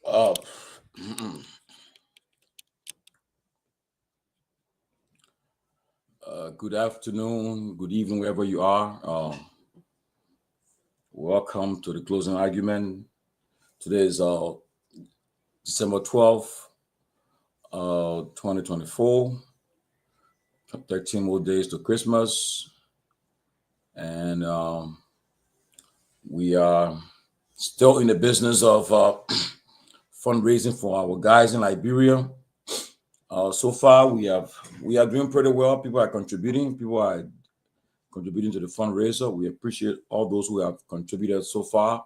Uh, Good afternoon, good evening, wherever you are. Welcome to the closing argument. Today is December 12th, 2024. 13 more days to Christmas. And we are still in the business of fundraising for our guys in Liberia. So far, we are doing pretty well. People are contributing. People are contributing to the fundraiser. We appreciate all those who have contributed so far.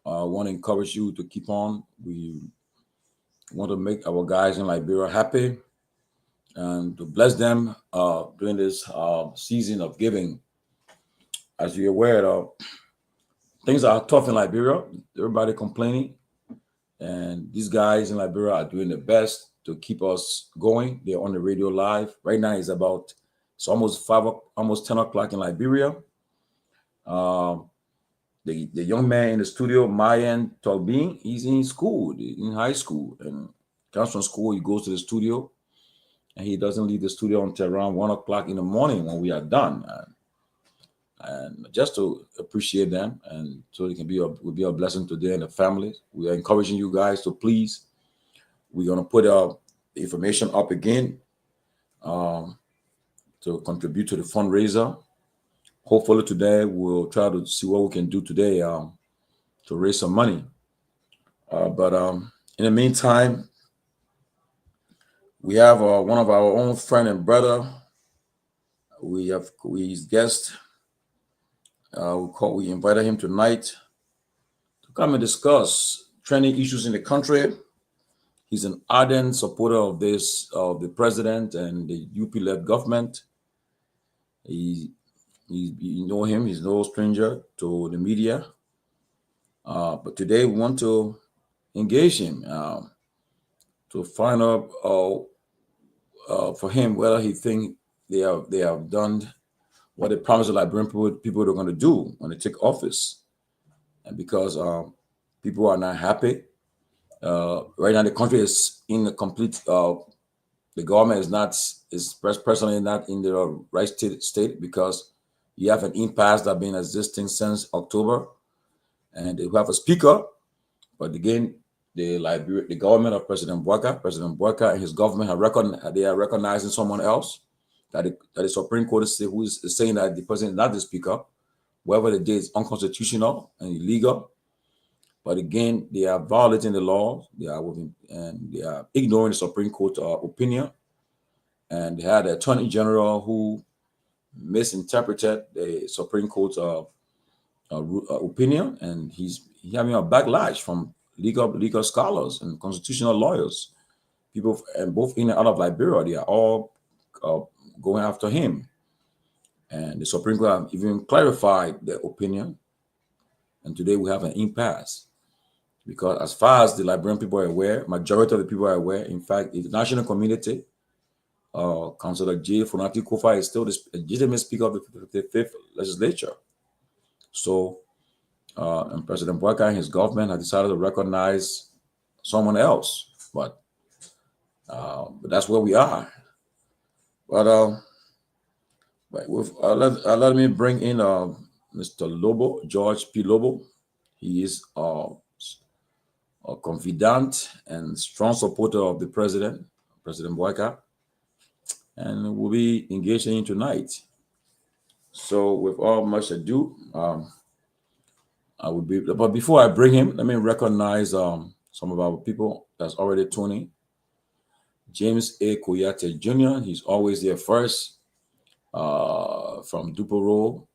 I want to encourage you to keep on. We want to make our guys in Liberia happy and to bless them during this season of giving. As you're aware, things are tough in Liberia. Everybody complaining, and these guys in Liberia are doing their best to keep us going. They're on the radio live right now. It's almost almost 10 o'clock in Liberia. The young man in the studio, Myean Torgbean, he's in school, in high school, and comes from school. He goes to the studio, and he doesn't leave the studio until around 1 o'clock in the morning when we are done. And just to appreciate them, and so it can will be a blessing to them and the families. We are encouraging you guys to please. We're gonna put the information up again to contribute to the fundraiser. Hopefully today we'll try to see what we can do today to raise some money. But in the meantime, we have one of our own friend and brother. His guest. We invited him tonight to come and discuss trending issues in the country. He's an ardent supporter of the president and the UP-led government. You know him. He's no stranger to the media. But today we want to engage him to find out for him whether he think they have done what they promised the Liberian people are going to do when they take office. And because people are not happy. Right now the country is in a complete the government is personally not in the right state because you have an impasse that's been existing since October, and they have a speaker, but again, the government of President Buaka and his government they are recognizing someone else that the Supreme Court is saying that the president is not the speaker. Whatever they did is unconstitutional and illegal. But again, they are violating the law. They are ignoring the Supreme Court opinion. And they had an attorney general who misinterpreted the Supreme Court opinion, and he's having a backlash from legal scholars and constitutional lawyers. People and both in and out of Liberia, they are all going after him. And the Supreme Court have even clarified their opinion. And today we have an impasse. Because as far as the Liberian people are aware, majority of the people are aware, in fact, the international community, Councillor J. Fonati Kofa is still the legitimate speaker of the fifth legislature. So, and President Buaka and his government have decided to recognize someone else. But that's where we are. But let me bring in Mr. Lobo, George P. Lobo. He is a confidant and strong supporter of the President Buaka, and we'll be engaging in tonight. So, with all much ado, but before I bring him, let me recognize some of our people that's already tuning. James A. Kuyate Jr., he's always there first. From Dupero,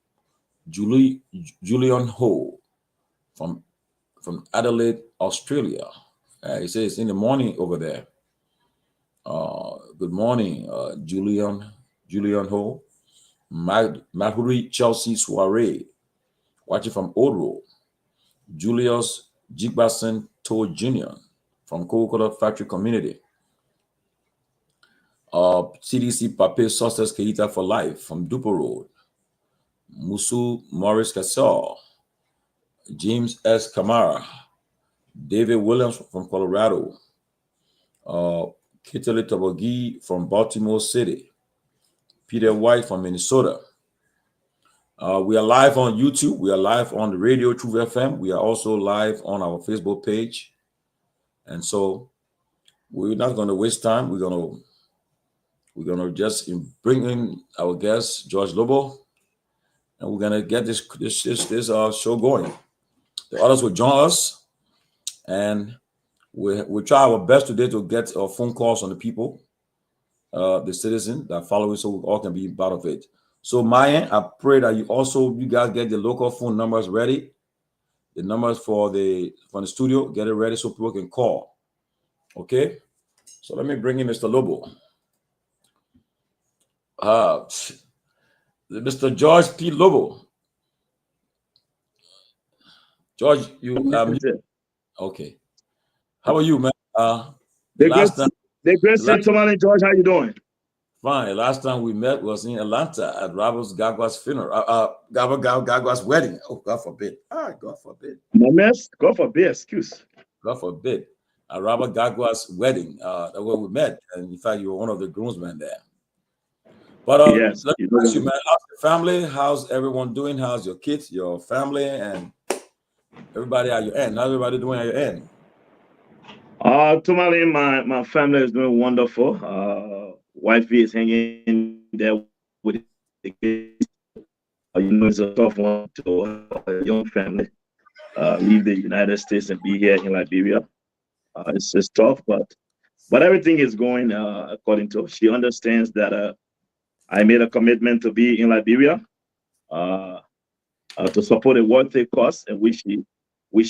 Julian Ho from Adelaide, Australia. He says it's in the morning over there. Good morning, Julian Ho. Mahuri Chelsea Soiree, watching from Oro. Julius Jigbason To Jr. from Coca-Cola Factory Community. CDC Pape Success Keita for Life from Dupo Road. Musu Morris Cassell. James S. Kamara. David Williams from Colorado, Kehleboe Gongloe from Baltimore City, Peter White from Minnesota. We are live on YouTube. We are live on the radio Truth FM. We are also live on our Facebook page. And so we're not going to waste time. We're gonna just bring in our guest George Lobo, and we're gonna get this show going. The others will join us, and we'll try our best today to get phone calls on the people, the citizens that follow it, so we all can be part of it. So Myean, I pray that you guys get the local phone numbers ready, the numbers from the studio, get it ready so people can call. Okay, so let me bring in Mr. Lobo. Mr. George P. Lobo. George, okay. How are you, man? The great Tomalin, George, how you doing? Fine. The last time we met was in Atlanta at Garguah's funeral. Garguah's wedding. Oh, God forbid. God forbid. God forbid, excuse. God forbid. At Garguah's wedding. That's where we met. And in fact, you were one of the groomsmen there. But yes, let me ask you, man, how's your family? How's everyone doing? How's your kids, your family, and everybody at your end? How's everybody doing at your end? Tomalin, my family is doing wonderful. Wifey is hanging there with the kids. It's a tough one to a young family leave the United States and be here in Liberia. It's tough, but everything is going according to. She understands that I made a commitment to be in Liberia to support a worthy cause, and which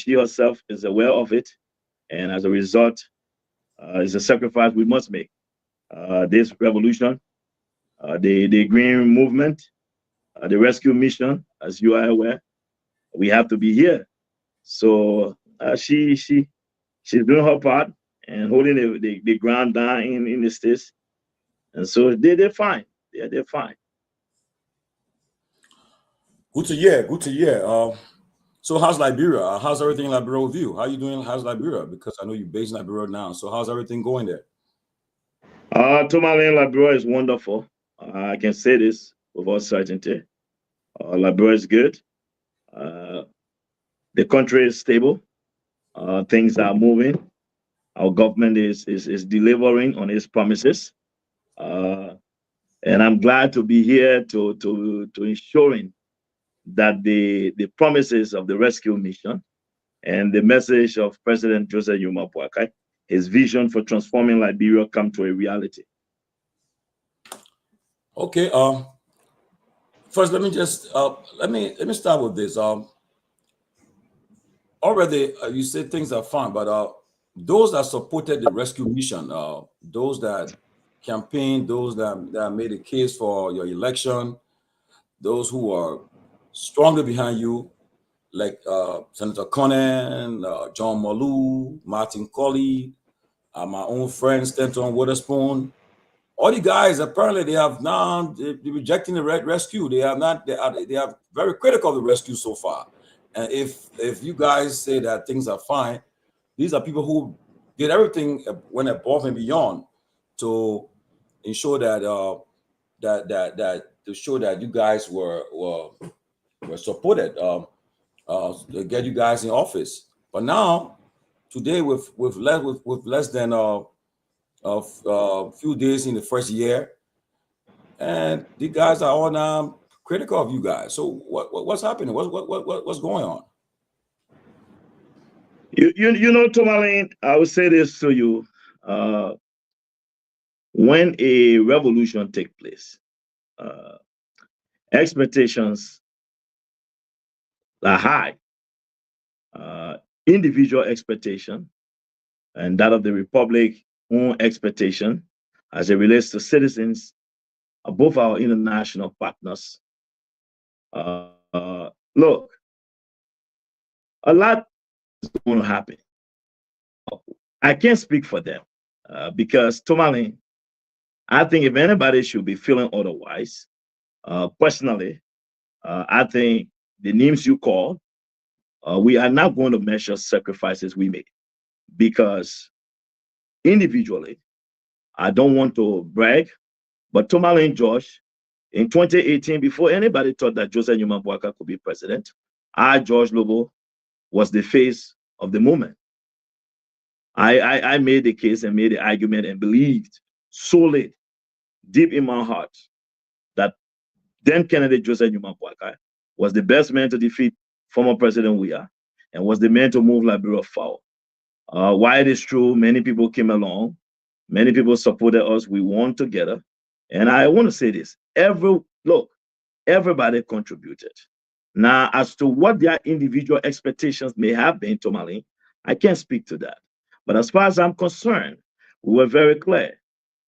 she herself is aware of it. And as a result, it's a sacrifice we must make. This revolution, the green movement, the rescue mission, as you are aware, we have to be here. So she's doing her part and holding the ground down in the States. And so they're fine. They're fine. Good to hear. Good to hear. So how's Liberia? How's everything in Liberia with you? How are you doing? How's Liberia? Because I know you're based in Liberia now. So how's everything going there? Tomalin, Liberia is wonderful. I can say this with all certainty. Liberia is good. The country is stable. Things are moving. Our government is delivering on its promises. And I'm glad to be here to ensuring that the promises of the rescue mission and the message of President Joseph Yuma Boakai, his vision for transforming Liberia, come to a reality. Okay. First, let me just let me start with this. Already, you said things are fine, but those that supported the rescue mission, those that campaigned, those that made a case for your election, those who are strongly behind you, like Senator Conan, John Malou, Martin Colley, my own friend Stanton Witherspoon. All the guys apparently they have now they're rejecting the rescue. They have not. They are very critical of the rescue so far. And if you guys say that things are fine, these are people who did everything, went above and beyond to ensure that to show that you guys were supported to get you guys in office. But now, today, with less than a few days in the first year, and the guys are all now critical of you guys. So what's happening? What's going on? You know, Tomalin, I will say this to you. When a revolution takes place, expectations are high. Individual expectation and that of the Republic own expectation as it relates to citizens above our international partners. Look, a lot is going to happen. I can't speak for them because Tomalin, I think if anybody should be feeling otherwise, personally, I think the names you call, we are not going to measure sacrifices we made. because individually, I don't want to brag, but Tomalin George, in 2018, before anybody thought that Joseph Newman Boakai could be president, George Lobo, was the face of the movement. I made the case and made the argument and believed solely deep in my heart that then candidate Joseph Newman Boakai was the best man to defeat former President Weah and was the man to move Liberia forward. Why it is true, many people came along, many people supported us, we won together. And I want to say this, everybody contributed. Now, as to what their individual expectations may have been, Tomalin, I can't speak to that. But as far as I'm concerned, we were very clear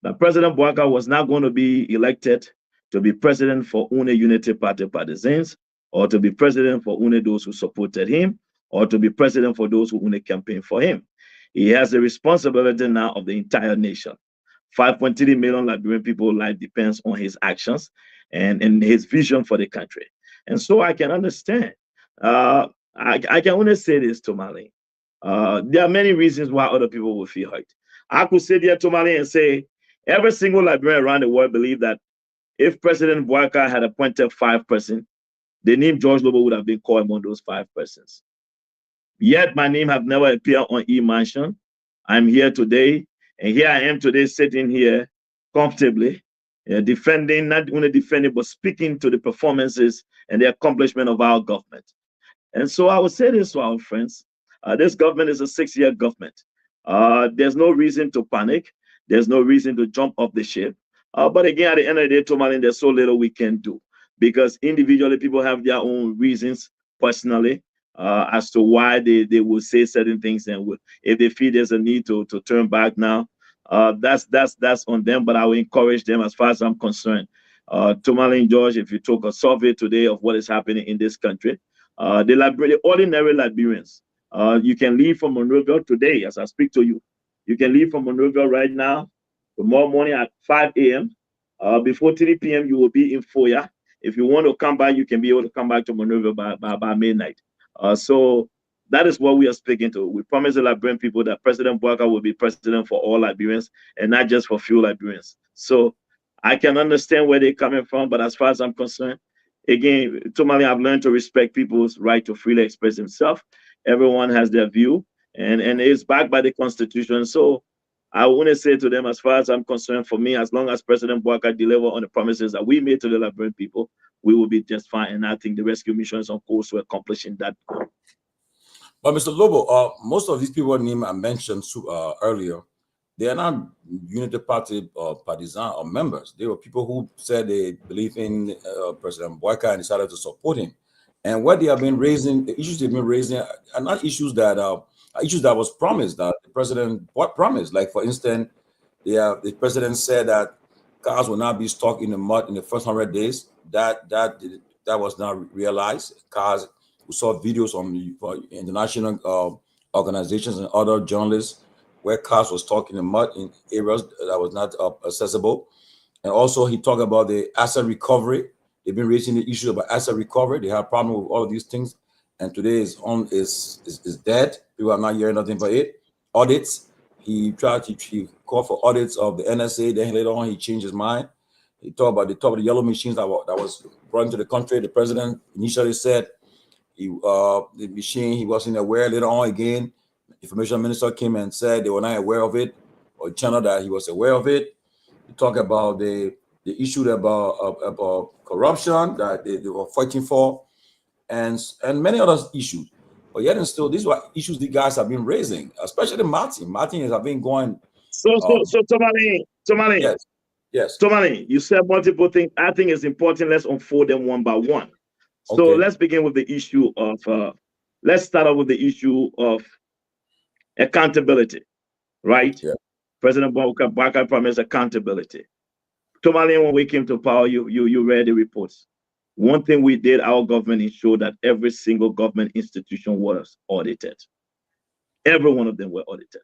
that President Boakai was not going to be elected to be president for only Unity Party partisans, or to be president for only those who supported him, or to be president for those who only campaigned for him. He has the responsibility now of the entire nation. 5.3 million Liberian people's life depends on his actions and his vision for the country. And so I can understand. I can only say this, Tomalin. There are many reasons why other people will feel hurt. I could sit there, Tomalin, and say every single Liberian around the world believe that if President Boakai had appointed 5 persons, the name George Lobo would have been called among those 5 persons. Yet my name have never appeared on E-Mansion. I'm here today, and here I am today sitting here comfortably, defending, not only defending, but speaking to the performances and the accomplishment of our government. And so I would say this to our friends. This government is a 6-year government. There's no reason to panic. There's no reason to jump off the ship. But again, at the end of the day, Tomalin, there's so little we can do because individually people have their own reasons personally as to why they will say certain things. And if they feel there's a need to turn back now, that's on them. But I will encourage them as far as I'm concerned. Tomalin George, if you took a survey today of what is happening in this country, the ordinary Liberians, you can leave from Monrovia today as I speak to you. You can leave from Monrovia right now, tomorrow morning at 5 a.m. Before 3 p.m., you will be in Foya. If you want to come back, you can be able to come back to Monrovia by midnight. So that is what we are speaking to. We promise the Liberian people that President Boakai will be president for all Liberians and not just for few Liberians. So I can understand where they're coming from, but as far as I'm concerned, again, Tomalin, I've learned to respect people's right to freely express themselves. Everyone has their view, and it's backed by the Constitution. So I want to say to them, as far as I'm concerned, for me, as long as President Boakai deliver on the promises that we made to the Liberian people, we will be just fine. And I think the rescue mission is on course to accomplishing that goal. But Mr. Lobo, most of these people named I mentioned earlier, they are not Unity Party partisan or members. They were people who said they believe in President Boakai and decided to support him. And what they have been raising, the issues they've been raising are not issues that was promised, that the president promised. Like, for instance, the president said that cars will not be stuck in the mud in the first 100 days. That was not realized. Cars, we saw videos on international organizations and other journalists where cars were stuck in the mud in areas that was not accessible. And also he talked about the asset recovery. They've been raising the issue about asset recovery. They have a problem with all of these things. And today is dead. People are not hearing nothing but it. Audits. He called for audits of the NSA. Then later on he changed his mind. He talked about the yellow machines that was brought into the country. The president initially said the machine he wasn't aware. Later on again, information minister came and said they were not aware of it, or channel that he was aware of it. He talked about the issue about corruption that they were fighting for, and many other issues. But yet and still, these were issues the guys have been raising, especially Martin. Martin has been going. So Tomalin. Yes. Tomalin, you said multiple things. I think it's important. Let's unfold them one by one. So let's begin with the issue of. Let's start off with the issue of accountability, right? Yeah. President Boakai promised accountability. Tomalin, when we came to power, you read the reports. One thing we did, our government ensured that every single government institution was audited. Every one of them were audited.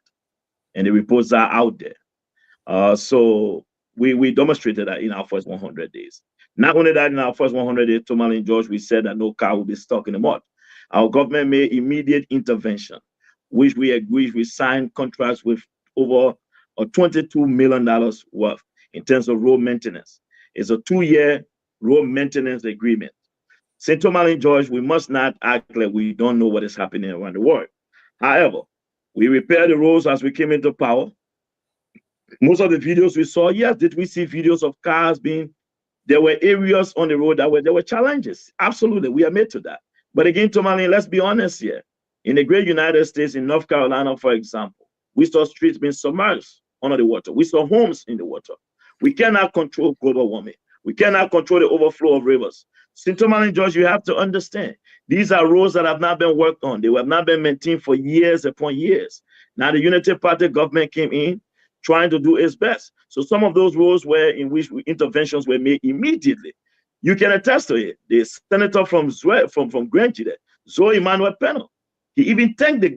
And the reports are out there. So we demonstrated that in our first 100 days. Not only that, in our first 100 days, Tomalin George, we said that no car will be stuck in the mud. Our government made immediate intervention. which we signed contracts with over $22 million worth in terms of road maintenance. It's a 2-year road maintenance agreement. St. Tomalin, George, we must not act like we don't know what is happening around the world. However, we repaired the roads as we came into power. Most of the videos we saw, yes, did we see videos of cars being, there were areas on the road there were challenges. Absolutely, we admit to that. But again, Tomalin, let's be honest here. In the great United States, in North Carolina, for example, we saw streets being submerged under the water. We saw homes in the water. We cannot control global warming. We cannot control the overflow of rivers. St. Tomalin, George, you have to understand, these are roads that have not been worked on. They have not been maintained for years upon years. Now the Unity Party government came in trying to do its best. So some of those roads were in which interventions were made immediately. You can attest to it. The senator from Grandchide, Zoe Emmanuel Peno, he even thanked the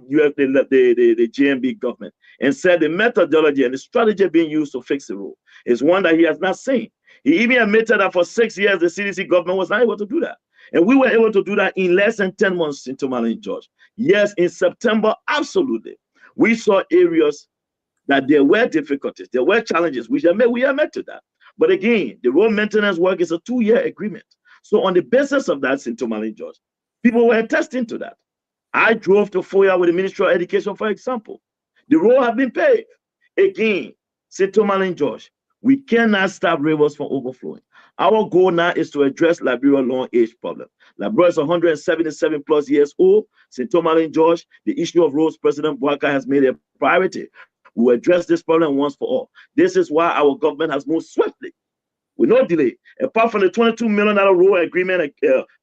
GMB government and said the methodology and the strategy being used to fix the road is one that he has not seen. He even admitted that for 6 years, the CDC government was not able to do that. And we were able to do that in less than 10 months in Tomalin, George. Yes, in September, absolutely. We saw areas that there were difficulties, there were challenges, we admit to that. But again, the road maintenance work is a 2-year agreement. So on the basis of that, St. Tomalin, George, people were attesting to that. I drove to Foya with the Ministry of Education, for example. The road have been paved. Again, St. Tomalin, George, we cannot stop rivers from overflowing. Our goal now is to address Liberia long age problem. Liberia is 177 plus years old. St. Tomalin, George, the issue of roads, President Bouaka has made a priority. We will address this problem once for all. This is why our government has moved swiftly, with no delay. Apart from the $22 million road agreement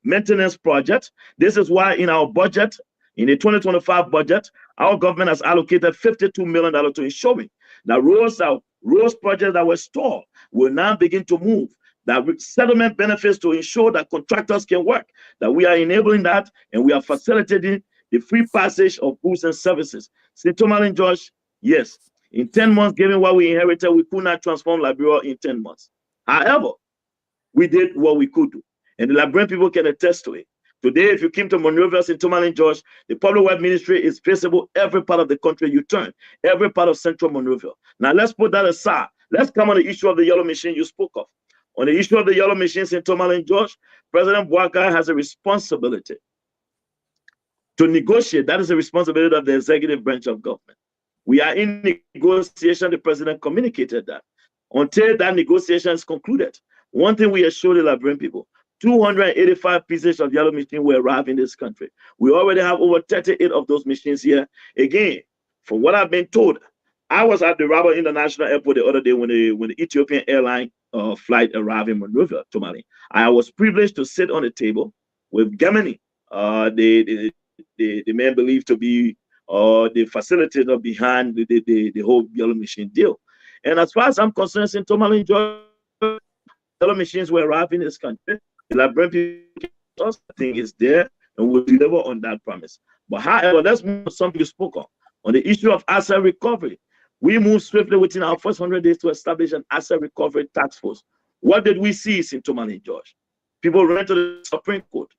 maintenance project, this is why in our budget, in the 2025 budget, our government has allocated $52 million to ensuring that roads projects that were stalled will now begin to move. That settlement benefits to ensure that contractors can work, that we are enabling that, and we are facilitating the free passage of goods and services. St. Tomalin, George, yes, in 10 months, given what we inherited, we could not transform Liberia in 10 months. However, we did what we could do, and the Liberian people can attest to it. Today, if you came to Monrovia, St. Tomalin, George, the public work ministry is visible every part of the country you turn, every part of central Monrovia. Now, let's put that aside. Let's come on the issue of the yellow machine you spoke of. On the issue of the yellow machine, St. Tomalin, George, President Bouaka has a responsibility to negotiate. That is the responsibility of the executive branch of government. We are in negotiation. The president communicated that. Until that negotiation is concluded, one thing we assure the Liberian people, 285 pieces of yellow machine will arrive in this country. We already have over 38 of those machines here. Again, from what I've been told, I was at the Rabat International Airport the other day when the Ethiopian airline flight arrived in Monrovia, Tomalin. I was privileged to sit on the table with Gemini, the man believed to be the facilitator behind the whole yellow machine deal. And as far as I'm concerned, in Tomalin, yellow machines will arrive in this country. The Liberian people thing is there, and we'll deliver on that promise. But however, let's move to something you spoke on the issue of asset recovery. We moved swiftly within our first 100 days to establish an asset recovery task force. What did we see in Tomalin, George? People ran to the Supreme Court.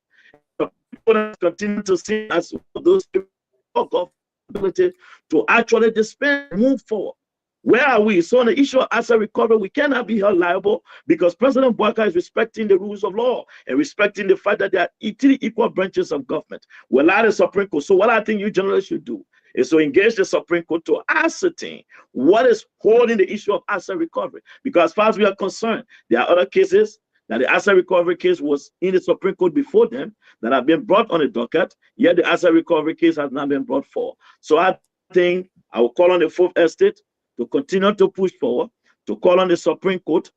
People continue to see as those people ability to actually dispense, move forward. Where are we? So on the issue of asset recovery, we cannot be held liable because President Bouaka is respecting the rules of law and respecting the fact that there are 3 equal branches of government. We're not the Supreme Court. So what I think you generally should do is to engage the Supreme Court to ascertain what is holding the issue of asset recovery. Because as far as we are concerned, there are other cases that the asset recovery case was in the Supreme Court before them that have been brought on the docket, yet the asset recovery case has not been brought forward. So I think I will call on the 4th Estate to continue to push forward, to call on the Supreme Court,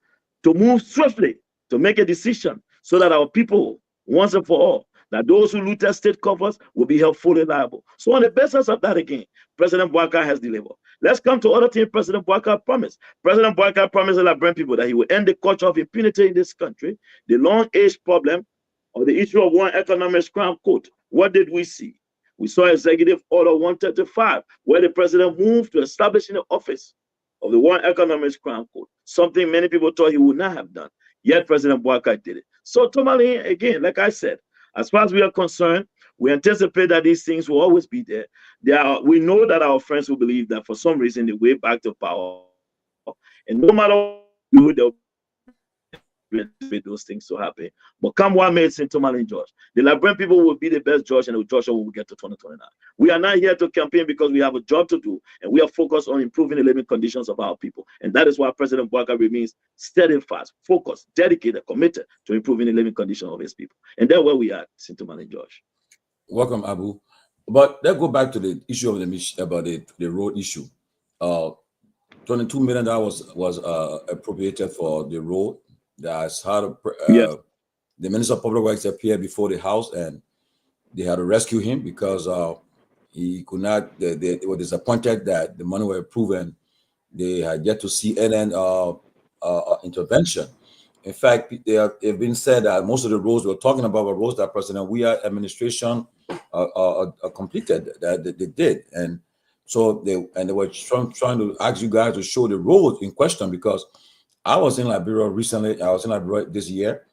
to move swiftly, to make a decision so that our people, once and for all, that those who looted state covers will be held fully liable. So on the basis of that again, President Bouaka has delivered. Let's come to other things President Bouaka promised. President Bouaka promised the Liberian people that he will end the culture of impunity in this country, the long age problem, or the issue of one economic crime code. What did we see? We saw Executive Order 135, where the president moved to establish in the office of the One Economic Crime Code, something many people thought he would not have done. Yet President Bouaka did it. So Tomalin, again, like I said, as far as we are concerned, We anticipate that these things will always be there. We know that our friends will believe that for some reason the way back to power, and no matter what you do, they'll those things to happen. But come what may, St. Tomalin George, the Liberian people will be the best judge and the judge when we get to 2029. We are not here to campaign because we have a job to do, and we are focused on improving the living conditions of our people. And that is why President Bouaka remains steadfast, focused, dedicated, committed to improving the living condition of his people. And that's where we are, St. Tomalin George. Welcome, Abu. But let's go back to the issue of the road issue. $22 million was appropriated for the road. That's how the Minister of Public Works appeared before the House, and they had to rescue him because he could not. They were disappointed that the money was approved, and they had yet to see any intervention. In fact, they've been said that most of the roads we're talking about were roads that President Weah administration completed, that they did, and so they were trying to ask you guys to show the roads in question, because I was in Liberia recently. I was in Liberia this year,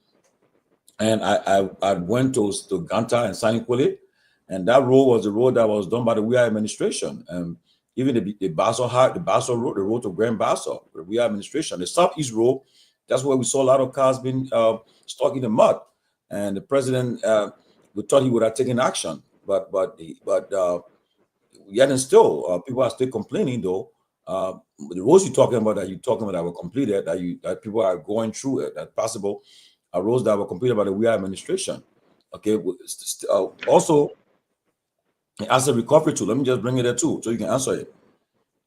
and I went to Ganta and Sanikwele, and that road was the road that was done by the Weah administration. And even the Basso road, the road to Grand Basso, the Weah administration, the Southeast road, that's where we saw a lot of cars being stuck in the mud. And the president, we thought he would have taken action, but yet and still, people are still complaining though. The roads you're talking about that were completed, that people are going through it, that possible roads that were completed by the Weah administration. Okay, also, as a recovery tool, let me just bring it there too, so you can answer it.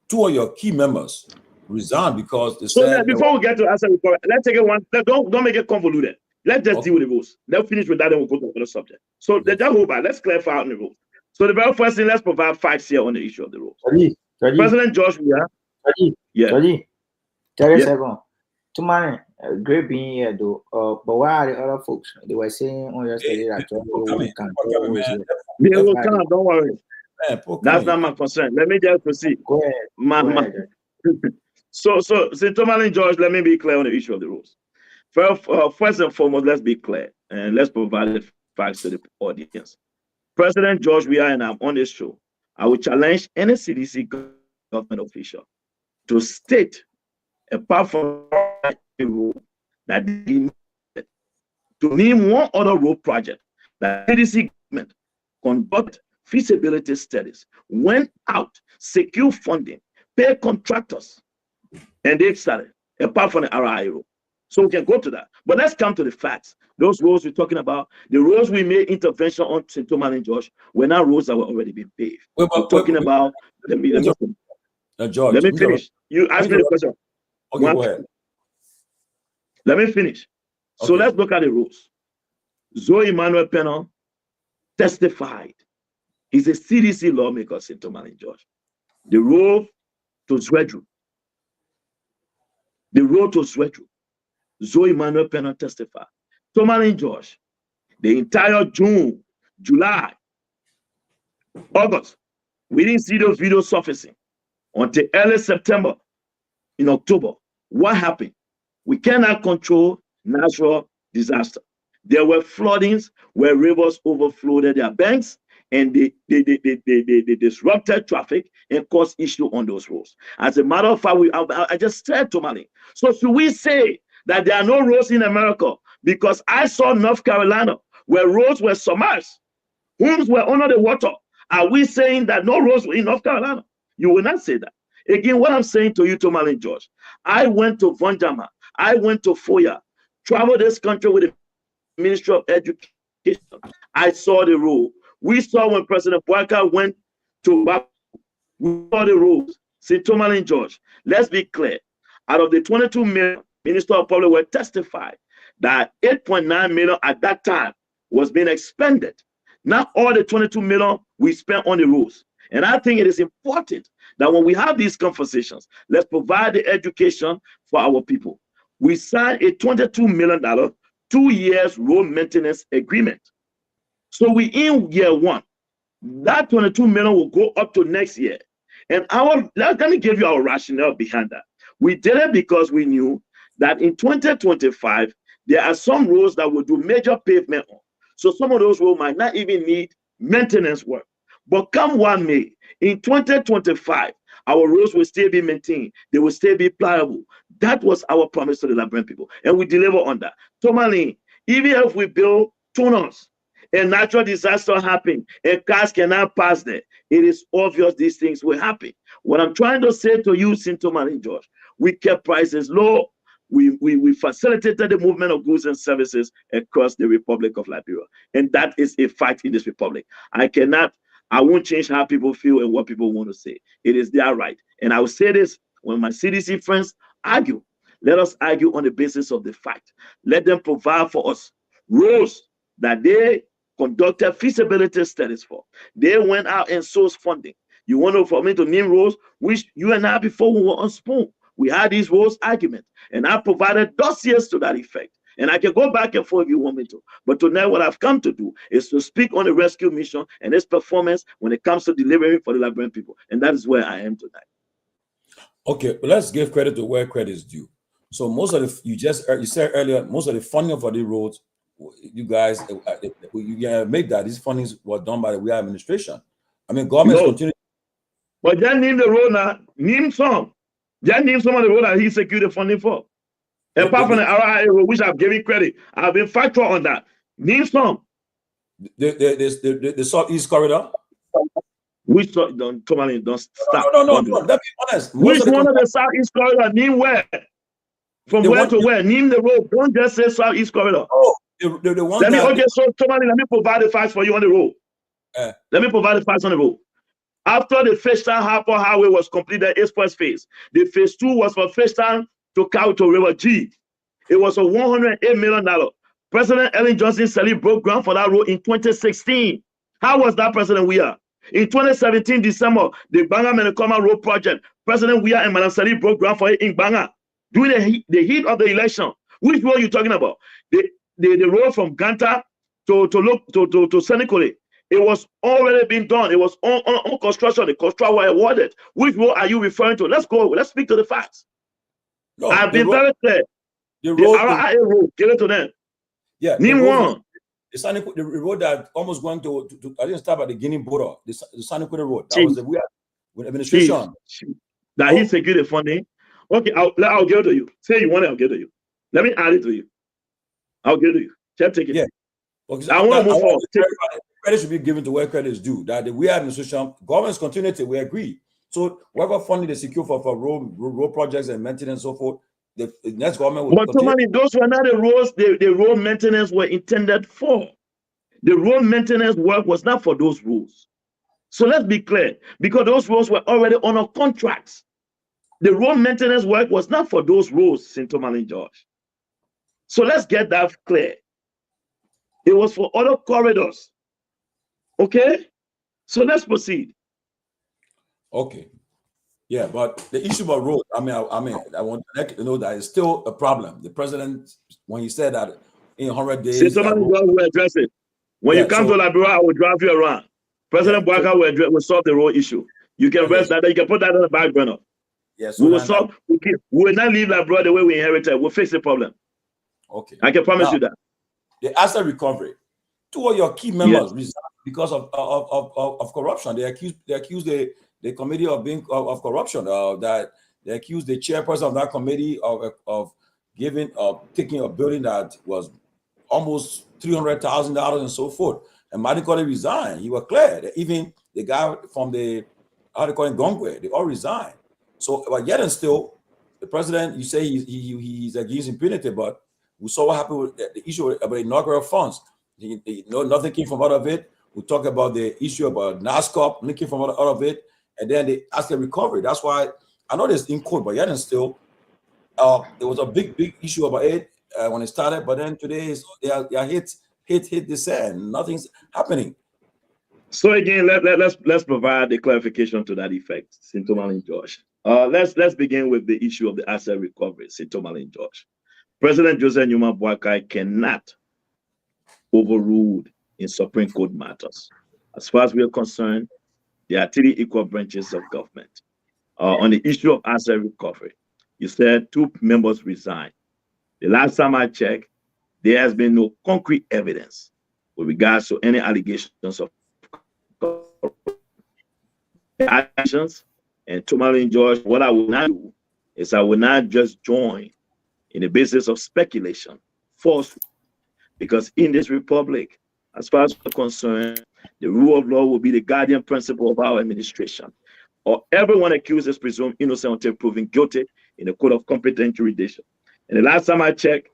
2 of your key members resigned because they said. Before we get to answer recovery, let's take it one. Don't make it convoluted. Let's just deal with the rules. Let's finish with that, then we'll go to another subject. So just hold back. Let's clarify on the rules. So the very first thing, let's provide facts here on the issue of the rules. President George Weah. Tomalin, great being here though. But why are the other folks? They were saying on yesterday that they will come. Don't worry. That's not my concern. Let me just proceed. Go ahead. So Tomalin George, let me be clear on the issue of the rules. First and foremost, let's be clear and let's provide the facts to the audience. President George Weah and I'm on this show. I will challenge any CDC government official to state, apart from a rule, that to name one other road project that CDC government conduct feasibility studies, went out, secure funding, pay contractors, and they've started, apart from the RI road. So we can go to that. But let's come to the facts. Those roads we're talking about, the roads we made intervention on St. Tomalin George, were not roads that were already being paved. We're talking about. Let me finish. You asked me the question. Okay, go ahead. Let me finish. Okay. So let's look at the rules. Zoe Emmanuel Pennell testified. He's a CDC lawmaker, St. Tomalin George. The road to Zwedru. Zoe Emmanuel Pennell testified. Tomalin George, the entire June, July, August, we didn't see those videos surfacing until early September, in October. What happened? We cannot control natural disaster. There were floodings where rivers overflowed their banks, and they disrupted traffic and caused issue on those roads. As a matter of fact, I just said Tomalin. So should we say that there are no roads in America? Because I saw North Carolina where roads were submerged, homes were under the water. Are we saying that no roads were in North Carolina? You will not say that. Again, what I'm saying to you, Tomalin George, I went to Vonjama, I went to Foya, traveled this country with the Ministry of Education. I saw the road. We saw when President Bouaka went to Baku, we saw the roads. St. Tomalin George, let's be clear. Out of the 22 million, Minister of Public Works testified that 8.9 million at that time was being expended. Not all the 22 million we spent on the roads. And I think it is important that when we have these conversations, let's provide the education for our people. We signed a $22 million 2 years road maintenance agreement. So we in year one. That 22 million will go up to next year. And let me give you our rationale behind that. We did it because we knew that in 2025, there are some roads that will do major pavement on. So some of those roads might not even need maintenance work. But come one May, in 2025, our roads will still be maintained. They will still be pliable. That was our promise to the Liberian people, and we deliver on that. Tomalin, even if we build tunnels, a natural disaster happen, and cars cannot pass there, it is obvious these things will happen. What I'm trying to say to you, Tomalin George, we kept prices low. We facilitated the movement of goods and services across the Republic of Liberia. And that is a fact in this republic. I won't change how people feel and what people want to say. It is their right. And I will say this when my CDC friends argue. Let us argue on the basis of the fact. Let them provide for us roads that they conducted feasibility studies for. They went out and sourced funding. You want for me to name roads, which you and I, before we were on Spoon, we had these roads arguments, and I provided dossiers to that effect. And I can go back and forth if you want me to. But tonight, what I've come to do is to speak on the rescue mission and its performance when it comes to delivering for the Liberian people. And that is where I am tonight. Okay, but let's give credit to where credit is due. So most of the you said earlier, most of the funding for the roads, you guys you make that these fundings were done by the We administration. I mean, governments continue. But just name the road now. Name some. Just name some of the road that he secured the funding for. And apart from the RIA road, which I've given credit, I've been factual on that. Name some. The Southeast Corridor. Which don't stop. No. Let's be honest. Which one of the Southeast Corridor? Name where? From where to where? Name the road. Don't just say Southeast Corridor. Oh, the one. Let me provide the facts for you on the road. Let me provide the facts on the road. After the Fishtown Harper Highway was completed, its first phase, the phase 2 was for Fishtown to Kauto River G. It was a $108 million. President Ellen Johnson Sirleaf broke ground for that road in 2016. How was that, President Weah? In 2017, December, the Banga Menekoma Road Project, President Weah and Madam Sirleaf broke ground for it in Banga. During the heat of the election. Which road are you talking about? The road from Ganta to Senecolé. It was already been done. It was on construction. The construction were awarded. Which road are you referring to? Let's go. Let's speak to the facts. No, I've been very clear. The RIA road, give it to them. Yeah. Name one. The road that almost went to I didn't stop at the Guinea border. The Senecolé road. That was the with administration. That he secured the funding. Okay, I'll give it to you. Say you want it, I'll give it to you. Let me add it to you. I'll give it to you. Just take it. Yeah. Okay, I want to move forward. Credit should be given to where credit is due. That the We administration, government's continuity, we agree. So whatever funding they secure for road projects and maintenance and so forth, the next government will continue. But those were not the roads the road maintenance were intended for. The road maintenance work was not for those roads. So let's be clear, because those roads were already on a contracts. The road maintenance work was not for those roads, Tomalin George. So let's get that clear. It was for other corridors. Okay? So let's proceed. Okay. Yeah, but the issue about road, I want to know that it's still a problem. The president, when he said that in 100 days, Tomalin George will address it. When you come to Liberia, I will drive you around. President Bwaka will solve the road issue. You can rest that. You can put that on the back burner. Yes, we will solve. We will not leave Liberia the way we inherited. We'll fix the problem. Okay, I can promise you that. The asset recovery. 2 of your key members resigned because of corruption. They accused the committee of being of corruption. That they accused the chairperson of that committee of taking a building that was almost $300,000 and so forth. And Madikole resigned. He was clear that even the guy from the Gongloe, they all resigned. So, but yet and still, the president, you say he's against impunity, but we saw what happened with the issue about inaugural funds. Nothing came from out of it. We talk about the issue about NASCOP, nothing came from out of it. And then they asked the recovery. That's why I know this in court, but yet and still, there was a big issue about it when it started. But then today, they are hit the sand. Nothing's happening. So again, let's provide the clarification to that effect, Tomalin George. Let's begin with the issue of the asset recovery, Tomalin George. President Joseph Numa Boakai cannot overrule in Supreme Court matters. As far as we are concerned, there are 3 equal branches of government. On the issue of asset recovery, you said 2 members resigned. The last time I checked, there has been no concrete evidence with regards to any allegations of actions. And Tomalin George, what I will not do is I will not just join in the basis of speculation, false, because in this republic, as far as we're concerned, the rule of law will be the guardian principle of our administration. Or everyone accused is presumed innocent until proven guilty in the court of competent jurisdiction. And the last time I checked,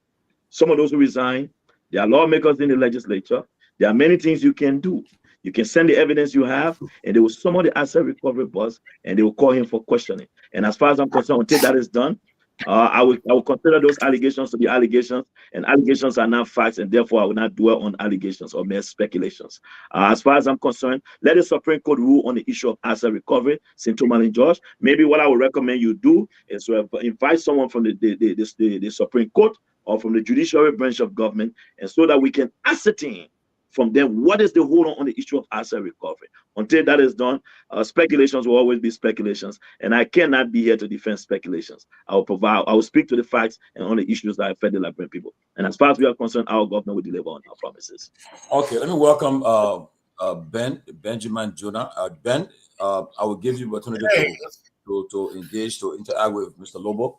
some of those who resign, they are lawmakers in the legislature. There are many things you can do. You can send the evidence you have, and they will summon the asset recovery boss, and they will call him for questioning. And as far as I'm concerned, until that is done, I will consider those allegations to be allegations, and allegations are not facts, and therefore I will not dwell on allegations or mere speculations. As far as I'm concerned, let the Supreme Court rule on the issue of asset recovery, St. Tomalin George. Maybe what I would recommend you do is to invite someone from the Supreme Court or from the judiciary branch of government, and so that we can ascertain from them what is the hold on the issue of asset recovery. Until that is done, speculations will always be speculations, and I cannot be here to defend speculations. I will speak to the facts and on the issues that affect the Liberian people. And as far as we are concerned, our government will deliver on our promises. Okay, let me welcome Benjamin Jonah. Ben, I will give you opportunity to engage, to interact with Mr. Lobo.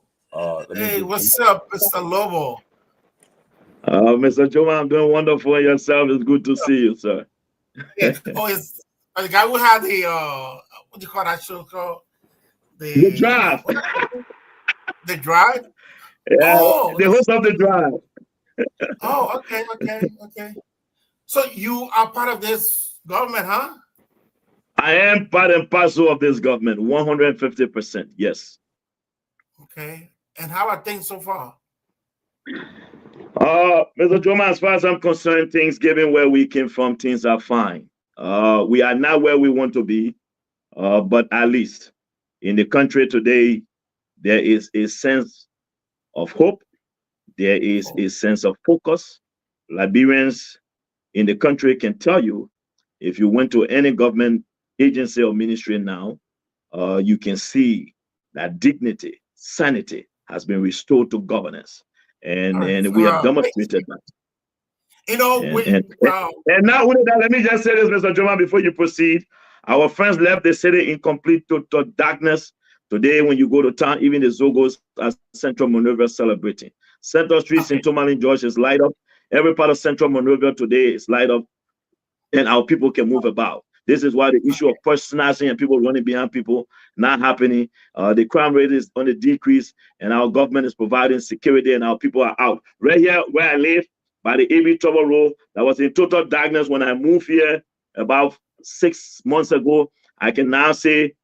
Hey, what's up, Mr. Lobo? Mr. Joma, I'm doing wonderful for yourself. It's good to see you, sir. Yeah. Oh, it's the guy who had the what do you call that show called? The Drive. The Drive? Yeah, oh, the host of The Drive. Oh, okay. So you are part of this government, huh? I am part and parcel of this government, 150%, yes. Okay. And how are things so far? Mr. Joma, as far as I'm concerned, things given where we came from, things are fine. We are not where we want to be, but at least in the country today, there is a sense of hope. There is a sense of focus. Liberians in the country can tell you, if you went to any government agency or ministry now, you can see that dignity, sanity has been restored to governance. And we have demonstrated that. You know, and now with that, let me just say this, Mr. Joma, before you proceed. Our friends left the city in complete total darkness. Today, when you go to town, even the Zogos are Central Monrovia celebrating. Central Street, St. Tomalin George is light up. Every part of Central Monrovia today is light up, and our people can move about. This is why the issue of personalizing and people running behind people not happening. The crime rate is on the decrease, and our government is providing security, and our people are out. Right here where I live, by the AB Tower Road, that was in total darkness when I moved here about 6 months ago. I can now say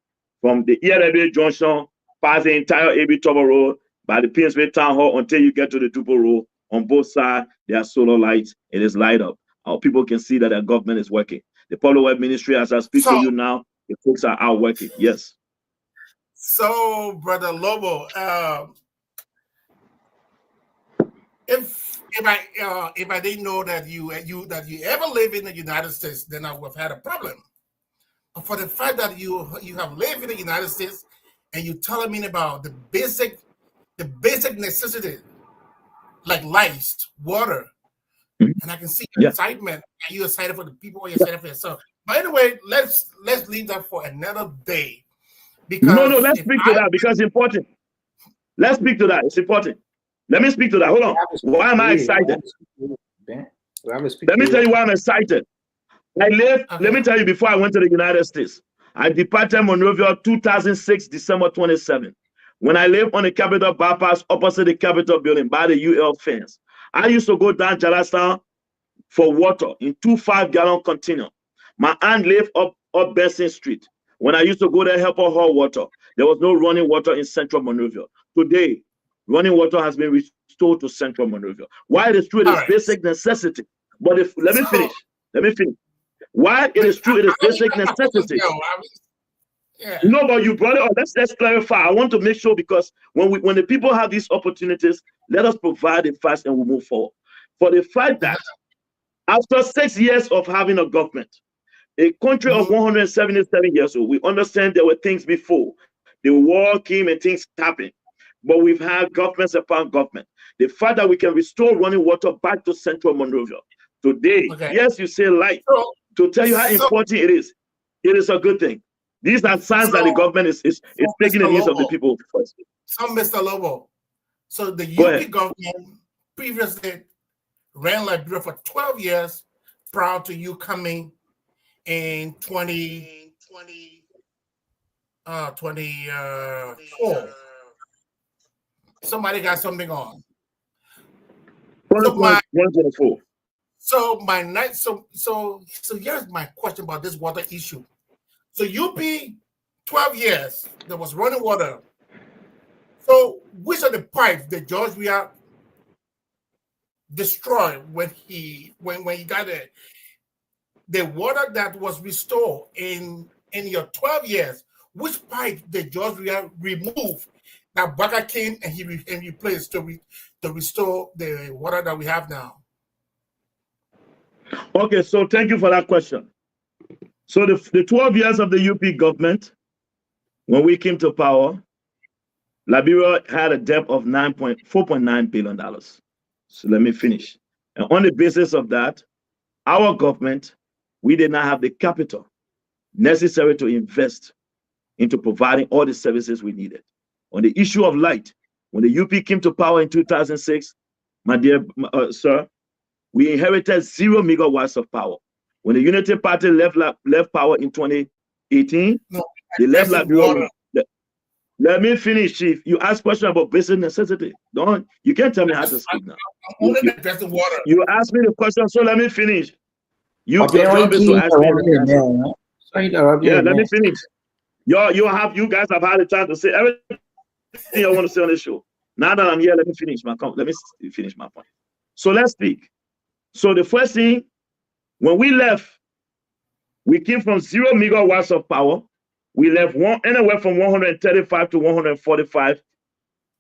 from the ELW Junction, past the entire AB Tower Road, by the PSV Town Hall until you get to the Tupo Road, on both sides, there are solar lights. It is light up. Our people can see that our government is working. The Public Works Ministry, as I speak to you now, the folks are out working. Yes. So, Brother Lobo, if I didn't know that you ever live in the United States, then I would have had a problem. But for the fact that you have lived in the United States and you're telling me about the basic necessity, like lights, water. And I can see your excitement. Are you excited for the people or you're excited for yourself? But anyway, let's leave that for another day. Because no, let's speak to that because it's important. Let's speak to that. It's important. Let me speak to that. Hold on. Why am I excited? Let me tell you why I'm excited. I lived, let me tell you, before I went to the United States, I departed Monrovia 2006, December 27. When I lived on the Capitol bypass opposite the Capitol building by the UL fence, I used to go down Jallah for water in 2 5-gallon containers. My aunt lived up Benson Street. When I used to go there, help her haul water, there was no running water in Central Monrovia. Today, running water has been restored to Central Monrovia. Why it is true, it is basic necessity. But let me finish. Why it is true, it is basic necessity. No, but you brought it up. Let's clarify. I want to make sure, because when the people have these opportunities, let us provide it fast and we'll move forward. For the fact that after 6 years of having a government, a country of 177 years old, we understand there were things before. The war came and things happened. But we've had governments upon government. The fact that we can restore running water back to Central Monrovia today, yes, you say light, to tell you how important it is. it is a good thing. These are signs that the government is taking the needs of the people first. So, Mr. Lobo, so the Go UP ahead. government previously ran Liberia for 12 years prior to you coming in 2024. Somebody got something on. So here's my question about this water issue. So UP 12 years there was running water. So which of the pipes did George Weah destroy when he got it? The water that was restored in your 12 years, which pipe did George Weah remove that Baka came and he replaced to restore the water that we have now? Okay, so thank you for that question. So the 12 years of the UP government, when we came to power, Liberia had a debt of $4.9 billion. So let me finish. And on the basis of that, our government, we did not have the capital necessary to invest into providing all the services we needed. On the issue of light, when the UP came to power in 2006, my dear sir, we inherited 0 megawatts of power. When the Unity Party left power in 2018, they left Liberia. Let me finish, Chief. You asked question about basic necessity. You can't tell me how to speak now. I'm only addressing water. You asked me the question, so let me finish. Your Okay, job is to ask me the question. Yeah, let me finish. You guys have had the time to say everything I want to say on this show. Now that I'm here, let me finish my point. So let's speak. So the first thing, when we left, we came from 0 megawatts of power. We left anywhere from 135 to 145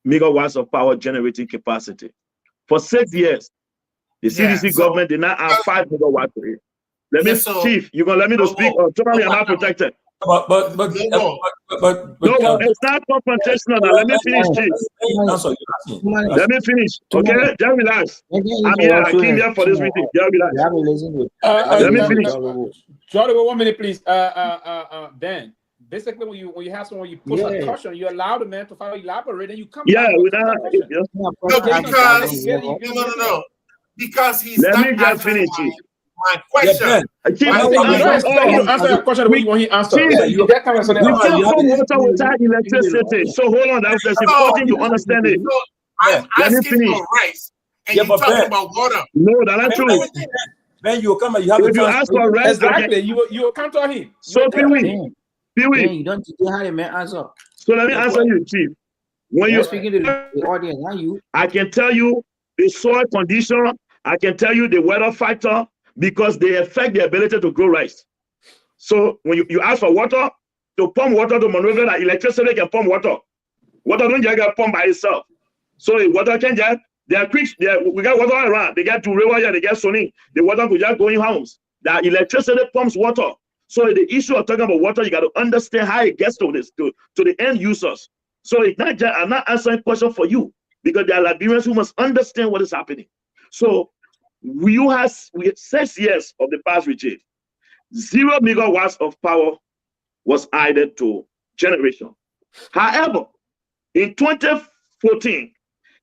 megawatts of power generating capacity. For 6 years, the CDC government did not have 5 megawatts per year. Chief, you're gonna let me to speak? Or totally am not protected. But no, it's not confrontational. Now. Let me finish, Chief. Let me finish. Okay, just relax. I'm here. I came here for this meeting. Just relax. Let me finish. Jordan, 1 minute, please. Ben. Basically, when you have someone, you push a question, you allow the man to finally elaborate, and you come. Yeah, without. No. Because he's let not me just finish it. My question. You answer your question the way you want him answer. You can't pump water without electricity. So hold on, that's important you understand it. I'm asking for rice, and you're talking about water. No, that's not true. Then you come and you have if you ask for rice, exactly, you counter him. So Pewee. You don't how the man answer. So let me answer you, Chief. When you're speaking to the audience, not you. I can tell you the soil condition. I can tell you the weather factor because they affect the ability to grow rice. So when you ask for water, to pump water to Monrovia, like electricity can pump water. Water don't just get pumped by itself. So if water can just, they are quick. We got water around. They get to river, they get Sony. The water could just go in homes. The electricity pumps water. So the issue of talking about water, you got to understand how it gets to the end users. So it's not just, I'm not answering question for you because there are Liberians who must understand what is happening. So we had 6 years of the past regime. 0 megawatts of power was added to generation. However, in 2014,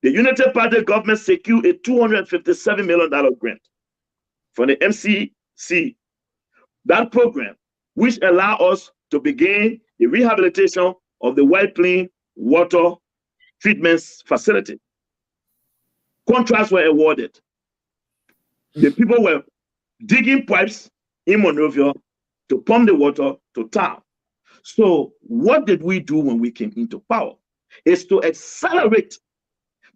the Unity Party government secured a $257 million grant from the MCC. That program, which allow us to begin the rehabilitation of the White Plain water treatment facility. Contracts were awarded. The people were digging pipes in Monrovia to pump the water to town. So what did we do when we came into power? Is to accelerate,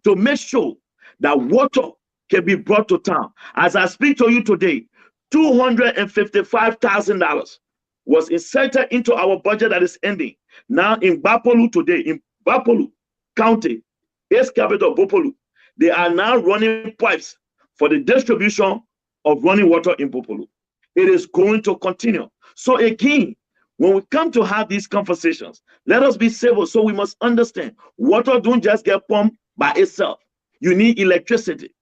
to make sure that water can be brought to town. As I speak to you today, $255,000 was inserted into our budget that is ending. Now in Bapolu today, in Bapolu County, its capital Bapolu, they are now running pipes for the distribution of running water in Bapolu. It is going to continue. So again, when we come to have these conversations, let us be civil. So we must understand water don't just get pumped by itself. You need electricity.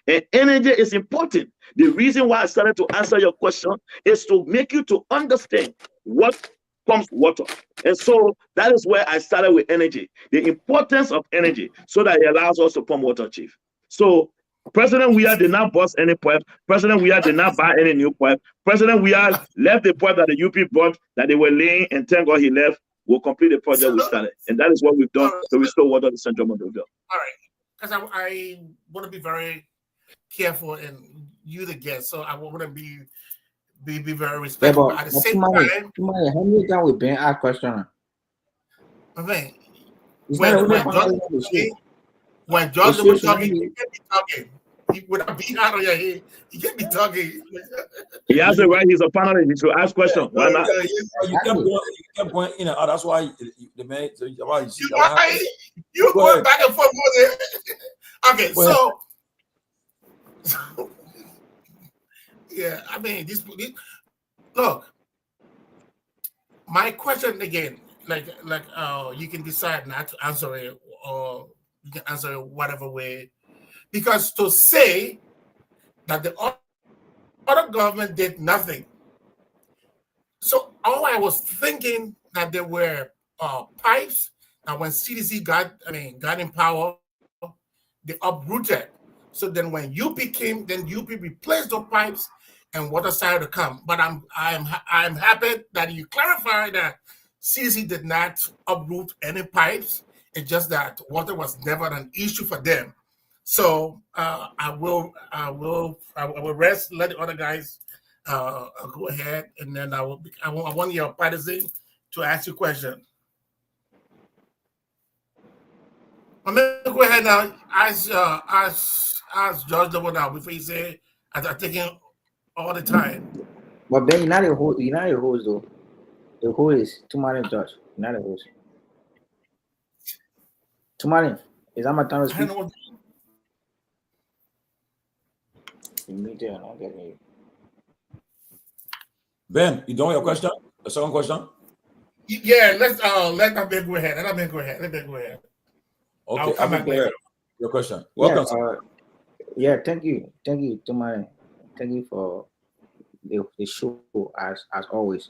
And energy is important. The reason why I started to answer your question is to make you to understand what comes water. And so that is where I started with energy, the importance of energy, so that it allows us to pump water, Chief. So President Weah did not bust any pipe. President Weah did not buy any new pipe. President Weah left the pipe that the UP bought that they were laying, and thank God he left. We'll complete the project we started. And that is what we've done to restore water to Central Monrovia. All right. Because I want to be very careful, and you the guest, so I want to be very respectful. At the same time, how many times we been asked question? I mean, when George was talking, you can't be talking. Without being out of your head, you can't be talking. He has the right. He's a panelist. He should ask questions. Why not? You kept going, you know. That's why the man. You going back and forth with it. Okay, so yeah, I mean, this look. My question again, like you can decide not to answer it, or you can answer it whatever way. Because to say that the other government did nothing. So all I was thinking that there were pipes, and when CDC got in power, they uprooted. So then when UP came, then UP replaced those pipes and water started to come. But I'm happy that you clarified that CDC did not uproot any pipes. It's just that water was never an issue for them. So I will rest. Let the other guys go ahead, and then I want your partisan to ask you a question. I'm gonna go ahead now. Ask George Double now before he say I'm taking all the time. But Ben, you're not a host though. The host is Tomalin, George. You're not a host. Tomalin, is that my time to speak? Ben, you done with your question? The second question? Yeah, let that man go ahead. Let me go ahead. Okay, I'll go ahead. Your question. Welcome. Thank you, Tomalin. Thank you for the show as always.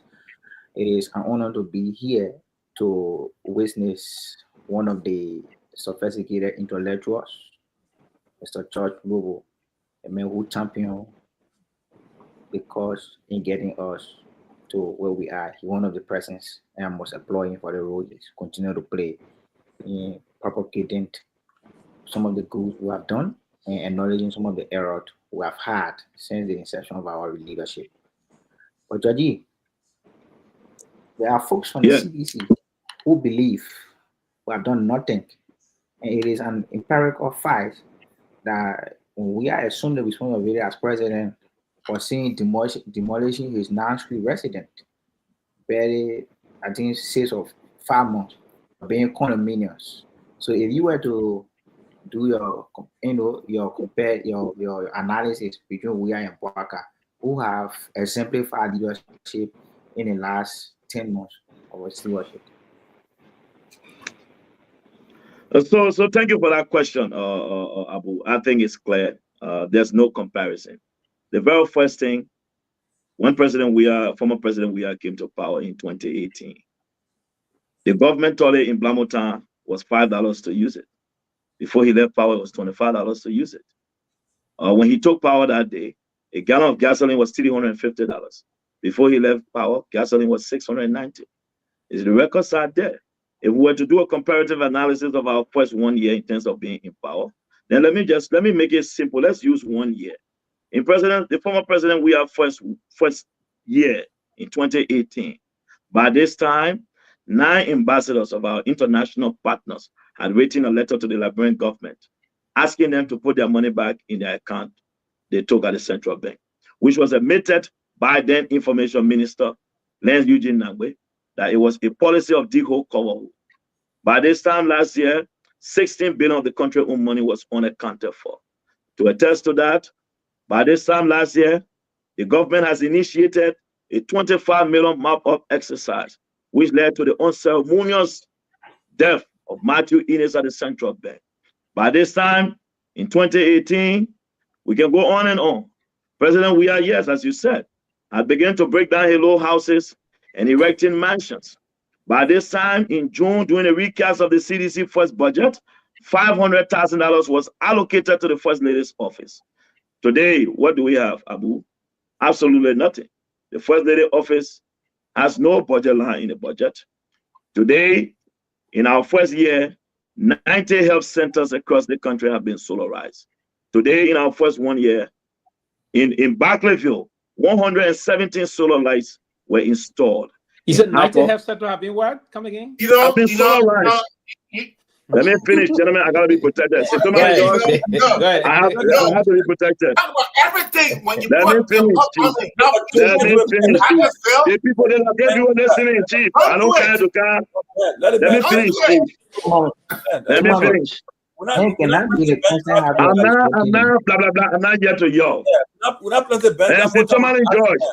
It is an honor to be here to witness one of the sophisticated intellectuals, Mr. Kehleboe, a man who championed the cause in getting us to where we are. He's one of the persons and I must applaud him for the role he's continue to play in propagating some of the good we have done and acknowledging some of the errors we have had since the inception of our leadership. But Judge, there are folks from the CDC who believe we have done nothing, and it is an empirical fact that when we are assumed the responsibility as president for seeing demolishing his non-street resident, barely, I think, 6 or 5 months, being condominiums. So if you were to do your analysis between Weah and Boaka, who have exemplified leadership in the last 10 months of our stewardship. So thank you for that question, Abu. I think it's clear. There's no comparison. The very first thing, when former President Weah came to power in 2018, the government told it in Blamotown was $5 to use it. Before he left power, it was $25 to use it. When he took power that day, a gallon of gasoline was $350. Before he left power, gasoline was $690. The records are there. If we were to do a comparative analysis of our first 1 year in terms of being in power, then let me make it simple. Let's use 1 year. The former president, we have first year in 2018. By this time, 9 ambassadors of our international partners had written a letter to the Liberian government asking them to put their money back in their account they took at the central bank, which was admitted by then Information Minister Lance Eugene Nagbe that it was a policy of Diho Kowahu. By this time last year, 16 billion of the country owned money was unaccounted for. To attest to that, by this time last year, the government has initiated a 25 million map-up exercise, which led to the unceremonious death of Matthew Innes at the central bank. By this time, in 2018, We can go on and on. President Weah, yes, as you said, had begun to break down hello houses and erecting mansions. By this time in June, during the recast of the CDC first budget, $500,000 was allocated to the First Lady's office. Today, what do we have, Abu? Absolutely nothing. The First Lady office has no budget line in the budget. Today, in our first year, 90 health centers across the country have been solarized. Today, in our first 1 year, in Barclayville, 117 solar lights were installed. You said 90 health centers have been what? Come again? Have been solarized. Let me finish, gentlemen. I gotta be protected. So, I have to be protected. Everything when you Let me finish, Chief. Let me finish, Chief. The people that are getting you listening, Chief. I don't care to care. Let me finish, Chief. Let me finish. I'm not blah blah blah. I'm not here to yell. We're not planting Ben. And say Tomalin George.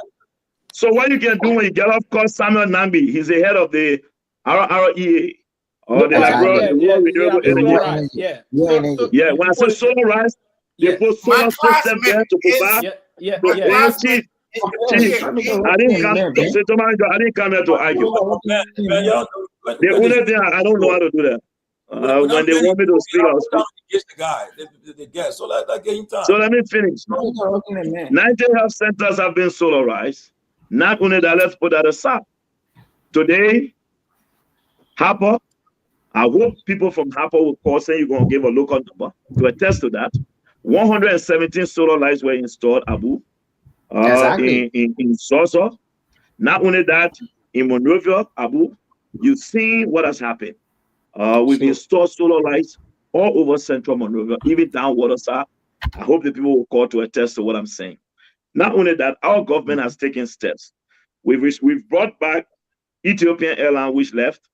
So what you can do when you get off call Samuel Nambi, he's the head of the RREA. Or the renewable energy. Yeah. When I say solarize, they put solar system there to provide. Chief, I didn't come here to argue. The only thing I don't know how to do that. When they want me to speak, I'll speak. The guy, the guest. So let get him time. So let me finish. 90 health centers have been solarized. Not only that, let's put that aside. Today, Harper, I hope people from Harper will call saying you're going to give a local number to attest to that. 117 solar lights were installed, Abu, in Soso. Not only that, in Monrovia, Abu, you've seen what has happened. We've installed solar lights all over central Monrovia, even down Waterside. I hope the people will call to attest to what I'm saying. Not only that, our government has taken steps. We've brought back Ethiopian Airlines, which left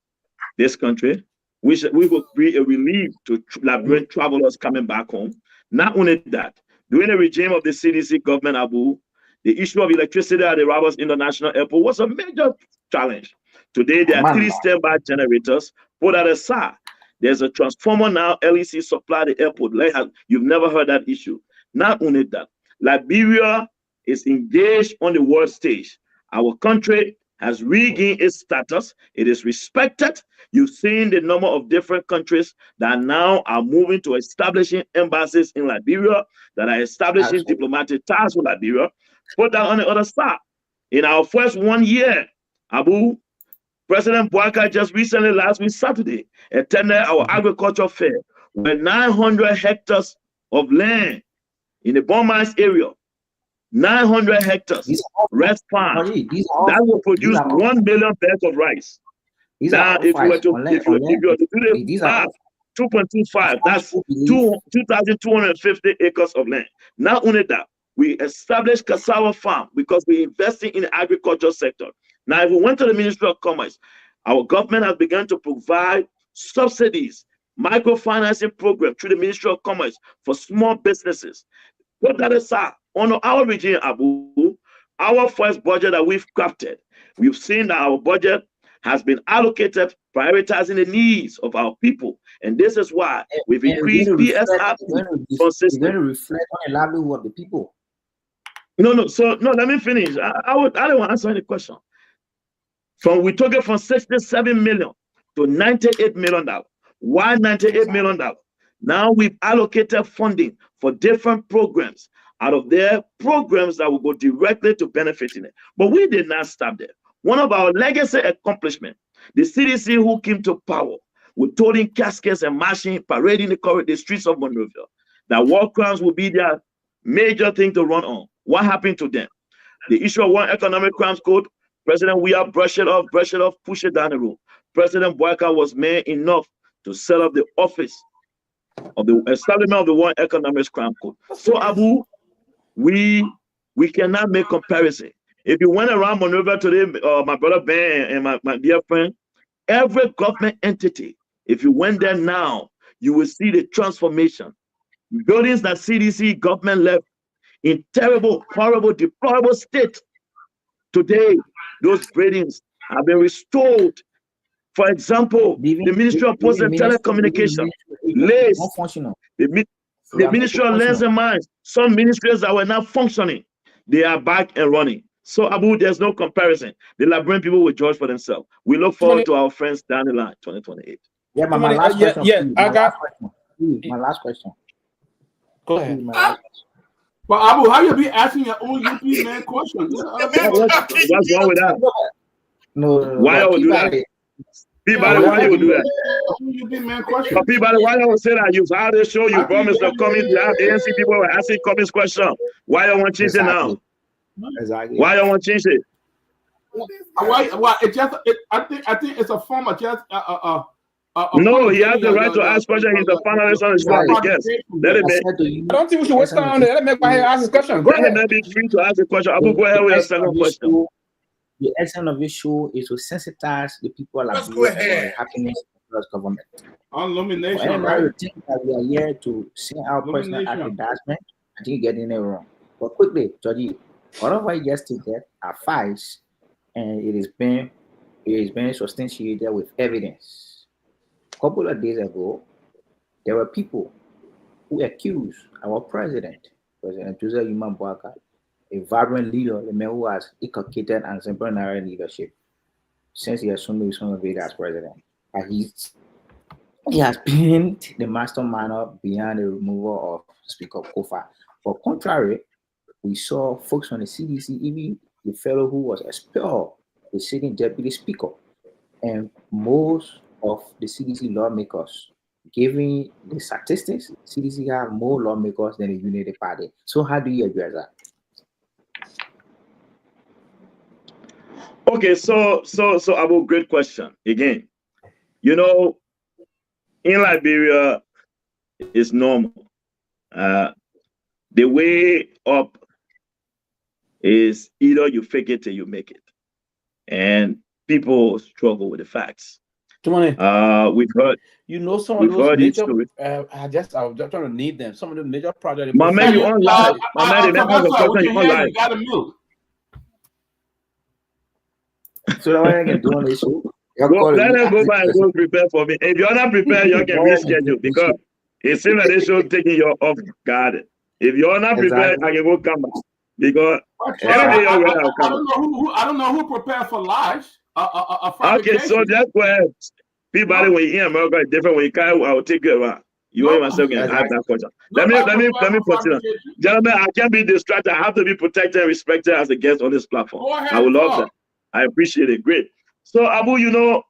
this country, which we will be a relief to Liberian travelers coming back home. Not only that, during the regime of the CDC government, Abu, the issue of electricity at the Roberts International Airport was a major challenge. Today, there are 3 standby generators. Put that aside. There's a transformer now, LEC supply the airport. You've never heard that issue. Not only that, Liberia is engaged on the world stage. Our country has regained its status. It is respected. You've seen the number of different countries that now are moving to establishing embassies in Liberia, that are establishing diplomatic ties with Liberia. Put that on the other side. In our first 1 year, Abu, President Bouaka just recently, last week, Saturday, attended our agriculture fair where 900 hectares of land in the Bon Mines area, 900 hectares, rice farm, that will produce 1 million bags of rice. Now, if you were to do the 2.25, that's 2,250 acres of land. Not only that, we established cassava farm because we're investing in the agriculture sector. Now, if we went to the Ministry of Commerce, our government has begun to provide subsidies, microfinancing program through the Ministry of Commerce for small businesses. Put that aside. On our regime, Abu, our first budget that we've crafted, we've seen that our budget has been allocated prioritizing the needs of our people. And this is why we've increased PSR. It's going to reflect on the livelihood of the people. No, let me finish. I don't want to answer any question. We took it from 67 million to $98 million. Why $98 million? Now we've allocated funding for different programs. Out of their programs that will go directly to benefiting it. But we did not stop there. One of our legacy accomplishments, the CDC who came to power with toting caskets and marching, parading the streets of Monrovia, that war crimes will be their major thing to run on. What happened to them? The issue of one economic crimes code, President Weah brush it off, push it down the road. President Bouaka was man enough to set up the office of the establishment of the one economic crime code. So Abu, we cannot make comparison. If you went around Monrovia today, my brother Ben and my dear friend, every government entity, if you went there now, you will see the transformation. Buildings that CDC government left in terrible, horrible, deplorable state. Today, those buildings have been restored. For example, the Ministry of Post and Telecommunication, The Ministry of Lands and Mines, some ministries that were not functioning, they are back and running. So, Abu, there's no comparison. The Liberian people will judge for themselves. We look forward to our friends down the line, 2028. Yeah, but my last question. Yeah, I got my last question. Go ahead. Well, Abu, how you be asking your own UP man question? What's wrong with that? No. Why you would do that? Peabody, why you would do that? Peabody, why you would say that? You've had a show, you promised to come in, you have ANC people were asking comments question. Why you want to change it now? Exactly. Why you want to change it? Why? It just. I think it's a form of just. No, he has the right to ask questions. He's the panelist on the show. Yes. Let him I don't think we should waste time on that. Let him make my ask his question. Go ahead. Let him be free to ask a question. Abu, go ahead with your second question. The essence of this show is to sensitize the people about the happiness of the government. Illumination, right? You think that we are here to send our personal advertisement. I think you're getting it wrong. But quickly, Georgie, all of what you just stated are facts, and it is being substantiated with evidence. A couple of days ago, there were people who accused our President Joseph Boakai, a vibrant leader, a man who has inculcated and exemplary leadership since he assumed responsibility as president. And he has been the mastermind behind the removal of Speaker Kofa. For contrary, we saw folks from the CDC, even the fellow who was expelled, the sitting deputy speaker, and most of the CDC lawmakers, giving the statistics, CDC have more lawmakers than the Unity Party. So how do you address that? Okay, so Abu, great question. Again, you know, in Liberia, it's normal. The way up is either you fake it till you make it. And people struggle with the facts. We've heard. You know, some of those major. I was just trying to need them. Some of the major projects. My man, you on live. My man, you on live. You gotta mute. So that way I can do on this show. Let them go back and go prepare for me. If you're not prepared, you can reschedule because it seems like this show taking you off guard. If you're not prepared, I can go come back because I don't know who prepared for live. Okay, so that's where Peabody, when you in America, is different. When you come, I will take you around. You and myself can ask that question. Let me put it on. Gentlemen, I can't be distracted. I have to be protected and respected as a guest on this platform. I would love that. I appreciate it. Great. So, Abu, you know,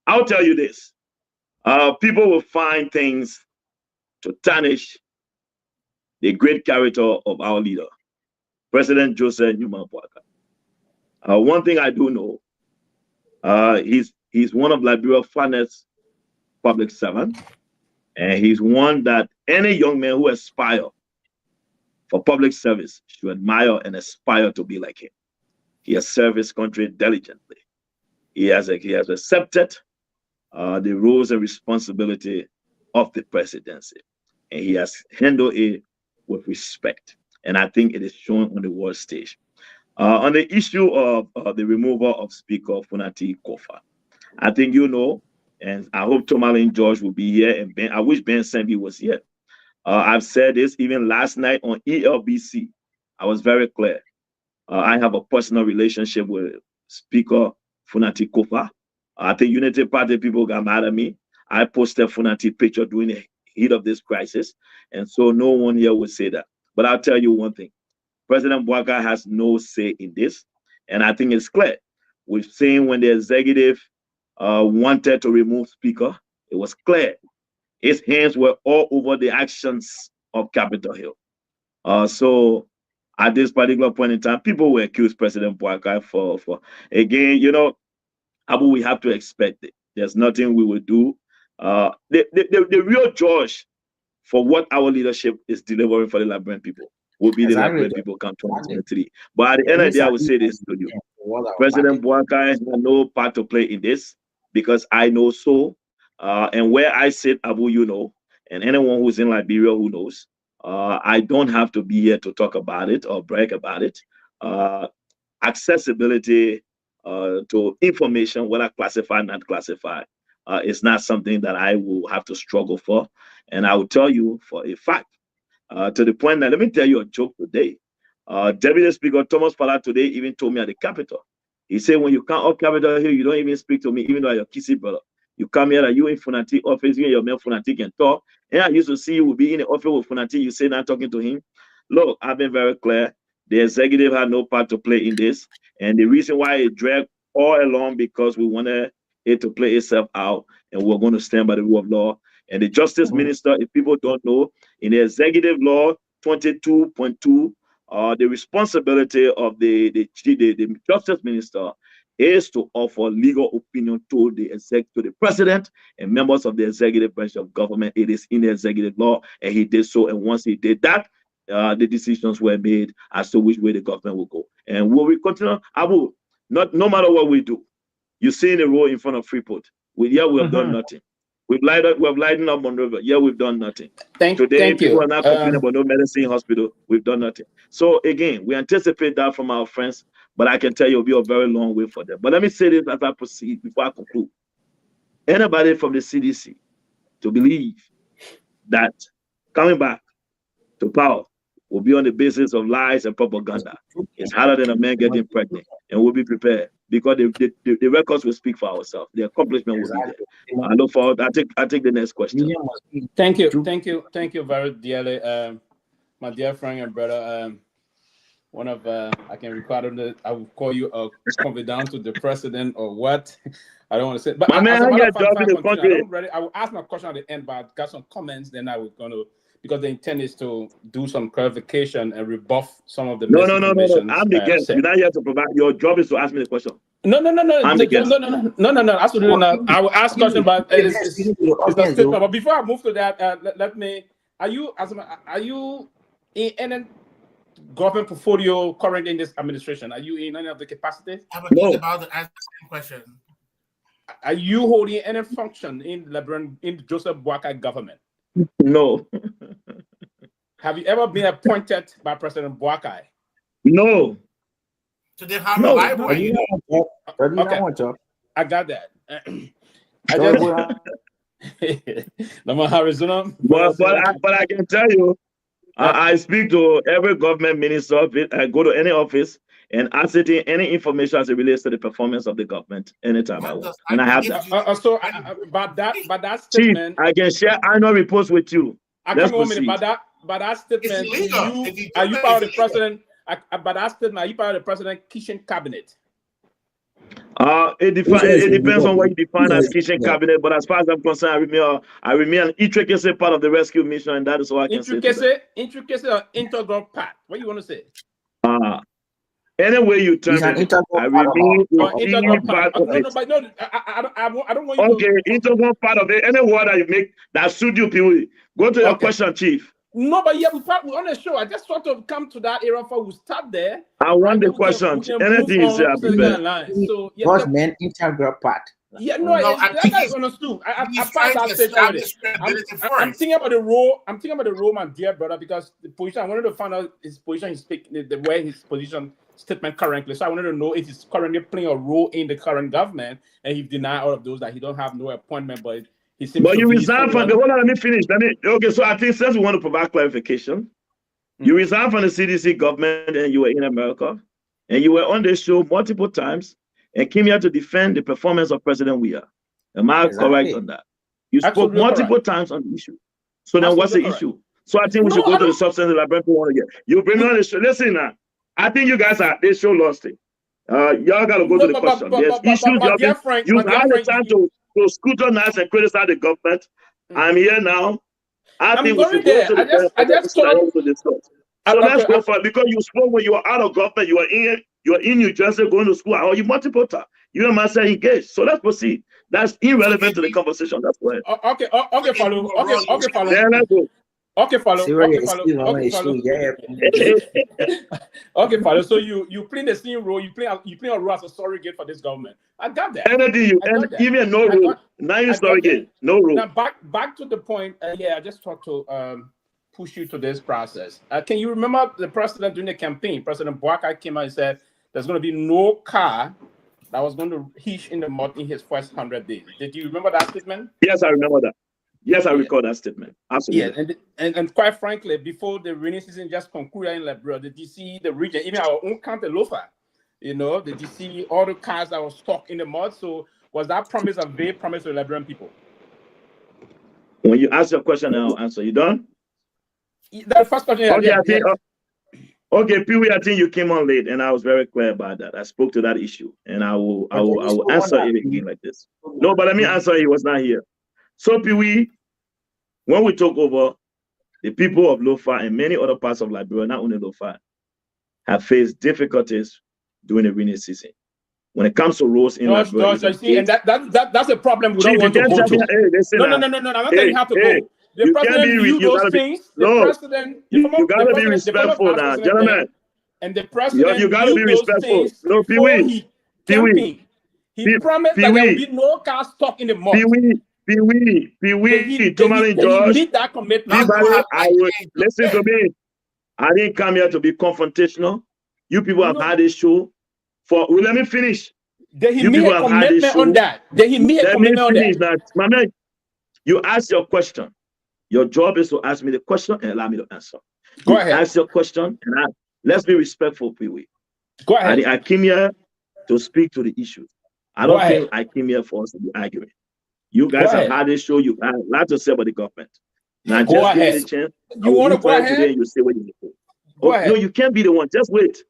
I'll tell you this. People will find things to tarnish the great character of our leader, President Joseph Boakai. One thing I do know, he's one of Liberia's finest public servants, and he's one that any young man who aspires for public service should admire and aspire to be like him. He has served his country diligently. He has accepted the roles and responsibility of the presidency, and he has handled it with respect. And I think it is shown on the world stage. On the issue of the removal of Speaker Funati Kofa, I think you know, and I hope Tomalin George will be here, and I wish Ben Sanvee was here. I've said this even last night on ELBC. I was very clear. I have a personal relationship with Speaker Funati Kofa. I think Unity Party people got mad at me. I posted Funati picture during the heat of this crisis, and so no one here would say that. But I'll tell you one thing. President Boakai has no say in this, and I think it's clear. We've seen when the executive wanted to remove Speaker, it was clear. His hands were all over the actions of Capitol Hill. So at this particular point in time, people will accuse President Boakai for again, you know, Abu, we have to expect it. There's nothing we will do. The real judge for what our leadership is delivering for the Liberian people will be the Liberian people come 2023. But at the end of the day, I will say this to you. President Boakai has no part to play in this because I know so. And where I sit, Abu, you know, and anyone who's in Liberia who knows, I don't have to be here to talk about it or brag about it. Accessibility to information, whether classified, not classified, it's not something that I will have to struggle for. And I will tell you for a fact, to the point that, let me tell you a joke today. Deputy Speaker Thomas Pala today even told me at the Capitol. He said, when you come up Capitol Hill, you don't even speak to me, even though you're kissy brother. You come here, you in Funati office, you and your man Funati can talk. And I used to see you will be in the office with Funati, you say not talking to him. Look, I've been very clear. The executive had no part to play in this. And the reason why it dragged all along, because we wanted it to play itself out, and we're going to stand by the rule of law. And the Justice Minister, if people don't know, in the Executive Law 22.2, the responsibility of the Justice Minister is to offer legal opinion to the President and members of the executive branch of government. It is in the Executive Law, and he did so. And once he did that, the decisions were made as to which way the government will go. And will we continue? I will. No matter what we do. You see the road in front of Freeport. We have done nothing. We've lightened up Monrovia. Yeah, we've done nothing. Thank Today, people you. are not complaining about no medicine hospital. We've done nothing. So again, we anticipate that from our friends, but I can tell you it'll be a very long way for them. But let me say this as I proceed before I conclude. Anybody from the CDC to believe that coming back to power will be on the basis of lies and propaganda is harder than a man getting pregnant, and we'll be prepared. Because the records will speak for ourselves. The accomplishment will be there. I look forward. I take the next question. Thank you very dearly, my dear friend and brother. One of I can record that I will call you a confidant to the president or what. I don't want to say, but my man, I will ask my question at the end, but I've got some comments. Then I was going to, because the intent is to do some clarification and rebuff some of the No. I'm the guest. You're not here to provide. Your job is to ask me the question. No. I'm the guest. No. Absolutely not. I will ask question, but it's a statement. But before I move to that, let me. Are you in any government portfolio currently in this administration? Are you in any of the capacities? No. About the answer question. Are you holding any function in Joseph Boakai government? No. Have you ever been appointed by President Boakai? No. So they have a library. Okay. I got that. I just Arizona. But I can tell you, I speak to every government minister. I go to any office and ascertain any information as it relates to the performance of the government anytime I want. And I have that. But that statement, Chief, I can share annual reports with you. Let's proceed. But that statement, are you part of the president? But that statement, are you part of the president kitchen cabinet? It depends on what you define as kitchen cabinet. But as far as I'm concerned, I remain an intricate part of the rescue mission, and that is all I can say. Intricate or integral part? What do you want to say? Any way you turn it, I remain integral part of it. I don't want you to. Okay, integral part of it. Any word that you make that suit you, Pewee. Go to your question, Chief. No, but yeah, we're on the show. I just sort of come to that era for we start there. I want the question. Anything is so yeah, was meant integral part. Yeah, that is understood. I passed that stage already. I'm thinking about the role. I'm thinking about the role, my dear brother, because the position. I wanted to find out his position. He's speaking the way his position statement currently. So I wanted to know if he's currently playing a role in the current government, and he denied all of those that he don't have no appointment, but. But you resign from the hold on, let me finish. Okay, so I think since we want to provide clarification, you resigned from the CDC government and you were in America, and you were on the show multiple times and came here to defend the performance of President Weah. Am I correct on that? You spoke multiple times on the issue. So then what's the issue? So I think we should go to the substance that people want to get. You bring me on the show. Listen now. I think you guys are this show lost it. Y'all gotta go to the question. There's issues you had the time to scrutinize and criticize the government. I'm here now. I think we should go to the to discuss. So let's go for it, because you spoke when you were out of government, you were in New Jersey going to school, or you multiple times. You and myself engaged. So let's proceed. That's irrelevant to the conversation. That's why. Okay, follow. Okay, follow. Then let's go. Okay, follow. Okay, follow. So you play the same role. You play a role as a surrogate for this government. I got that. Even no role. Now you surrogate. No role. Now back to the point. I just talked to push you to this process. Can you remember the president during the campaign? President Boakai came out and said there's going to be no car that was going to hitch in the mud in his first 100 days. Did you remember that statement? Yes, I remember that. Yes, I recall that statement. Absolutely. Yeah, and quite frankly, before the rainy season just concluded in Liberia, the DC, the region, even our own county, Lofa, the DC, all the cars that were stuck in the mud. So was that promise a vague promise to the Liberian people? When you ask your question, I'll answer. You done? The first question. Okay, okay, Pewee, I think you came on late, and I was very clear about that. I spoke to that issue, and I will answer it again like this. No, but let me answer. He was not here. So, Pewee, when we took over, the people of Lofa and many other parts of Liberia, not only Lofa, have faced difficulties during the rainy season. When it comes to roads in Liberia, see, and that's a problem we don't want to go to. No, I'm not saying you have to go. The president viewed those things. You gotta be respectful now, gentlemen. And the president you gotta be respectful. No, Pewee. He promised that there will be no cars stuck in the mud. Tomalin George. He did that commitment. Listen to me. I didn't come here to be confrontational. You people have had this show let me finish. Did he make a commitment on that? Did he make a commitment on that? My man, you ask your question. Your job is to ask me the question and allow me to answer. Go ahead. Ask your question and let's be respectful, Pewee. Go ahead. I came here to speak to the issue. I don't think I came here for us to be arguing. You guys have had this show. You have a lot to say about the government. Now, just give me the chance. You want to go ahead? Today and you say what you say. Go ahead. No, you can't be the one. Just wait.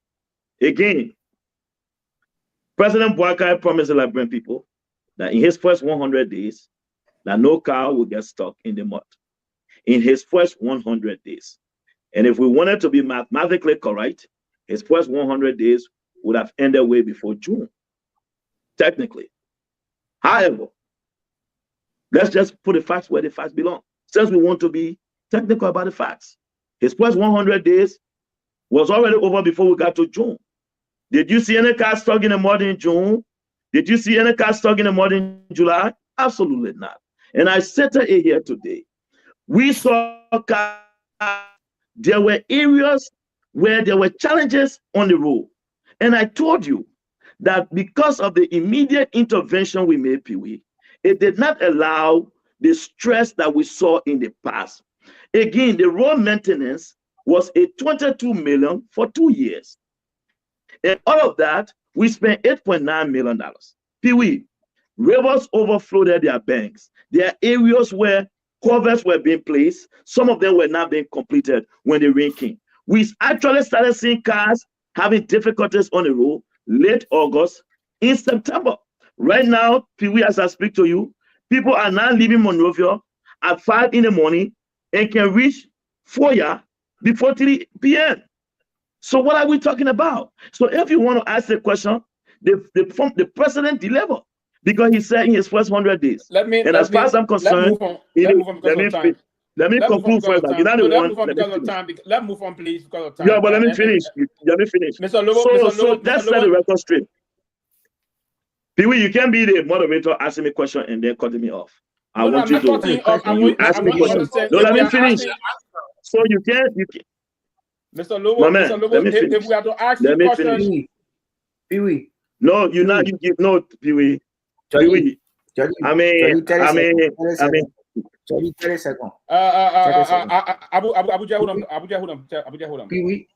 Again, President Boakai promised the Liberian people that in his first 100 days, that no car will get stuck in the mud. In his first 100 days. And if we wanted to be mathematically correct, his first 100 days would have ended way before June, technically. However, let's just put the facts where the facts belong. Since we want to be technical about the facts, his first 100 days was already over before we got to June. Did you see any cars stuck in the mud in June? Did you see any cars stuck in the mud in July? Absolutely not. And I said here today, we saw cars. There were areas where there were challenges on the road. And I told you that because of the immediate intervention we made, Pewee, it did not allow the stress that we saw in the past. Again, the road maintenance was a $22 million for 2 years. And all of that, we spent $8.9 million. Pewee, rivers overflowed their banks. There are areas where covers were being placed. Some of them were not being completed when the rain came. We actually started seeing cars having difficulties on the road late August, in September. Right now, Pewee, as I speak to you, people are now leaving Monrovia at 5 in the morning and can reach Foya before 3 p.m. So what are we talking about? So if you want to ask the question, the president delivered. Because he said in his first 100 days. As far as I'm concerned, let me conclude first. Let's move on, please, because of time. Yeah, but let me finish. Mr. Lobo, so let's set the record straight. Pewee, you can't be the moderator asking me a question and then cutting me off. I want you to ask me questions. No, let me finish. So you can't. Mr. Lobo, if we have to ask you questions. Pewee. No, you're not. You know, Pewee. Pewee. I mean. 30 seconds. Abuja, hold on. Pewee.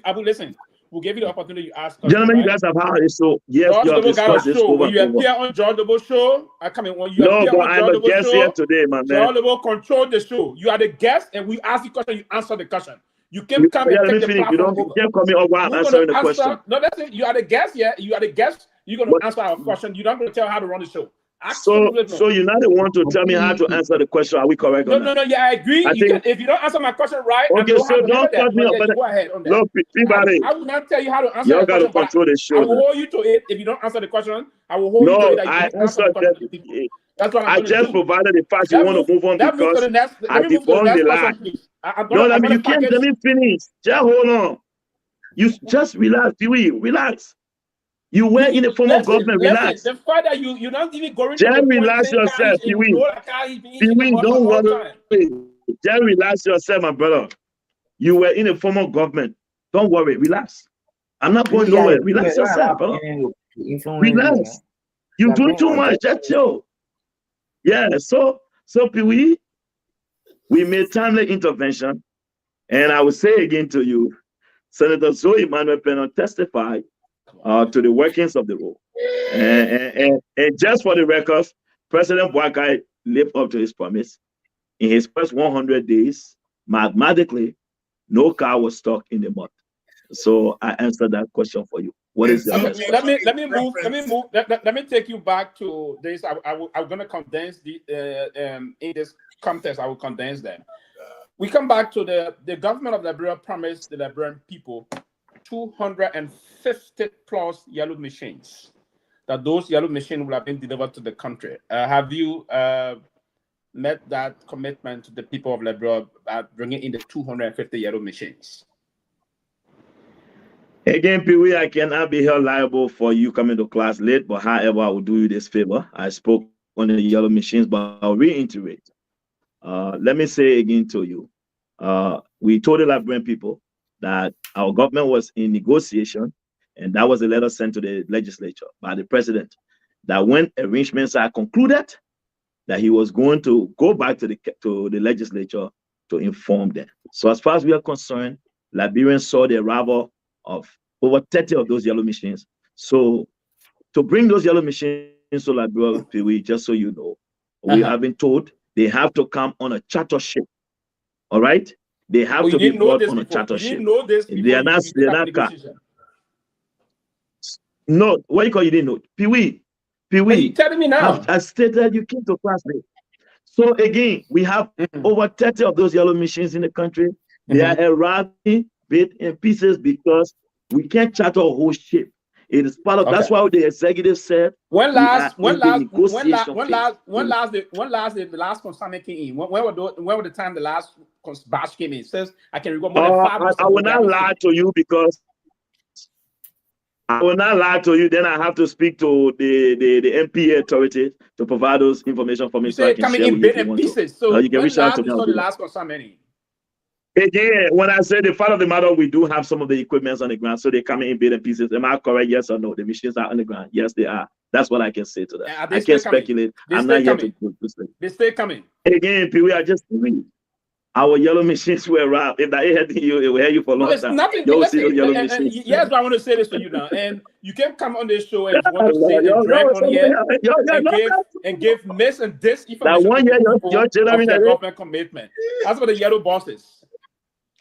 Abu, listen. We'll give you the opportunity to ask. Gentlemen, you guys have had it, so yes, you have discussed this over. When you appear on George Lobo show, I'm a guest here today, my man. George Lobo control the show. You are the guest, and we ask the question, you answer the question. You can't come and take the platform. You can't call me over while answering the question. No, that's it. You are the guest, yeah. You are the guest. You're going to answer our question. You're not going to tell how to run the show. So you're not the one to tell me how to answer the question. Are we correct? No. Yeah, I agree. If you don't answer my question right, okay, so don't cut me up. Go ahead on that. No, Peabody. I will not tell you how to answer. You got to control the show. I will hold you to it. If you don't answer the question, I will hold you to it. I answered that. That's what I just provided the fact you want to move on because I debunk the lie. No, I mean you can't. Let me finish. Just hold on. You just relax, Pewee. Relax. You were in the form of government. Relax. The fact that you're not even going. Just relax yourself, Pewee. Pewee, don't worry. Just relax yourself, my brother. You were in the form of government. Don't worry. Relax. I'm not going nowhere. Relax yourself, bro. Relax. You're doing too much. Just chill. Yeah, so Pewee, we made timely intervention. And I will say again to you, Senator Zoe Manuel Pennon testified to the workings of the rule. And just for the records, President Boakai lived up to his promise. In his first 100 days, mathematically, no car was stuck in the mud. So I answered that question for you. What is the let me take you back to this. I'm going to condense the in this context. I will condense them. We come back to the government of Liberia promised the Liberian people 250 plus yellow machines. That those yellow machines will have been delivered to the country. Have you met that commitment to the people of Liberia about bringing in the 250 yellow machines? Again, Pewee, I cannot be held liable for you coming to class late, but however, I will do you this favor. I spoke on the yellow machines, but I'll reiterate. Let me say again to you, we told the Liberian people that our government was in negotiation, and that was a letter sent to the legislature by the president, that when arrangements are concluded, that he was going to go back to the legislature to inform them. So as far as we are concerned, Liberians saw the arrival of over 30 of those yellow machines. So to bring those yellow machines to Liberia, Pewee, just so you know, we have been told they have to come on a charter ship. All right? They have to be brought on a charter ship. They are not car. No, what you call you didn't know? Pewee. You telling me now? I stated you came to class late. So again, we have over 30 of those yellow machines in the country. They are arriving bit in pieces because we can't charter a whole ship. It is part of that's why the executive said the last consignment came in. When were the time the last batch came in? It says I can remember more than 5 months. I will not lie to you because I will not lie to you. Then I have to speak to the MPA authority to provide those information for me. So I can coming in bit and pieces. So you can reach out to me. The last consignment. Again, when I say the fact of the matter, we do have some of the equipments on the ground, so they come in bit and pieces. Am I correct? Yes or no? The machines are on the ground. Yes, they are. That's what I can say to that. I can't speculate. I'm not here to say. They stay coming. Again, we are just doing. Our yellow machines were around. If that ain't you, it will hear you for a long time. Nothing. Yes, but I want to say this to you now. And you can come on this show and want to say the drag on here and give miss and disinformation. That 1 year, your government commitment. That's what the yellow bosses.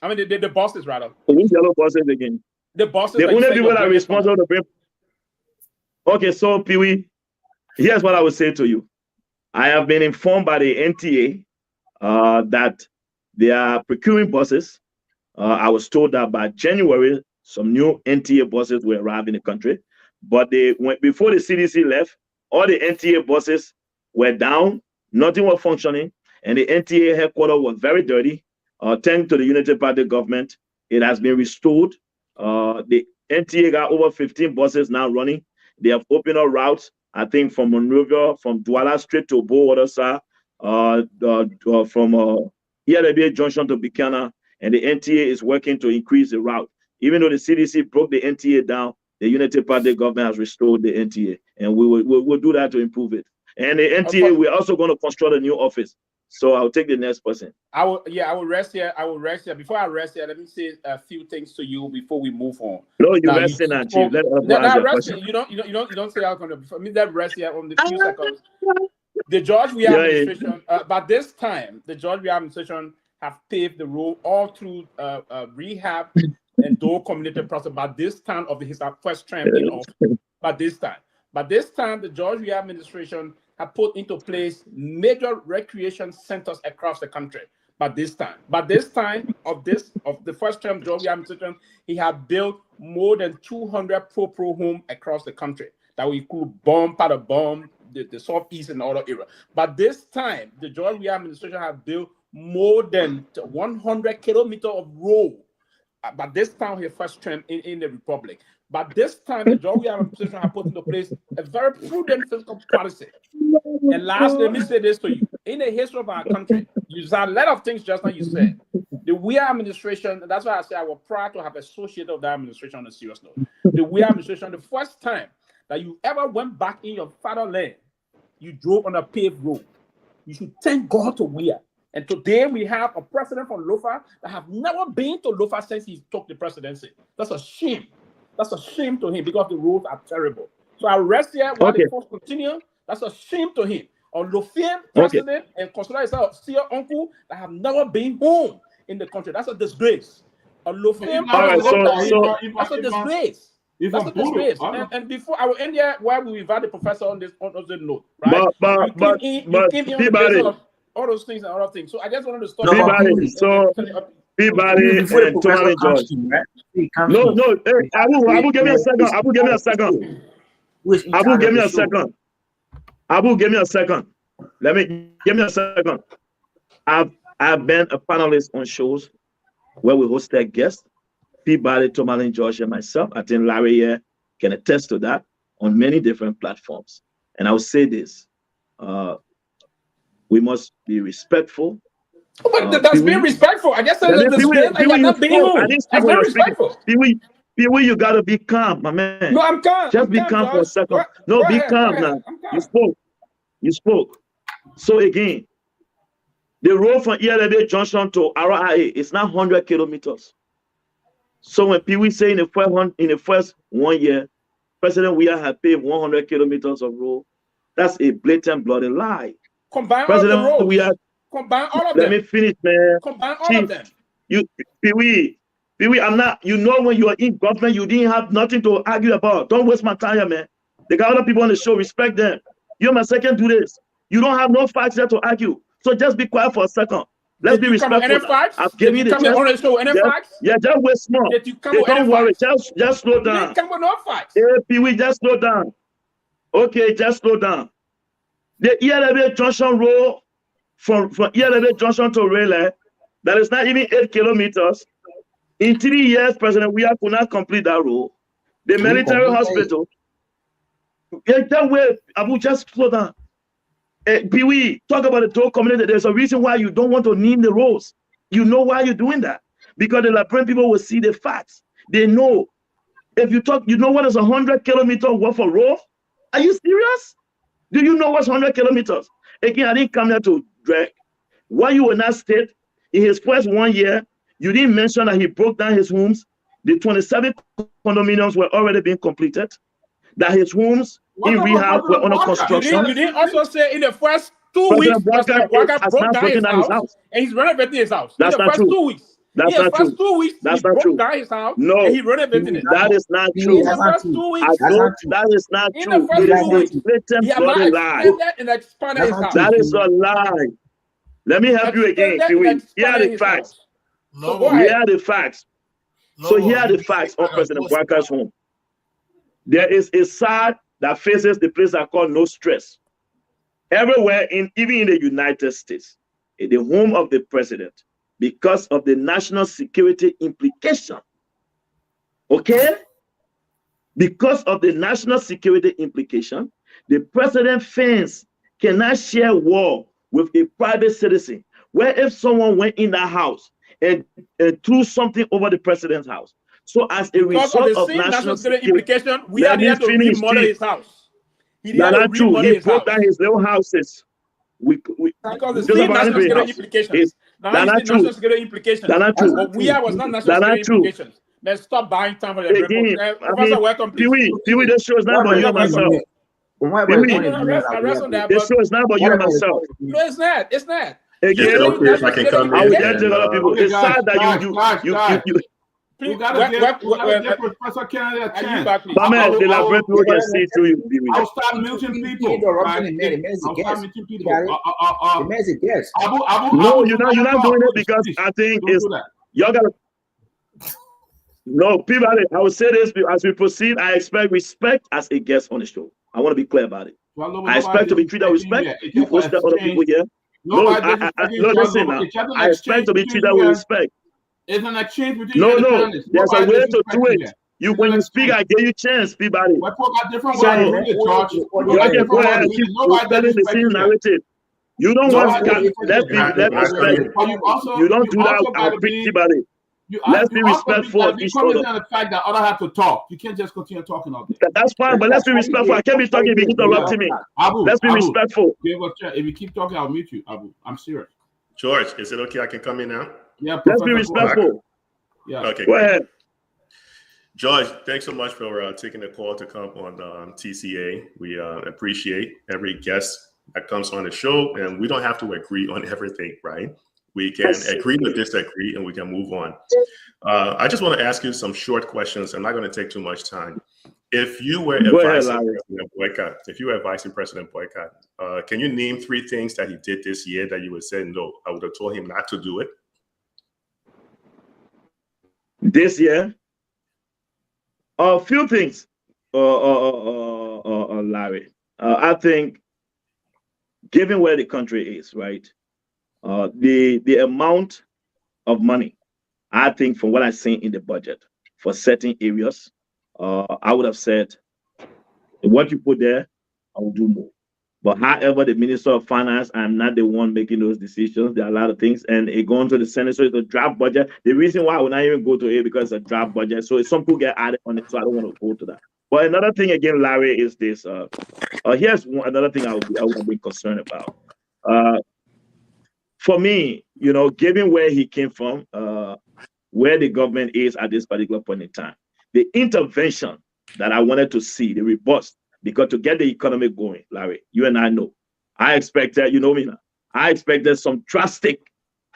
I mean, the bosses, rather. Which yellow bosses again? The bosses. The only people that are responsible to bring. Okay, so Pewee, here's what I would say to you. I have been informed by the NTA that they are procuring buses. I was told that by January, some new NTA buses will arrive in the country. But before the CDC left, all the NTA buses were down. Nothing was functioning. And the NTA headquarters was very dirty. Thanks to the Unity Party government, it has been restored. The NTA got over 15 buses now running. They have opened up routes, I think, from Monrovia, from Jallah straight to Bowater, from Kehleboe Junction to Buchanan, and the NTA is working to increase the route. Even though the CDC broke the NTA down, the Unity Party government has restored the NTA, and we'll do that to improve it. And the NTA, we're also going to construct a new office. So I'll take the next person. I will rest here. Before I rest here, let me say a few things to you before we move on. No, you're resting, Chief. You don't say I'm going to. Let me rest here on the few seconds. The George Weah administration, by this time, the George Weah administration have paved the road all through rehab and door community process. By this time of his first term in office, by this time, the George Weah administration have put into place major recreation centers across the country. By this time of the first term George Weah administration, he had built more than 200 pro homes across the country that will include part of the southeast and other area. But this time, the George Weah administration have built more than 100 kilometers of road. But this time, his first term in the Republic. But this time, the George Weah administration have put into place a very prudent fiscal policy. And lastly, let me say this to you. in the history of our country, you said a lot of things just like you said. The Weah administration, that's why I say I was proud to have associated with that administration on a serious note. The Weah administration, the first time that you ever went back in your fatherland, you drove on a paved road. You should thank God to Weah. And today we have a president from Lofa that have never been to Lofa since he took the presidency. That's a shame. That's a shame to him because the roads are terrible. So I rest here while the folks continue. That's a shame to him. A Lofian president and consider himself still uncle that have never been home in the country. That's a disgrace. A Lofian president, that's a disgrace. That's a disgrace. And before I will end here while we invite the professor on this note, right? But you came in on the basis of all those things and other things. So I just wanted to stop. Peabody and Tomalin George. No, hey, Abu, give me a second. Abu, give me a second. Abu, give me a second. Abu, give me a second. Give me a second. I've been a panelist on shows where we hosted guests, Peabody, Tomalin George, and myself. I think Larry here can attest to that on many different platforms. And I will say this: we must be respectful. But that's being respectful. I guess that's not being respectful. Pewee, you gotta be calm, my man. No, I'm calm. Just be calm for a second. No, be calm now. You spoke. So again, the road from Kehleboe Junction to RIA is not 100 kilometers. So when Pewee say in the first 1 year, President Weah had paved 100 kilometers of road, that's a blatant bloody lie. Combine all of the roads. Combine all of them. Let me finish, man. Combine all of them. Pewee, I'm not, when you are in government, you didn't have nothing to argue about. Don't waste my time, man. They got other people on the show, respect them. You're my second do this. You don't have no facts there to argue. So just be quiet for a second. Let's be respectful. I've given you the chance. On the show, any facts? Yeah, just wait small. Don't worry, just slow down. You come with no facts. Hey, Pewee, just slow down. Okay, just slow down. The Kehleboe Junction road from Kehleboe Junction to Relay, that is not even 8 kilometers. In 3 years, President Weah could not complete that road. The military hospital. That way, Abu, just slow down. Pewee, talk about the Togo community. There's a reason why you don't want to name the roads. You know why you're doing that. Because the Liberian people will see the facts. They know. If you talk, you know what is 100 kilometers worth of road? Are you serious? Do you know what's 100 kilometers? Again, I didn't come here to drag. Why you will not state in his first 1 year, you didn't mention that he broke down his homes. The 27 condominiums were already being completed. That his homes in rehab were under construction. You didn't also say in the first 2 weeks, President Walker broke down his house and he's renovating his house. That's not true. 2 weeks. That's not true. 2 weeks, that's not true. Down his house no, and he renovated it. That is not true. In the first 2 weeks, that is not true. In the first 2 weeks, he has not expanded his house. That is a lie. Let me help you again, Pewee. Here are the facts. Here are the facts. So here are the facts on President Walker's home. There is a side that faces the place I call no stress. Everywhere, even in the United States, in the home of the president, because of the national security implication. Okay? Because of the national security implication, the president fence cannot share wall with a private citizen, where if someone went in that house and threw something over the president's house. So as a result of national security implication, we had to remodel his house. Not true. He broke down his little houses. Because the national security implications. That's not true. National security implications. That's not true. But was not national security implications. Then stop buying time for the again. Welcome, Pewee, this show is not about you and myself. This show is not about you and myself. No, it's not. It's not. Again, if I can come I will get to other people. It's sad that you. You gotta give Professor Kennedy a chance. My man, the Liberia people can see through you. I'll stop muting people. No, you're not doing it because I think it's y'all gotta. No, Peabody, I will say this as we proceed. I expect respect as a guest on the show. I want to be clear about it. I expect to be treated with respect. You hosted other people here. No, listen now. I expect to be treated with respect. It's an exchange between No, there's a way to do it. When you speak, I give you chance, Peabody. Different ways to talk. Go ahead, keep telling the same narrative. You don't want to. Let's be But you don't do that. Peabody. Let's be respectful of each other. The fact that other have to talk. You can't just continue talking all day. That's fine, but let's be respectful. I can't be talking if you interrupting me. Let's be respectful. If you keep talking, I'll mute you, Abu. I'm serious. George, is it okay I can come in now? Yeah, let's be respectful. Yeah. Okay. Go ahead. George, thanks so much for taking the call to come on TCA. We appreciate every guest that comes on the show, and we don't have to agree on everything, right? We can agree to disagree, and we can move on. I just want to ask you some short questions. I'm not going to take too much time. If you were Vice President Boycott, can you name 3 things that he did this year that you would say, no, I would have told him not to do it? This year? A few things, Larry. I think, given where the country is, right, the amount of money, I think from what I've seen in the budget for certain areas, I would have said, what you put there, I will do more. But however, the Minister of Finance, I'm not the one making those decisions. There are a lot of things, and it going to the Senate, so it's a draft budget. The reason why I will not even go to it because it's a draft budget. So some people get added on it, so I don't want to go to that. But another thing again, Larry, is this. Here's another thing I would be concerned about. For me, you know, given where he came from, where the government is at this particular point in time, the intervention that I wanted to see, the robust, because to get the economy going, Larry, you and I know, I expected, you know me now, I expected some drastic,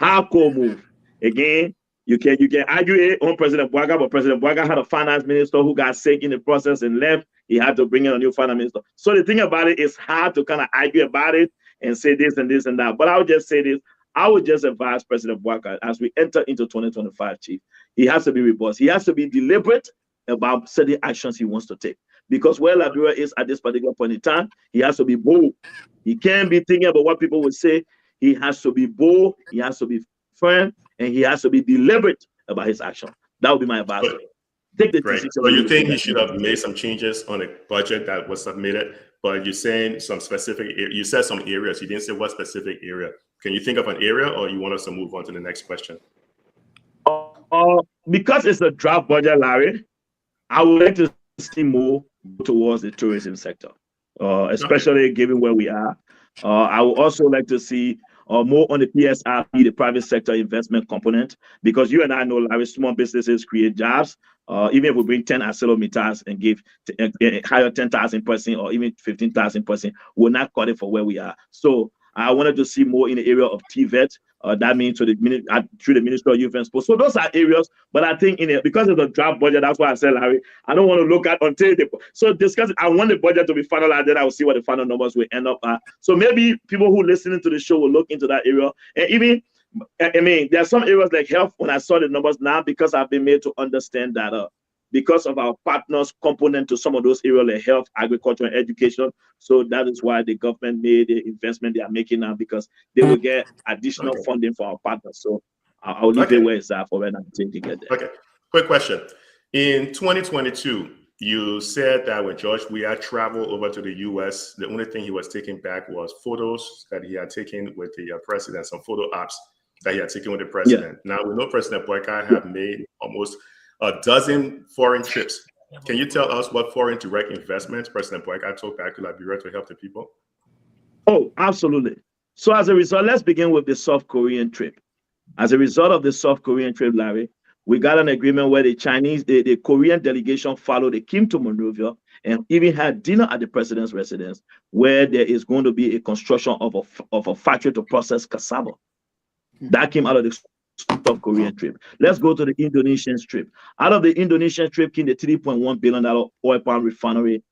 hardcore move. Again, you can argue it on President Boaga, but President Boaga had a finance minister who got sick in the process and left. He had to bring in a new finance minister. So the thing about it is hard to kind of argue about it and say this and this and that. But I would just say this. I would just advise President Boaga as we enter into 2025, Chief, he has to be robust. He has to be deliberate about certain actions he wants to take. Because where Liberia is at this particular point in time, he has to be bold. He can't be thinking about what people would say. He has to be bold, he has to be firm, and he has to be deliberate about his action. That would be my advice. Take the decision. So you think he should have made some changes on the budget that was submitted, but you're saying some specific, you said some areas, you didn't say what specific area. Can you think of an area, or you want us to move on to the next question? Because it's a draft budget, Larry, I would like to see more towards the tourism sector, especially given where we are. I would also like to see more on the PSRP, the private sector investment component, because you and I know, Larry, small businesses create jobs. Even if we bring 10 accelerometers and give hire 10,000 person or even 15,000 person, we're not cut it for where we are. So I wanted to see more in the area of TVET. That means through the Ministry of Youth and Sports. So those are areas, but I think because of the draft budget, that's why I said, Larry, I don't want to look at until so discuss. I want the budget to be finalized, then I will see what the final numbers will end up at. So maybe people who listening to the show will look into that area. And even, I mean, there are some areas like health. When I saw the numbers now, because I've been made to understand that because of our partners component to some of those areas like health, agriculture, and education. So that is why the government made the investment they are making now, because they will get additional funding for our partners. So I'll leave it where it's at for when I'm to get there. Okay, quick question. In 2022, you said that when George Weah traveled over to the U.S., the only thing he was taking back was photos that he had taken with the president, some photo ops that he had taken with the president. Yeah. Now, we know President Boycott have made almost a dozen foreign trips. Can you tell us what foreign direct investments President Boycott took back to Liberia to help the people? Oh, absolutely. So as a result, let's begin with the South Korean trip. As a result of the South Korean trip, Larry, we got an agreement where the Korean delegation followed the Kim to Monrovia and even had dinner at the president's residence, where there is going to be a construction of a factory to process cassava. That came out of the South Korean trip. Let's go to the Indonesian trip. Out of the Indonesian trip came the $3.1 billion oil palm refinery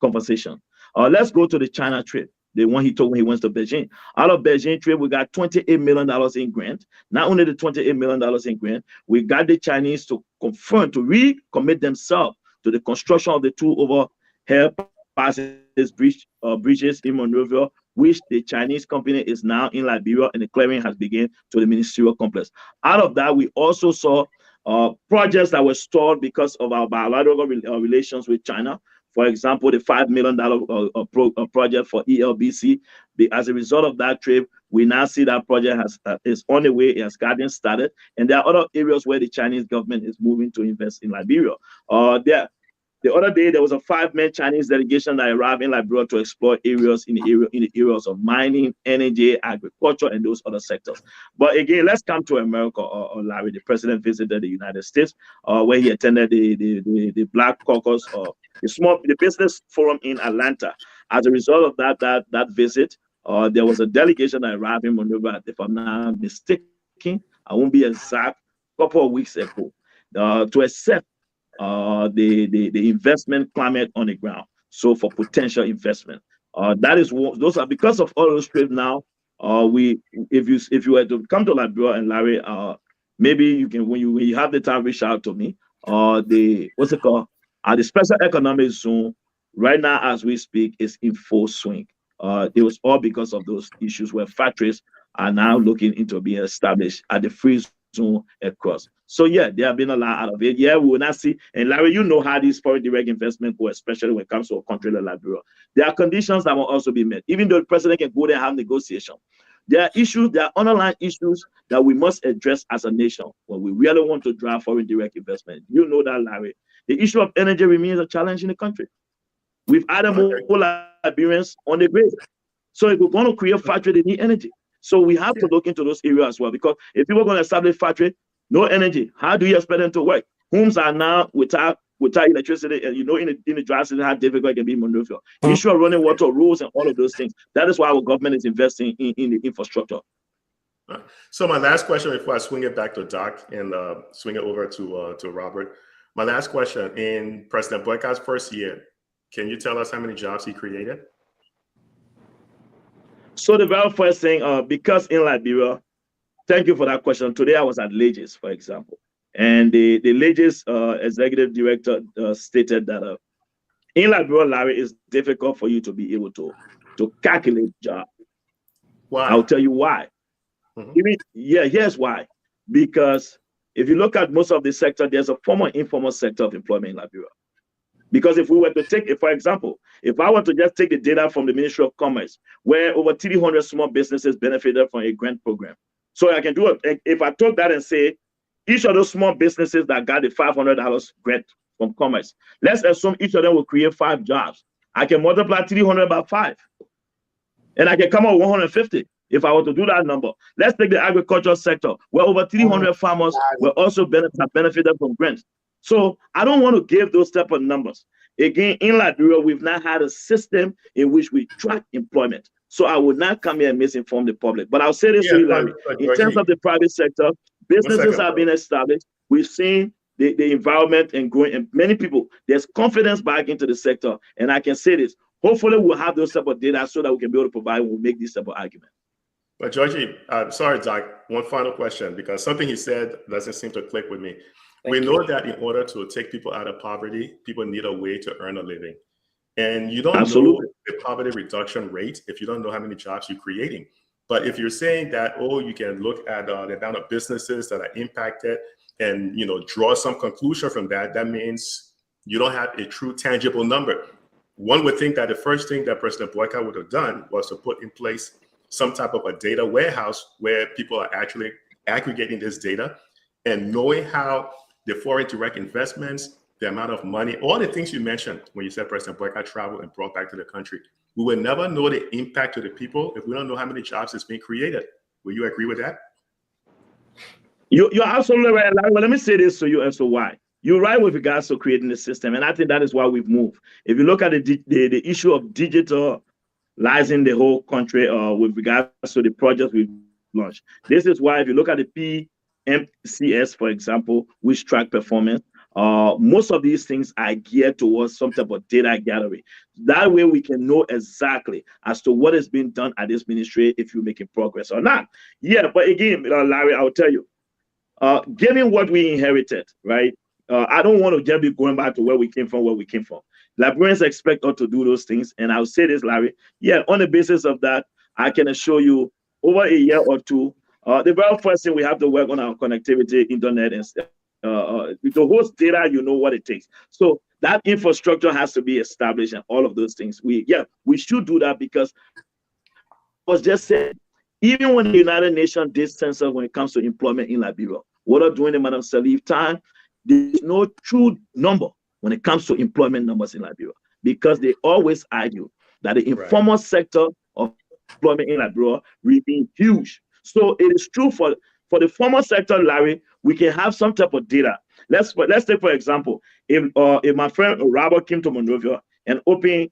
compensation. Let's go to the China trip, the one he told when he went to Beijing. Out of Beijing trip, we got $28 million in grant. Not only the $28 million in grant, we got the Chinese to confirm, to recommit themselves to the construction of the two overhead passes bridges in Monrovia, which the Chinese company is now in Liberia, and the clearing has begun to the ministerial complex. Out of that, we also saw projects that were stalled because of our bilateral relations with China. For example, the $5 million project for ELBC as a result of that trip, we now see that project is on the way, it has gotten started, and there are other areas where the Chinese government is moving to invest in Liberia. The other day, there was a 5-man Chinese delegation that arrived in Liberia to explore areas in the areas of mining, energy, agriculture, and those other sectors. But again, let's come to America. Larry, the president visited the United States, where he attended the Black Caucus, the business forum in Atlanta. As a result of that visit, there was a delegation that arrived in Monrovia, if I'm not mistaken, I won't be exact, a couple of weeks ago, to accept the investment climate on the ground. So for potential investment, those are because of all those trips now. If you were to come to Liberia, and Larry, maybe you can, when you have the time, reach out to me. The special economic zone right now as we speak is in full swing. It was all because of those issues where factories are now looking into being established at the free zone across. So yeah, there have been a lot out of it. Yeah, we will not see. And Larry, you know how these foreign direct investment go, especially when it comes to a country like Liberia. There are conditions that will also be met. Even though the president can go there and have negotiation, there are issues, there are underlying issues that we must address as a nation when we really want to drive foreign direct investment. You know that, Larry. The issue of energy remains a challenge in the country. We've added more Liberians on the grid. So if we're going to create factory, they need energy. So we have to look into those areas as well, because if people are going to establish factory, no energy, how do you expect them to work? Homes are now without electricity, and you know in the dry season how difficult it can be in Monrovia. Issue of running water, roads, and all of those things. That is why our government is investing in the infrastructure. So my last question before I swing it back to Doc and swing it over to Robert. My last question, in President Boyka's first year, can you tell us how many jobs he created? So the very first thing, because in Liberia, thank you for that question. Today I was at Legis, for example, and the Legis executive director stated that in Liberia, Larry, it's difficult for you to be able to calculate job. Why? I'll tell you why. Here's why. Because if you look at most of the sector, there's a formal informal sector of employment in Liberia. Because if we were to take it, for example, if I were to just take the data from the Ministry of Commerce, where over 300 small businesses benefited from a grant program. So I can do it. If I took that and say, each of those small businesses that got the $500 grant from Commerce, let's assume each of them will create 5 jobs. I can multiply 300 by 5. And I can come up with 150 if I were to do that number. Let's take the agricultural sector, where over 300 farmers will also benefited from grants. So I don't want to give those type of numbers. Again, in Liberia, we've not had a system in which we track employment. So I would not come here and misinform the public. But I'll say this to you, Larry. In terms of the private sector, businesses have been established. We've seen the environment and growing, and many people, there's confidence back into the sector. And I can say this, hopefully we'll have those type of data so that we can be able to provide, we'll make this type of argument. But Georgie, sorry, Doc, one final question, because something he said doesn't seem to click with me. We know that in order to take people out of poverty, people need a way to earn a living. And you don't know the poverty reduction rate if you don't know how many jobs you're creating. But if you're saying that, you can look at the amount of businesses that are impacted and, draw some conclusion from that, that means you don't have a true tangible number. One would think that the first thing that President Boyka would have done was to put in place some type of a data warehouse where people are actually aggregating this data and knowing how the foreign direct investments, the amount of money, all the things you mentioned when you said President Boyka traveled and brought back to the country. We will never know the impact to the people if we don't know how many jobs is being created. Will you agree with that? You're absolutely right. Well, let me say this to you as to why. You're right with regards to creating the system, and I think that is why we've moved. If you look at the issue of digitalizing the whole country with regards to the projects we've launched, this is why if you look at the PMCS, for example, which track performance, most of these things are geared towards some type of data gathering. That way we can know exactly as to what is being done at this ministry, if you're making progress or not. Yeah, but again, Larry, I'll tell you, given what we inherited, right? I don't want to just be going back to where we came from. Liberians expect us to do those things. And I'll say this, Larry, yeah, on the basis of that, I can assure you over a year or two, the very first thing we have to work on our connectivity, internet, and stuff. To host data, you know what it takes. So that infrastructure has to be established and all of those things. We should do that because was just saying, even when the United Nations did census when it comes to employment in Liberia, what are doing in Madam Sirleaf time, there's no true number when it comes to employment numbers in Liberia, because they always argue that the informal sector of employment in Liberia remains huge. So it is true for the formal sector, Larry, we can have some type of data. Let's take, for example, if my friend Robert came to Monrovia and opened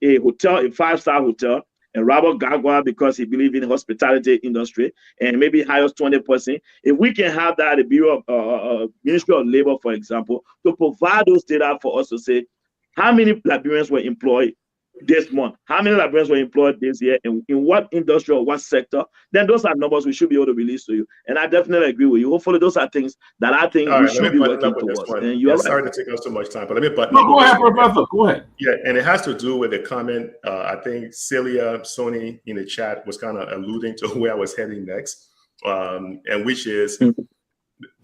a hotel, a 5-star hotel, and Robert Garguah, because he believes in the hospitality industry, and maybe hires 20%. If we can have that, the Bureau of Ministry of Labor, for example, to provide those data for us to say how many Liberians were employed this month, how many Liberians were employed this year, and in what industry or what sector, then those are numbers we should be able to release to you. And I definitely agree with you. Hopefully, those are things that I think we should be working towards. And you're sorry to take up so much time, but let me button. No, go ahead, Professor. Go ahead. Yeah, and it has to do with the comment. I think Celia Sony in the chat was kind of alluding to where I was heading next, and which is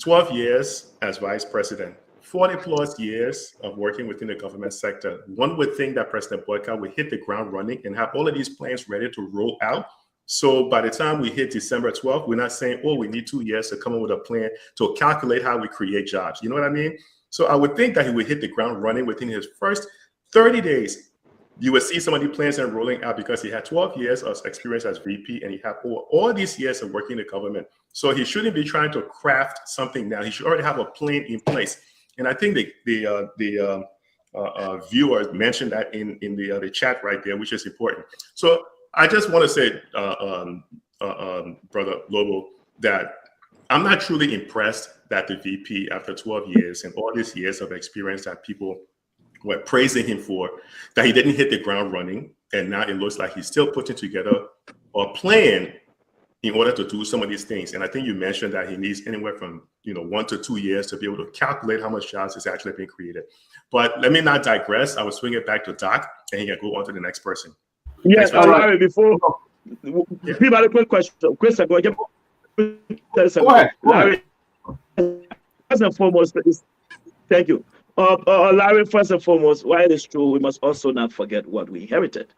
12 years as vice president. 40+ years of working within the government sector. One would think that President Boyka would hit the ground running and have all of these plans ready to roll out. So by the time we hit December 12th, we're not saying, oh, we need 2 years to come up with a plan to calculate how we create jobs. You know what I mean? So I would think that he would hit the ground running within his first 30 days. You would see some of the plans are rolling out because he had 12 years of experience as VP and he had all these years of working in the government. So he shouldn't be trying to craft something now. He should already have a plan in place. And I think the viewer mentioned that in the chat right there, which is important. So I just want to say, Brother Lobo, that I'm not truly impressed that the VP, after 12 years and all these years of experience that people were praising him for, that he didn't hit the ground running. And now it looks like he's still putting together a plan in order to do some of these things. And I think you mentioned that he needs anywhere from 1 to 2 years to be able to calculate how much jobs is actually being created. But let me not digress. I will swing it back to Doc, and he can go on to the next person. Yes, Larry, before Peabody, quick question. Question, go ahead. Larry, first and foremost, thank you. Larry, first and foremost, while it is true, we must also not forget what we inherited.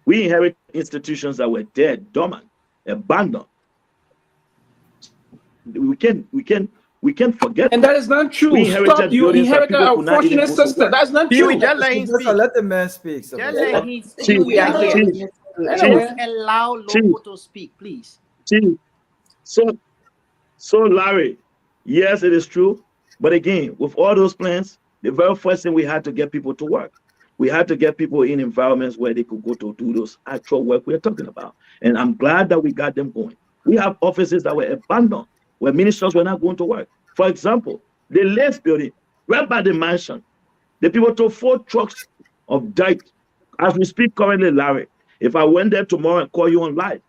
We inherited institutions that were dead, dormant, abandoned. We can forget. And that is not true. Stop. You inherited a unfortunate sister. That's not true. Let the man speak. Allow Lobo to speak, please. So Larry, yes, it is true. But again, with all those plans, the very first thing we had to get people to work. We had to get people in environments where they could go to do those actual work we're talking about. And I'm glad that we got them going. We have offices that were abandoned, where ministers were not going to work. For example, the Lace building, right by the mansion, the people took 4 trucks of dirt. As we speak currently, Larry, if I went there tomorrow and call you on live,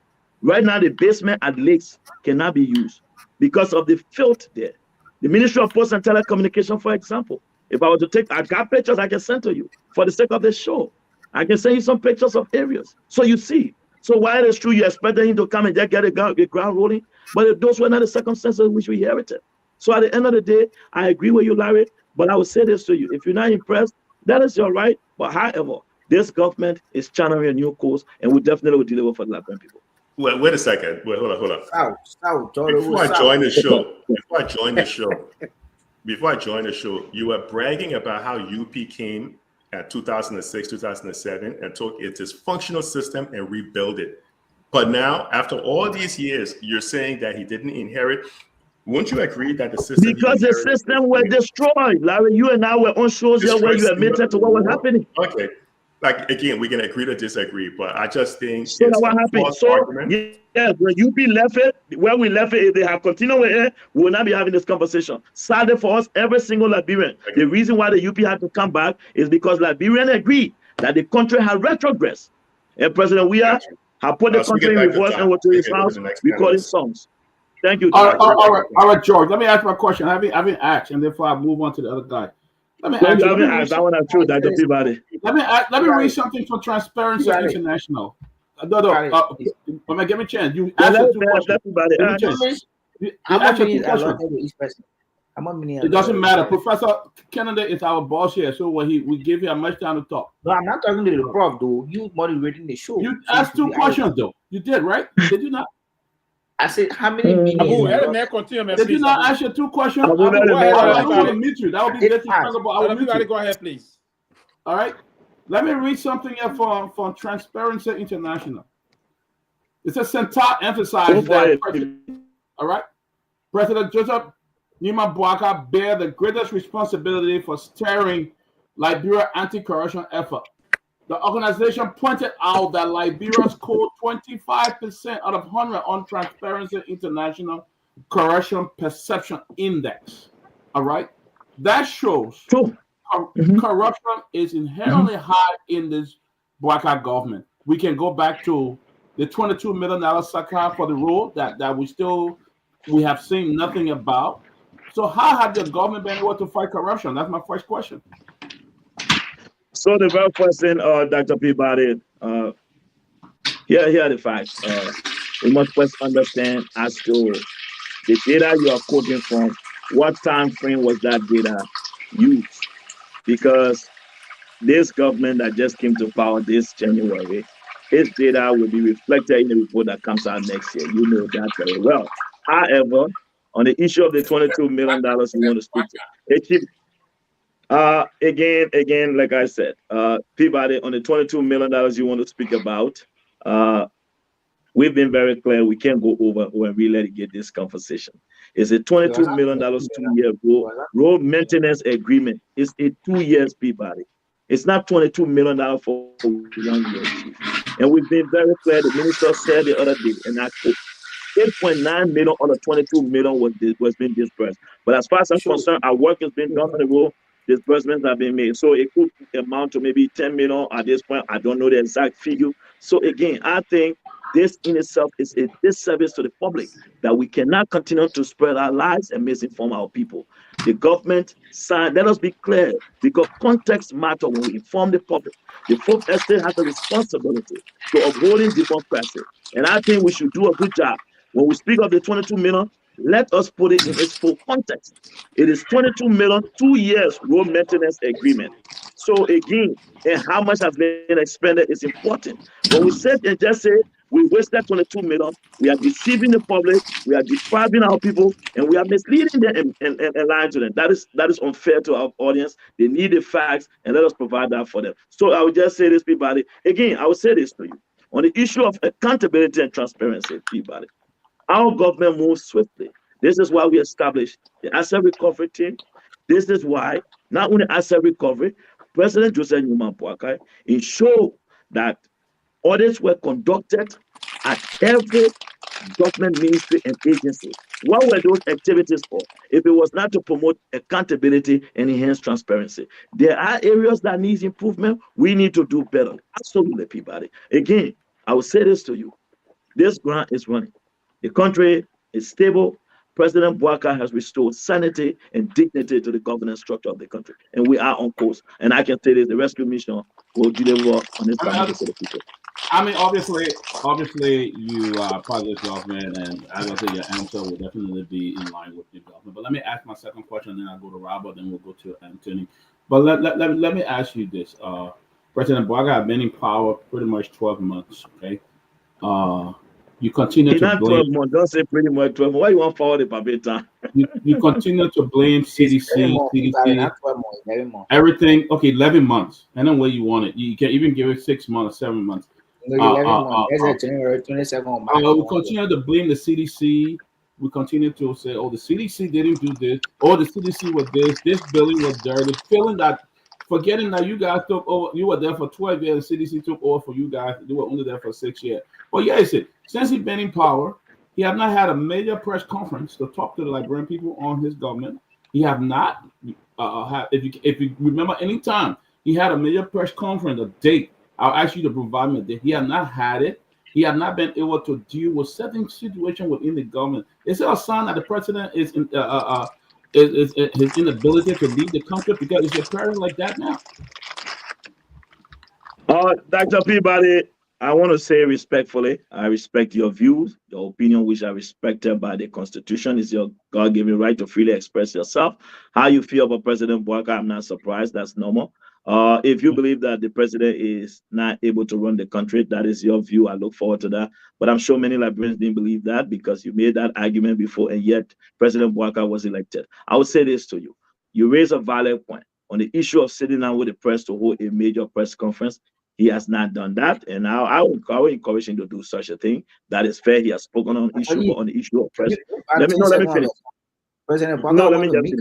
right now the basement at Lakes cannot be used because of the filth there. The Ministry of Posts and Telecommunication, for example, if I were to take, I got pictures I can send to you for the sake of this show. I can send you some pictures of areas. So you see. So while it's true, you expected him to come and just get the ground rolling, but those were not the circumstances which we inherited. So at the end of the day, I agree with you, Larry, but I will say this to you. If you're not impressed, that is your right. But however, this government is channeling a new course, and we definitely will deliver for the Liberian people. Well, wait a second. Wait, hold on. Before I join the show, you were bragging about how UP came at 2006, 2007, and took its dysfunctional system and rebuilt it. But now, after all these years, you're saying that he didn't inherit. Won't you agree that the system... Because the system was destroyed, Larry. You and I were on shows here where you admitted to what was happening. Okay. Like, again, we can agree to disagree, but I just think so it's what happened. So, yeah, when UP left it, where we left it, if they have continued with it, we will not be having this conversation. Sadly for us, every single Liberian, the reason why the UP had to come back is because Liberian agreed that the country had retrogressed. And President Weah had put the country in reverse and went to his house recording songs. Thank you. All right, George. Let me ask my question. I've been asked, and therefore I move on to the other guy. Let me read something from Transparency International. No, give me a chance. You asked two questions. How much is allotted to each person? It doesn't matter. Professor Canada is our boss here, so when we give you much time to talk. No, I'm not talking to the prof, though. You moderating the show. You asked 2 questions, though. You did, right? Did you not? I said, how many millions? Did you not ask your 2 questions? I want to meet you. That would be disrespectful. I will meet you. Go ahead, please. All right. Let me read something here from Transparency International. It says Central emphasized that. All right. President Joseph Nyeman Boakai bear the greatest responsibility for steering Liberia's anti-corruption effort. The organization pointed out that Liberia scored 25% out of 100 on Transparency International Corruption Perception Index. All right, that shows corruption is inherently high in this Boakai government. We can go back to the $22 million sacrifice for the road that we have seen nothing about. So how has the government been able to fight corruption? That's my first question. So the very first thing, Dr. Peabody, here are the facts. We must first understand as to the data you are quoting from, what time frame was that data used? Because this government that just came to power this January, its data will be reflected in the report that comes out next year. You know that very well. However, on the issue of the $22 million you want to speak to, again, like I said, Peabody, on the $22 million you want to speak about, we've been very clear. We can't go over when we let it get this conversation. It's a $22 million 2-year road maintenance agreement. It's a 2 years, Peabody. It's not $22 million for 1 year, Chief. And we've been very clear. The minister said the other day, and I quote, 8.9 million on the 22 million was being dispersed. But as far as I'm concerned, our work has been done on the road. Disbursements have been made. So it could amount to maybe 10 million at this point. I don't know the exact figure. So again, I think this in itself is a disservice to the public that we cannot continue to spread our lies and misinform our people. The government signed, let us be clear, because context matters when we inform the public. The fourth estate has a responsibility to upholding democracy. And I think we should do a good job. When we speak of the 22 million, let us put it in its full context. It is 22 million, 2 years road maintenance agreement. So again, and how much has been expended is important. When we said and just say we wasted 22 million, we are deceiving the public, we are depriving our people, and we are misleading them and lying to them. That is unfair to our audience. They need the facts, and let us provide that for them. So I would just say this, Peabody. Again, I will say this to you. On the issue of accountability and transparency, Peabody, our government moves swiftly. This is why we established the asset recovery team. This is why, not only asset recovery, President Joseph Nyeman Boakai ensured that audits were conducted at every government ministry and agency. What were those activities for? If it was not to promote accountability and enhance transparency. There are areas that need improvement. We need to do better. Absolutely, Peabody. Again, I will say this to you. This grant is running. The country is stable. President Boakai has restored sanity and dignity to the governance structure of the country. And we are on course. And I can say this, the rescue mission will deliver on this promise to the people. I mean, obviously, you are part of this government, and as I say, your answer will definitely be in line with the government. But let me ask my second question, then I'll go to Robert, then we'll go to Anthony. But let me ask you this. President Boakai has been in power pretty much 12 months, okay? You continue to blame. 12 months. Don't say pretty much 12 months. Why you want forward the papeta? You continue to blame CDC, everything. Okay, 11 months. I know where you want it. You can even give it 6 months, 7 months. We continue to blame the CDC. We continue to say, oh, the CDC didn't do this. Oh, the CDC was this building was dirty. Forgetting that you guys took over, you were there for 12 years, the CDC took over for you guys. You were only there for 6 years. But yes, since he's been in power, he has not had a major press conference to talk to the Liberian people on his government. He have not, if you remember any time he had a major press conference, a date, I'll ask you to provide me a date. He has not had it. He has not been able to deal with certain situations within the government. Is it a sign that the president is his inability to lead the country because it's occurring like that now? Dr. Peabody, I want to say respectfully, I respect your views, your opinion, which are respected by the Constitution. It's your God-given right to freely express yourself. How you feel about President Bouaka, I'm not surprised. That's normal. If you believe that the president is not able to run the country, that is your view. I look forward to that. But I'm sure many Liberians didn't believe that because you made that argument before, and yet President Bouaka was elected. I would say this to you. You raise a valid point on the issue of sitting down with the press to hold a major press conference. He has not done that, and I would encourage him to do such a thing. That is fair. He has spoken on issue, but on the issue of press. Let me finish. President Bouaka No, let me just finish.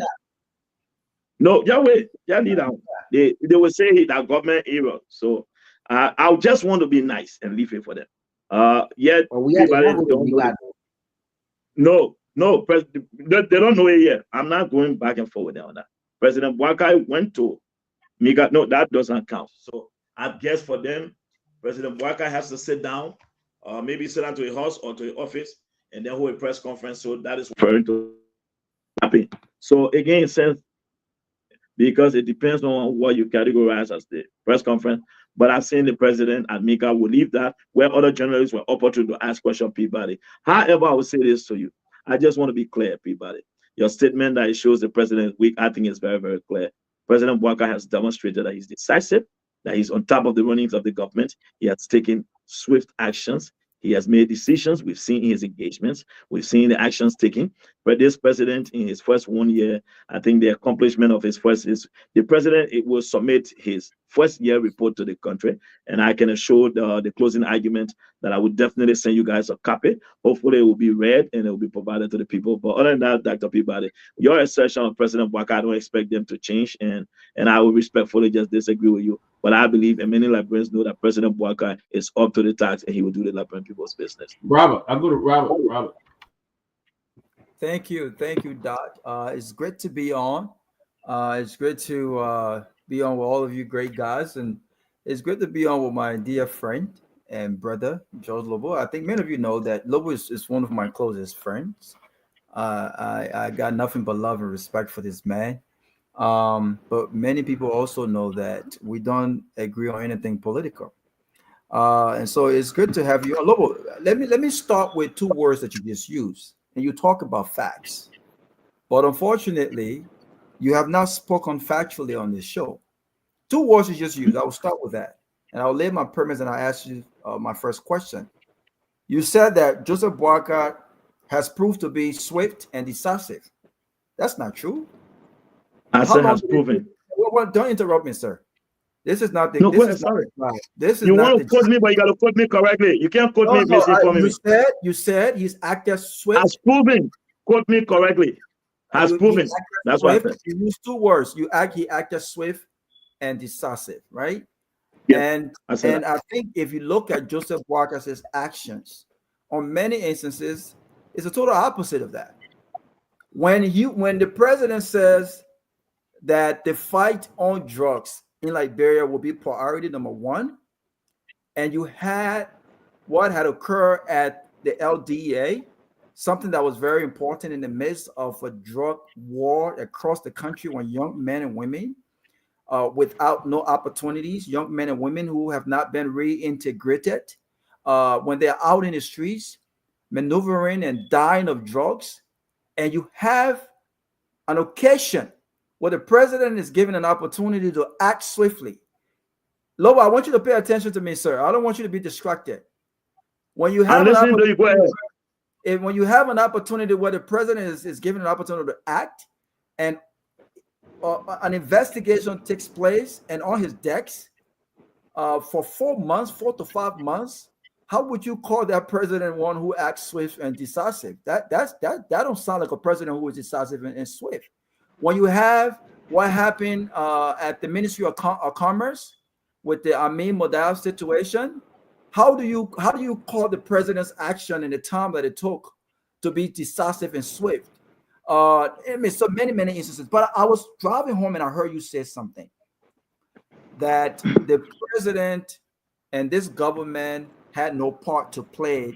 No, yeah, wait, yeah, lead down. They will say that government error. So I just want to be nice and leave it for them. Yet no, they don't know it yet. I'm not going back and forth on that. President Bouaka went to Miga. No, that doesn't count. So I guess for them, President Bouaka has to sit down, maybe sit down to a house or to an office, and then hold a press conference. So that is referring to happen. So again, since because it depends on what you categorize as the press conference. But I've seen the president and Mika will leave that where other journalists were opportune to ask questions, Peabody. However, I will say this to you. I just want to be clear, Peabody. Your statement that it shows the president weak, I think is very, very clear. President Bouaka has demonstrated that he's decisive, that he's on top of the runnings of the government. He has taken swift actions. He has made decisions. We've seen his engagements. We've seen the actions taken. But this president, in his first 1 year, I think the accomplishment of his first is the president. It will submit his first year report to the country, and I can assure the closing argument that I would definitely send you guys a copy. Hopefully, it will be read and it will be provided to the people. But other than that, Dr. Peabody, your assertion of President Bouaka, I don't expect them to change, and I will respectfully just disagree with you. But I believe, and many Liberians know that President Bouaka is up to the task, and he will do the Liberian people's business. Robert, I'll go to Robert. Thank you, Doc. It's great to be on. It's great to be on with all of you great guys, and it's great to be on with my dear friend and brother, George Lobo. I think many of you know that Lobo is one of my closest friends. I got nothing but love and respect for this man. But many people also know that we don't agree on anything political. And so it's good to have you. Lobo, let me start with two words that you just used. And you talk about facts. But unfortunately, you have not spoken factually on this show. Two words you just used. I will start with that. And I'll lay my premise and I'll ask you my first question. You said that Joseph Bouaka has proved to be swift and decisive. That's not true. I said has proven. Well, don't interrupt me, sir. This is not the. No, this is sorry. not, this is you not want to quote me, but you got to quote me correctly. You can't quote me misinforming me. You said he's acted swift. Has proven. Quote me correctly. Has proven. That's what I said. You used two words. He acted swift and decisive, right? Yeah, and I think if you look at Joseph Bouaka's actions, on many instances, it's a total opposite of that. When the president says that the fight on drugs in Liberia will be priority number one, and you had what had occurred at the LDA, something that was very important in the midst of a drug war across the country when young men and women without no opportunities, young men and women who have not been reintegrated, when they're out in the streets, maneuvering and dying of drugs, and you have an occasion where the president is given an opportunity to act swiftly. Lobo, I want you to pay attention to me, sir. I don't want you to be distracted. When you have when you have an opportunity where the president is given an opportunity to act, and an investigation takes place, and on his decks for 4 to 5 months, how would you call that president one who acts swift and decisive? That don't sound like a president who is decisive and swift. When you have what happened at the Ministry of Commerce with the Amin Modal situation, how do you call the president's action in the time that it took to be decisive and swift? I mean, so many instances. But I was driving home and I heard you say something that the president and this government had no part to play,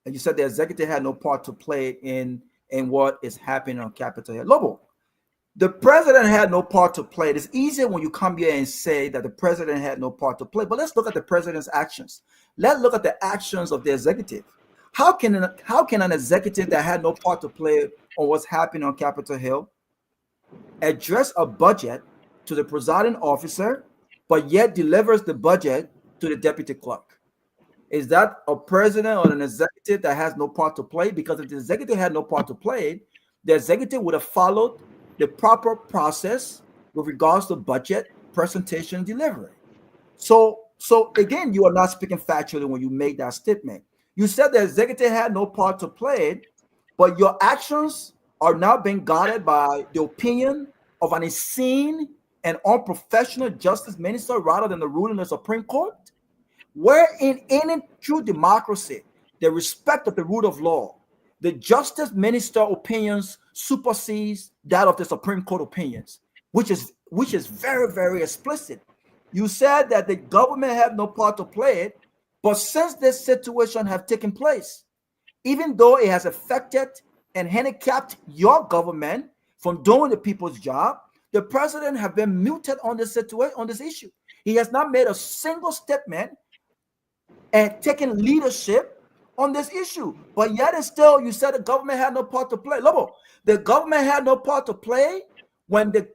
and you said the executive had no part to play in what is happening on Capitol Hill. Lobo, The president had no part to play. It's easier when you come here and say that the president had no part to play. But let's look at the president's actions. Let's look at the actions of the executive. How can an executive that had no part to play on what's happening on Capitol Hill address a budget to the presiding officer, but yet delivers the budget to the deputy clerk? Is that a president or an executive that has no part to play? Because if the executive had no part to play, the executive would have followed the proper process with regards to budget, presentation, delivery. So again, you are not speaking factually when you make that statement. You said the executive had no part to play, but your actions are now being guided by the opinion of an insane and unprofessional justice minister rather than the ruling of the Supreme Court. Where in any true democracy, the respect of the rule of law, the justice minister opinions supersedes that of the Supreme Court opinions, which is very, very explicit. You said that the government had no part to play, but since this situation have taken place, even though it has affected and handicapped your government from doing the people's job, the president have been muted on this situation, on this issue. He has not made a single statement and taken leadership on this issue. But yet and still, you said the government had no part to play. Lobo, the government had no part to play when the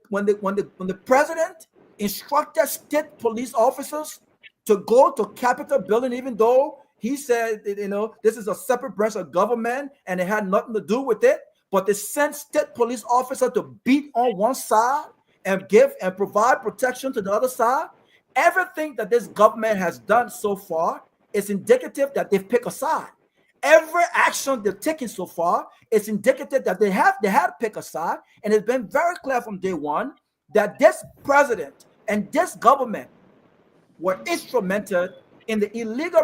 president instructed state police officers to go to Capitol building, even though he said, this is a separate branch of government and it had nothing to do with it. But they sent state police officers to beat on one side and give and provide protection to the other side. Everything that this government has done so far is indicative that they've picked a side. Every action they've taken so far is indicative that they had to pick a side, and it's been very clear from day one that this president and this government were instrumental in the illegal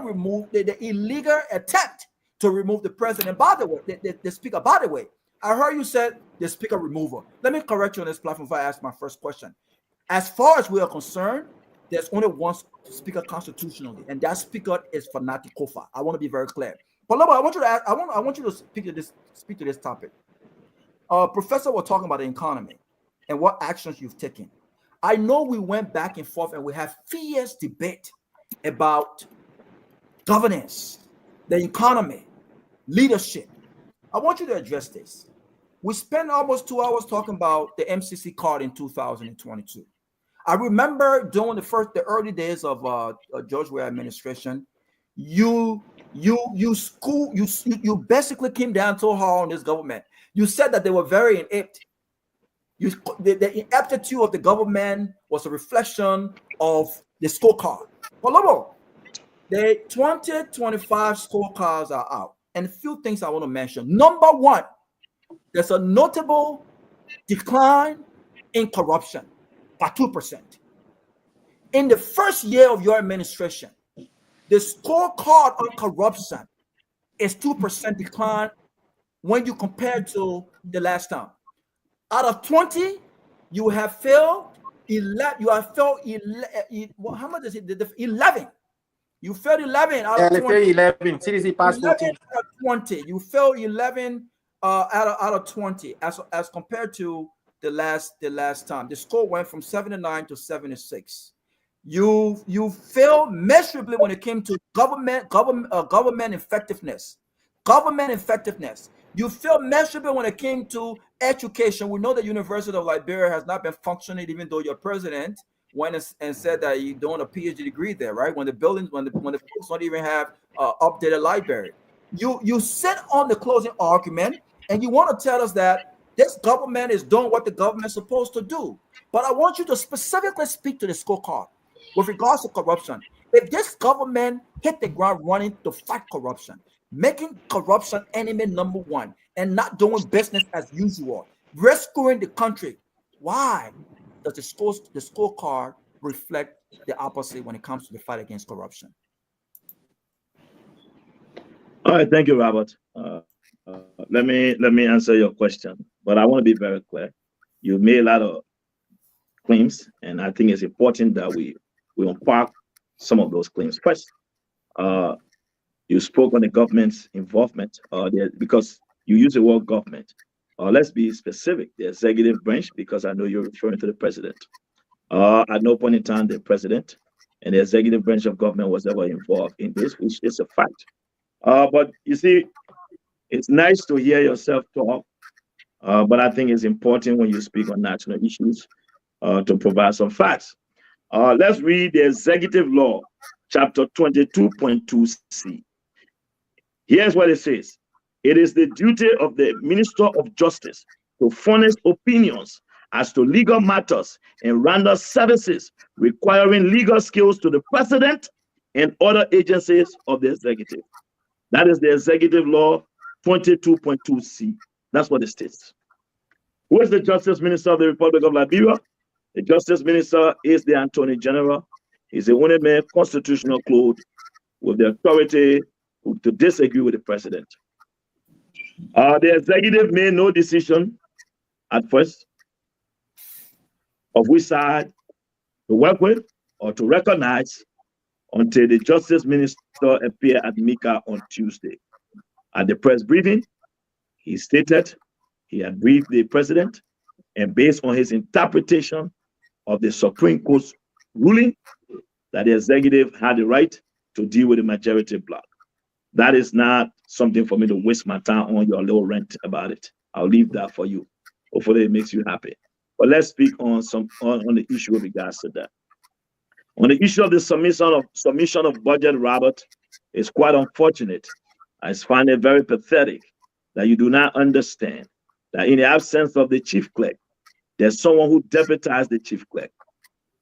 illegal attempt to remove the president. By the way, the speaker. By the way, I heard you said the speaker removal. Let me correct you on this platform before I ask my first question. As far as we are concerned, there's only one speaker constitutionally, and that speaker is Fanati Kofa. I want to be very clear. But Lobo, I want you to speak to this topic. Professor, we're talking about the economy and what actions you've taken. I know we went back and forth and we have fierce debate about governance, the economy, leadership. I want you to address this. We spent almost 2 hours talking about the MCC card in 2022. I remember during the early days of George Weah administration, you basically came down so hard on this government. You said that they were very inept. The ineptitude of the government was a reflection of the scorecard. But Lobo, the 2025 scorecards are out, and a few things I want to mention. Number one, there's a notable decline in corruption by 2%. In the first year of your administration, the scorecard on corruption is 2% decline when you compare to the last time. Out of 20, you have failed 11. You have failed 11. How much is it? 11. You failed 11 out of 20. 11. CDC passed 11 out of 20. You failed 11 out of 20 as compared to the last time. The score went from 79 to 76. You failed miserably when it came to government effectiveness. Government effectiveness. You failed miserably when it came to education. We know the University of Liberia has not been functioning, even though your president went and said that you're doing a PhD degree there, right? When the folks don't even have updated library. You sit on the closing argument and you want to tell us that this government is doing what the government is supposed to do. But I want you to specifically speak to the scorecard with regards to corruption. If this government hit the ground running to fight corruption, making corruption enemy number one, and not doing business as usual, rescuing the country, why does the scorecard reflect the opposite when it comes to the fight against corruption? All right, thank you, Robert. Let me answer your question, but I want to be very clear. You made a lot of claims, and I think it's important that we unpack some of those claims. First, you spoke on the government's involvement because you use the word government. let's be specific, the executive branch, because I know you're referring to the president. At no point in time, the president and the executive branch of government was ever involved in this, which is a fact. But you see, it's nice to hear yourself talk, but I think it's important when you speak on national issues to provide some facts. Let's read the executive law, chapter 22.2c. Here's what it says. It is the duty of the Minister of Justice to furnish opinions as to legal matters and render services requiring legal skills to the President and other agencies of the executive. That is the executive law 22.2c. That's what it states. Who is the Justice Minister of the Republic of Liberia? The Justice Minister is the Attorney General. He's a one-man constitutional clothed with the authority to disagree with the President. The executive made no decision at first of which side to work with or to recognize until the Justice Minister appeared at Mika on Tuesday. At the press briefing, he stated he had briefed the President, and based on his interpretation of the Supreme Court's ruling, that the executive had the right to deal with the majority bloc. That is not something for me to waste my time on your little rant about it. I'll leave that for you. Hopefully it makes you happy. But let's speak on the issue with regards to that. On the issue of the submission of budget, Robert, it's quite unfortunate. I find it very pathetic that you do not understand that in the absence of the chief clerk, there's someone who deputized the chief clerk.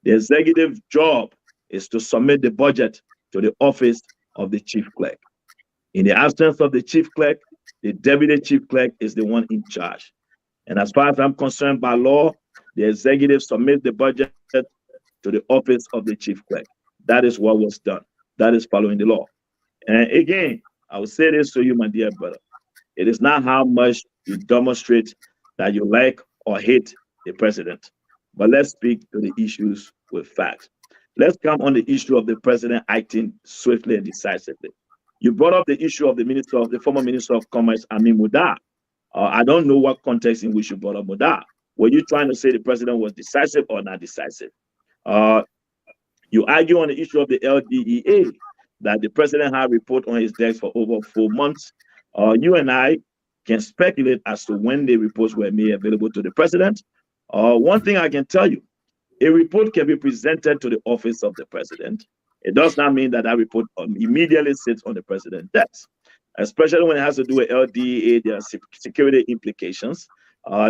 The executive job is to submit the budget to the office of the chief clerk. In the absence of the chief clerk, the deputy chief clerk is the one in charge. And as far as I'm concerned, by law, the executive submits the budget to the office of the chief clerk. That is what was done. That is following the law. And again, I will say this to you, my dear brother. It is not how much you demonstrate that you like or hate the president, but let's speak to the issues with facts. Let's come on the issue of the president acting swiftly and decisively. You brought up the issue of the former Minister of Commerce, Amin Muda. I don't know what context in which you brought up Muda. Were you trying to say the president was decisive or not decisive? You argue on the issue of the LDEA that the president had a report on his desk for over 4 months. You and I can speculate as to when the reports were made available to the president. One thing I can tell you, a report can be presented to the office of the president. It does not mean that that report immediately sits on the president's desk, especially when it has to do with LDEA. There are security implications.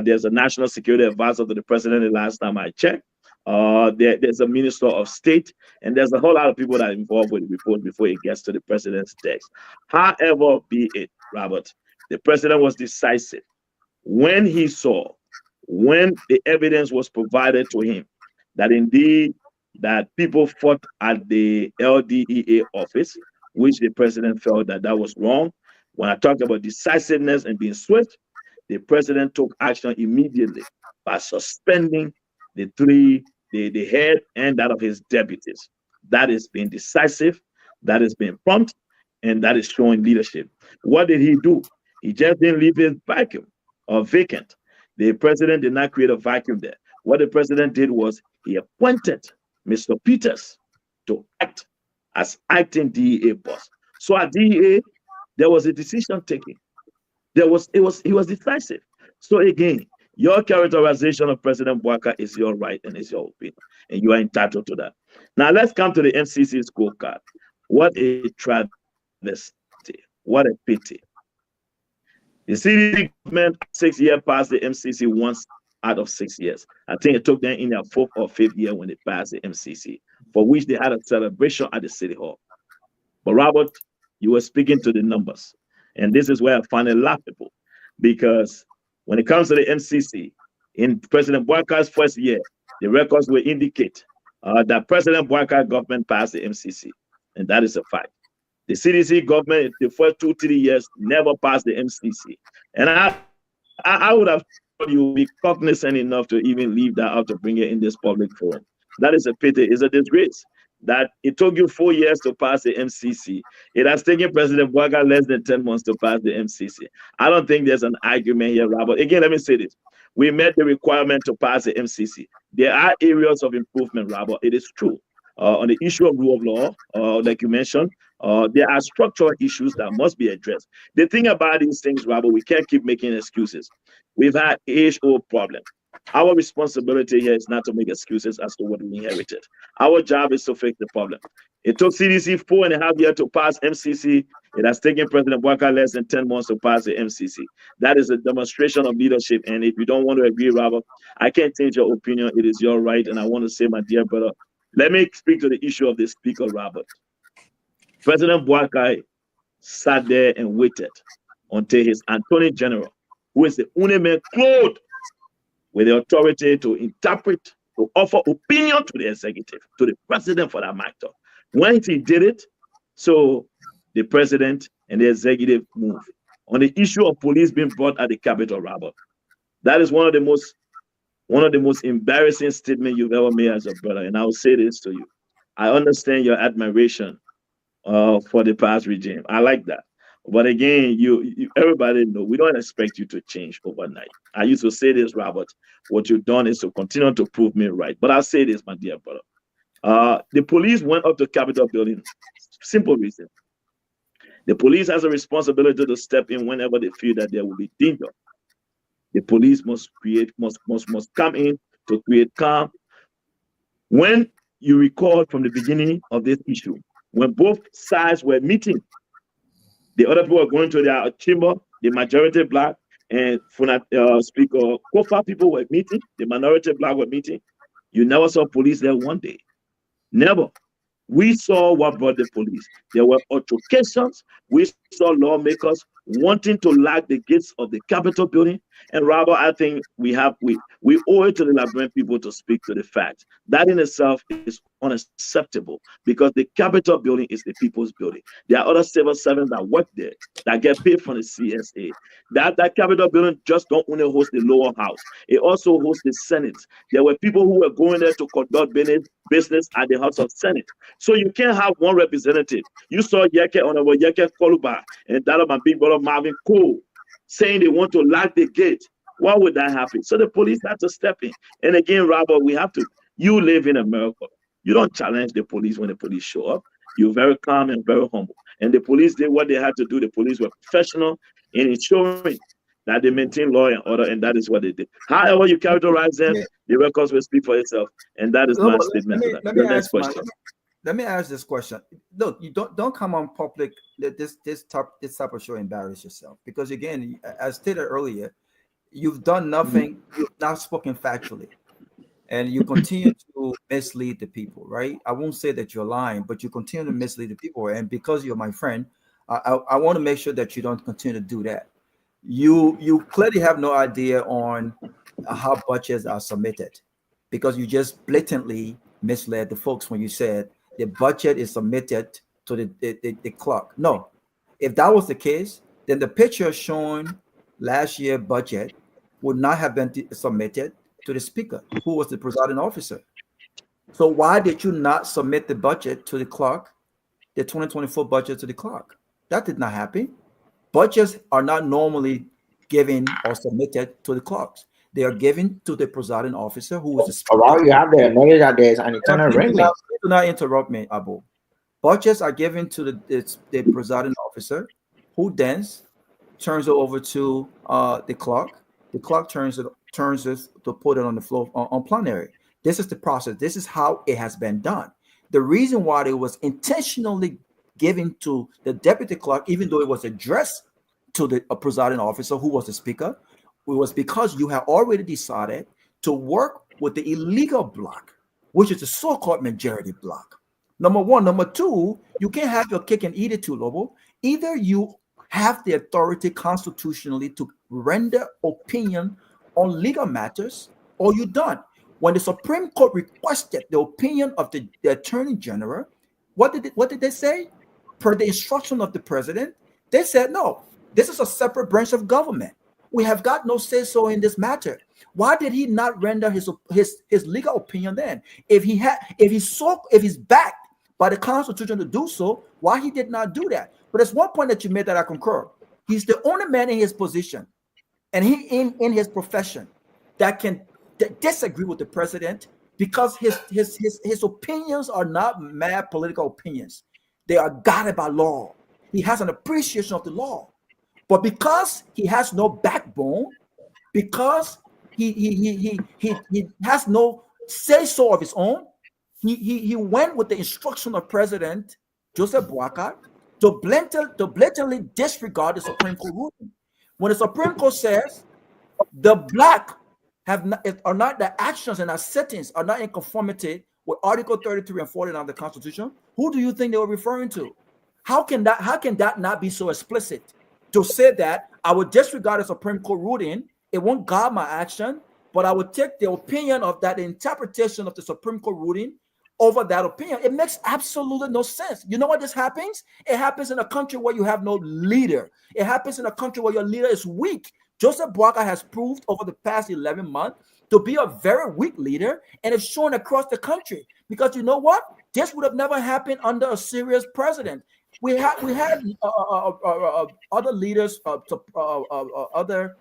There's a national security advisor to the president the last time I checked. There's a minister of state, and there's a whole lot of people that are involved with the report before it gets to the president's desk. However be it, Robert, the president was decisive when he saw, when the evidence was provided to him, that indeed that people fought at the LDEA office, which the president felt that that was wrong. When I talk about decisiveness and being swift, the president took action immediately by suspending the head and that of his deputies. That is being decisive, that is being prompt, and that is showing leadership. What did he do? He just didn't leave his vacuum or vacant. The president did not create a vacuum there. What the president did was he appointed Mr. Peters to act as acting DEA boss. So at DEA, there was a decision taken. He was decisive. So again, your characterization of President Bouaka is your right and is your opinion, and you are entitled to that. Now let's come to the MCC scorecard. What a travesty! What a pity! The CDC government 6 years passed the MCC once out of 6 years. I think it took them in their 4th or 5th year when they passed the MCC, for which they had a celebration at the City Hall. But Robert, you were speaking to the numbers, and this is where I find it laughable, because when it comes to the MCC, in President Bouaka's first year, the records will indicate that President Bouaka government passed the MCC, and that is a fact. The CDC government, the first 2-3 years, never passed the MCC. And I would have thought you would be cognizant enough to even leave that out to bring it in this public forum. That is a pity. It's a disgrace that it took you 4 years to pass the MCC. It has taken President Guar less than 10 months to pass the MCC. I don't think there's an argument here, Robert. Again, let me say this. We met the requirement to pass the MCC. There are areas of improvement, Robert. It is true. On the issue of rule of law, like you mentioned, there are structural issues that must be addressed. The thing about these things, Robert, we can't keep making excuses. We've had age-old problem. Our responsibility here is not to make excuses as to what we inherited. Our job is to fix the problem. It took CDC 4.5 years to pass MCC. It has taken President Guar less than 10 months to pass the MCC. That is a demonstration of leadership. And if you don't want to agree, Robert, I can't change your opinion. It is your right. And I want to say, my dear brother, let me speak to the issue of the speaker, Robert. President Guar sat there and waited until his Attorney General, who is the only man clothed with the authority to interpret, to offer opinion to the executive, to the president for that matter. When he did it, so the president and the executive moved. On the issue of police being brought at the Capitol, Robert, that is one of the most embarrassing statements you've ever made as a brother. And I will say this to you. I understand your admiration for the past regime. I like that. But again, you everybody know we don't expect you to change overnight. I used to say this, Robert. What you've done is to continue to prove me right. But I'll say this, my dear brother. The police went up to Capitol building. Simple reason. The police has a responsibility to step in whenever they feel that there will be danger. The police must come in to create calm. When you recall from the beginning of this issue, when both sides were meeting, the other people were going to their chamber, the majority black, and Speaker Kofa people were meeting, the minority black were meeting. You never saw police there one day. Never. We saw what brought the police. There were altercations. We saw lawmakers wanting to lock the gates of the Capitol building. And Robert, I think we owe it to the Liberian people to speak to the facts. That in itself is unacceptable because the Capitol building is the people's building. There are other civil servants that work there that get paid from the CSA. That Capitol building just don't only host the lower house. It also hosts the Senate. There were people who were going there to conduct business at the House of Senate. So you can't have one representative. You saw Honorable Yeke Koluba and that of my big brother Marvin Cole saying they want to lock the gate. Why would that happen? So the police have to step in. And again, Robert, you live in America. You don't challenge the police when the police show up. You're very calm and very humble. And the police did what they had to do. The police were professional in ensuring that they maintain law and order, and that is what they did. However you characterize them, the records will speak for itself. And that is my statement. Let me ask this question. Look, you don't come on public this type of show embarrass yourself, because again, as stated earlier, you've done nothing. You've not spoken factually, and you continue to mislead the people. Right? I won't say that you're lying, but you continue to mislead the people. And because you're my friend, I want to make sure that you don't continue to do that. You clearly have no idea on how budgets are submitted, because you just blatantly misled the folks when you said the budget is submitted to the clerk. No, if that was the case, then the picture showing last year's budget would not have been submitted to the speaker, who was the presiding officer. So why did you not submit the budget to the clerk, the 2024 budget to the clerk? That did not happen. Budgets are not normally given or submitted to the clerks. They are given to the presiding officer, who is the speaker. While you have the knowledge that there is an eternal remnant. Do not interrupt me, Abu. Budgets are given to the presiding officer, who then turns it over to the clerk. The clerk turns it to put it on the floor on plenary. This is the process. This is how it has been done. The reason why it was intentionally given to the deputy clerk, even though it was addressed to the presiding officer, who was the speaker, it was because you have already decided to work with the illegal bloc, which is the so-called majority bloc. Number one. Number two, you can't have your cake and eat it too, Lobo. Either you have the authority constitutionally to render opinion on legal matters, or you don't. When the Supreme Court requested the opinion of the Attorney General, what did they say? Per the instruction of the president, they said, no, this is a separate branch of government. We have got no say-so in this matter. Why did he not render his legal opinion then? If he's backed by the Constitution to do so, why he did not do that. But there's one point that you made that I concur. He's the only man in his position and he in his profession that can disagree with the president, because his opinions are not mad political opinions. They are guided by law. He has an appreciation of the law. But because he has no backbone, because he has no say-so of his own, he went with the instruction of President Joseph Boakai to blatantly disregard the Supreme Court ruling. When the Supreme Court says the black are not the actions and our settings are not in conformity with Article 33 and 49 of the Constitution, who do you think they were referring to? How can that not be so explicit to say that I would disregard the Supreme Court ruling? It won't guide my action, but I would take the opinion of that interpretation of the Supreme Court ruling over that opinion. It makes absolutely no sense. You know what this happens? It happens in a country where you have no leader. It happens in a country where your leader is weak. Joseph Boakai has proved over the past 11 months to be a very weak leader, and it's shown across the country. Because you know what? This would have never happened under a serious president. We had other leaders, other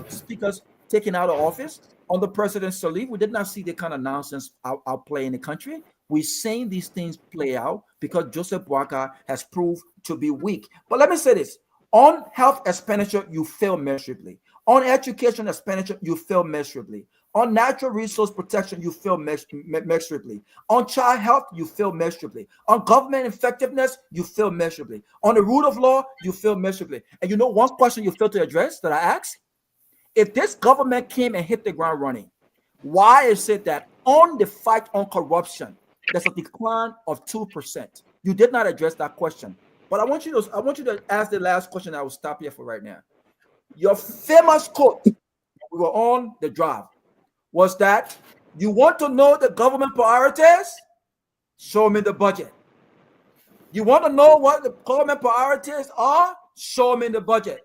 speakers taken out of office under President Sirleaf. We did not see the kind of nonsense outplay in the country. We've seen these things play out because Joseph Boakai has proved to be weak. But let me say this. On health expenditure, you fail miserably. On education expenditure, you fail miserably. On natural resource protection, you fail miserably. On child health, you fail miserably. On government effectiveness, you fail miserably. On the rule of law, you fail miserably. And you know one question you failed to address that I asked? If this government came and hit the ground running, why is it that on the fight on corruption, there's a decline of 2%? You did not address that question. But I want you to ask the last question. I will stop here for right now. Your famous quote, we were on the drive, was that you want to know the government priorities? Show me the budget. You want to know what the government priorities are? Show me the budget.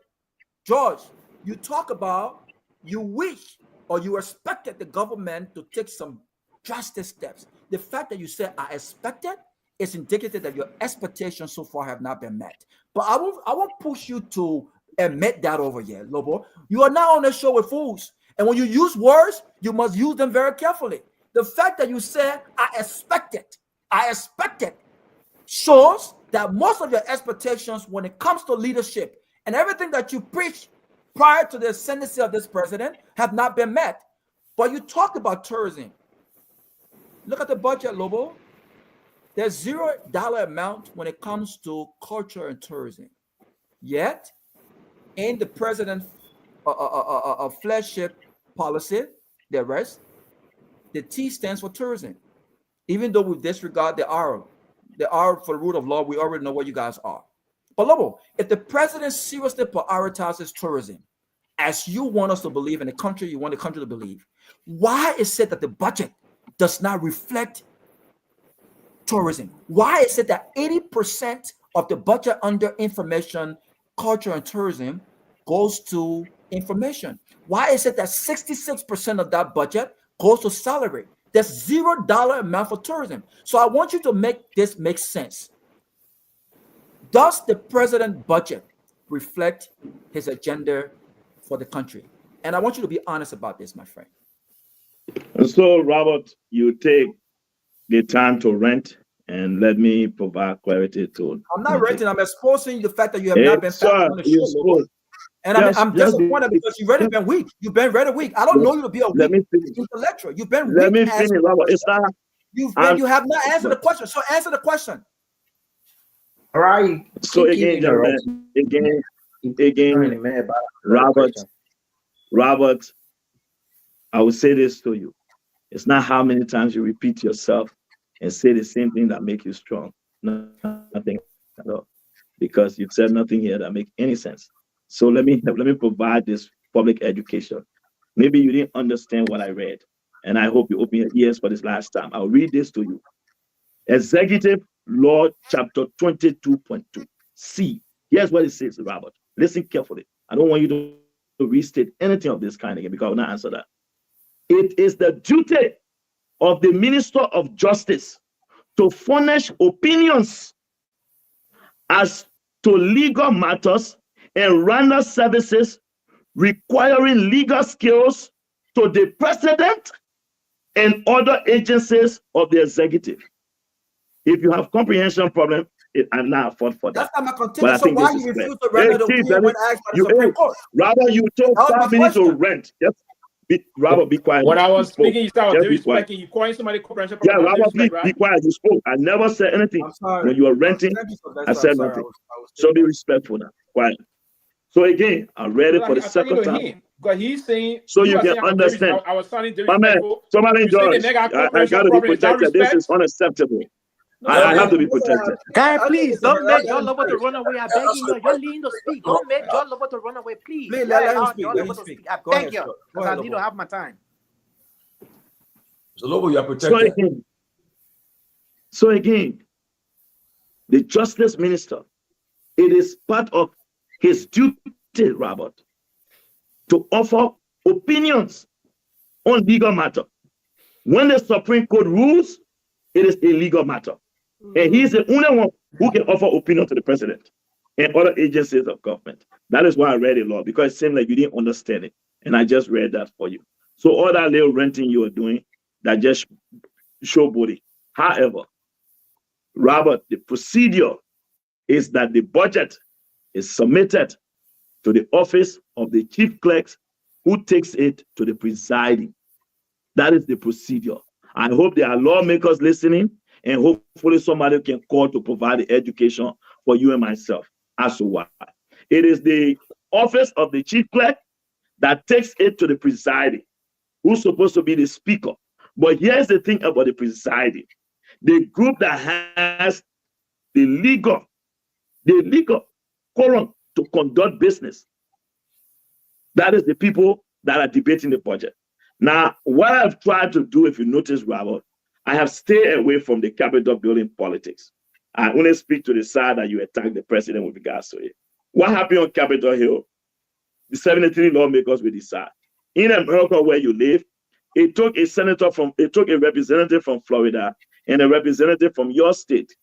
George, you talk about you wish or you expected the government to take some drastic steps. The fact that you said I expected is indicative that your expectations so far have not been met. But I won't push you to admit that over here, Lobo. You are now on the show with fools. And when you use words, you must use them very carefully. The fact that you said I expected shows that most of your expectations when it comes to leadership and everything that you preach prior to the ascendancy of this president have not been met. But you talk about tourism. Look at the budget, Lobo. There's $0 amount when it comes to culture and tourism. Yet, in the president's flagship policy, the rest, the T stands for tourism. Even though we disregard the R for the rule of law, we already know what you guys are. But Lobo, if the president seriously prioritizes tourism, as you want us to believe in the country, you want the country to believe, why is it that the budget does not reflect tourism? Why is it that 80% of the budget under information, culture, and tourism goes to information? Why is it that 66% of that budget goes to salary? There's $0 amount for tourism. So I want you to make this make sense. Does the president budget reflect his agenda for the country? And I want you to be honest about this, my friend. And so, Robert, you take the time to rent and let me provide clarity to. I'm not renting. I'm exposing the fact that you have not been on the show. And I'm disappointed because you've already been weak. You've been very weak. I don't know you to be a weak intellectual. You've been weak. Let me finish, Robert. It's not. You have not answered the question. So answer the question. All right. So again, Robert, I will say this to you. It's not how many times you repeat yourself and say the same thing that make you strong. Nothing at all. Because you've said nothing here that makes any sense. So let me provide this public education. Maybe you didn't understand what I read, and I hope you open your ears for this last time. I'll read this to you. Executive Law, chapter 22.2. C. Here's what it says, Robert. Listen carefully. I don't want you to restate anything of this kind again because I will not answer that. It is the duty of the Minister of Justice to furnish opinions as to legal matters and render services requiring legal skills to the president and other agencies of the executive. If you have comprehension problem, I'm not fault for that. That's not my contention. So why you refuse to render the opinion when asked by the Supreme Court? Rather, you told family to rent. Robert, be quiet. When I was speaking, you started disrespecting. You calling somebody comprehension problem. Yeah, Robert, be quiet. You spoke. I never said anything. I'm sorry. When you were renting, I said nothing. So be respectful now. Quiet. So again, I read it for the second time. Because he's saying, so you can understand. I was sounding my man, Tomalin George, I got to be protected. This is unacceptable. I have to be protected. Guy, please don't make Jallah to run away. I beg you, you're leading to speak. Don't make Jallah to run away, please. Please let him speak. Let him speak. I beg you, because I need to have my time. So Lofa, you are protected. So again, the Justice Minister, it is part of his duty, Robert, to offer opinions on legal matter. When the Supreme Court rules, it is a legal matter. And he's the only one who can offer opinion to the president and other agencies of government. That is why I read the law, because it seemed like you didn't understand it. And I just read that for you. So all that little renting you are doing, that just showboating. However, Robert, the procedure is that the budget is submitted to the office of the chief clerk, who takes it to the presiding. That is the procedure. I hope there are lawmakers listening, and hopefully somebody can call to provide the education for you and myself as to why. It is the office of the chief clerk that takes it to the presiding, who's supposed to be the speaker. But here's the thing about the presiding. The group that has the legal quorum to conduct business, that is the people that are debating the budget. Now, what I've tried to do, if you notice, Robert, I have stayed away from the Capitol building politics. I only speak to the side that you attack the president with regards to it. What happened on Capitol Hill? The 73 lawmakers will decide. In America, where you live, it took a representative from Florida and a representative from your state.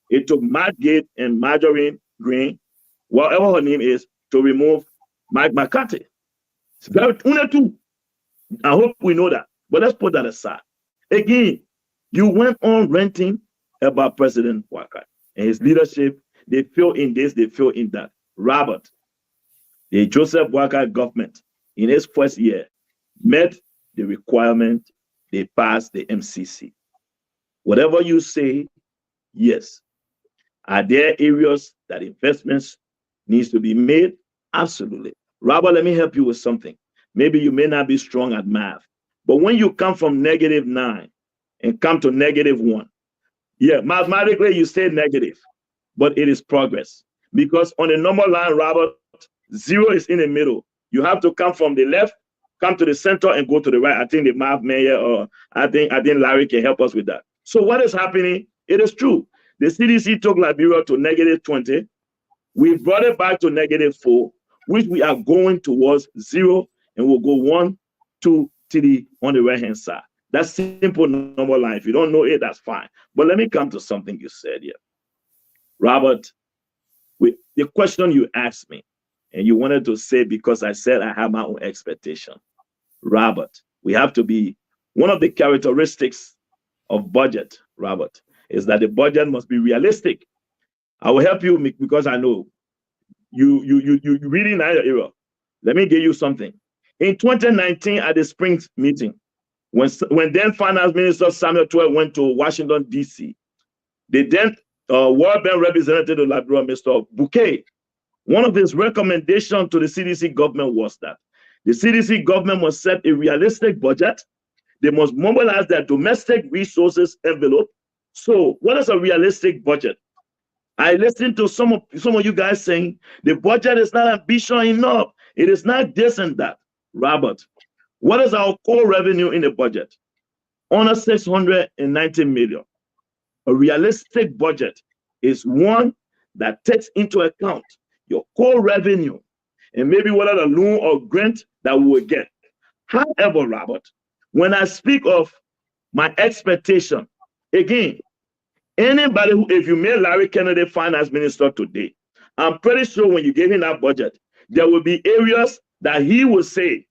It took Matt Gaetz and Marjorie Greene, whatever her name is, to remove Mike McCarthy. It's very only two. I hope we know that. But let's put that aside. Again, you went on ranting about President Walker and his leadership. They feel in this, they feel in that. Robert, the Joseph Walker government in its first year met the requirement. They passed the MCC. Whatever you say, yes. Are there areas that investments needs to be made? Absolutely. Robert, let me help you with something. Maybe you may not be strong at math, but when you come from -9 and come to -1, yeah, mathematically you stay negative, but it is progress. Because on a normal line, Robert, 0 is in the middle. You have to come from the left, come to the center, and go to the right. I think the math mayor, or I think Larry can help us with that. So what is happening? It is true. The CDC took Liberia to -20. We brought it back to -4, which we are going towards 0, and we'll go 1, 2, 3 on the right-hand side. That's simple normal line. If you don't know it, that's fine. But let me come to something you said here. Robert, the question you asked me, and you wanted to say because I said I have my own expectation. Robert, we have to be, one of the characteristics of budget, Robert, is that the budget must be realistic. I will help you because I know you really know your era. Let me give you something. In 2019 at the spring meeting, when then Finance Minister Samuel Twelve went to Washington, D.C., the then World Bank representative of Liberia, Mr. Bouquet, one of his recommendations to the CDC government was that the CDC government must set a realistic budget. They must mobilize their domestic resources envelope. So what is a realistic budget? I listened to some of you guys saying the budget is not ambitious enough. It is not this and that. Robert, what is our core revenue in the budget? Under 690 million. A realistic budget is one that takes into account your core revenue and maybe what other loan or grant that we will get. However, Robert, when I speak of my expectation, again, Anybody who, if you made Larry Kennedy finance minister today, I'm pretty sure when you gave him that budget, there will be areas that he will say,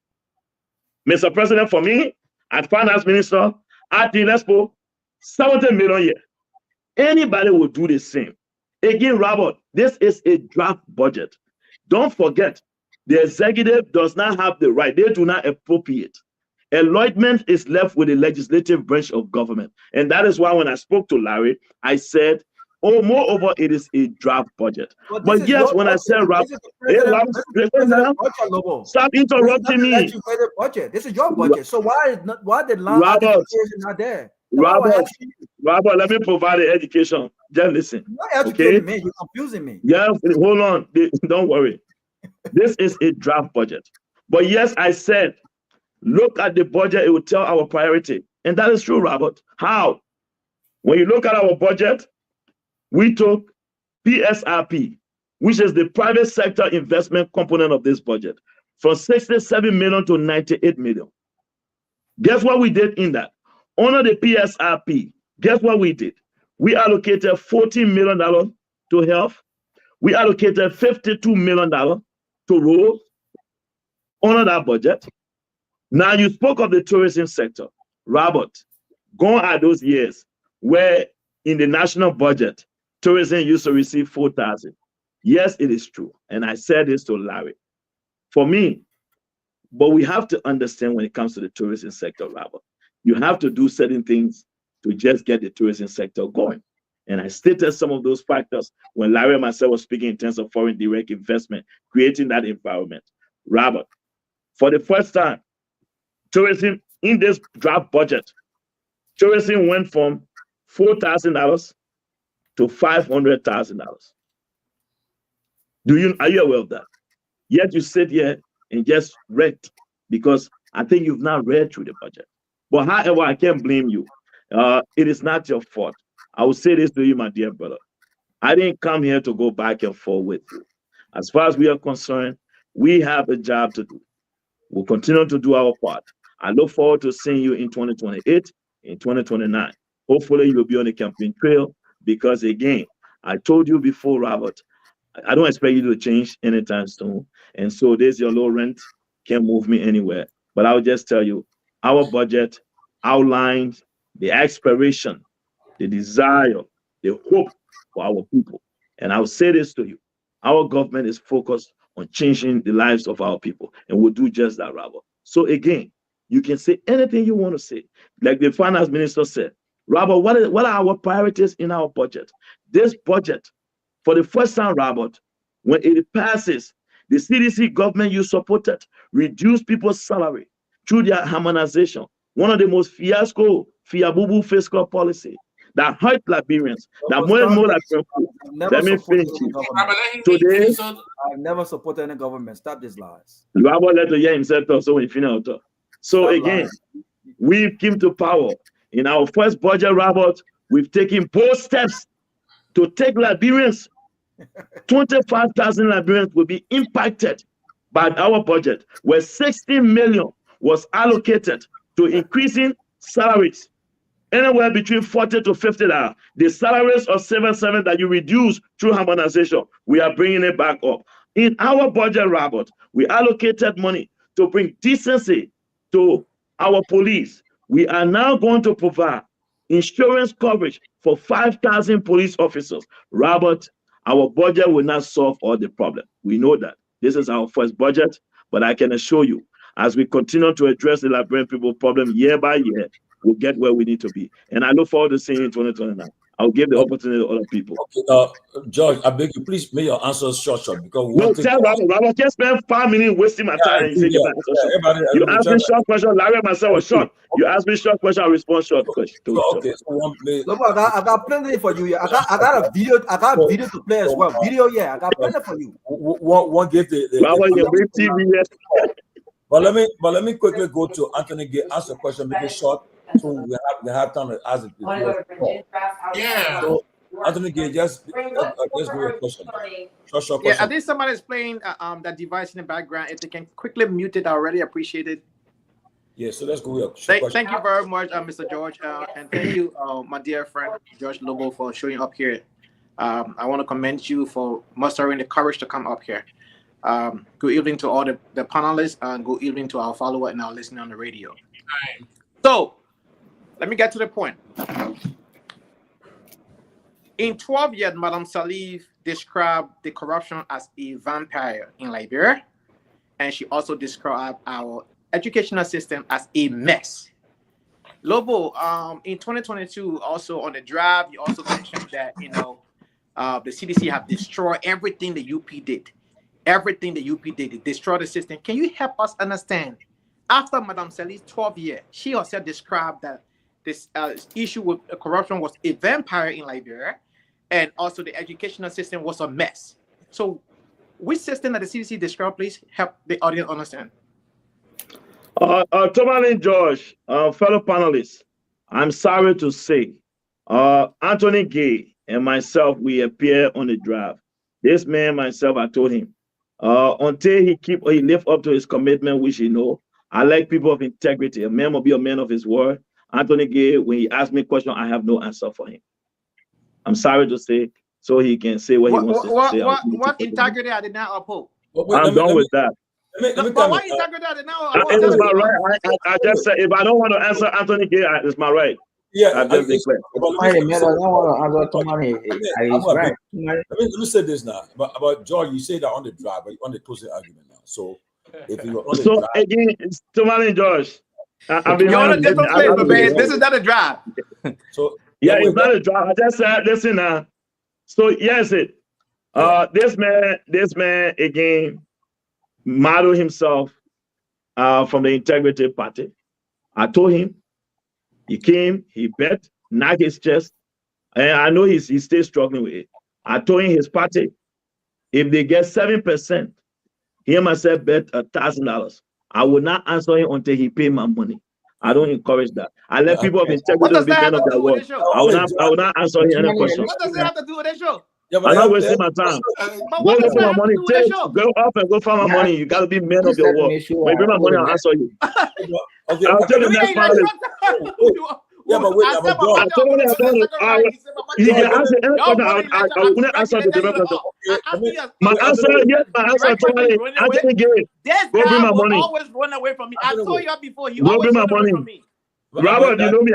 Mr. President, for me, as finance minister, at the Expo, 70 million a year. Anybody will do the same. Again, Robert, this is a draft budget. Don't forget, the executive does not have the right. They do not appropriate. Allotment is left with the legislative branch of government. And that is why when I spoke to Larry, I said, moreover, it is a draft budget. But yes, when I said, stop interrupting me. This is your budget. So why did Robert not there? Robert, let me provide the education. Just listen. You're not educating me. You're confusing me. Yeah, hold on. Don't worry. This is a draft budget. But yes, I said, look at the budget. It will tell our priority. And that is true, Robert. How? When you look at our budget, we took PSRP, which is the private sector investment component of this budget, from 67 million to 98 million. Guess what we did in that? Under the PSRP, guess what we did? We allocated $14 million to health. We allocated $52 million to roads under that budget. Now you spoke of the tourism sector. Robert, gone are those years where in the national budget, tourism used to receive 4,000. Yes, it is true. And I said this to Larry. For me, but we have to understand when it comes to the tourism sector, Robert, you have to do certain things to just get the tourism sector going. And I stated some of those factors when Larry and myself were speaking in terms of foreign direct investment, creating that environment. Robert, for the first time, tourism in this draft budget, tourism went from $4,000 to $500,000. Are you aware of that? Yet you sit here and just read, because I think you've not read through the budget. But however, I can't blame you. It is not your fault. I will say this to you, my dear brother. I didn't come here to go back and forth with you. As far as we are concerned, we have a job to do. We'll continue to do our part. I look forward to seeing you in 2028, in 2029. Hopefully, you'll be on the campaign trail because, again, I told you before, Robert, I don't expect you to change anytime soon. And so there's your low rent. Can't move me anywhere. But I'll just tell you, our budget outlines the aspiration, the desire, the hope for our people. And I'll say this to you. Our government is focused on changing the lives of our people. And we'll do just that, Robert. So again, you can say anything you want to say. Like the finance minister said, Robert, what are our priorities in our budget? This budget, for the first time, Robert, when it passes, the CDC government you supported reduce people's salary through their harmonization. One of the most fiabubu fiscal policy that hurt Liberians, that more and more like let me finish. Today, I've never supported any government. Stop these lies. Robert let to hear himself talk, so we finish. So again, we came to power. In our first budget, Robert, we've taken bold steps to take Liberians. 25,000 Liberians will be impacted by our budget, where 60 million was allocated to increasing salaries, anywhere between 40 to 50 dollars. The salaries of 7 that you reduce through harmonization, we are bringing it back up. In our budget, Robert, we allocated money to bring decency to our police. We are now going to provide insurance coverage for 5,000 police officers. Robert, our budget will not solve all the problems. We know that. This is our first budget, but I can assure you, as we continue to address the Liberian people problem year by year, we'll get where we need to be. And I look forward to seeing you in 2029. I'll give the opportunity to other people. Okay, George, I beg you, please make your answers short, because no, tell Robert, just spend 5 minutes wasting my time. You ask me short question, Larry and myself was short. You ask me short question, I respond short question. Okay, so look, I got plenty for you. I got a video. I got video to play as well. Video, yeah, I got plenty for you. One give the Robert, you bring TV. But let me quickly go to Anthony Gay. Ask the question, make it short. So we have time to ask it. Yeah. So Anthony Gay, just give me a question. Short question. Yeah, I think somebody's playing that device in the background. If they can quickly mute it, I already appreciate it. Yeah, so let's go here. Thank you very much, Mr. George, and thank you, my dear friend George Lobo, for showing up here. I want to commend you for mustering the courage to come up here. Good evening to all the panelists, and good evening to our followers and our listeners on the radio. Right. So, let me get to the point. In 12 years, Madam Sirleaf described the corruption as a vampire in Liberia, and she also described our educational system as a mess. Lobo, in 2022, also on the drive, you also mentioned that the CDC have destroyed everything the UP did. Everything the UP did, it destroyed the system. Can you help us understand? After Madam Sirleaf's 12 years, she herself described that this issue with corruption was a vampire in Liberia, and also the educational system was a mess. So, which system that the CDC described, please help the audience understand. Tomalin George, fellow panelists, I'm sorry to say, Anthony Gay and myself, we appear on the drive. This man, myself, I told him, until he live up to his commitment, which he know. I like people of integrity. A man will be a man of his word. Anthony Gay, when he asks me a question, I have no answer for him. I'm sorry to say, so he can say what he wants to say. What integrity I did not uphold? I'm done with that. But why integrity I did not uphold? It is my right. I just said, if I don't want to answer Anthony Gay, it's my right. Yeah, I've just declared. Let me say this now about George. You say that on the drive, but on the closing argument now. So if you on the drive, again, it's Tomalin George. You're on a different place, but man, this is not a drive. So yeah, it's not a drive. I just said, listen now. So yes, this man again modeled himself from the Integrity Party. I told him. He came, he bet, knocked his chest, and I know he still struggling with it. I told him his party, if they get 7%, he and myself bet $1,000. I will not answer him until he pay my money. I don't encourage that. I let people of integrity be men of their word. I will not answer him any question. What does it have to do with this show? I'm not wasting my time. Go look for my money. Go up and go find my money. You gotta be men of your word. When you bring my money, I'll answer you. I'll tell you next panelist. Yeah, but wait, he can answer any question. I will not answer the different question. My answer, yes, my answer totally. Anthony Gay, go bring my money. Always run away from me. I told you before. He go always bring my run away money. from me. Robert, you know me.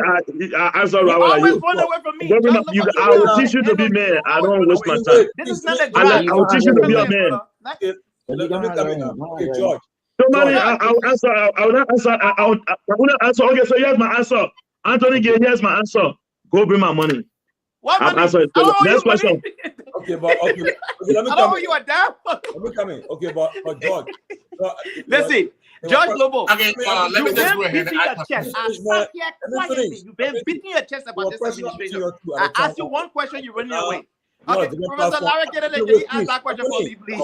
I answer Robert. Always run away from me. I will teach you to be man. I don't waste my time. This is not a drive. I will teach you to be a man. Let me come in now. Okay, George. Somebody, I will answer. I will not answer. I will not answer. Okay, so here's my answer. Anthony Gay, here's my answer. Go bring my money. What money? Answer it. Next question. Okay, but let me come in. You are down. Let me come in. Okay, but George. Let's see. George Lobo, okay, let me just go ahead and you've been beating your chest about this administration. I asked you one question, you're running away. Okay, Professor Lara, can you ask that question for me, please?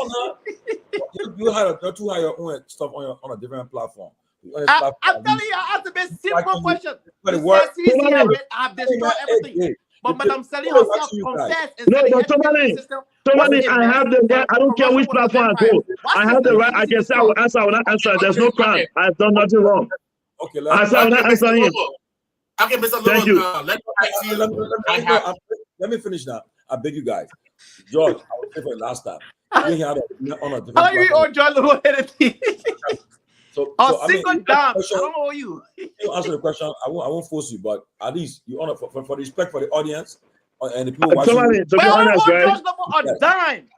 You had to have your own stuff on a different platform. I'm telling you, I asked a very simple question. I've destroyed everything. But Madam Sirleaf herself confessed. No, but Tomalin, I have the right. I don't care which platform I go. I have the right. I can say I will answer. I will not answer. There's no crime. I've done nothing wrong. Okay, I will not answer him. Okay, Mr. Thank you. Let me finish now. I beg you guys. George, I will say for the last time. We had on a different how you owe John Lobo anything? So single dam. I don't know you. You answer the question. I won't force you, but at least you honor for the respect for the audience and the people watching. To be honest, right? A dime.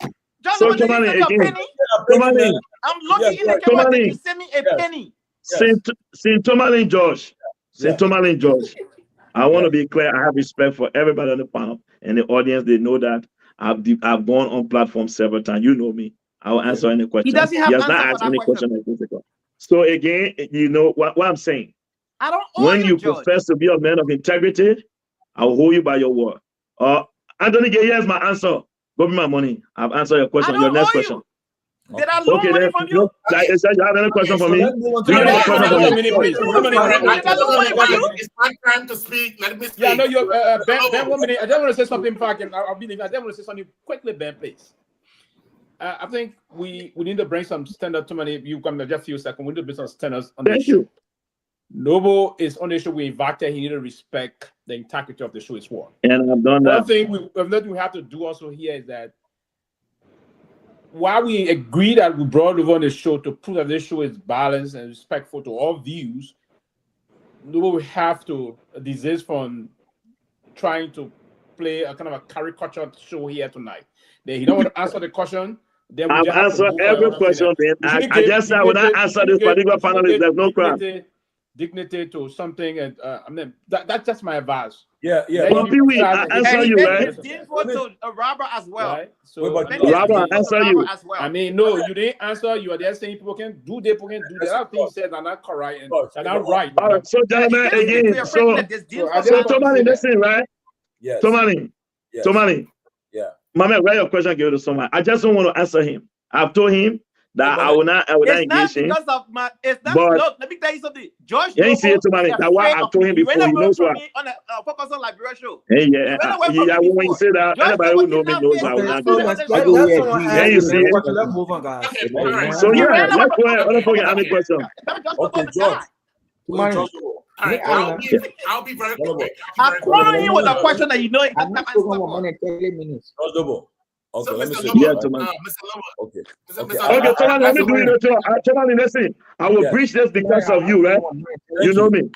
So Tomalin again. Tomalin, I'm looking in the camera. You send me a penny. Saint Tomalin George. Saint Tomalin George. I want to be clear. I have respect for everybody on the panel and the audience. They know that I've gone on platform several times. You know me. I will answer any question. He doesn't have has not asked any question. So again, you know what I'm saying. I don't. When you profess to be a man of integrity, I will hold you by your word. Anthony Gay, here's my answer. Go be my money. I've answered your question. Your next question. Did I loan money from you? Is that you have any question for me? Do you have a question for me? It's my time to speak. Let me speak. Yeah, no, you're Ben. 1 minute. I just want to say something back, and I'll be leaving. I just want to say something quickly, Ben, please. I think we need to bring some standard. Too many. You come in just a few seconds. We need to bring some standards. Thank you. Noble is on the show. We invited. He need to respect the integrity of the show as well. And I've done that. One thing we have to do also here is that while we agree that we brought over on the show to prove that this show is balanced and respectful to all views, Noble will have to desist from trying to play a kind of a caricature show here tonight. He don't want to answer the question. Then I've answered every question. I just said when I answer this particular panelist, there's no crime. Dignity to something, and I mean that's just my advice. Yeah. But Pewee, I answer you, right? He did go to Robert as well. Right? So Robert, answer you. As well. I mean, no, you didn't answer. You are there saying people can do. They can do. There are things said are not correct and are not right. All right, so gentlemen, again, so Tomalin, listen, right? Yes. Tomalin. Yeah. My man, write your question, give it to someone. I just don't want to answer him. I've told him that I will not engage him. It's not because of it's not. Look, let me tell you something. George, you ain't see it, Tomalin. That's why I told him before. He knows why. On a Focus on Liberia show. Hey, when you say that, anybody who knows me knows I will not do that. Then you see it. Let's move on, guys. So yeah, let's go ahead. Other people have any question. Okay, George. I'll be very quick. I'm calling you with a question that you know. I'm not talking about 30 minutes. Okay, So let me Mr. see. Lofa, Yeah, Mr. Lofa. Okay. Okay, Tomalin, let me do it. Tomalin, listen. I will preach this because of you, right? You know me.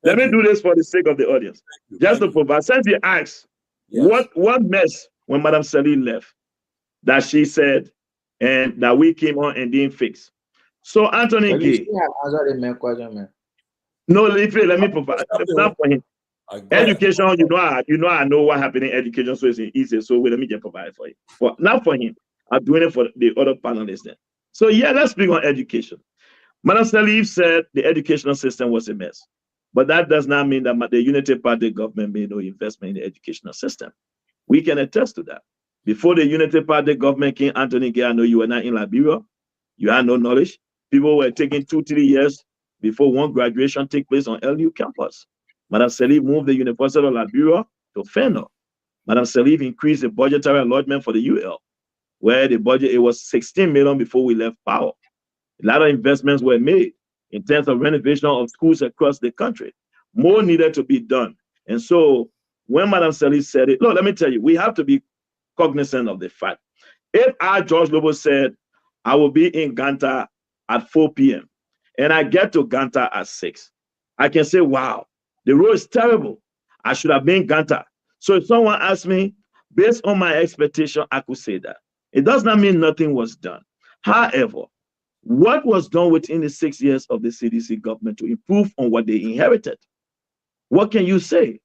Let me do this for the sake of the audience. Just to provide. Since you asked, what mess when Madam Sirleaf left that she said and that we came on and didn't fix. So Anthony Gay. No, let me provide. Not for him. Education, you know, I know what happened in education, so it's easy. So let me just provide for you. But not for him. I'm doing it for the other panelists then. So yeah, let's speak on education. Madam Sirleaf said the educational system was a mess. But that does not mean that the Unity Party government made no investment in the educational system. We can attest to that. Before the Unity Party government came, Anthony Gay, I know you were not in Liberia. You had no knowledge. People were taking 2-3 years before one graduation take place on LU campus. Madam Sirleaf moved the University of Liberia to Feno. Madam Sirleaf increased the budgetary allotment for the UL, where the budget, it was 16 million before we left power. A lot of investments were made in terms of renovation of schools across the country. More needed to be done. And so when Madam Sirleaf said it, look, let me tell you, we have to be cognizant of the fact. If George Lobo said, I will be in Ganta at 4 p.m. and I get to Ganta at 6, I can say, wow, the road is terrible. I should have been Ganta. So if someone asks me, based on my expectation, I could say that. It does not mean nothing was done. However, what was done within the 6 years of the CDC government to improve on what they inherited? What can you say?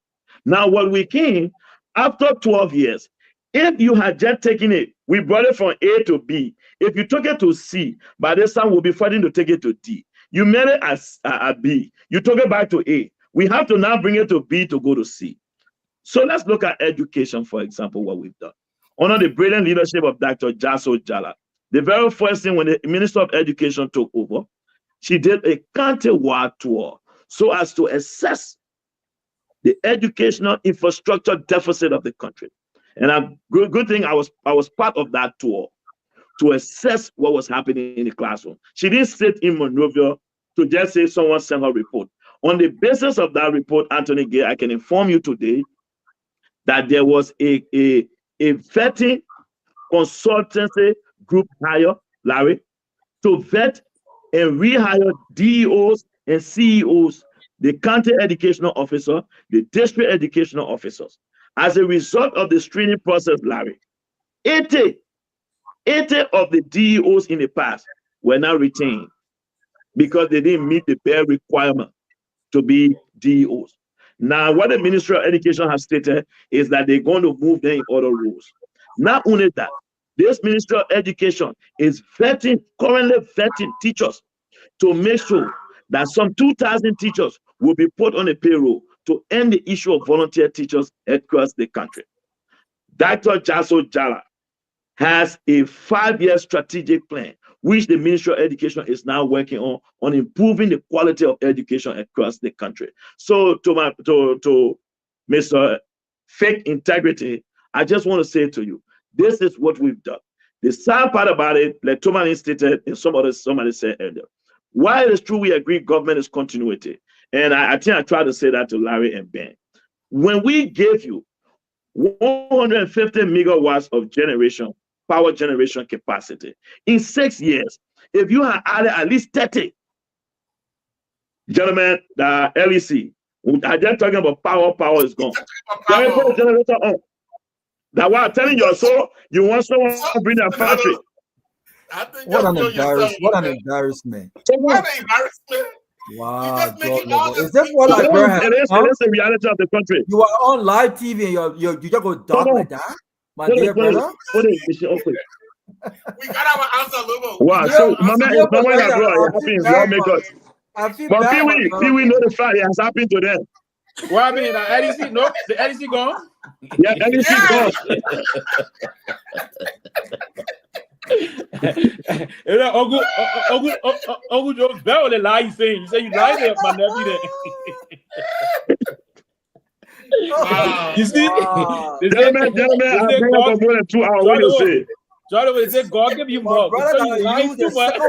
Now, what we came after 12 years, if you had just taken it, we brought it from A to B. If you took it to C, by this time we'll be fighting to take it to D. You made it as B. You took it back to A. We have to now bring it to B to go to C. So let's look at education, for example, what we've done. Under the brilliant leadership of Dr. Jallah, the very first thing when the Minister of Education took over, she did a county-wide tour so as to assess the educational infrastructure deficit of the country. And good thing I was part of that tour to assess what was happening in the classroom. She didn't sit in Monrovia to just say someone sent her a report. On the basis of that report, Anthony Gay, I can inform you today that there was a vetting consultancy group hire, Larry, to vet and rehire DEOs and CEOs, the county educational officer, the district educational officers. As a result of the screening process, Larry, 80 of the DEOs in the past were now retained because they didn't meet the bare requirement to be DEOs. Now, what the Ministry of Education has stated is that they're going to move them in other roles. Not only that, this Ministry of Education is currently vetting teachers to make sure that some 2,000 teachers will be put on a payroll to end the issue of volunteer teachers across the country. Dr. Jallah has a 5-year strategic plan, which the Ministry of Education is now working on improving the quality of education across the country. So to Mr. Fake Integrity, I just want to say to you, this is what we've done. The sad part about it, like Tomalin stated and somebody said earlier, while it is true we agree government is continuity, And I think I tried to say that to Larry and Ben. When we gave you 150 megawatts of power generation capacity in 6 years, if you had added at least 30, gentlemen, the LEC, I just talking about power is gone. Generator on. That's why I'm telling you, so you want someone to bring a factory. What an embarrassment. What an embarrassment. What an embarrassment. Wow. Is this what like it is the reality of the country. You are on live TV and you just go dark like that? My dear brother. We got our answer, Lobo. Wow, so my man is not my brother. But Pewee know the fact it has happened to them. What happened in the LEC? No, the LEC gone? Yeah, LEC gone. Uncle Joe Bell, the lie he's saying. You say you lied to my nephew. Wow. You see? Gentlemen, I've been up for more than 2 hours. What do you say? Jallah will say, God give you more. Brother, you lying too much.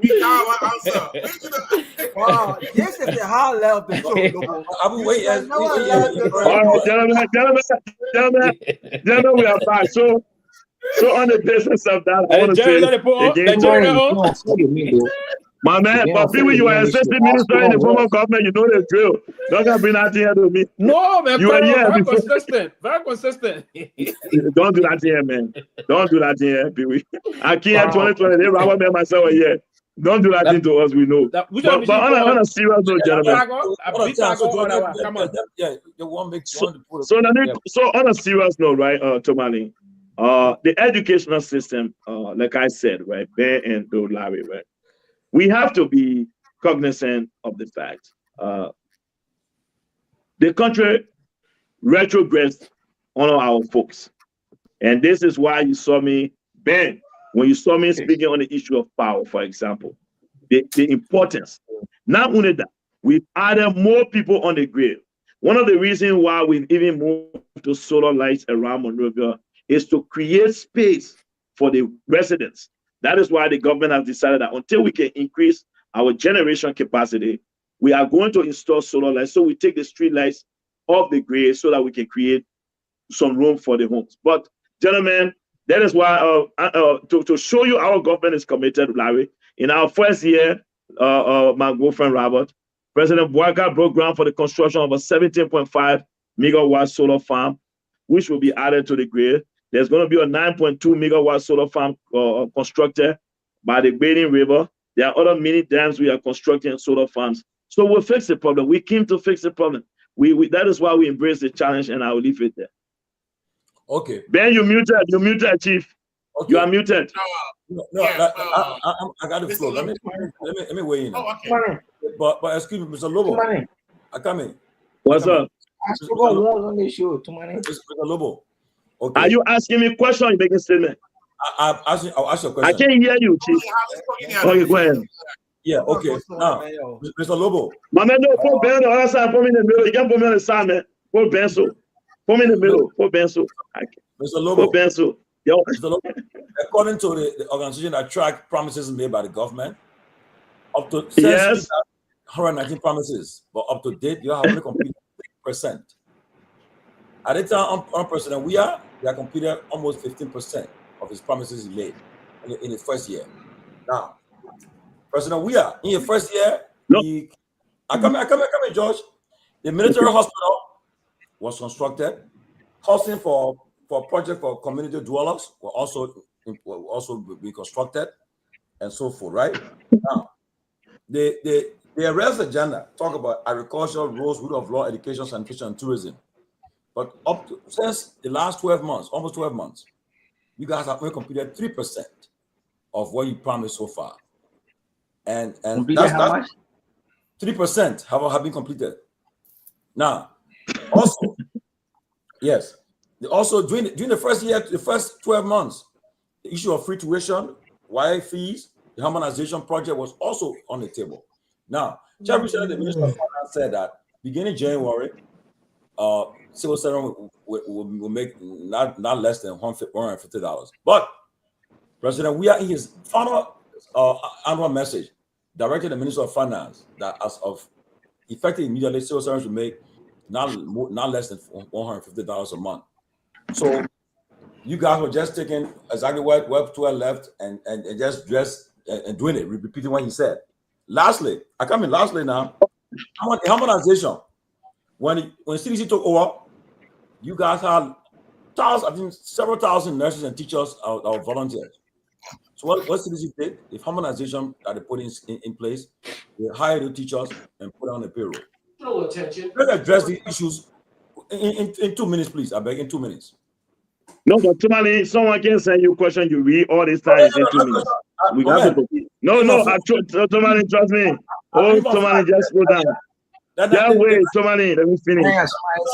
We got our answer. Wow, this is the high level of the show. Gentlemen, we are back. So on the business of that, I want to say again, my man, but Pewee, you are assistant minister in the former government. You know the drill. Don't gonna bring that here to me. No, man. You are here. Very consistent. Very consistent. Don't do that here, man. Don't do that here, Pewee. I can't 2020. They rather me myself here. Don't do that thing to us. We know. But on a serious note, gentlemen. Come on. Yeah, they won't make so on a serious note, right, Tomalin, the educational system, like I said, right, Ben and Larry, right, we have to be cognizant of the fact the country retrogressed on our folks. And this is why you saw me, Ben, when you saw me speaking on the issue of power, for example, the importance. Not only that, we've added more people on the grid. One of the reasons why we've even moved to solar lights around Monrovia is to create space for the residents. That is why the government has decided that until we can increase our generation capacity, we are going to install solar lights. So we take the street lights off the grid so that we can create some room for the homes. But gentlemen, that is why to show you our government is committed, Larry. In our first year, my good friend Robert, President Boaga broke ground for the construction of a 17.5 megawatt solar farm, which will be added to the grid. There's going to be a 9.2 megawatt solar farm constructed by the Bealded River. There are other mini dams we are constructing solar farms. So we'll fix the problem. We came to fix the problem. That is why we embrace the challenge, and I will leave it there. Okay. Ben, you're muted, Chief. Okay. You are muted. I got the floor. Let me weigh in. Oh, okay. But excuse me, Mr. Lobo. I come in. What's up? Mr. Lobo. Okay. Are you asking me a question or you making a statement? I'll ask you a question. I can't hear you, Chief. Okay, go ahead. Yeah, okay. Now, Mr. Lobo. My man, no, put Ben on the other side, put me in the middle. You can't put me on the side, man. Put Ben so. Put me in the middle. Put Ben so. Mr. Lobo. Put Ben so. Yo. Mr. Lobo, according to the organization that track promises made by the government, up to 119 promises, but up to date, you have only completed 6%. At the time, on President we have completed almost 15% of his promises he made in his first year. Now, President Weah, in your first year, I come here, George. The military hospital was constructed. Housing for project for community dwellers will also be constructed, and so forth. Right now, the arrest agenda talk about agriculture, roads, rule of law, education, sanitation, and tourism. But since the last 12 months, almost 12 months, you guys have only completed 3% of what you promised so far. And that's 3% have been completed. Now, also, yes, also during the first year, the first 12 months, the issue of free tuition, YA fees, the harmonization project was also on the table. Now, Chairman, the Minister of Finance said that beginning January, civil servant will make not less than $150. But President Weah, in his final annual message, directed the Minister of Finance that as of effective immediately, civil servants will make not less than $150 a month. So you guys were just taking exactly what Web 12 left and just doing it, repeating what he said. Lastly, now, harmonization. When CDC took over, you guys had several thousand nurses and teachers are volunteers. So what CDC did, if harmonization that they put in place, they hired the teachers and put on the payroll. No attention. Let's address these issues in 2 minutes, please. I beg, in 2 minutes. No, but Tomalin, someone can send you a question you read all this time in 2 minutes. We got to Tomalin, trust me. Oh, Tomalin, just go down. Yeah, wait, Tomalin, let me finish.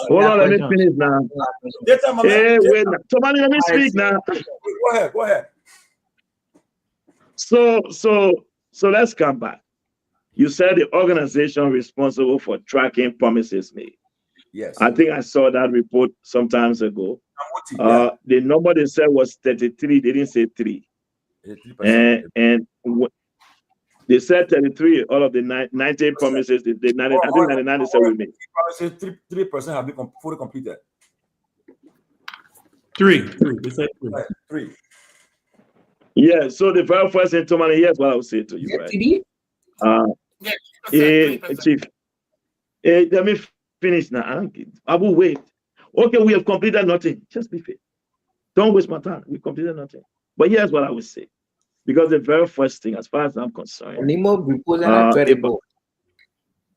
Hold on, let me finish now. Hey, wait, Tomalin, let me speak now. Go ahead. So let's come back. You said the organization responsible for tracking promises made. Yes. I think I saw that report some times ago. The number they said was 33. They didn't say 3. And they said 33. All of the 90 promises. I think 99 they said we made. 3% have been fully completed. 3. They said 3. Yeah. So the very first thing, Tomalin, here's what I would say to you, right? Chief. Let me finish now. I will wait. Okay, we have completed nothing. Just be fair. Don't waste my time. We completed nothing. But here's what I would say. Because the very first thing, as far as I'm concerned,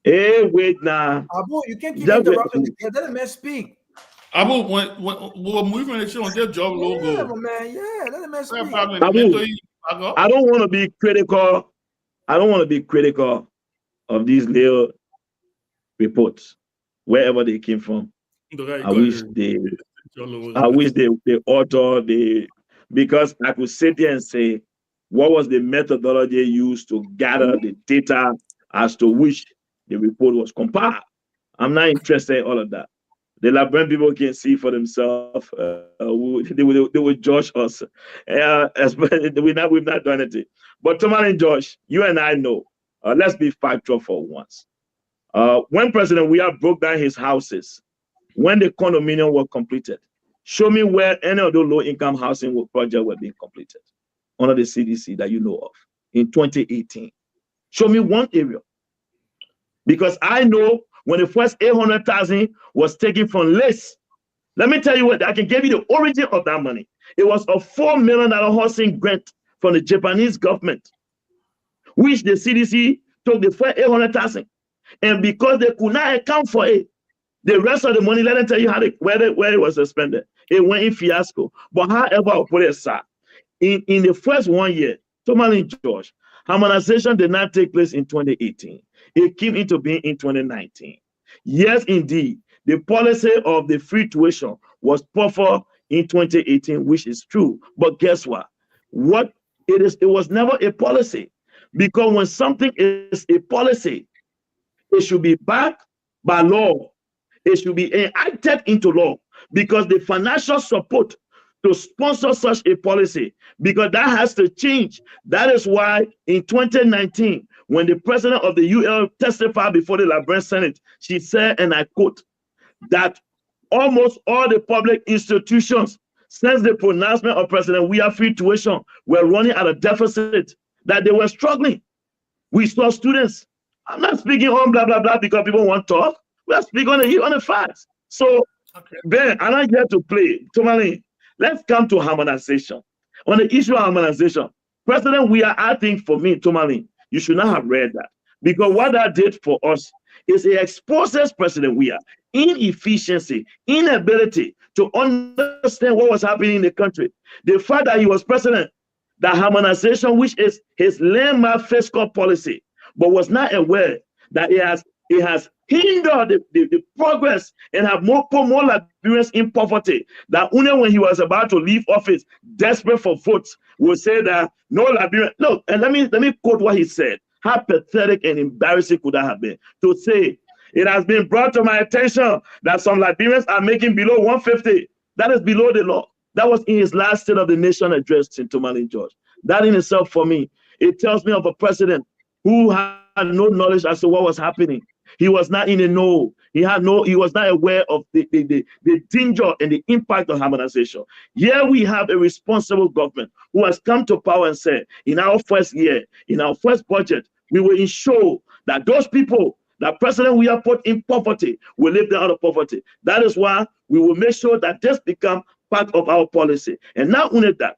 hey, wait now. Abu, you can't keep interrupting. Let the man speak. Abu, when we're moving the show on their job logo. Yeah, man. Yeah, let the man speak. Abu, I don't want to be critical. I don't want to be critical of these little reports, wherever they came from. I wish they author because I could sit there and say, what was the methodology used to gather the data as to which the report was compiled? I'm not interested in all of that. The Liberian people can see for themselves. They will judge us. We've not done anything. But Tomalin, Josh, you and I know. Let's be factual for once. When President Weah broke down his houses, when the condominium was completed, show me where any of those low-income housing projects were being completed under the CDC that you know of in 2018. Show me one area. Because I know when the first 800,000 was taken from list, let me tell you what, I can give you the origin of that money. It was a $4 million housing grant from the Japanese government, which the CDC took the first 800,000. And because they could not account for it, the rest of the money, let me tell you where it was expended. It went in fiasco. But however, I'll put it aside. In the first 1 year, Tomalin, George, harmonization did not take place in 2018. It came into being in 2019. Yes, indeed, the policy of the free tuition was proffered in 2018, which is true. But guess what? It was never a policy. Because when something is a policy, it should be backed by law. It should be enacted into law, because the financial support to sponsor such a policy, because that has to change. That is why in 2019, when the president of the UL testified before the Liberian Senate, she said, and I quote, that almost all the public institutions, since the pronouncement of President Weah free tuition, were running at a deficit, that they were struggling. We saw students. I'm not speaking on blah, blah, blah because people want to talk. We are speaking on the facts. So, Ben, I'm not here to play. Tomalin, let's come to harmonization. On the issue of harmonization, President Weah, I think for me, Tomalin, you should not have read that. Because what that did for us is it exposes President Weah inefficiency, inability to understand what was happening in the country. The fact that he was president, the harmonization, which is his landmark fiscal policy, but was not aware that it has hindered the progress and have more Liberians in poverty. That only when he was about to leave office, desperate for votes, will say that no Liberian. Look, and let me quote what he said. How pathetic and embarrassing could that have been? To say, it has been brought to my attention that some Liberians are making below 150. That is below the law. That was in his last State of the Nation address in Tomalin, George. That in itself, for me, it tells me of a president who had no knowledge as to what was happening. He was not in the know. He was not aware of the danger and the impact of harmonization. Here we have a responsible government who has come to power and said, in our first year, in our first budget, we will ensure that those people that President we have put in poverty will live them out of poverty. That is why we will make sure that this become part of our policy. And not only that,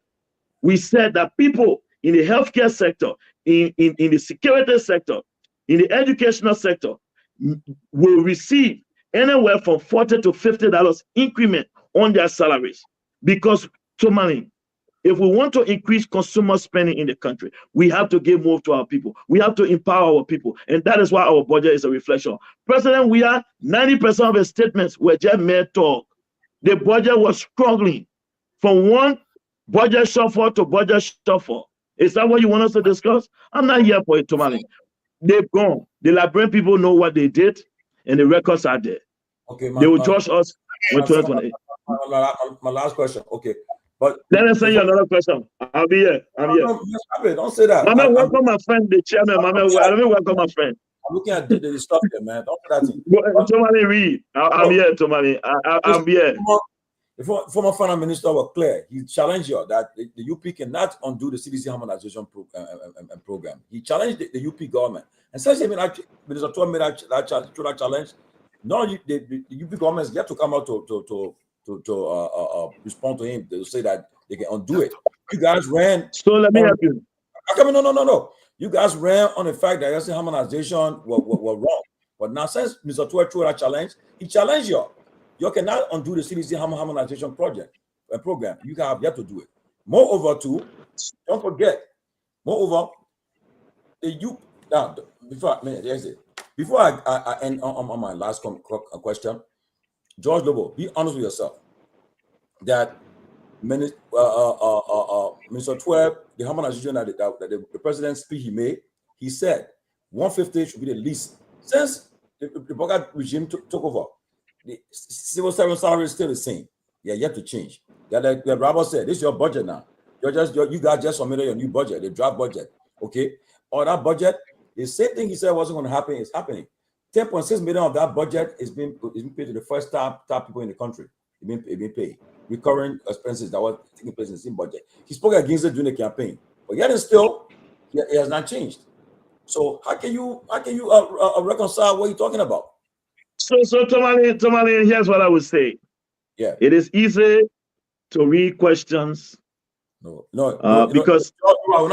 we said that people in the healthcare sector, in the security sector, in the educational sector, will receive anywhere from $40 to $50 increment on their salaries. Because, Tomalin, if we want to increase consumer spending in the country, we have to give more to our people. We have to empower our people. And that is why our budget is a reflection. President, we are 90% of his statements were just mere talk. The budget was struggling from one budget shuffle to budget shuffle. Is that what you want us to discuss? I'm not here for it, Tomalin. They've gone. The Liberian people know what they did, and the records are there. Okay, they will judge us with 2028. My last question. Okay, but let me send you another question. I'll be here. I'm here. Don't say that. Mama, welcome my friend, the chairman. Mama, let me welcome my friend. I'm looking at the stuff here, man. Don't say that thing. Tomalin, read. I'm here, Tomalin. I'm here. The former finance minister was clear. He challenged you that the UP cannot undo the CDC harmonization program. He challenged the UP government. And since Minister Togar made that challenge, now the UP government is yet to come out to respond to him. They say that they can undo it. You guys ran. So let me help you. No. You guys ran on the fact that the harmonization were wrong. But now since Mr. Togar threw that challenge, he challenged you. You cannot undo the CDC harmonization program. You have yet to do it. Moreover, too, don't forget. Moreover, before I end on my last question, George Lobo, be honest with yourself. That Minister 12, the harmonization that the president's speech he made, he said 150 should be the least. Since the Boga regime took over, the civil servant salary is still the same. Yeah, yet to change. Yeah, like Robert said, this is your budget now. You guys just submitted your new budget, the draft budget. Okay, or that budget, the same thing he said wasn't going to happen is happening. 10.6 million of that budget is being paid to the first top people in the country. It's being paid. Recurring expenses that was taking place in the same budget. He spoke against it during the campaign, but yet and still, it has not changed. So how can you reconcile what you're talking about? So Tomalin, here's what I would say. Yeah, it is easy to read questions. No, because I'll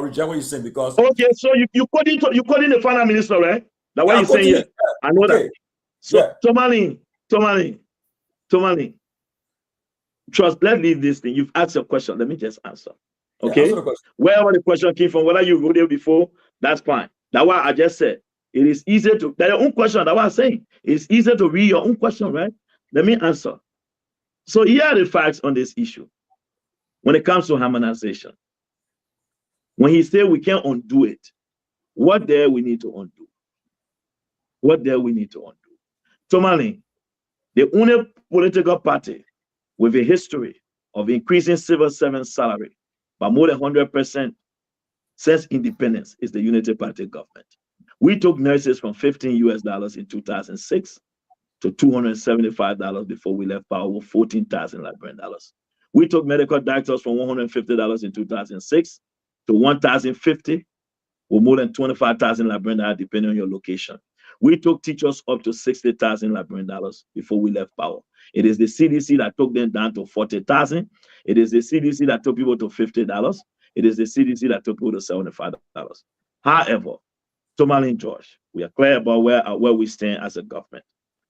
reject what you're saying because okay, so you quoting the finance minister, right? That's what you're saying here. I know that. So yeah. Tomalin, trust. Let's leave this thing. You've asked your question. Let me just answer. Okay, answer wherever the question came from, whether you wrote it before, that's fine. That's why I just said. It is easy to that your own question. That's what I'm saying. It's easy to read your own question, right? Let me answer. So here are the facts on this issue. When it comes to harmonization, when he said we can't undo it, what there we need to undo? What there we need to undo? Tomalin, the only political party with a history of increasing civil servant salary by more than 100% since independence is the Unity Party government. We took nurses from $15 in 2006 to $275 before we left power with 14,000 Liberian dollars. We took medical doctors from $150 in 2006 to $1,050 with more than 25,000 Liberian dollars depending on your location. We took teachers up to 60,000 Liberian dollars before we left power. It is the CDC that took them down to 40,000. It is the CDC that took people to $50. It is the CDC that took people to $75. However, Tomalin George, we are clear about where we stand as a government.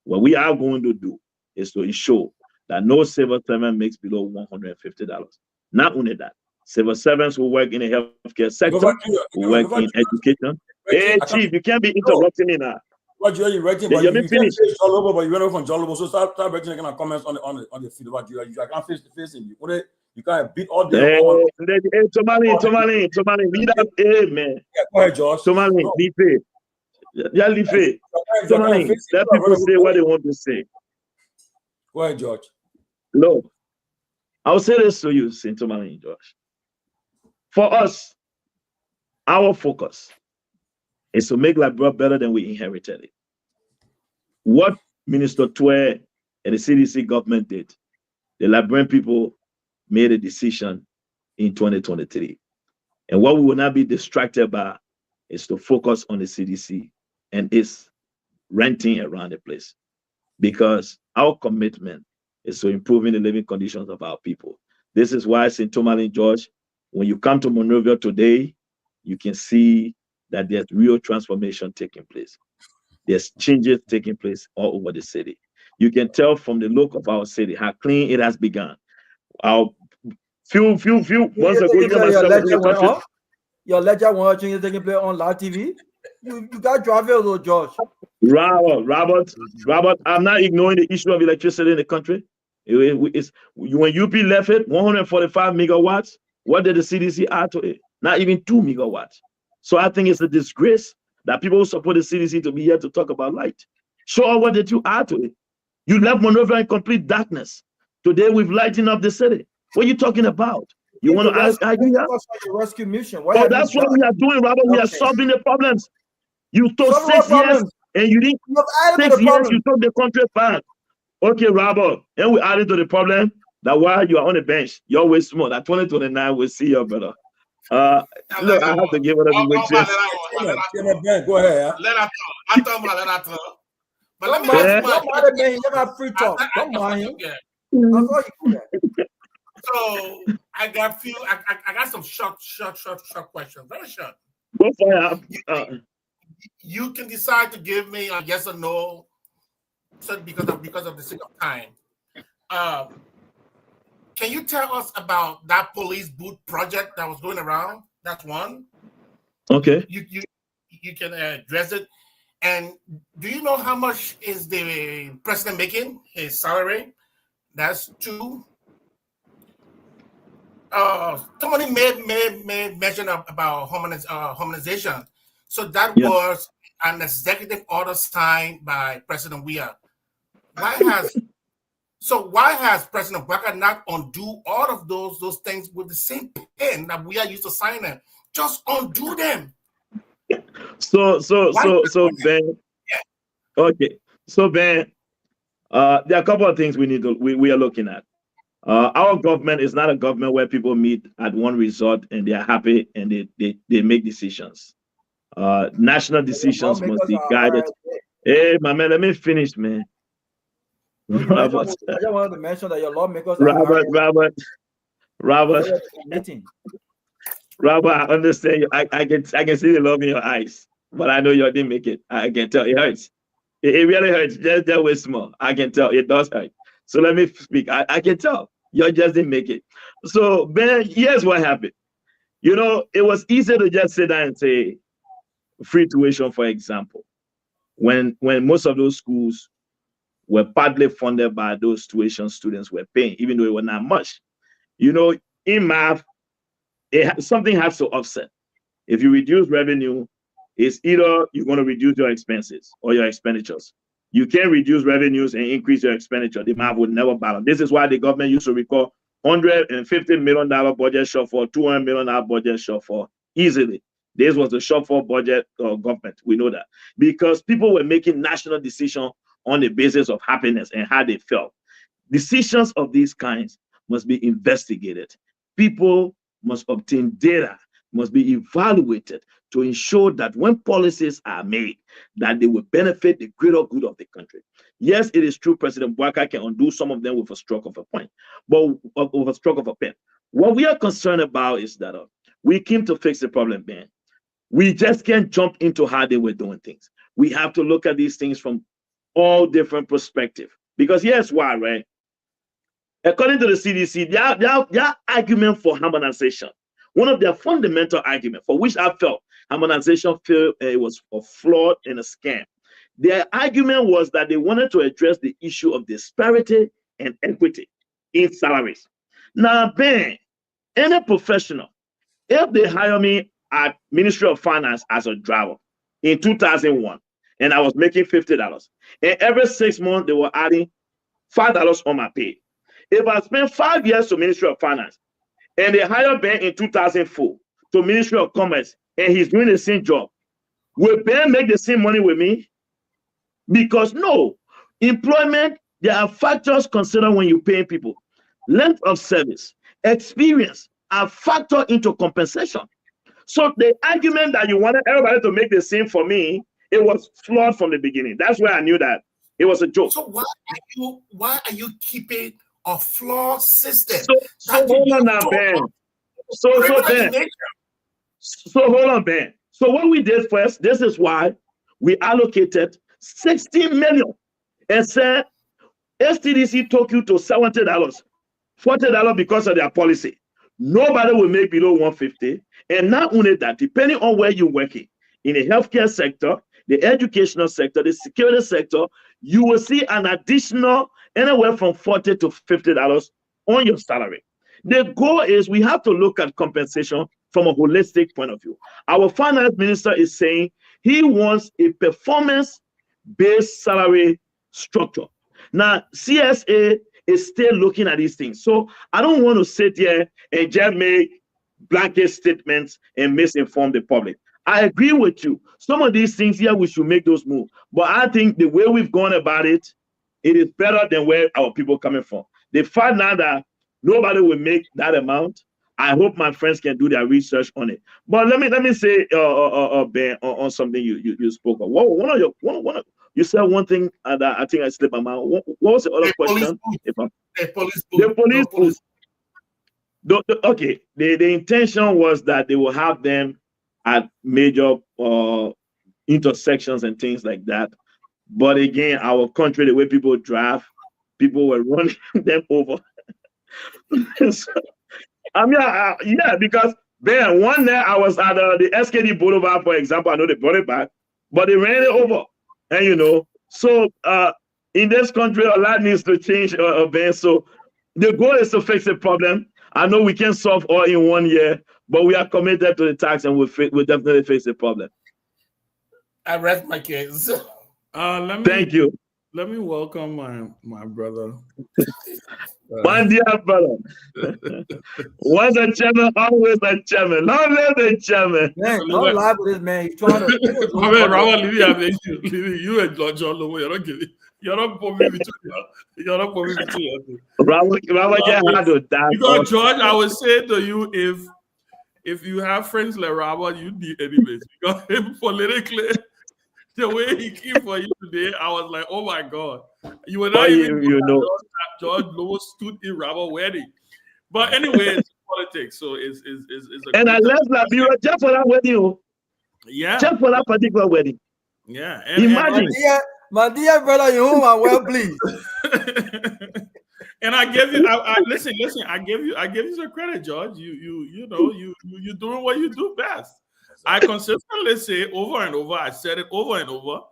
What we are going to do is to ensure that no civil servant makes below $150. Not only that, civil servants who work in the healthcare sector, who work in education. Hey, Chief, you can't be interrupting me now. What you're writing, but you finished. But you went over from Jallah, so start writing kind of comments on the feed about you. I can't face the face in you. You can't beat all day. Hey, Tomalin, lead up. Hey, man. Yeah, go ahead, Josh. Tomalin, leave it. Yeah, leave it. Tomalin, let people say what they want to say. Go ahead, George. Look, I'll say this to you, Saint Tomalin, Josh. For us, our focus is to make Liberia better than we inherited it. What Minister Pewee and the CDC government did, the Liberian people made a decision in 2023. And what we will not be distracted by is to focus on the CDC and its renting around the place. Because our commitment is to improving the living conditions of our people. This is why, St. Tomalin, George, when you come to Monrovia today, you can see that there's real transformation taking place. There's changes taking place all over the city. You can tell from the look of our city how clean it has begun. Our few months ago, your lecture when you're taking place on live TV. You got drivers, though, George. Robert, I'm not ignoring the issue of electricity in the country. When UP left it, 145 megawatts, what did the CDC add to it? Not even 2 megawatts. So I think it's a disgrace that people who support the CDC to be here to talk about light. Show what did you add to it? You left Monrovia in complete darkness. Today we've lightened up the city. What are you talking about? You want to argue here? Rescue mission. Oh, that's what we are doing, Robert. We are solving the problems. You took 6 years and you didn't. 6 years you took the country back. Okay, Robert. And we added to the problem that while you are on the bench, you're way small. That 2029 we'll see you better. Look, I have to give it up with you. Go ahead. Let her talk. But let me ask you about free talk. Don't mind him. So I got some short questions. Very short. You can decide to give me a yes or no, so because of the sake of time. Can you tell us about that police boot project that was going around? That's one. Okay. You can address it. And do you know how much is the president making his salary? That's two. Somebody made mention about harmonization. So that was an executive order signed by President Weah. Why has President Barker not undo all of those things with the same pen that Weah used to sign them? Just undo them. So Ben. Yeah. Okay. So Ben, there are a couple of things we are looking at. Our government is not a government where people meet at one resort and they are happy and they make decisions. National decisions must be guided. Hey, my man, let me finish, man. Robert, I just wanted to mention that your lawmakers Robert, I understand you. I can see the love in your eyes, but I know you didn't make it. I can tell it hurts. It really hurts. Just that way small. I can tell it does hurt. So let me speak. I can tell you just didn't make it. So Ben, here's what happened. You know, it was easy to just sit down and say free tuition, for example, when most of those schools were partly funded by those tuition students were paying, even though it was not much. You know, in math, something has to offset. If you reduce revenue, it's either you're going to reduce your expenses or your expenditures. You can't reduce revenues and increase your expenditure. The math would never balance. This is why the government used to record $150 million budget shortfall, $200 million budget shortfall easily. This was the shortfall budget of government. We know that because people were making national decisions on the basis of happiness and how they felt. Decisions of these kinds must be investigated. People must obtain data, must be evaluated to ensure that when policies are made, that they will benefit the greater good of the country. Yes, it is true President Barker can undo some of them with a stroke of a pen, but with a stroke of a pen. What we are concerned about is that we came to fix the problem, man. We just can't jump into how they were doing things. We have to look at these things from all different perspectives. Because here's why, right? According to the CDC, their argument for harmonization, one of their fundamental arguments for which I felt harmonization was a flawed and a scam. Their argument was that they wanted to address the issue of disparity and equity in salaries. Now, Ben, any professional, if they hire me at Ministry of Finance as a driver in 2001, and I was making $50, and every 6 months they were adding $5 on my pay. If I spent 5 years to Ministry of Finance, and they hired Ben in 2004 to Ministry of Commerce, and he's doing the same job, will Ben make the same money with me? Because no, employment, there are factors considered when you pay people. Length of service, experience are factored into compensation. So the argument that you wanted everybody to make the same for me, it was flawed from the beginning. That's where I knew that it was a joke. So why are you keeping a flawed system? So hold on now, Ben. So hold on, Ben. So what we did first, this is why we allocated 60 million and said STDC took you to $70, $40 because of their policy. Nobody will make below 150. And not only that, depending on where you're working, in the healthcare sector, the educational sector, the security sector, you will see an additional anywhere from $40 to $50 on your salary. The goal is we have to look at compensation from a holistic point of view. Our finance minister is saying he wants a performance-based salary structure. Now, CSA is still looking at these things. So I don't want to sit here and just make blanket statements and misinform the public. I agree with you. Some of these things here, we should make those moves. But I think the way we've gone about it, it is better than where our people are coming from. The fact now that nobody will make that amount, I hope my friends can do their research on it. But let me say, Ben, on something you spoke of. You said one thing that I think I slipped my mind. What was the other question? The police booth. Okay, the intention was that they will have them at major intersections and things like that. But again, our country, the way people drive, people were running them over. So, I mean, yeah, because Ben, one day I was at the SKD Boulevard, for example. I know they brought it back, but they ran it over. And you know, so in this country, a lot needs to change, Ben. So the goal is to fix the problem. I know we can't solve all in 1 year, but we are committed to the tax and we'll definitely fix the problem. I rest my case. Thank you. Let me welcome my brother. My dear brother. Once a chairman, always a chairman. Long live the chairman. Man, don't lie with this man. He's trying to. I mean, Robert, you and John Lowe, you're not giving. You're not putting me between. You're not putting me between. Robert can't handle that. Because George, I would say to you, if you have friends like Robert, you need anyways. Because him politically, the way he came for you today, I was like, oh my God. You were not even know George Lowe stood in Robert wedding. But anyway, it's politics. So it's and I left Liberia just for that wedding. Yeah. Just for that particular wedding. Yeah. Imagine. My dear brother, you home and well pleased. And I give you, listen. I give you some credit, George. You know, you're doing what you do best. I consistently say over and over. I said it over and over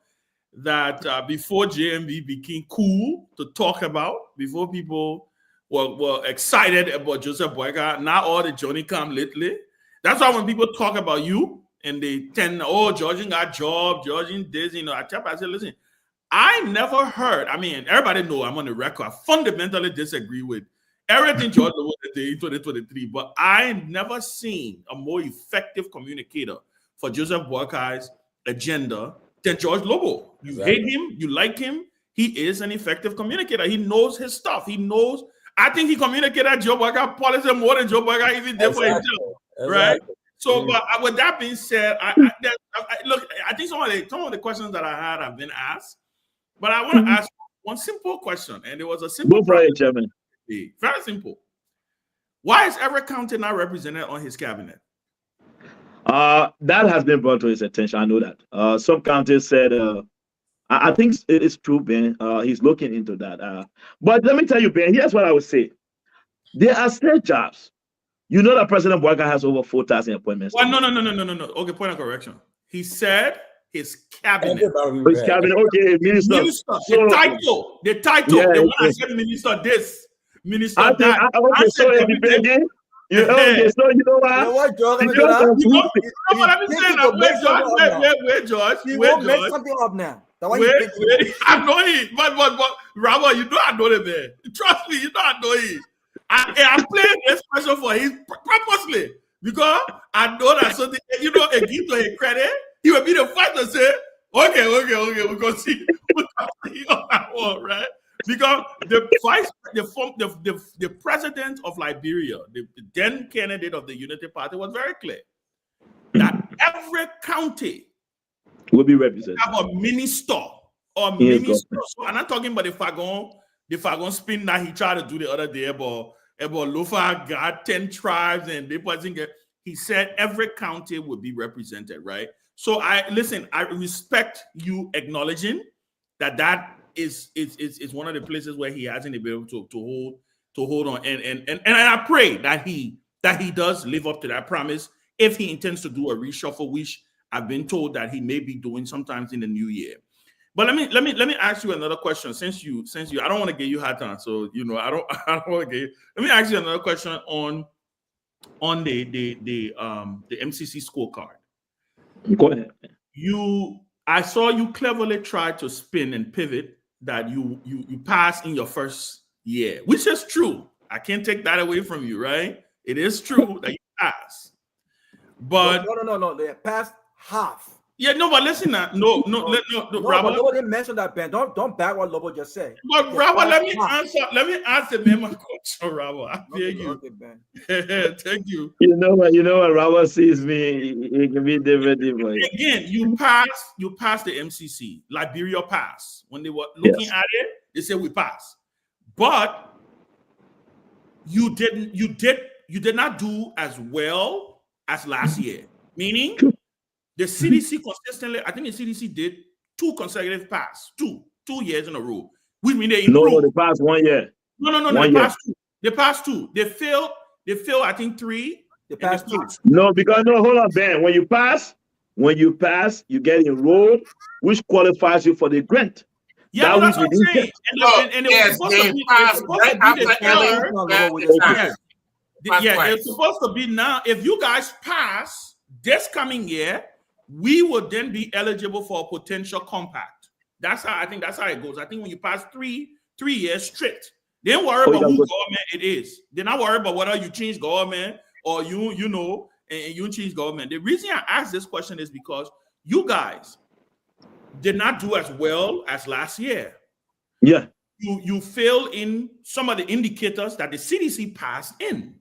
that before JMB became cool to talk about, before people were excited about Joseph Boyka, not all the Johnny come lately. That's why when people talk about you and they tend, George got job, George this, you know. I said, listen. I never heard, I mean, everybody know I'm on the record. I fundamentally disagree with everything George Lowe did in 2023, but I never seen a more effective communicator for Joseph Boykai's agenda than George Lowe. You hate him, you like him, he is an effective communicator. He knows his stuff. He knows, I think he communicated Joe Boyka policy more than Joe Boyka even did for himself, right? So, but with that being said, look, I think some of the questions that I had have been asked. But I want to ask one simple question, and it was a simple question. Very simple. Why is every county not represented on his cabinet? That has been brought to his attention. I know that. Some counties said, I think it is true, Ben. He's looking into that. But let me tell you, Ben, here's what I would say. There are state jobs. You know that President Boyka has over 4,000 appointments. Well, no. Okay, point of correction. He said his cabinet. His cabinet, okay, minister. The title. Yeah, the one I said minister this, minister that. Okay, so it depends. So you know what? You know what, George? You know what I'm saying? Where George? He won't make something up now. I know he, but Robert, you know I know the man. Trust me, you know I know he. I'm playing this question for him purposely Because I know that something, you know, and give to a credit, he will be the first to say, okay, we're gonna see on that one, right? Because the president of Liberia, the then candidate of the Unity Party, was very clear that every county will be represented. Have a minister or minister. So I'm not talking about the Fagon spin that he tried to do the other day about Lofa got 10 tribes and they wasn't get. He said every county would be represented, right? So I respect you acknowledging that is one of the places where he hasn't been able to hold on, and I pray that he does live up to that promise if he intends to do a reshuffle, which I've been told that he may be doing sometimes in the new year. But let me ask you another question. Since you I don't want to get you hot on, so you know I don't want to get you. Let me ask you another question on the MCC scorecard. Go ahead. I saw you cleverly try to spin and pivot that you passed in your first year, which is true. I can't take that away from you, right? It is true that you passed. But no, they passed half. Yeah, no, but listen now. No, Robert. Nobody mentioned that, Ben. Don't back what Lobo just said. But Robert, let me answer the my question, Robert. I hear you. Okay, Ben. Thank you. You know what Robert sees me, it can be different. Again, you passed the MCC. Liberia passed. When they were looking at it, they said we passed. But you did not do as well as last year. Meaning the CDC consistently, I think the CDC did 2 consecutive passes, 2 years in a row. Which mean they improved. No, they passed 1 year. No, they passed 2. They passed 2. They failed, I think 3. They passed 2. No, because hold on, Ben. When you pass, you get enrolled, which qualifies you for the grant. Yeah, that's what I'm saying. It's supposed to be now. If you guys pass this coming year, we will then be eligible for a potential compact. That's how it goes. I think when you pass 3 years strict, they don't worry about who government it is. They're not worried about whether you change government or you change government. The reason I ask this question is because you guys did not do as well as last year. Yeah. You failed in some of the indicators that the CDC passed in.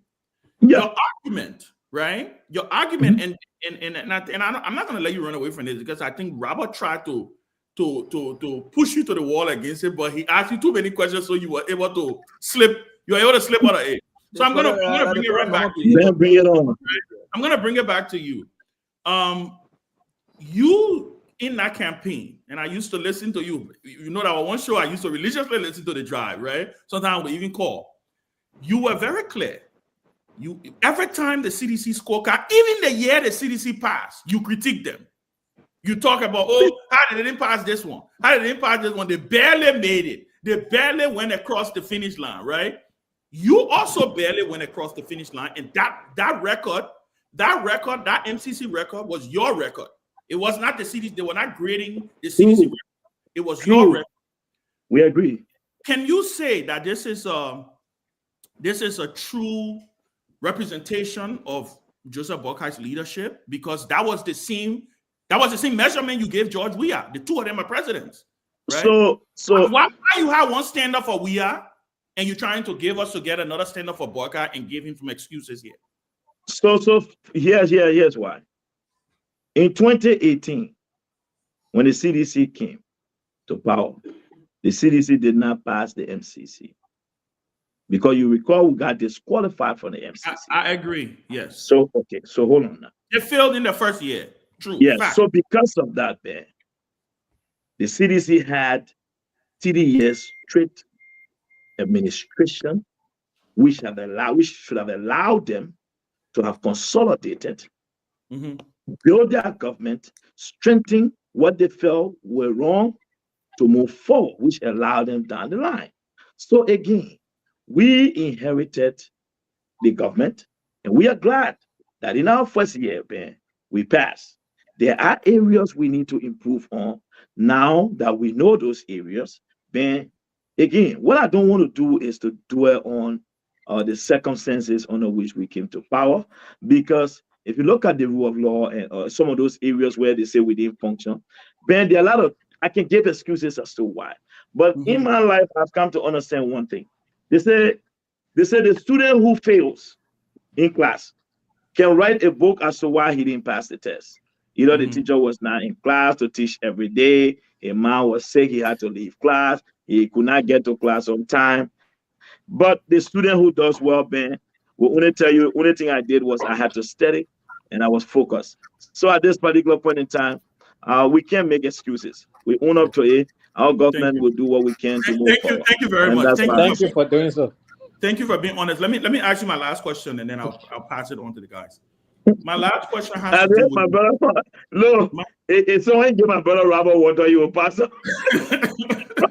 Yeah. Your argument, right? Your argument, and I'm not going to let you run away from this because I think Robert tried to push you to the wall against it, but he asked you too many questions, so you were able to slip. You were able to slip out of it. So I'm gonna bring it right back to you. Bring it on. I'm gonna bring it back to you. You in that campaign, and I used to listen to you. You know that on one show I used to religiously listen to The Drive, right? Sometimes we even call. You were very clear. You every time the CDC scorecard, even the year the CDC passed, you critique them. You talk about, how did they didn't pass this one? How did they didn't pass this one? They barely made it. They barely went across the finish line, right? You also barely went across the finish line, and that record, that MCC record was your record. It was not the CDC. They were not grading the CDC record. It was your record. We agree. Can you say that this is a true representation of Joseph Boakai's leadership? Because that was the same measurement you gave George Weah. The two of them are presidents, right? So why you have one stand up for Weah and you're trying to give us to get another stand up for Boakai and give him some excuses here? So here's why. In 2018, when the CDC came to power, the CDC did not pass the MCC. Because you recall, we got disqualified from the MCC. I agree, yes. So hold on now. They failed in the first year. True. Yes, fact. So because of that, Ben, the CDC had 30 years strict administration, which should have allowed them to have consolidated, build their government, strengthen what they felt were wrong to move forward, which allowed them down the line. So again, we inherited the government, and we are glad that in our first year, Ben, we passed. There are areas we need to improve on. Now that we know those areas, Ben, again, what I don't want to do is to dwell on the circumstances under which we came to power. Because if you look at the rule of law and some of those areas where they say we didn't function, Ben, there are a lot of, I can give excuses as to why. But in my life, I've come to understand one thing. They say the student who fails in class can write a book as to why he didn't pass the test. The teacher was not in class to teach every day. A man was sick, he had to leave class. He could not get to class on time. But the student who does well, Ben, will only tell you, only thing I did was I had to study and I was focused. So at this particular point in time, we can't make excuses. We own up to it. Our government will do what we can to move forward. Thank you very much. Thank you for doing so. Thank you for being honest. Let me ask you my last question, and then I'll pass it on to the guys. My last question has to do with my brother. Look, if someone give my brother Robert water, you will pass it.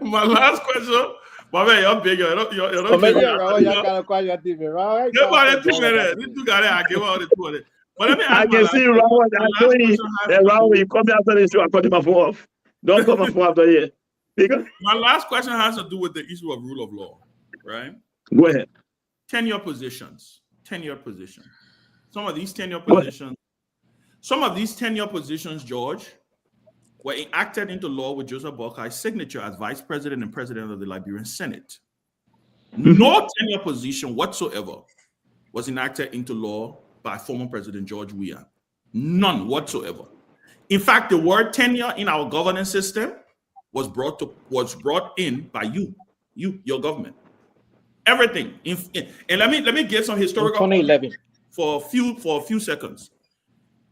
My last question. But you're big. You're not. But let me ask. I can see Robert. Robert, you come after this show. I cut my phone off. Don't cut my phone after here. Because my last question has to do with the issue of rule of law, right? Go ahead. Tenure positions. Some of these tenure positions, George, were enacted into law with Joseph Boakai's signature as vice president and president of the Liberian Senate. No tenure position whatsoever was enacted into law by former President George Weah. None whatsoever. In fact, the word tenure in our governance system was brought in by your government. Everything. And let me give some historical 2011 for a few seconds.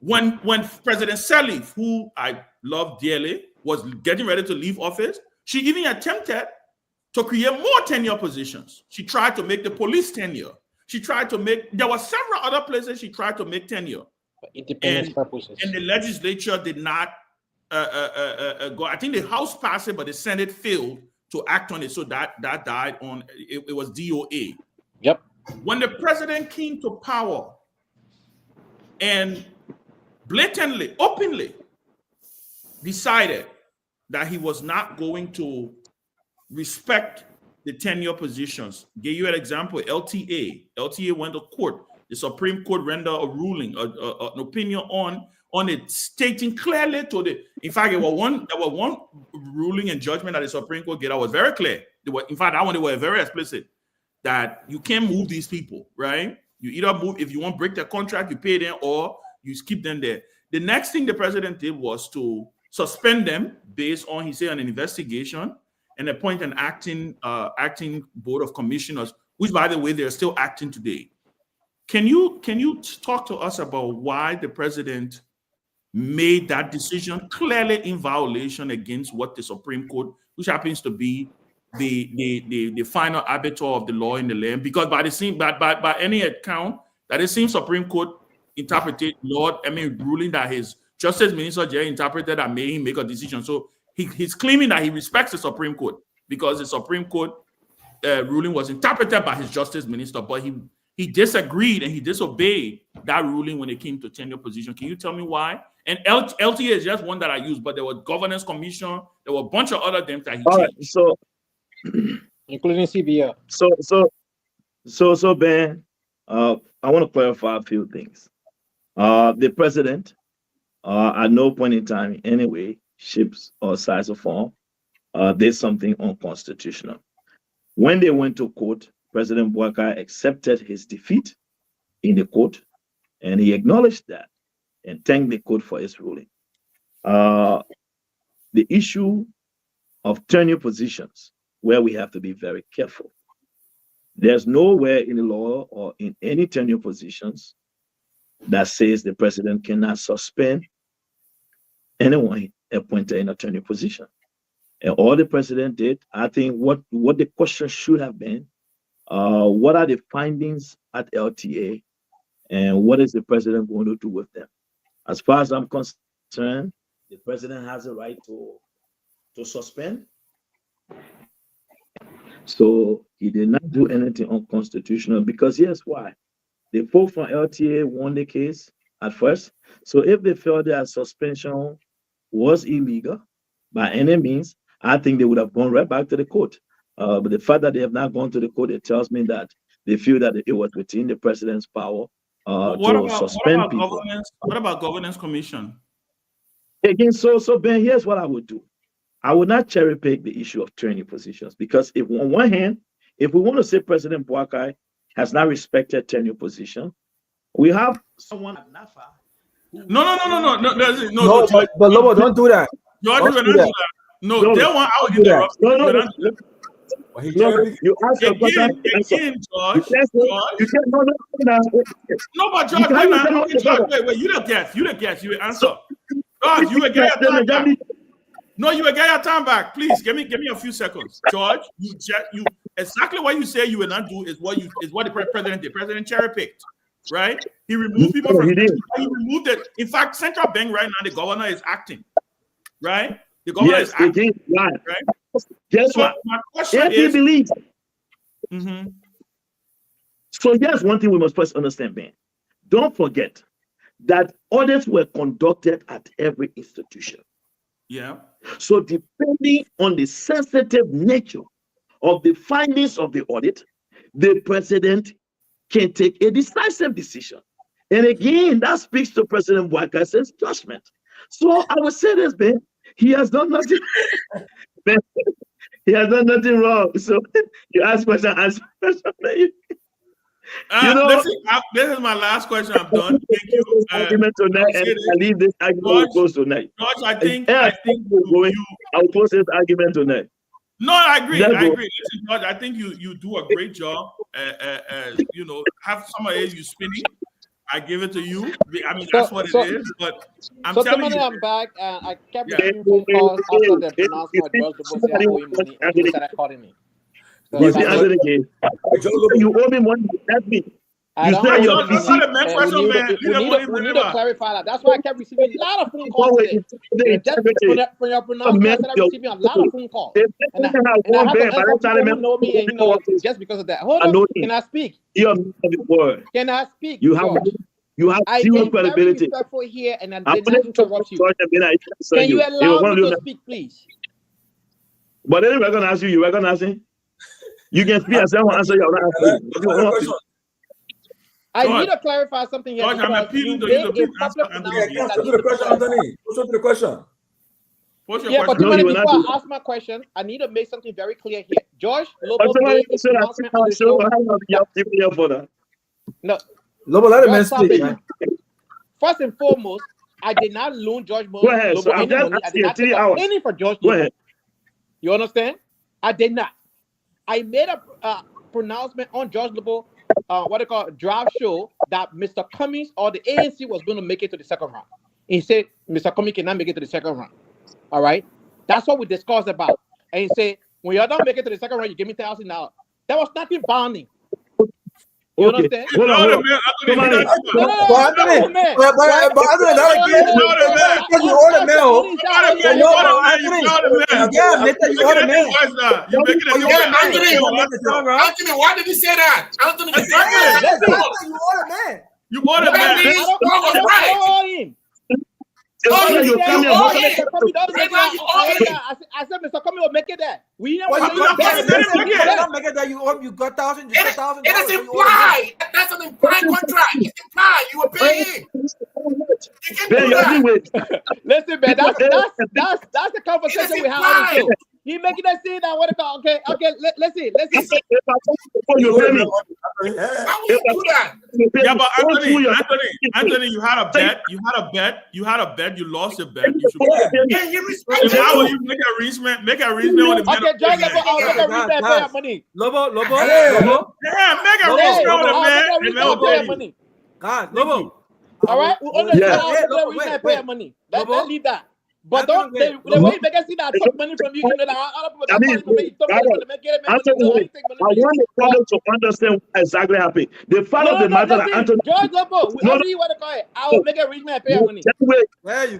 When President Sirleaf, who I love dearly, was getting ready to leave office, she even attempted to create more tenure positions. She tried to make the police tenure. There were several other places she tried to make tenure. Independence purposes. And the legislature did not go. I think the House passed it, but the Senate failed to act on it. So that died on, it was DOA. Yep. When the president came to power and blatantly, openly decided that he was not going to respect the tenure positions. Give you an example, LTA. LTA went to court. The Supreme Court rendered a ruling, an opinion on it, stating clearly in fact, there was one ruling and judgment that the Supreme Court gave that was very clear. In fact, that one, they were very explicit that you can't move these people, right? You either move, if you want to break the contract, you pay them, or you keep them there. The next thing the president did was to suspend them based on, he said, an investigation, and appoint an acting board of commissioners, which, by the way, they're still acting today. Can you talk to us about why the president made that decision clearly in violation against what the Supreme Court, which happens to be the final arbiter of the law in the land? Because by any account, that the same Supreme Court interpreted ruling that his Justice Minister Jerry interpreted that made him make a decision. So he's claiming that he respects the Supreme Court because the Supreme Court ruling was interpreted by his Justice Minister, but he disagreed and he disobeyed that ruling when it came to tenure position. Can you tell me why? And LTA is just one that I use, but there was Governance Commission, there were a bunch of other things that he changed. Right, so including CBR. So Ben, I want to clarify a few things. The president, at no point in time, in any way, shapes or size or form, did something unconstitutional. When they went to court, President Boakai accepted his defeat in the court, and he acknowledged that and thanked the court for its ruling. The issue of tenure positions, where we have to be very careful. There's nowhere in the law or in any tenure positions that says the president cannot suspend anyone appointed in a tenure position. And all the president did, I think what the question should have been, what are the findings at LTA and what is the president going to do with them? As far as I'm concerned, the president has a right to suspend. So he did not do anything unconstitutional because here's why. The folks from LTA won the case at first. So if they felt that suspension was illegal by any means, I think they would have gone right back to the court. But the fact that they have not gone to the court, it tells me that they feel that it was within the president's power to suspend people. Governance? What about governance commission? Again, so Ben, here's what I would do. I would not cherry pick the issue of training positions, because if on one hand, if we want to say President Boakai has not respected tenure position, we have someone at NAFA. No, but Lobo, don't do that. George, don't do that. No, they want out you there. No, you ask a question. Again, George. You can't, no, but George, wait, you the guest. You will answer. George, you will get your time back. No, you will get your time back. Please, give me a few seconds. George, you exactly what you say you will not do is what the president did. President cherry picked, right? He removed people from. He removed it. In fact, central bank right now, the governor is acting, right? The governor is acting, right? Guess what? My question if he believes. Mm-hmm. So here's one thing we must first understand, Ben. Don't forget that audits were conducted at every institution. Yeah. So depending on the sensitive nature of the findings of the audit, the president can take a decisive decision. And again, that speaks to President Boakai's judgment. So I would say this, Ben, he has done nothing. Ben, he has done nothing wrong. So you ask question, answer question. Listen, this is my last question. I'm done. Thank you. Argument tonight, and I leave this argument close tonight. George, I think I'll close this argument tonight. No, I agree. Listen, George, I think you do a great job. Have some of it you spinning. I give it to you. I mean, that's what it is. But I'm telling you, I'm back. I kept receiving phone calls after the pronouncement. George started calling me. You owe me money. That's me. We need to clarify that. That's why I kept receiving a lot of phone calls today. Just for your pronouncement, I receiving a lot of phone calls. And I have to people who know me, and just because of that. Hold on, can I speak? Can I speak? You have zero credibility. I'm very here, and I did not interrupt you. Can you allow me to speak, please? But anyway, I'm going to ask you. You are going to ask me? You can speak and say, I'll answer your I need to clarify something here. George, I'm appealing to you to answer the question, Anthony. What's up to the question? But before I ask my question, I need to make something very clear here. George, Lobo made an announcement on the show. No. Lobo, let him speak. First and foremost, I did not loan George Lobo. Go ahead. So I'm just asking 3 hours. Any for George Lobo. You understand? I did not. I made a pronouncement on George Lobo, draft show, that Mr. Cummings or the ANC was going to make it to the second round. He said Mr. Cummings cannot make it to the second round. All right, that's what we discussed about. And he said, when you don't make it to the second round, you give me $1,000. There was nothing binding. You understand? Hold on. You Anthony, why did he say that? Anthony, you ordered man. I said, Mr. Cummings will make it that. We never make it that you got $1,000. It is implied. That's an implied contract. It's implied. You were paying. Listen, man, that's the conversation we have on the show. You making that scene now? What about? Okay. Let's see. Yeah, but Anthony, you had a bet. You lost your bet. You should. How will you make a arrangement? Make an arrangement with the man. Okay, John, I'll make a arrangement. Pay our money. Lobo. Yeah, make a arrangement with the man. Pay our money. God, Lobo. All right, we understand. Pay our money. Let's leave that. But don't the way you make us see that I took money from you, I want the public to understand what exactly happened. The fact of the matter that Anthony George Lobo, whatever you want to call it, I will make a arrangement and pay money.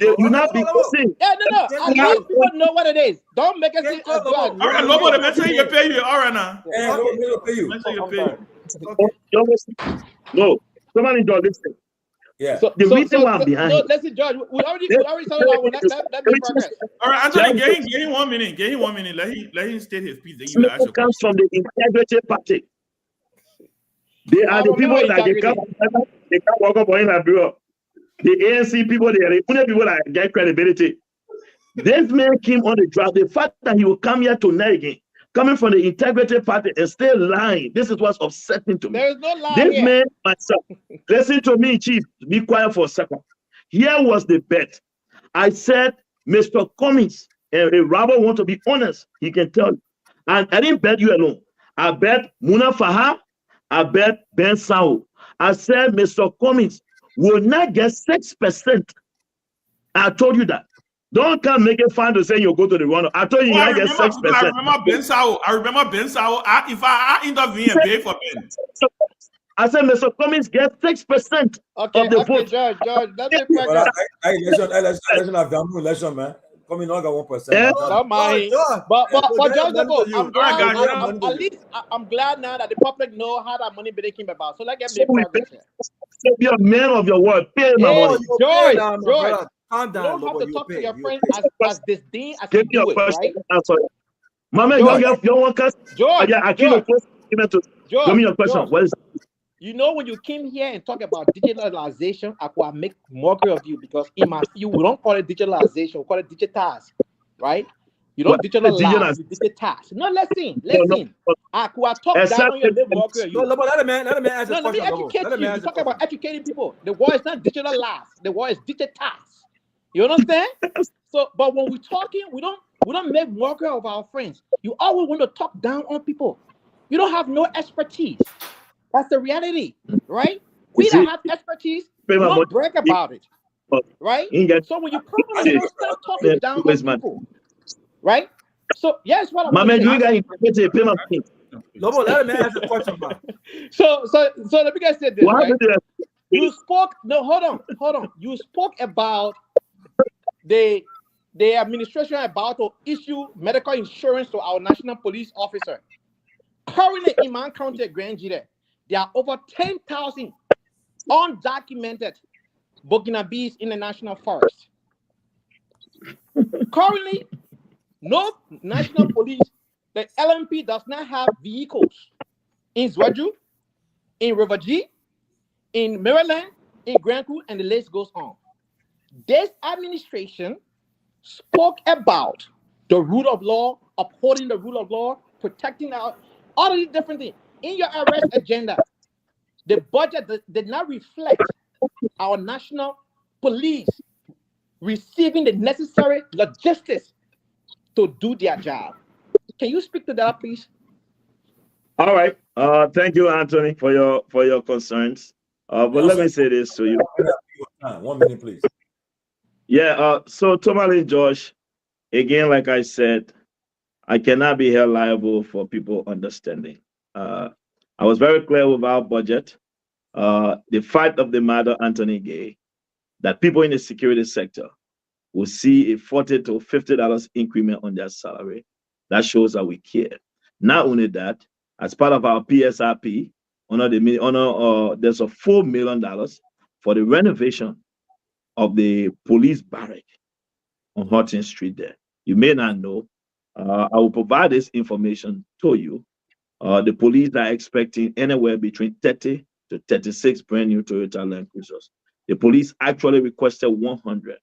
You not be listening. Yeah, no. I want people to know what it is. Don't make us see all right, Lobo, the mention you pay you. All right now. No, somebody don't listen. Yeah. The reason why I'm behind. Listen, George, we already started out. Let me progress. All right, Anthony, give him 1 minute. Give him 1 minute. Let him state his piece. It comes from the integrity party. They are the people that they can't walk up on Liberia. The ANC people, they are the only people that get credibility. This man came on the draft. The fact that he will come here tonight again, coming from the Integrity Party and still lying, this is what's upsetting to me. There is no lie This here. man, myself, listen to me, Chief. Be quiet for a second. Here was the bet. I said, Mr. Cummings, and a robber want to be honest, he can tell you. And I didn't bet you alone. I bet Muna Faham, I bet Ben Sanvee. I said, Mr. Cummings will not get 6%. I told you that. Don't come make it fun to say you go to the run. I told you, I get 6%. I remember Ben Sanvee. If I intervene and pay for Ben. I said, Mr. Cummings get 6% of the vote. George, let me election, man. Coming on, got 1%. Don't mind. But George, I'm glad now that the public know how that money came about. So let's get me progress here. Be a man of your word. Pay my money. George, calm down. You don't have to talk to your friend as disdain as Give you me do a question. it, right? Mama, you want to George, give me your question. What is it? You know, when you came here and talk about digitalization, I could make mockery of you because in my view, we don't call it digitalization, we call it digitize, right? You don't digitalize, you digitize. No, listen. I could talk down on your mockery of you. No, but let me answer let me educate you. You talk about educating people. The war is not digitalized. The war is digitized. You understand? So, but when we're talking, we don't make mockery of our friends. You always want to talk down on people. You don't have no expertise. That's the reality, right? We don't have expertise. We don't brag about it, right? So when you come on the show, stop talking down on people, right? So yes, what I'm saying. Lobo, let me ask a question, man. So let me get said this, right? You spoke. No, hold on. You spoke about the administration about to issue medical insurance to our national police officer. Currently in Myean County, Grand Jide, there are over 10,000 undocumented Burkinabes in the national forest. Currently, no national police, the LMP does not have vehicles in Zwaju, in River G, in Maryland, in Grand Coup, and the list goes on. This administration spoke about the rule of law, upholding the rule of law, protecting all of these different things. In your arrest agenda, the budget did not reflect our national police receiving the necessary logistics to do their job. Can you speak to that, please? All right. Thank you, Anthony, for your concerns. But let me say this to you. 1 minute, please. Yeah. So Tomalin, Josh, again, like I said, I cannot be held liable for people understanding. I was very clear with our budget. The fact of the matter, Anthony Gay, that people in the security sector will see a $40 to $50 increment on their salary. That shows that we care. Not only that, as part of our PSRP, there's a $4 million for the renovation of the police barrack on Houghton Street there. You may not know. I will provide this information to you. The police are expecting anywhere between 30 to 36 brand new Toyota Land Cruisers. The police actually requested 100.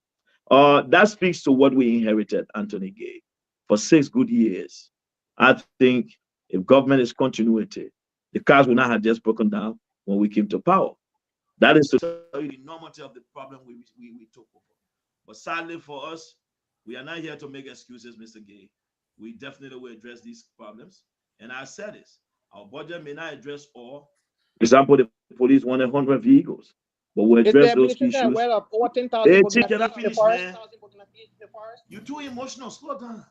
That speaks to what we inherited, Anthony Gay, for 6 good years. I think if government is continuity, the cars would not have just broken down when we came to power. That is to tell you the enormity of the problem we took over. But sadly for us, we are not here to make excuses, Mr. Gay. We definitely will address these problems. And I said this, our budget may not address all. For example, the police wanted 100 vehicles, but we'll address those issues. Over 10,000 You're too emotional. Slow down.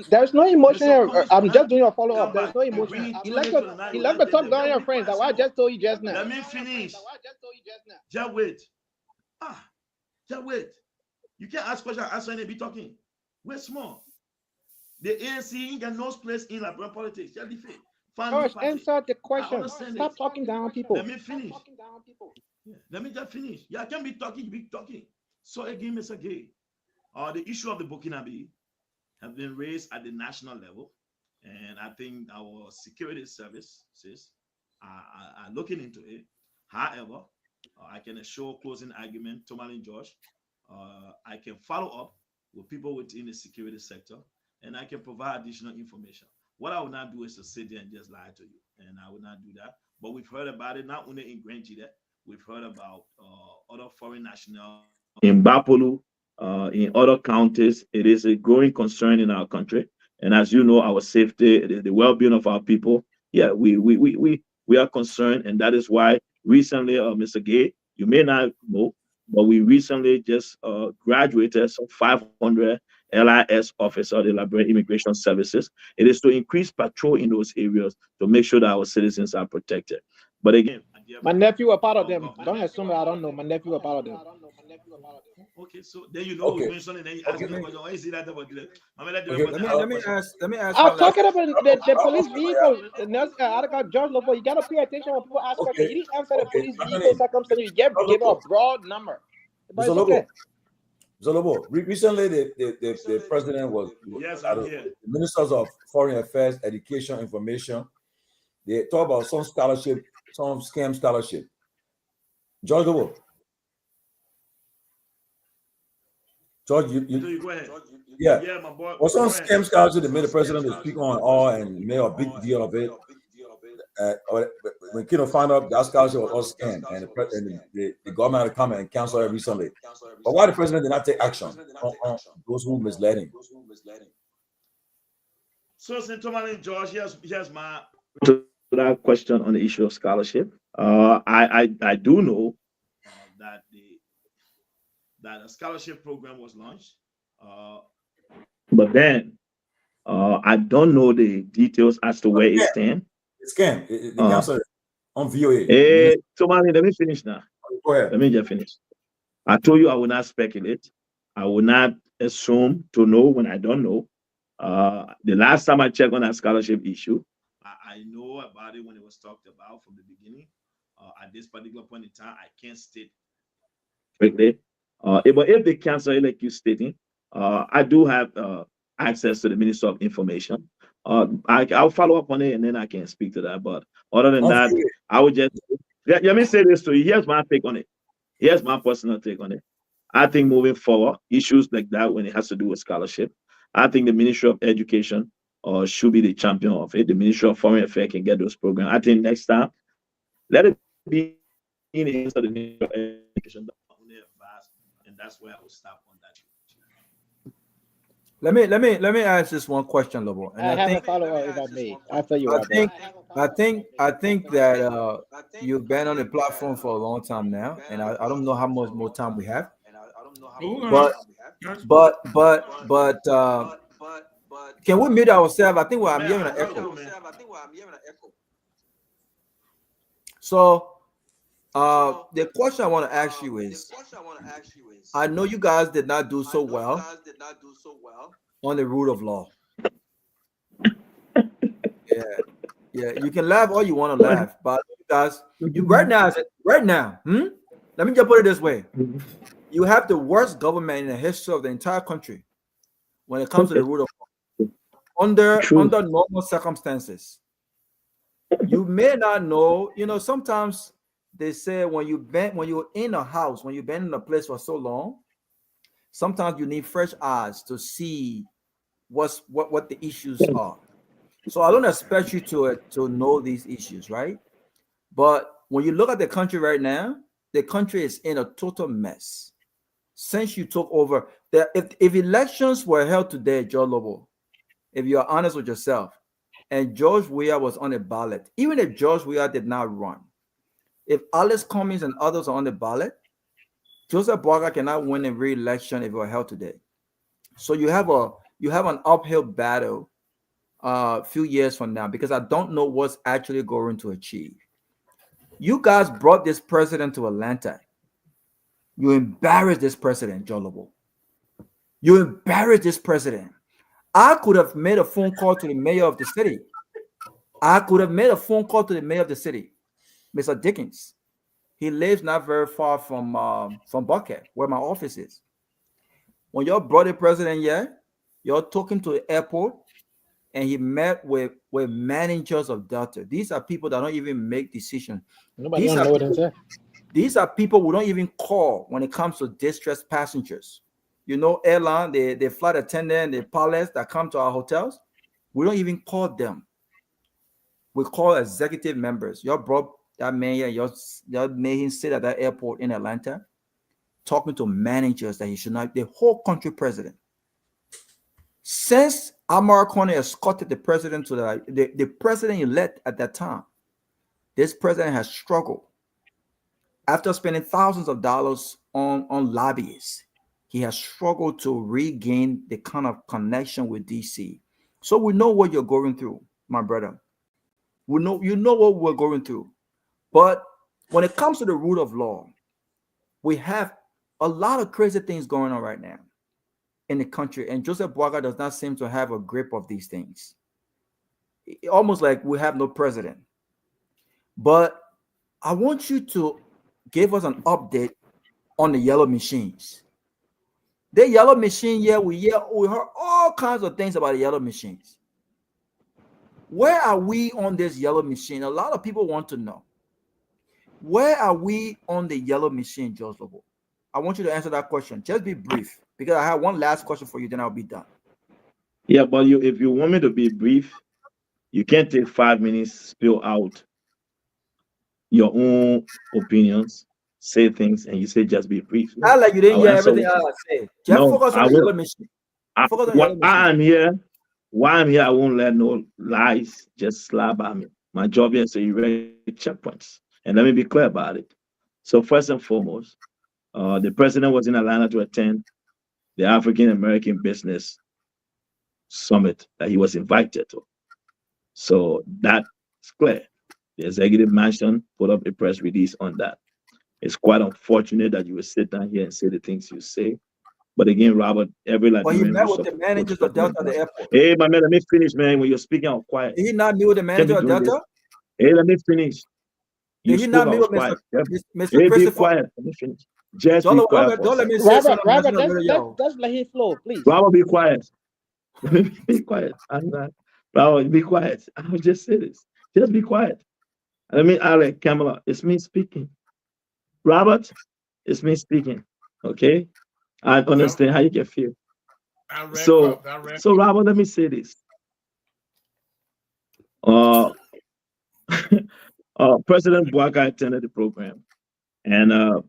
There's no emotion. I'm just doing a follow-up. There's no emotion. He left the talk down your friends. That's what I just told you just now. Let me finish. Just wait. Just wait. You can't ask questions, answer and be talking. Wait small. The ANC ain't got no place in Liberia politics. Just leave it. First, answer the question. Stop talking down people. Let me finish. Yeah, let me just finish. Yeah, I can't be talking, you be talking. So again, Mr. Gay, the issue of the Burkinabe have been raised at the national level. And I think our security services are looking into it. However, I can assure closing argument, Tomalin George. I can follow up with people within the security sector, and I can provide additional information. What I will not do is to sit there and just lie to you, and I will not do that. But we've heard about it not only in Grand Chile, we've heard about other foreign nationals in Bapolu, in other counties. It is a growing concern in our country, and as you know, our safety, the well-being of our people. Yeah, we are concerned, and that is why recently, Mr. Gay, you may not know, but we recently just graduated some 500 LIS officers, the Liberia Immigration Services. It is to increase patrol in those areas to make sure that our citizens are protected. But again, my nephew a part of them. Don't assume I don't know. My nephew a part of them. Okay, so then you know who's mentioned, and then you ask me, why is that about that? Let me ask. I'm talking about the police vehicle. The George Lofa, you gotta pay attention when people ask questions. You didn't answer the police vehicle circumstance. You give a broad number. But it's okay. Zolobo, recently the president was the ministers of foreign affairs, education, information. They talk about some scholarship, some scam scholarship. George Lobo. George, you go ahead. Yeah, my boy. Well, some scam scholarship that made the president to speak on all and made a big deal of it. When Kino found out that scholarship was all scam, and the government had come and canceled it recently. But why the president did not take action on those who misled him? So, St. Tomalin, George, here's my to that question on the issue of scholarship. I do know that a scholarship program was launched, but then I don't know the details as to where it stands. It's scam. The council on VOA. Tomalin, let me finish now. Go ahead. Let me just finish. I told you I will not speculate. I will not assume to know when I don't know. The last time I checked on that scholarship issue, I know about it when it was talked about from the beginning. At this particular point in time, I can't state quickly. But if they cancel it, like you stating, I do have access to the Minister of Information. I'll follow up on it and then I can speak to that. But other than that, I would just let me say this to you. Here's my take on it. Here's my personal take on it. I think moving forward, issues like that when it has to do with scholarship, I think the Ministry of Education should be the champion of it. The Ministry of Foreign Affairs can get those programs. I think next time, let it be in the hands of the Ministry of Education. And that's where I will stop on that. Let me ask this one question, Lobo. And I have a follow-up if I may. After you, I think that you've been on the platform for a long time now, and I don't know how much more time we have. But can we mute ourselves? I think I'm hearing an echo. So the question I want to ask you is, I know you guys did not do so well on the rule of law. Yeah, you can laugh all you want to laugh, but you guys, right now, let me just put it this way. You have the worst government in the history of the entire country when it comes to the rule of law. Under normal circumstances. You may not know, sometimes they say when you're in a house, when you've been in a place for so long, sometimes you need fresh eyes to see what the issues are. So I don't expect you to know these issues, right? But when you look at the country right now, the country is in a total mess. Since you took over, if elections were held today, Joe Lobo, if you are honest with yourself, and George Weah was on the ballot, even if George Weah did not run, if Alice Cummings and others are on the ballot, Joseph Boakai cannot win a re-election if it were held today. So you have an uphill battle a few years from now, because I don't know what's actually going to achieve. You guys brought this president to Atlanta. You embarrassed this president, Joe Lobo. You embarrassed this president. I could have made a phone call to the mayor of the city. Mr. Dickens. He lives not very far from Buckhead, where my office is. When y'all brought the president here, y'all took him to the airport. and he met with managers of Delta. These are people that don't even make decisions. Nobody don't know what they say. These are people who don't even call when it comes to distressed passengers. You know, airline, the flight attendant, the pilots that come to our hotels, we don't even call them. We call executive members. You brought that man here, you made him sit at that airport in Atlanta, talking to managers that he should not, the whole country president. Since Amara Coney escorted the president to the president-elect at that time, this president has struggled. After spending thousands of dollars on lobbyists, he has struggled to regain the kind of connection with DC. So we know what you're going through, my brother. We know you know what we're going through. But when it comes to the rule of law, we have a lot of crazy things going on right now in the country, and Joseph Boakai does not seem to have a grip of these things. Almost like we have no president. But I want you to give us an update on the yellow machines. The yellow machine, we heard all kinds of things about the yellow machines. Where are we on this yellow machine? A lot of people want to know. Where are we on the yellow machine, George Lobo? I want you to answer that question. Just be brief, because I have one last question for you, then I'll be done. Yeah, but if you want me to be brief, you can't take 5 minutes, spill out your own opinions, say things, and you say just be brief. I like you didn't hear everything I said. Just focus on the yellow machine. Why I'm here, I won't let no lies just slap at me. My job is to erect checkpoints. And let me be clear about it. So first and foremost, the president was in Atlanta to attend the African American Business Summit that he was invited to. So that's clear. The executive mansion put up a press release on that. It's quite unfortunate that you will sit down here and say the things you say. But again, Robert, every Liberian. He met with the managers of Delta at the airport. Hey, my man, let me finish, man. When you're speaking, I'm quiet. Did he not meet with the manager of Delta? Hey, let me finish. Did he not meet with Mr. Hey, Christopher? be quiet. Let me finish. Just be quiet. Don't let me say something. Robert, let's let him flow, please. Robert, be quiet. Be quiet. I'm not. Robert, be quiet. I'll just say this. Just be quiet. Let me, Alec, Kamala, it's me speaking. Robert, it's me speaking. Okay? I understand how you can feel. So Robert, let me say this. President Boakai attended the program. And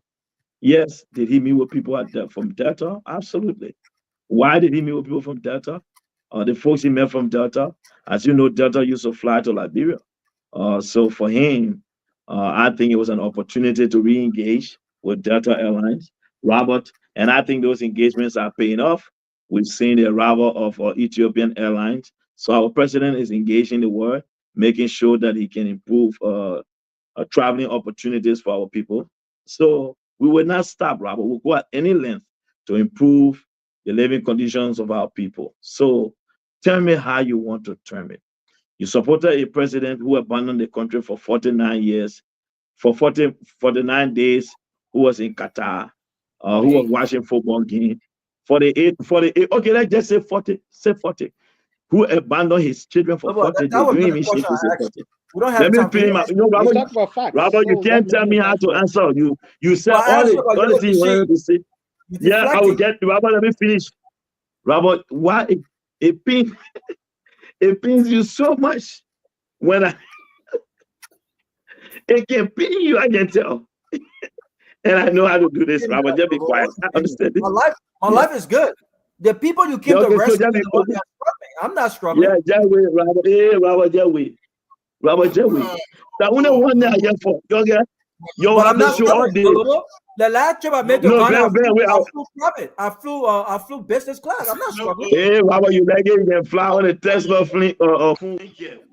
yes, did he meet with people from Delta? Absolutely. Why did he meet with people from Delta? The folks he met from Delta, as you know, Delta used to fly to Liberia. So for him, I think it was an opportunity to re-engage with Delta Airlines, Robert, and I think those engagements are paying off. We've seen the arrival of Ethiopian Airlines. So our president is engaging the world, making sure that he can improve traveling opportunities for our people. So we will not stop, Robert. We'll go at any length to improve the living conditions of our people. So tell me how you want to term it. You supported a president who abandoned the country for 49 years, for 49 days, who was in Qatar, who was watching football game. 48, okay, let's just say 40, who abandoned his children for 40 days. Let me finish my, you know, Robert, you can't tell me how to answer. You said all the things you wanted to say. Yeah, I will get to Robert, let me finish. Robert, why it pains you so much when it can pain you, I can tell. And I know how to do this, Robert. Just be quiet. I understand this. My life is good. The people you keep the rest of the I'm not struggling. Yeah, just wait, Robert. Hey, Robert, just wait. Robert, just wait. That one day I get for you have to show all day. The last trip I made to Ghana, I flew private. I flew business class. I'm not struggling. Hey, Robert, you like it? You can fly on a Tesla fleet or phone.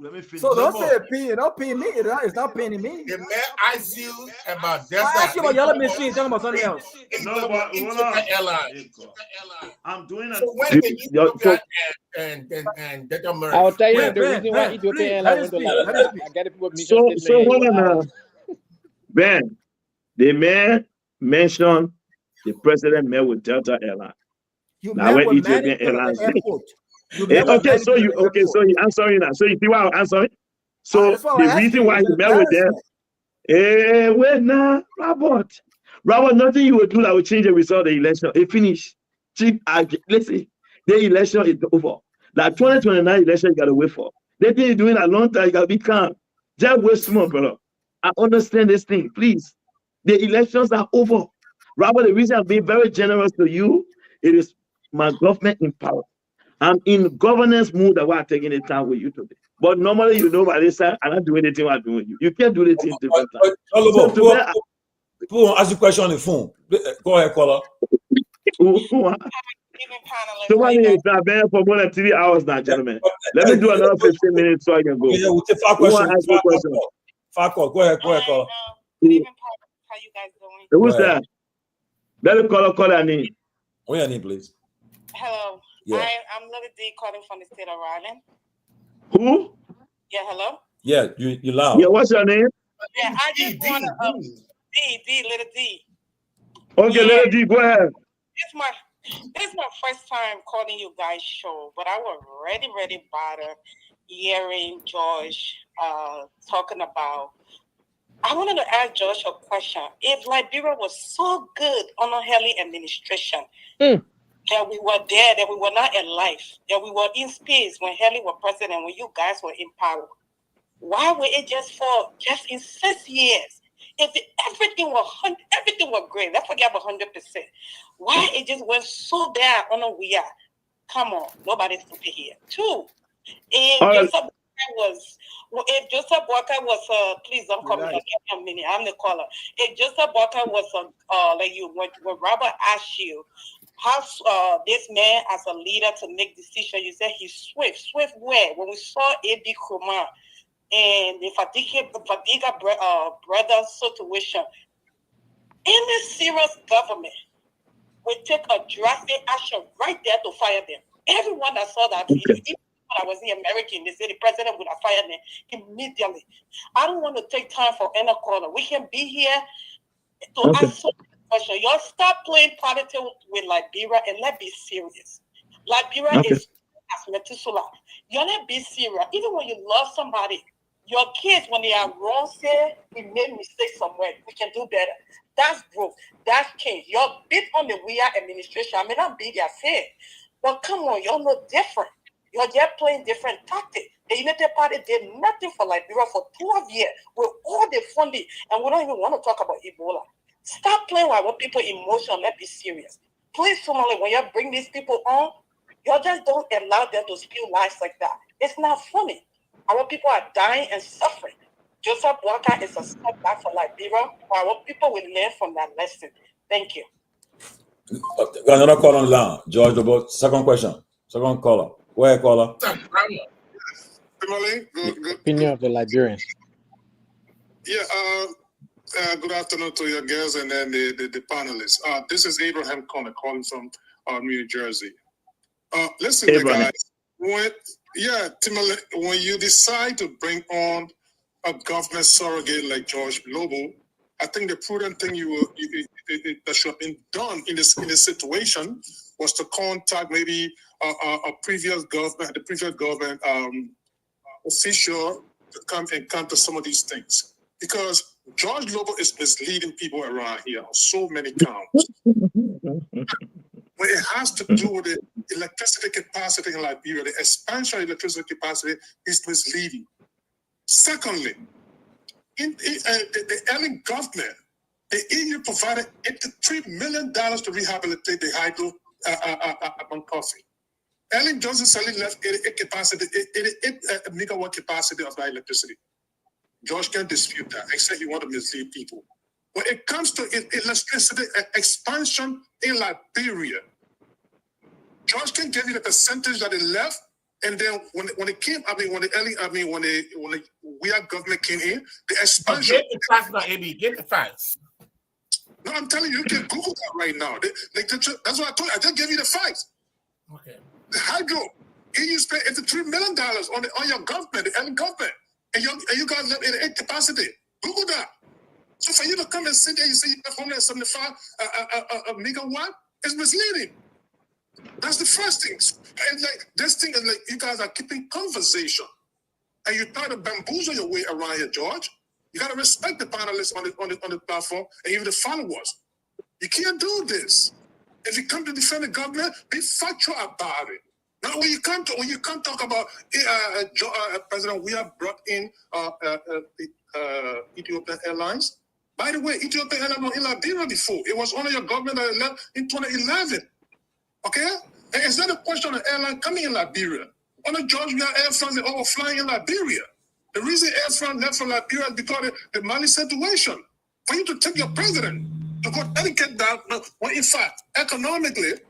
Let me finish. So don't say it paying. Don't pay me. It's not paying me. The man asked you about that. I asked you about yellow machine. Talking about something else. No, but I'm doing so when did you look at and that merge? I'll tell you the reason why Ethiopian Airlines went to Liberia. I got it. So hold on, Ben. The man mentioned the president met with Delta Airlines. You met with Ethiopian Airlines. Okay, so you answering now. So you see why I'm answering? So the reason why he met with them, wait now, Robert, nothing you will do that will change the result of the election. It finished. Listen, the election is over. Like 2029 election, you gotta wait for. They think you're doing a long time, you gotta be calm. Just wait small, brother. I understand this thing, please. The elections are over. Robert, the reason I'm being very generous to you, it is my government in power. I'm in governance mood that I'm taking the time with you today. But normally, you know, by this time, I don't do anything while doing you. You can't do anything different time. So today, people ask you a question on the phone. Go ahead, caller. Somebody is not there for more than 3 hours now, gentlemen. Let me do another 15 minutes so I can go. Yeah, we'll take 5 questions. 5 calls. Go ahead, caller. How you guys doing? Who's that? Let the caller call her name. What's your name, please? Hello. Yeah. I'm Lily D calling from the state of Ireland. Who? Yeah, hello? Yeah, you loud. Yeah, what's your name? Yeah, I just want to D, little D. Okay, little D, go ahead. This is my first time calling you guys' show, but I was really bothered hearing George talking about. I wanted to ask George a question. If Liberia was so good under Haley administration, that we were there, that we were not alive, that we were in space when Haley was president, when you guys were in power, why would it just fall just in 6 years? If everything was great, let's forget about 100%. Why it just went so bad on a we are? Come on, nobody's stupid here. 2, if Joseph Walker was please don't call me, give me a minute, I'm the caller. If Joseph Walker was like you, when Robert asked you, how this man as a leader to make decisions, you said he's swift where? When we saw A.B. Kumar and the Fadiga brother situation, any serious government will take a drastic action right there to fire them. Everyone that saw that video, even when I was the American, they said the president would have fired them immediately. I don't want to take time for any caller. We can be here to ask question. Y'all stop playing politics with Liberia and let's be serious. Liberia is as Methuselah. Y'all let's be serious. Even when you love somebody, your kids, when they are wrong, say we made mistakes somewhere. We can do better. That's growth. That's change. Y'all bit on the WEA administration. I may not be their fair, but come on, y'all know different. You're just playing different tactics. The United Party did nothing for Liberia for 12 years with all the funding, and we don't even want to talk about Ebola. Stop playing with our people emotional. Let's be serious. Please, Tomalin, when you bring these people on, you just don't allow them to spew lies like that. It's not funny. Our people are dying and suffering. Joseph Walker is a setback for Liberia. Our people will learn from that lesson. Thank you. Another call on the line. George, about second question. Second caller. Go ahead, caller. Good opinion of the Liberians. Yeah, good afternoon to your girls and then the panelists. This is Abraham Conner calling from New Jersey. Listen, guys, Timothy, when you decide to bring on a government surrogate like George Lobo, I think the prudent thing that should have been done in this situation was to contact maybe the previous government official to come to some of these things, because George Lobo is misleading people around here on so many counts. When it has to do with the electricity capacity in Liberia, the expansion of electricity capacity is misleading. Secondly, in the Ellen government, the EU provided $83 million to rehabilitate the hydro on coffee. Ellen Johnson Sirleaf left 88 megawatt capacity of that electricity. George can't dispute that, except he wants to mislead people. When it comes to electricity expansion in Liberia, George can give you the percentage that it left, and then when it came, when the WEA government came in, the expansion. Get the facts now, AB. Get the facts. No, I'm telling you, you can Google that right now. That's what I told you. I just gave you the facts. Okay. The hydro, you spent $83 million on your government, the Ellen government, and you got left in 8 capacity. Google that. So for you to come and sit there, you say you have 175 megawatt, it's misleading. That's the first thing. And like this thing is like you guys are keeping conversation, and you try to bamboozle your way around here, George. You gotta respect the panelists on the platform and even the followers. You can't do this. If you come to defend the government, be factual about it. Now, when you come talk about President, we have brought in Ethiopian Airlines. By the way, Ethiopian Airlines was in Liberia before. It was only your government that left in 2011. Okay? And it's not a question of airline coming in Liberia. On the George, we have Air France, they all flying in Liberia. The reason Air France left from Liberia is because of the Mali situation. For you to take your president to go etiquette down, when in fact, economically,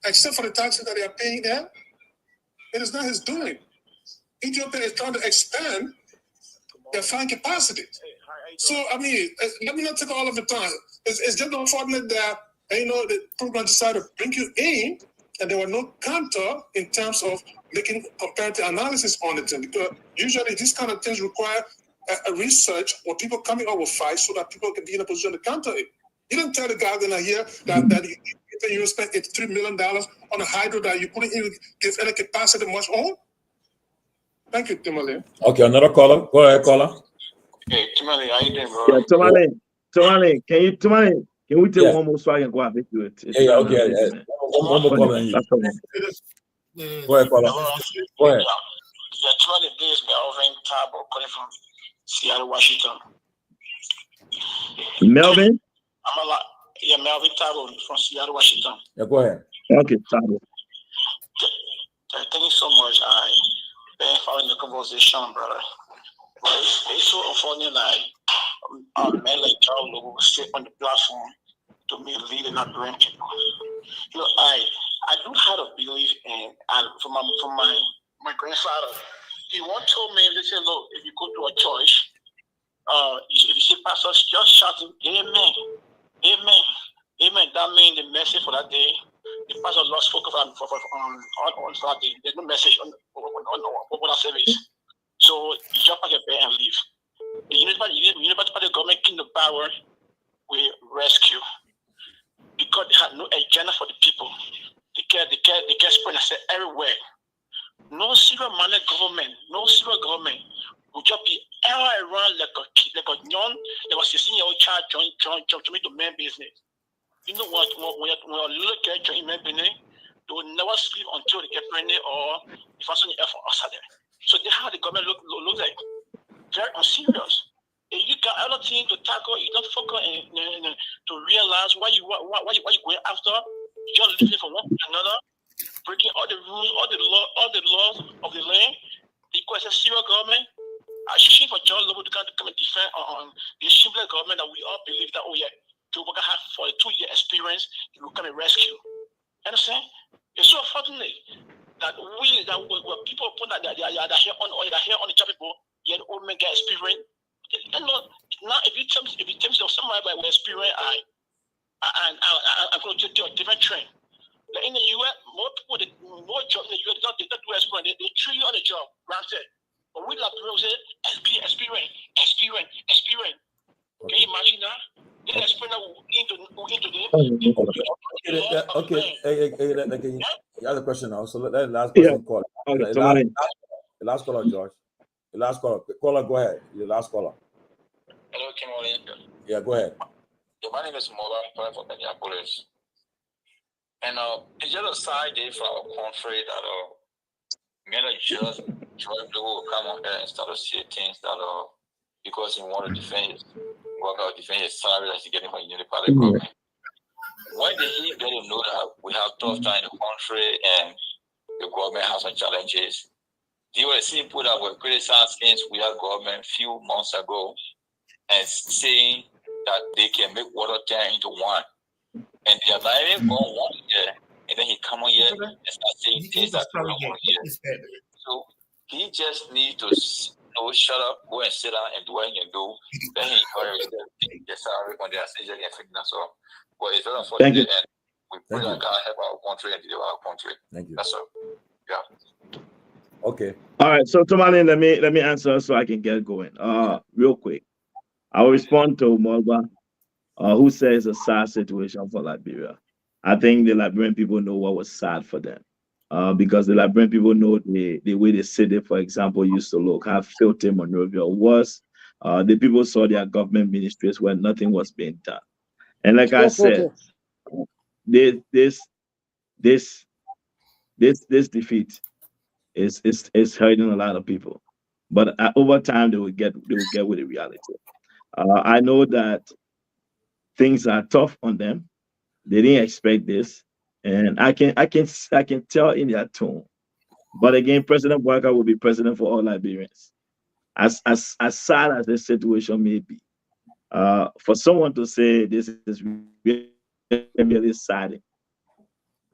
except for the taxes that they are paying there, it is not his doing. Ethiopia is trying to expand their flying capacity. So, I mean, let me not take all of the time. It's just unfortunate that, the program decided to bring you in, and there were no counter in terms of making comparative analysis on it. Because usually these kind of things require a research or people coming up with facts so that people can be in a position to counter it. You didn't tell the guy in here that you spent $83 million on a hydro that you couldn't even give any capacity much on. Thank you, Tomalin. Okay, another caller. Go ahead, caller. Hey, Tomalin, how you doing, bro? Yeah, Tomalin, can we take one more so I can go and do it? Okay. One more caller. Go ahead, caller. Go ahead. Yeah, Tomalin, this is Melvin Tabo calling from Seattle, Washington. Melvin? Melvin Tabo from Seattle, Washington. Yeah, go ahead. Okay, Tabo. Thank you so much. I've been following the conversation, brother. But it's so unfortunate, like, men like Jallah will sit on the platform to be leading and bring people. I do have a belief in, and from my grandfather, he once told me, they said, look, if you go to a church, if you see pastors just shouting, amen, amen, amen, that means the message for that day, the pastor lost focus on that day. There's no message on that service. So you jump like a bear and leave. The University government kingdom power will rescue because they have no agenda for the people. They get spread everywhere. No single-minded government, will just be all around like a young, like a 16-year-old child join to man business. You know what? When a little girl join man business, they will never sleep until they get pregnant or if something else for us there. So that's how the government look like. Very unserious. If you got other things to tackle, you don't focus to realize why you going after. You just living from one to another, breaking all the rules, all the laws of the land. Because it's a serious government. I should for John Lobo to come and defend on the simple government that we all believe that Togar have for a 2-year experience, he will come and rescue. Understand? It's so unfortunate that people put that they are here on the job people, yet old men get experience. And now if you tell me somebody by experience, I'm going to do a different trend. Like in the US, more jobs in the US they don't do experience. They treat you on the job, granted. But we like to say experience. Can you imagine that? The experience Okay. You have a question now. So let the last person call. The last caller, George. The last caller. Caller, go ahead. The last caller. Hello, Kimberly. Yeah, go ahead. My name is Mola. I'm calling from Minneapolis. And it's just a side day for our country that men are just trying to come on there and start to see things that because he want to defend his salary that he's getting from the party government. When did he get to know that we have tough time in the country and the government has some challenges? They were seeing people that were criticizing we have government a few months ago and saying that they can make water turn into wine. And they are not even going 1 year. And then he come on here and start saying things that don't want to hear. So he just needs to shut up, go and sit down and do what he can do. Then he encourages the salary on their stage and figure so. But it's very unfortunate and we pray that God help our country and deliver our country. Thank you. That's all. Yeah. Okay. All right. So Tomalin, let me answer so I can get going. Real quick. I will respond to Morba, who says a sad situation for Liberia. I think the Liberian people know what was sad for them. Because the Liberian people know the way the city, for example, used to look, how filthy Monrovia was. The people saw their government ministries where nothing was being done. And like I said, this defeat is hurting a lot of people. But over time, they will get with the reality. I know that things are tough on them. They didn't expect this, and I can tell in their tone. But again, President Walker will be president for all Liberians. As sad as this situation may be, for someone to say this is really sad.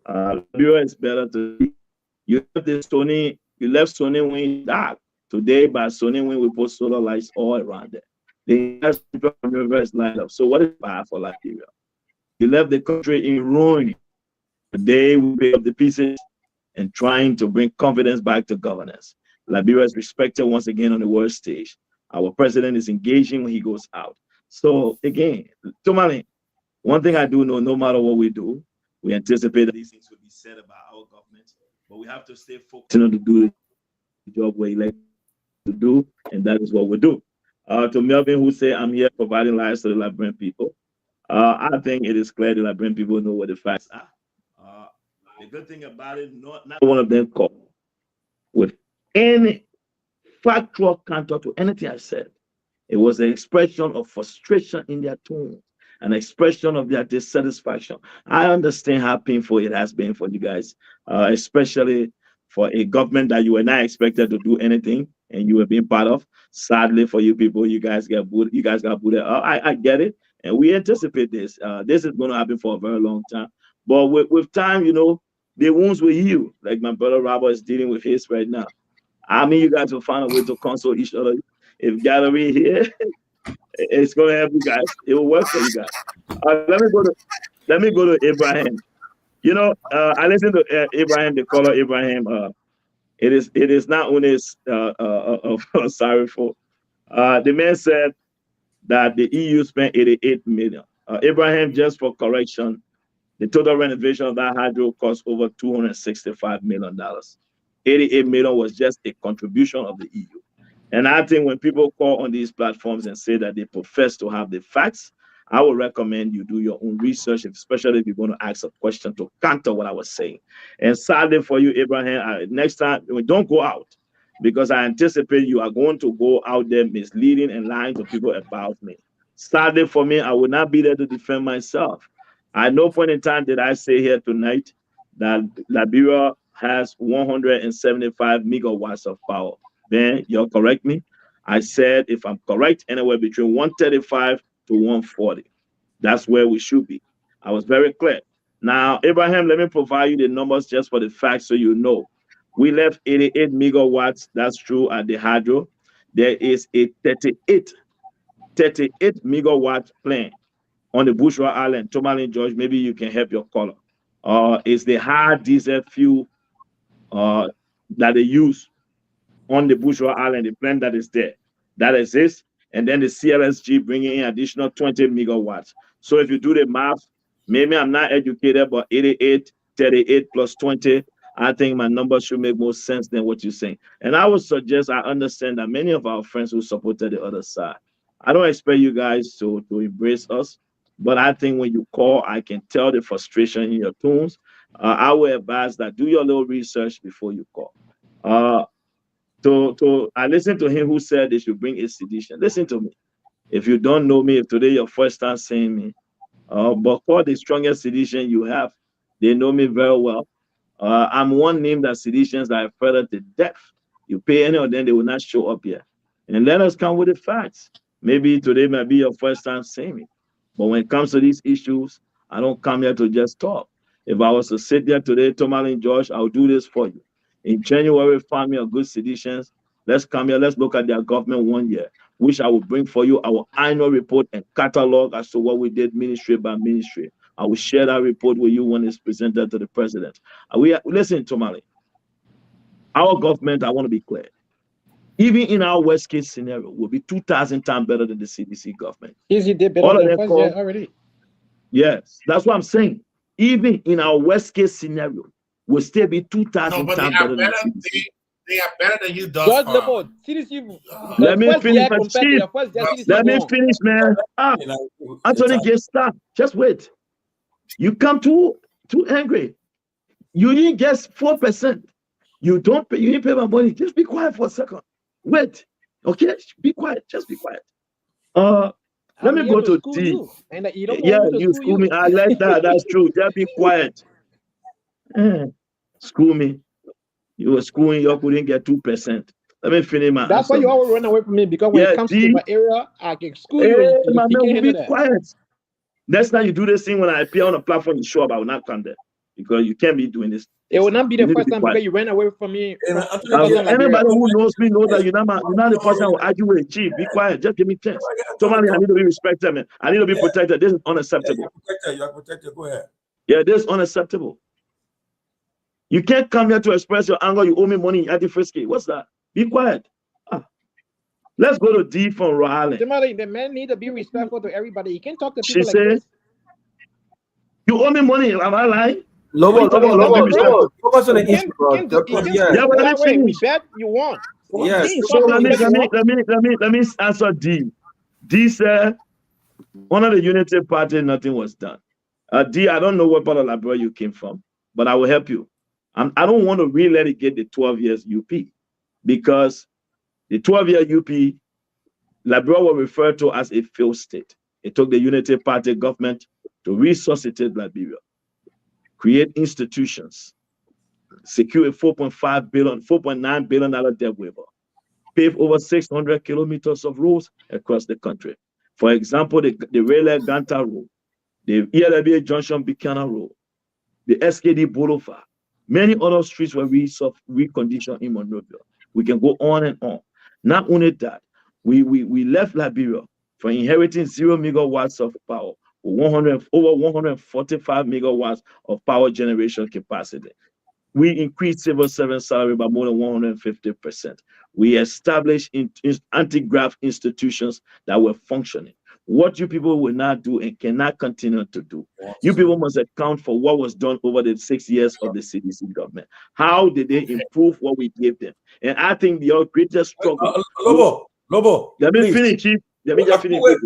Liberia is better to you left Sony Wing dark. Today by Sony Wing we put solar lights all around there. The reverse light up. So what is bad for Liberia? You left the country in ruin. Today we pick up the pieces and trying to bring confidence back to governance. Liberia is respected once again on the world stage. Our president is engaging when he goes out. So again, Tomalin, one thing I do know, no matter what we do, we anticipate that these things will be said about our government, but we have to stay focused to do the job we're elected to do, and that is what we do. To Melvin, who say I'm here providing lives to the Liberian people, I think it is clear the Liberian people know what the facts are. The good thing about it, not one of them called with any factual counter to anything I said. It was an expression of frustration in their tone, an expression of their dissatisfaction. I understand how painful it has been for you guys, especially for a government that you were not expected to do anything and you were being part of. Sadly for you people, you guys got booted. I get it, and we anticipate this. This is going to happen for a very long time. But with time, the wounds will heal. Like my brother Robert is dealing with his right now. I mean, you guys will find a way to console each other. If gallery here, it's going to help you guys. It will work for you guys. Let me go to Abraham. I listened to Abraham, the caller Abraham. It is not only sorry for. The man said that the EU spent 88 million. Abraham, just for correction, the total renovation of that hydro cost over $265 million. 88 million was just a contribution of the EU. And I think when people call on these platforms and say that they profess to have the facts, I would recommend you do your own research, especially if you're going to ask a question to counter what I was saying. And sadly for you, Abraham, next time, don't go out, because I anticipate you are going to go out there misleading and lying to people about me. Sadly for me, I will not be there to defend myself. At no point in time did I say here tonight that Liberia has 175 megawatts of power. Ben, you'll correct me. I said, if I'm correct, anywhere between 135 to 140. That's where we should be. I was very clear. Now, Abraham, let me provide you the numbers just for the facts so you know. We left 88 megawatts. That's true at the hydro. There is a 38 megawatt plant on the Bushra Island. Tomalin, George, maybe you can help your caller. It's the high diesel fuel that they use on the Bushra Island, the plant that is there, that exists, and then the CLSG bringing in additional 20 megawatts. So if you do the math, maybe I'm not educated, but 88, 38 plus 20, I think my numbers should make more sense than what you're saying. And I would suggest, I understand that many of our friends who supported the other side, I don't expect you guys to embrace us, but I think when you call, I can tell the frustration in your tones. I will advise that do your little research before you call. I listened to him who said they should bring a sedition. Listen to me. If you don't know me, if today your first time seeing me, but for the strongest sedition you have, they know me very well. I'm one name that seditions are further to death. You pay any of them, they will not show up here. And let us come with the facts. Maybe today might be your first time seeing me. But when it comes to these issues, I don't come here to just talk. If I was to sit there today, Tomalin, George, I'll do this for you. In January, find me a good seditions. Let's come here. Let's look at their government 1 year, which I will bring for you our annual report and catalog as to what we did ministry by ministry. I will share that report with you when it's presented to the president. Listen, Tomalin. Our government, I want to be clear, even in our worst case scenario, will be 2,000 times better than the CDC government. Easy did better than first year already. Yes, that's what I'm saying. even in our worst case scenario, will still be 2,000 No, but times better than the CDC. They are better than you thus George far. Lebeau, CDC. Let me finish, my compared to chief. your first year, CDC Let me wrong. finish, man. Anthony gets stuck. Just wait. You come too angry. You didn't get 4%. You don't pay. You didn't pay my money. Just be quiet for a second. Wait. Okay, be quiet. Just be quiet. Let me go to D. You. And you don't Yeah, want me to you school school me. I like that. That's true. Just be quiet. School me. You were schooling. You couldn't get 2%. Let me finish my. That's why you always run away from me, because when it comes to my area, I can school you. Hey, You my man, can't will be handle that. quiet. Next time you do this thing, when I appear on a platform, you show up, I will not come there because you can't be doing this. It will not be You the need to first be time quiet. because you ran away from me. Anybody who knows me knows that you're not the person I will argue with. Chief, be quiet. Just give me a chance. Somebody, I need to be respected, man. I need to be protected. This is unacceptable. You are protected. Go ahead. Yeah, this is unacceptable. You can't come here to express your anger. You owe me money at the frisky. What's that? Be quiet. Let's go to D from Rhode Island. The man need to be respectful to everybody. You can't talk to people She like said, this. you owe me money. Am I lying? Lobo, focus on the issue, bro. Yeah, but let me finish. We bet you won. Yes. So let me answer D. D said, under the Unity Party, nothing was done. D, I don't know what part of Liberia you came from, but I will help you. I don't want to re-litigate the 12 years UP, because the 12-year UP, Liberia was referred to as a failed state. It took the Unity Party government to resuscitate Liberia, create institutions, secure a $4.9 billion debt waiver, pave over 600 kilometers of roads across the country. For example, the Railway Ganta Road, the ELBA Junction Buchanan Road, the SKD Boulevard, many other streets were reconditioned in Monrovia. We can go on and on. Not only that, we left Liberia for inheriting 0 megawatts of power, over 145 megawatts of power generation capacity. We increased civil servant salary by more than 150%. We established anti-graft institutions that were functioning. What you people will not do and cannot continue to do. You people must account for what was done over the 6 years of the CDC government. How did they improve what we gave them? And I think your greatest struggle. Lobo, let me finish, Chief. Let me just finish. Wait,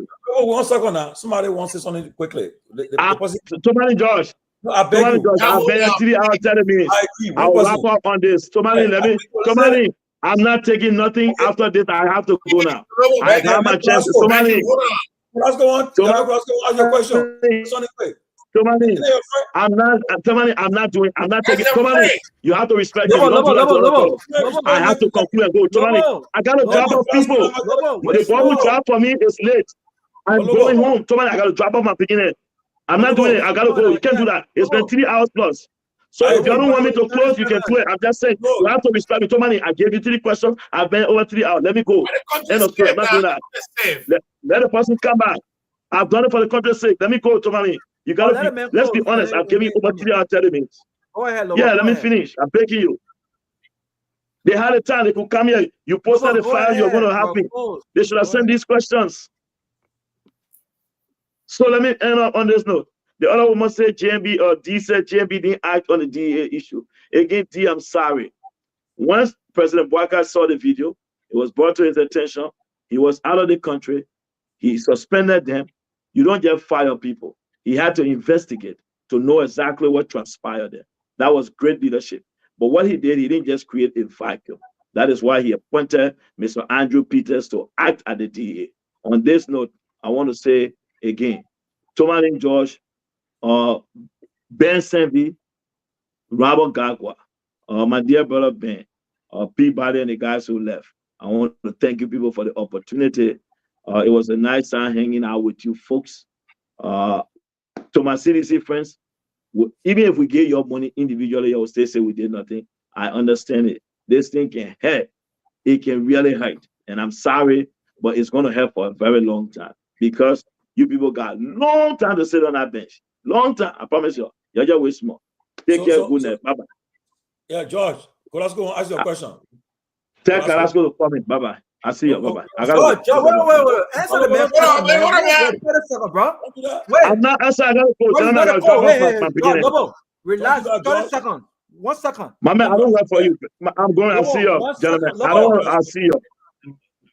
1 second now. Somebody wants to say something quickly. Tomalin George. No, I beg you. I've been 3 hours 30 minutes. I'll wrap up on this. Tomalin, I'm not taking nothing after this. I have to go now. I have my chance. Tomalin. Let's go on. Ask your question. Tomalin, I'm not taking. Tomalin, you have to respect me. I have to conclude and go. Tomalin, I gotta drop off people. The one who drop for me is late. I'm going home. Tomalin, I gotta drop off my beginning. I'm not doing it. I gotta go. You can't do that. It's been 3 hours plus. So if you don't want me to close, you can do it. I'm just saying you have to respect me. Tomalin, I gave you 3 questions. I've been over 3 hours. Let me go. End of story. I'm not doing that. Let the person come back. I've done it for the country's sake. Let me go, Tomalin. You gotta be, let's be honest. I've given you over 3 hours 30 minutes. Go ahead, Lobo, yeah, let me finish. I'm begging you. They had a time they could come here. You posted the file. You're going to have me. They should have sent these questions. So let me end up on this note. The other woman said JMB or D said JMB didn't act on the DA issue. Again, D, I'm sorry. Once President Bouaka saw the video, it was brought to his attention. He was out of the country. He suspended them. You don't just fire people. He had to investigate to know exactly what transpired there. That was great leadership. But what he did, he didn't just create a vacuum. That is why he appointed Mr. Andrew Peters to act at the DA. On this note, I want to say again, Tomalin George, Ben Sanvee, Robert Garguah, my dear brother Ben, Peabody and the guys who left. I want to thank you people for the opportunity. It was a nice time hanging out with you folks. To my CDC friends, even if we gave your money individually, you will still say we did nothing. I understand it. This thing can hurt. It can really hurt. And I'm sorry, but it's going to hurt for a very long time because you people got long time to sit on that bench. Long time. I promise you. You're just way small. Take care. Good night. Bye-bye. Yeah, George, let's go and ask your question. Tell Carrasco to come in. Bye-bye. I see you. Bye-bye. I George, gotta wait. go. Answer the man. Hold on, man. Wait a second, bro. Wait. I'm not answering. I gotta go. Bro, Then you I gotta gotta go. drop off Hey, my George, beginning. Lobo, relax. Don't do that, 30 George. seconds. 1 second. My man, I don't work for you. I'm going. I'll Lobo, see you, 1 gentlemen. second. I don't Lobo, want. I'll see you.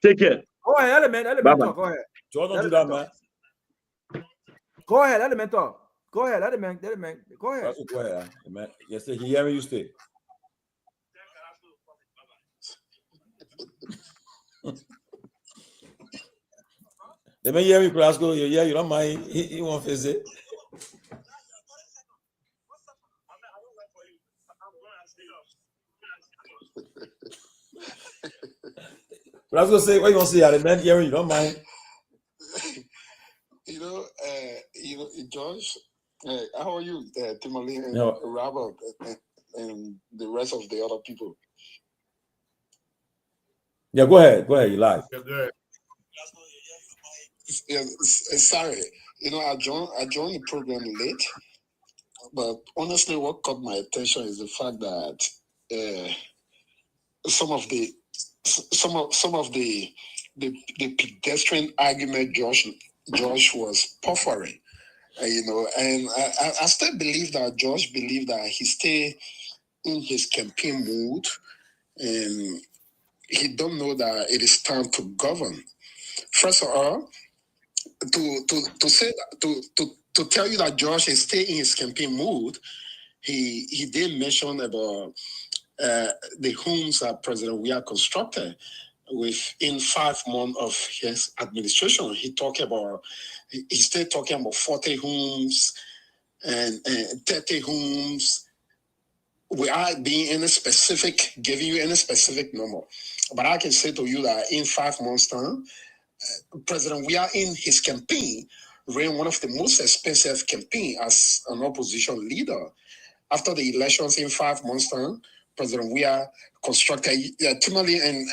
Take care. go ahead, Element Bye-bye. talk. Go ahead. George, don't do that, man. Go ahead, Element talk. Go ahead, Element. Go ahead. Go ahead, man. Yes, sir. He hear me. You stay. Let me hear me, Glasgow. Yeah, you don't mind. He won't face it. Glasgow say, what you want to say? Man, hearing you don't mind. Josh, how are you, Tomalin and No. Robert and the rest of the other people? Yeah, go ahead. You live. Yeah, good. Yeah, sorry. I joined the program late, but honestly, what caught my attention is the fact that some of the pedestrian argument Josh was puffering, and I still believe that Josh believed that he stayed in his campaign mood, and he don't know that it is time to govern. First of all, to tell you that Josh is staying in his campaign mood, he did mention about the homes that President Weah constructed within 5 months of his administration. He still talking about 40 homes and 30 homes without being giving you any specific number. But I can say to you that in 5 months' time, President Weah in his campaign ran one of the most expensive campaigns as an opposition leader. After the elections in 5 months' time, President Weah constructed Tomalin,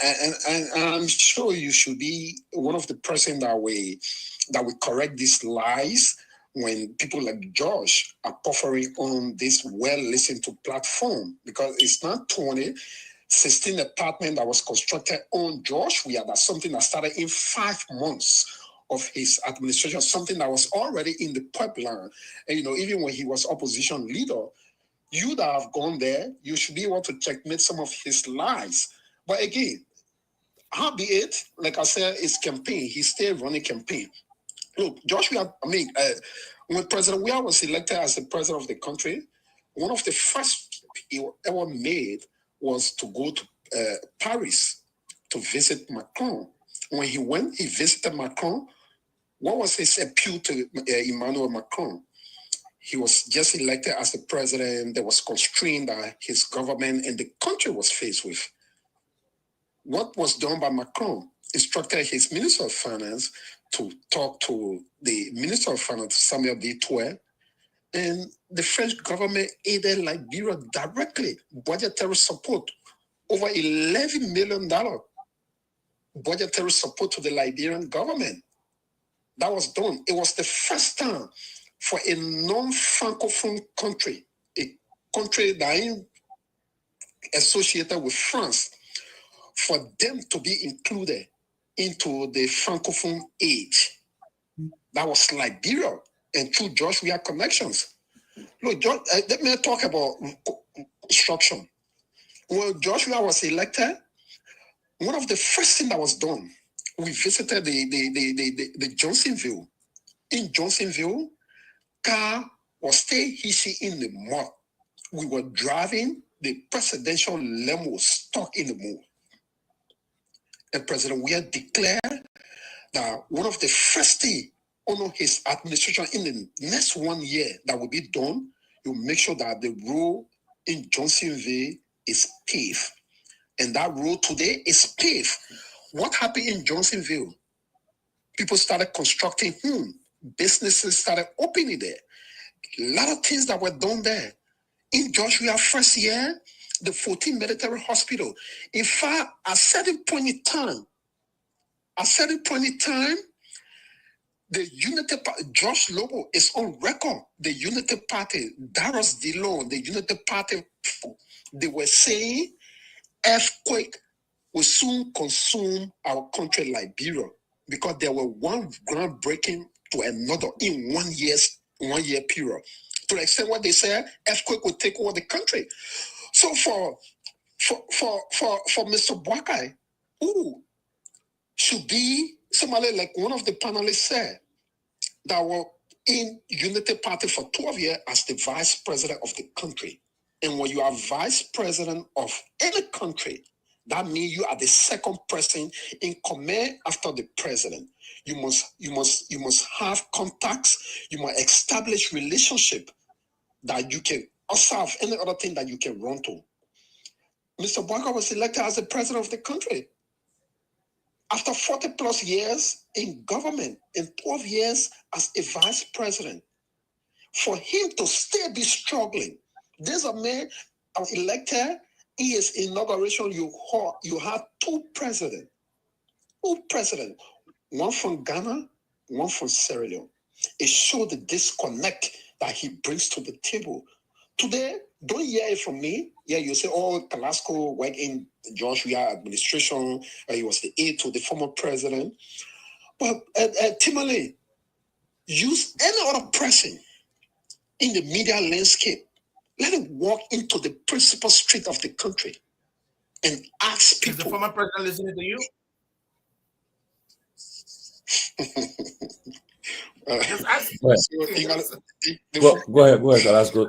and I'm sure you should be one of the person that will correct these lies when people like Josh are puffering on this well-listened to platform, because it's not 16 apartment that was constructed on Josh Weah. That's something that started in 5 months of his administration, something that was already in the pipeline. And even when he was opposition leader, you that have gone there, you should be able to checkmate some of his lies. But again, howbeit, like I said, it's campaign. He's still running campaign. Look, Josh Weah, when President Weah was elected as the president of the country, one of the first he ever made was to go to Paris to visit Macron. When he went, he visited Macron. What was his appeal to Emmanuel Macron? He was just elected as the president. There was constraint that his government and the country was faced with. What was done by Macron? Instructed his Minister of Finance to talk to the Minister of Finance, Samuel Betoit, and the French government aided Liberia directly, budgetary support, over $11 million budgetary support to the Liberian government. That was done. It was the first time for a non-Francophone country, a country that ain't associated with France, for them to be included into the Francophone age. That was Liberia, and through Josh Weah connections. Look, let me talk about construction. When Josh Weah was elected, one of the first things that was done, we visited the Johnsonville. In Johnsonville, car was still hissing in the mud. We were driving the presidential limo stuck in the mud. And President Weah declared that one of the first things under his administration in the next 1 year that will be done, you make sure that the road in Johnsonville is paved. And that road today is paved. What happened in Johnsonville? People started constructing homes. Businesses started opening there. A lot of things that were done there. In Joshua first year, the 14th Military Hospital. In fact, at a certain point in time, the Unity Party, Josh Lobo is on record. The Unity Party, Darius DeLone, the Unity Party, they were saying earthquake will soon consume our country, Liberia, because there were one groundbreaking to another in 1 year period. To the extent what they said, earthquake will take over the country. So for Mr. Boakai, who should be somebody like one of the panelists said, that were in Unity Party for 12 years as the vice president of the country. And when you are vice president of any country, that means you are the second person in command after the president. You must have contacts. You must establish relationship that you can observe any other thing that you can run to. Mr. Boakai was elected as the president of the country. After 40 plus years in government and 12 years as a vice president, for him to still be struggling, there's a man elected in his inauguration. You had two presidents, one from Ghana, one from Sierra Leone. It showed the disconnect that he brings to the table. Today, don't hear it from me. Yeah, you say, oh, Kalasco worked in George Weah administration. He was the aide to the former president. But Tomalin, use any other person in the media landscape. Let him walk into the principal street of the country and ask people. Is the former president listening to you? Just ask. Go ahead, Kalasco.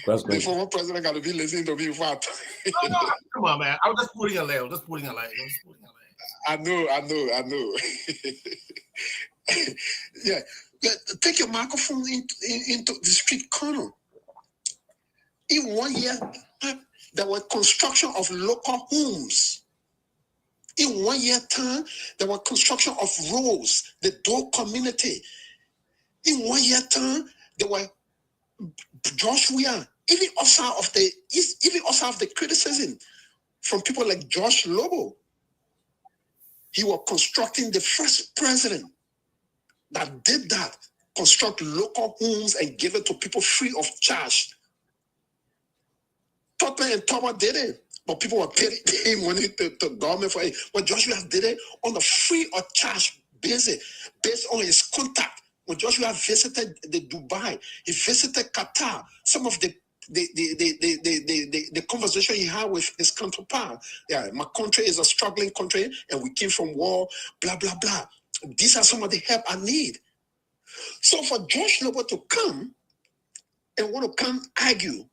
The former president got to be listening to me. No, come on, man. I was just putting a layer. I know. Yeah. Take your microphone into the street corner. In 1 year, there was construction of local homes. In 1 year time, there was construction of roads, the Dole community. In 1 year time, there were George Weah, even outside of the criticism from people like George Lobo. He was constructing the first president that did that, construct local homes and give it to people free of charge. Torgbean and Togar did it, but people were paying money to government for it. But Joshua did it on a free of charge basis, based on his contact. When Joshua visited the Dubai, he visited Qatar. Some of the conversation he had with his counterpart. Yeah, my country is a struggling country, and we came from war. Blah blah blah. These are some of the help I need. So for Josh Lobo to come and want to come argue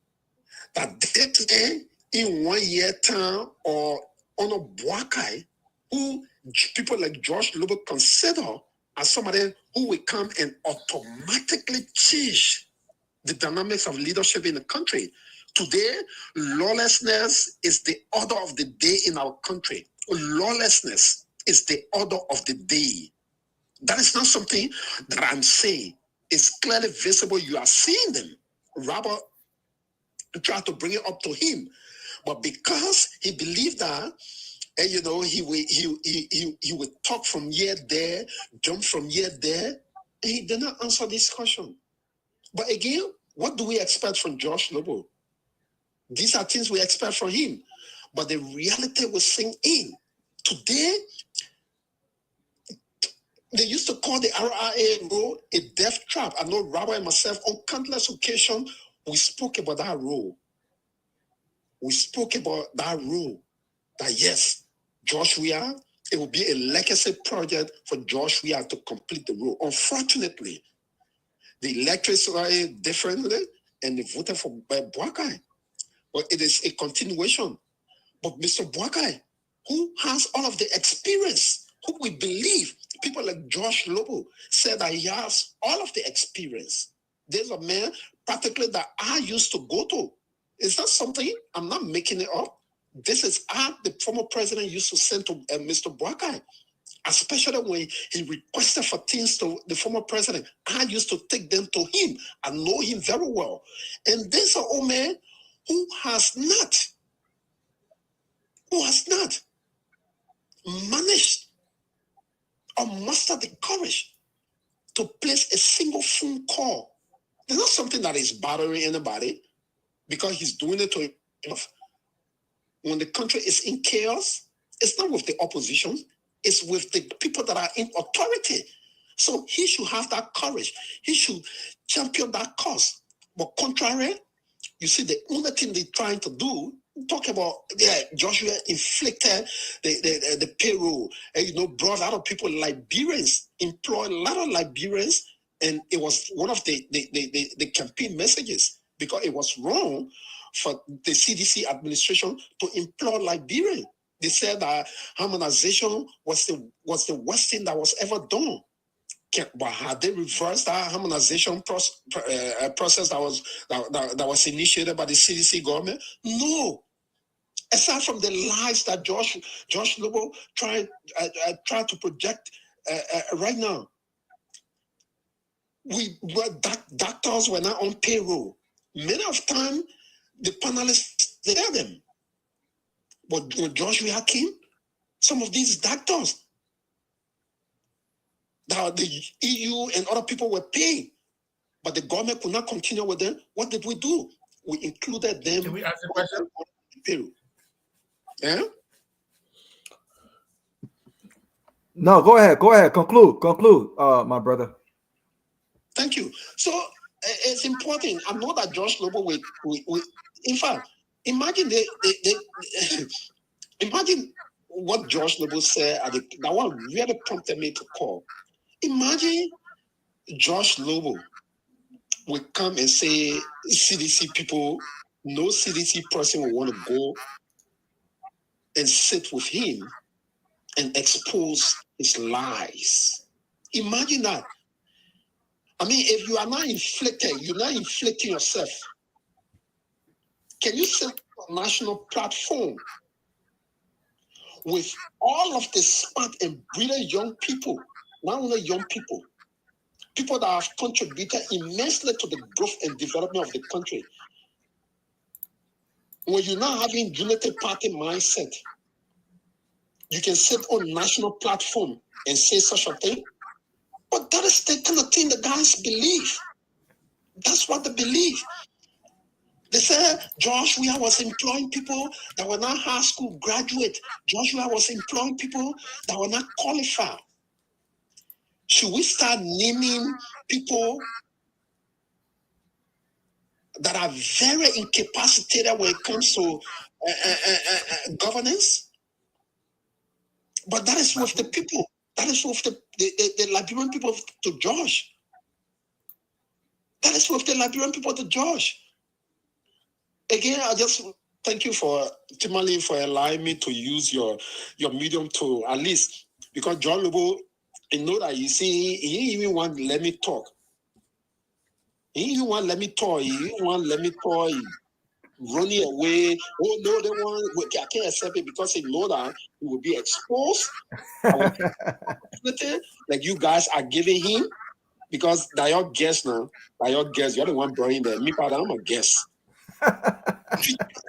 that today in 1 year time or on a Boakai, who people like Josh Lobo consider as somebody who will come and automatically change the dynamics of leadership in the country. Today, lawlessness is the order of the day in our country. Lawlessness is the order of the day. That is not something that I'm saying. It's clearly visible. You are seeing them. Robert tried to bring it up to him, but because he believed that, and he would talk from here there, jump from here there, and he did not answer this question. But again, what do we expect from Josh Lobo? These are things we expect from him, but the reality will sink in. Today, they used to call the RIA role a death trap. I know Robert and myself on countless occasions, we spoke about that role. That yes, George Weah, it will be a legacy project for George Weah to complete the role. Unfortunately, the electors saw it differently and they voted for Boakai. But it is a continuation. But Mr. Boakai, who has all of the experience, who we believe, people like Josh Lobo said that he has all of the experience. There's a man practically that I used to go to. Is that something? I'm not making it up. This is how the former president used to send to Mr. Boakai, especially when he requested for things to the former president. I used to take them to him. I know him very well. And there's an old man who has not managed or mustered the courage to place a single phone call. It's not something that is bothering anybody because he's doing it to himself. When the country is in chaos, It's not with the opposition. It's with the people that are in authority. So he should have that courage. He should champion that cause. But contrary, you see, the only thing they're trying to do, talk about, Joshua inflicted the payroll, and, brought a lot of people, Liberians, employed a lot of Liberians, and it was one of the campaign messages, because it was wrong for the CDC administration to employ Liberians. They said that harmonization was the worst thing that was ever done. But had they reversed that harmonization process that was initiated by the CDC government? No. Aside from the lies that Josh Lobo tried to project right now, doctors were not on payroll. Many of time, the panelists, they had them. But when Joshua came, some of these doctors that the EU and other people were paying, but the government could not continue with them. What did we do? We included them. Can we ask a question? Payroll. Yeah? No, go ahead. Conclude, my brother. Thank you. So it's important. I know that Josh Lobo will in fact, imagine imagine what Josh Lobo said that one really prompted me to call. Imagine Josh Lobo will come and say, CDC people, no CDC person will want to go and sit with him and expose his lies. Imagine that. I mean, if you are not inflicted, you're not inflicting yourself. Can you sit on a national platform with all of the smart and brilliant young people, not only young people that have contributed immensely to the growth and development of the country? When you're not having unity party mindset, you can sit on national platform and say such a thing. But that is the kind of thing the guys believe. That's what they believe. They said Joshua was employing people that were not high school graduate. Joshua was employing people that were not qualified. Should we start naming people that are very incapacitated when it comes to governance? But that is with the people. That is with the Liberian people to Josh. That is with the Liberian people to Josh. Again, I just thank you for Tomalin for allowing me to use your medium to at least, because John Lobo, you know that you see, he even want to let me talk. He even want to let me talk. He even want to let me talk. He running away. Oh no, they want. I can't accept it because he know that he will be exposed. Like you guys are giving him, because they're your guests now. They're your guests. You're the one bringing them. Me, but I'm a guest.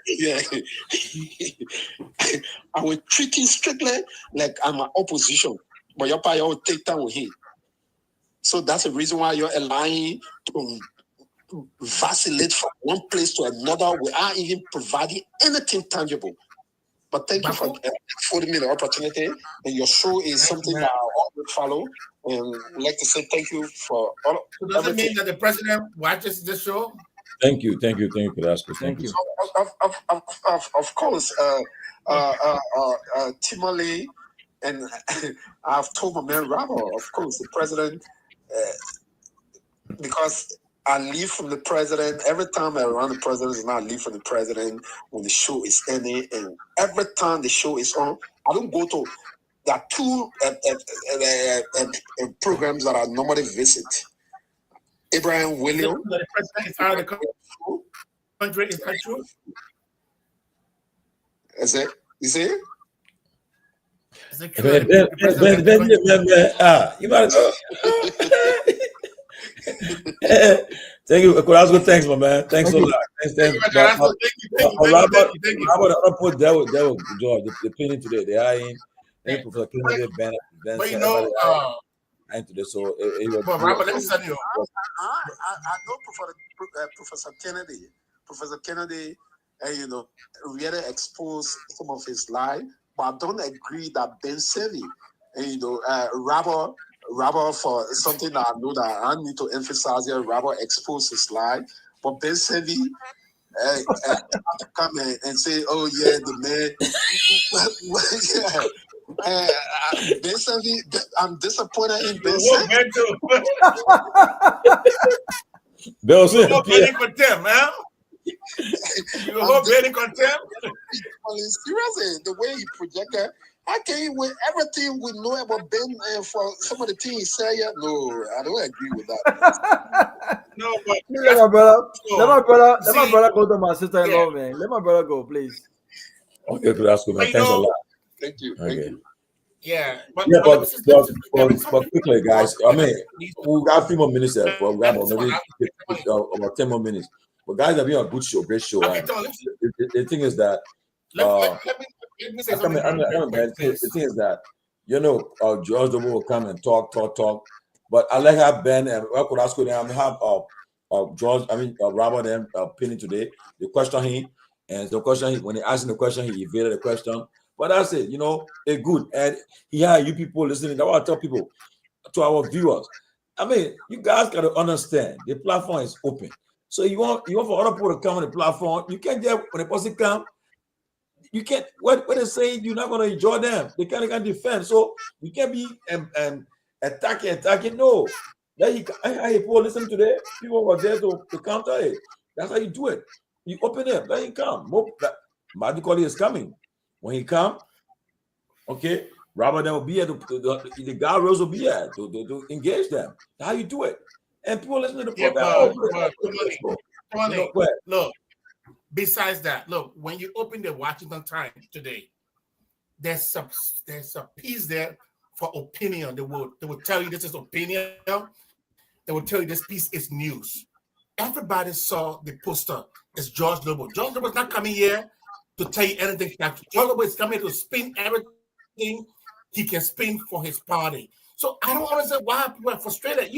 Yeah. I will treat him strictly like I'm an opposition, but your party will take down with him. So that's the reason why you're allowing to vacillate from one place to another without even providing anything tangible. But thank you for affording me the opportunity, and your show is something that I always follow. And I'd like to say thank you for all. So does it mean that the president watches this show? Thank you for asking. Thank you. Of course, Timothy, and I've told my man Robert, of course, the president, because I leave from the president every time I'm around the president, and I leave from the president when the show is ending, and every time the show is on, I don't go to. There are two programs that I normally visit. Abraham William. The president is out of the country. Is that true? Is it? You see it? Is it true? You better go. Thank you. Thanks, my man. Thanks a lot. Thanks. Robert, I put that with George. The opinion today. They are in. Thank you for Ben. But you know, so but Robert, let me tell you. I know Professor Kennedy. Professor Kennedy, really exposed some of his lies. but I don't agree that Ben Sanvee, Robert for something that I know that I need to emphasize here. Robert exposed his lie, but Ben Sanvee to come and say, "Oh yeah, the man." Ben Sanvee, I'm disappointed in Ben Sanvee. Bill you hope Benny contempt, man. You hope Benny contempt. Seriously, the way he projected, I can't with everything we know about Ben and for some of the things he said. No, I don't agree with that. No, but let my brother go to my sister-in-law, man. Let my brother go, please. Okay, that's good, man. Thanks a lot. Thank you. Okay. Thank you. Yeah, but quickly, guys. I mean, we got a few more minutes left. We got about 10 more minutes. But guys, have been a good show, great show. Okay, the thing is that let me say something. The thing is that George W will come and talk. But I like how Ben and I could ask you them have George. Robert and pinning today. The question when he asked the question, he evaded the question. But that's it, it's good. And you people listening. That's what I tell people, to our viewers. I mean, you guys got to understand the platform is open. So you want for other people to come on the platform, you can't get when a person come, you can't what they say you're not gonna enjoy them. They can't defend. So you can't be attacking. No. People listen today, people were there to counter it. That's how you do it. You open it, let him come. Magically is coming. When he come, okay, Robert then will be here, the Garguahs will be here to engage them. That's how you do it. And people listen to the program. Look, besides that, look, when you open the Washington Times today, there's a piece there for opinion. They will tell you this is opinion. They will tell you this piece is news. Everybody saw the poster. It's George Lobo. George Lobo's not coming here to tell you anything. George Lobo is coming to spin everything he can spin for his party. So I don't understand why people are frustrated.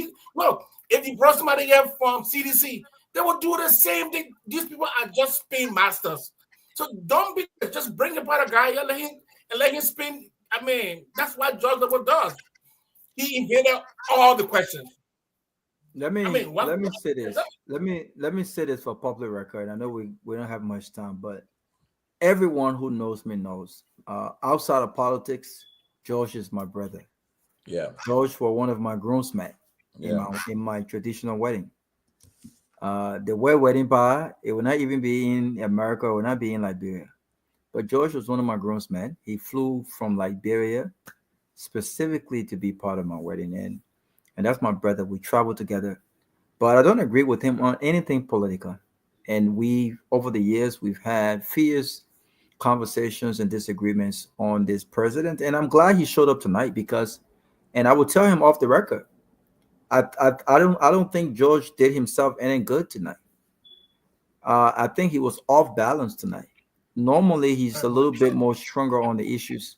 If you brought somebody here from CDC, they will do the same thing. These people are just spin masters. So don't just bring the part of guy here, let him spin. I mean, that's what George Lobo does. He invaded all the questions. Let me say this. Let me say this for public record. I know we don't have much time, but everyone who knows me knows. Outside of politics, George is my brother. Yeah. George was one of my groomsmen in my traditional wedding. The wedding bar, it will not even be in America, it will not be in Liberia. But George was one of my groomsmen. He flew from Liberia specifically to be part of my wedding. And that's my brother. We traveled together. But I don't agree with him on anything political. And over the years, we've had fierce conversations and disagreements on this president. And I'm glad he showed up tonight and I will tell him off the record, I don't think George did himself any good tonight. I think he was off balance tonight. Normally, he's a little bit more stronger on the issues,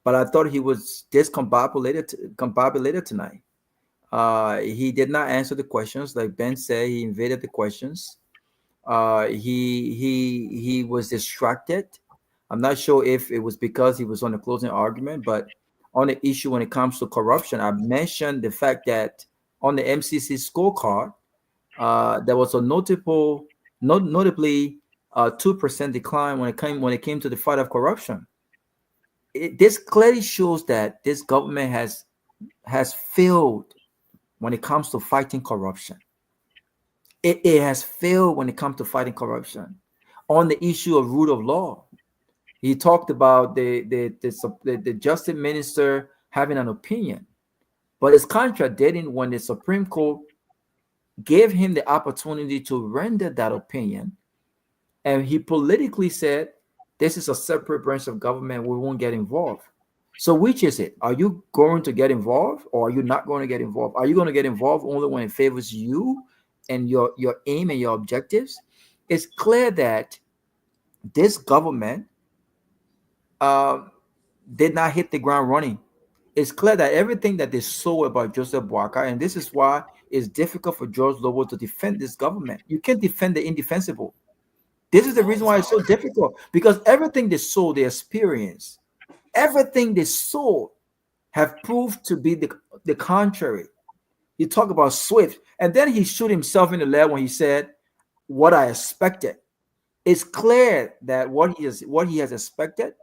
but I thought he was discombobulated tonight. He did not answer the questions. Like Ben said, he invaded the questions. He was distracted. I'm not sure if it was because he was on the closing argument, but on the issue when it comes to corruption, I mentioned the fact that on the MCC scorecard, there was a notably 2% decline when it came to the fight of corruption. This clearly shows that this government has failed when it comes to fighting corruption. It has failed when it comes to fighting corruption. On the issue of rule of law, he talked about the justice minister having an opinion, but it's contradicting when the Supreme Court gave him the opportunity to render that opinion, and he politically said, this is a separate branch of government, we won't get involved. So which is it? Are you going to get involved or are you not going to get involved? Are you going to get involved only when it favors you and your aim and your objectives? It's clear that this government did not hit the ground running. It's clear that everything that they saw about Joseph Boakai, and this is why it's difficult for George Lobo to defend this government. You can't defend the indefensible. This is the reason why it's so difficult, because everything they saw, they experienced, everything they saw have proved to be the contrary. He talked about Swift, and then he shoot himself in the leg when he said, "What I expected." It's clear that what he has expected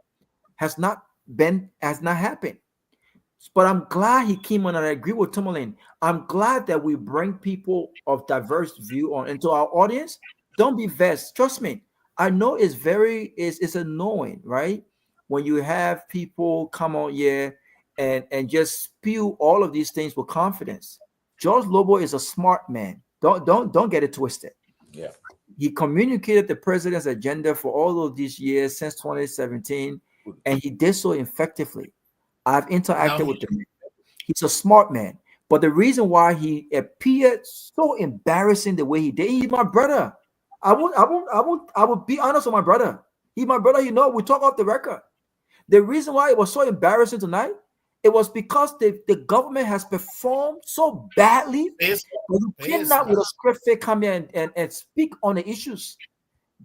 has not happened. But I'm glad he came on, and I agree with Tomalin. I'm glad that we bring people of diverse view into our audience. Don't be vexed. Trust me. I know it's annoying, right? When you have people come on here and just spew all of these things with confidence. George Lobo is a smart man. Don't get it twisted. Yeah. He communicated the president's agenda for all of these years since 2017, and he did so effectively. I've interacted with him. He's a smart man. But the reason why he appeared so embarrassing the way he did, he's my brother. I would be honest with my brother. He's my brother, we talk off the record. The reason why it was so embarrassing tonight, it was because the government has performed so badly. You cannot with a script fit come here and speak on the issues.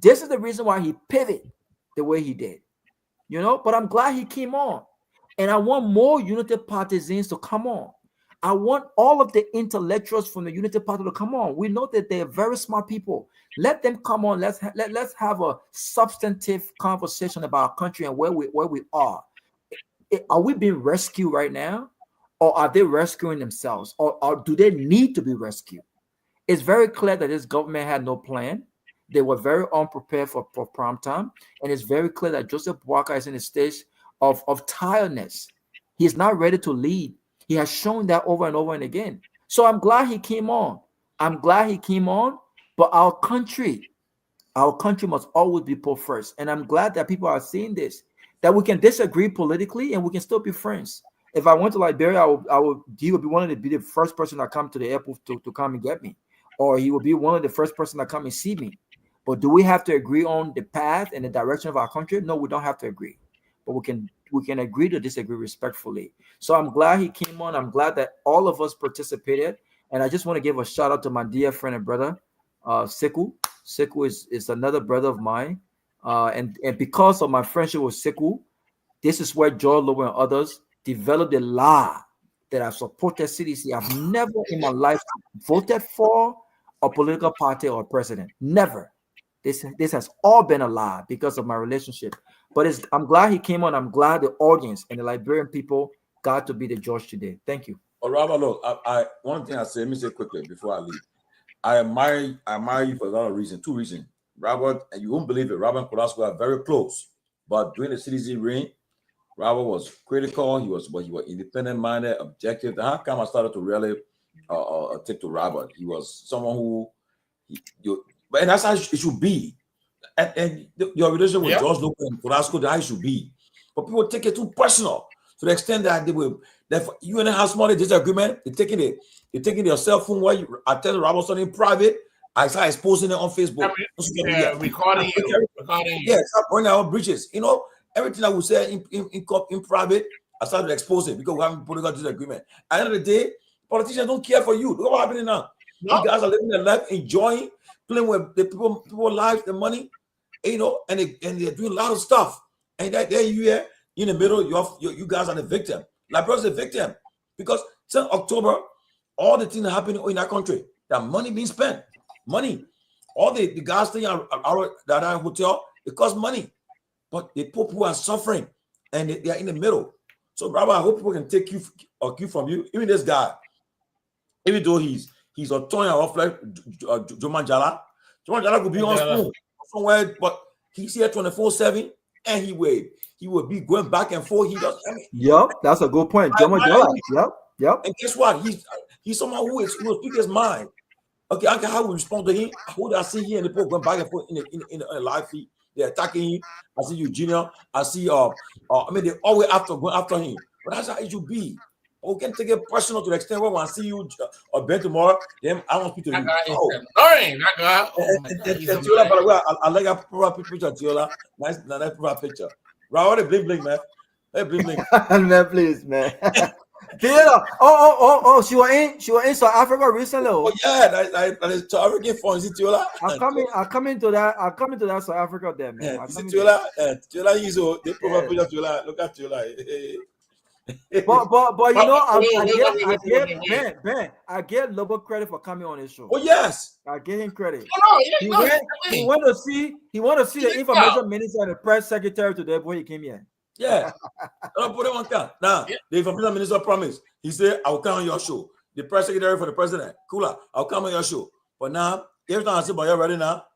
This is the reason why he pivoted the way he did. But I'm glad he came on. And I want more United Partisans to come on. I want all of the intellectuals from the United Party to come on. We know that they're very smart people. Let them come on. Let's have a substantive conversation about our country and where we are. Are we being rescued right now? Or are they rescuing themselves? Or do they need to be rescued? It's very clear that this government had no plan. They were very unprepared for prime time. And it's very clear that Joseph Boakai is in a stage of tiredness. He's not ready to lead. He has shown that over and over and again. So I'm glad he came on. But our country must always be put first. And I'm glad that people are seeing this, that we can disagree politically and we can still be friends. If I went to Liberia, he would be one of the first person that come to the airport to come and get me. Or he would be one of the first person that come and see me. But do we have to agree on the path and the direction of our country? No, we don't have to agree. But we can agree to disagree respectfully. So I'm glad he came on. I'm glad that all of us participated. And I just want to give a shout out to my dear friend and brother, Sekou. Sekou is another brother of mine. And because of my friendship with Sekou, this is where George Lobo and others developed a law that I've supported CDC. I've never in my life voted for a political party or president. Never. This has all been a lie because of my relationship. But I'm glad he came on. I'm glad the audience and the Liberian people got to be the judge today. Thank you. Oh, Robert, look, one thing I say, let me say quickly before I leave. I admire you for a lot of reasons. Two reasons. Robert, and you won't believe it, Robert and Kolasco are very close. But during the CDC reign, Robert was critical. He was independent-minded, objective. How come I started to really take to Robert? He was someone who, and that's how it should be. And your relationship with George Lobo and Kolasco, that's how it should be. But people take it too personal to the extent that you and have small disagreement. They're taking their cell phone while I tell Robert something in private. I start exposing it on Facebook. Recording you. Yeah, start burning our bridges. Everything I would say in private, I started exposing because we have political disagreement. At the end of the day, politicians don't care for you. Look what's happening now. No. You guys are living their life, enjoying, playing with the people lives, the money, and they're doing a lot of stuff. And there you are in the middle. You guys are the victim. Liberia's the victim because since October, all the things that happen in our country, that money being spent, money, all the guys staying at our hotel, it costs money. But the people are suffering and they are in the middle. So, Robert, I hope people can take you or cue from you. Even this guy, even though he's a ton of like Jallah could be on school somewhere, but he's here 24/7 and he will be going back and forth. He does. Yep, that's a good point. Jallah. Yep. And guess what? He's someone who will speak his mind. Okay, how we respond to him? Who do I see here in the people going back and forth in a live feed? They're attacking him. I see Eugenia. I see they always going after him. But that's how it should be. We can take it personal to the extent where when I see you or Ben tomorrow, then I won't speak to you. Tiola, by the way, I like a profile picture, Tiola. Nice profile picture. Right, what a bling, man. Hey, bling. Man, please, man. She was in South Africa recently. Oh yeah, that South African phone. Is it Tiola? I'm coming to that South Africa there, man. Is it Tiola? Tiola is they probably Tiola. Look at Tiola. But you know, I get Lobo credit for coming on his show. Oh yes, I give him credit. He want to see the information minister and the press secretary today before he came here. Yeah, don't put him on count. Now the information minister promised. He said, "I will come on your show." The press secretary for the president, Kula, I'll come on your show. But now every time I say, "But you're ready now,"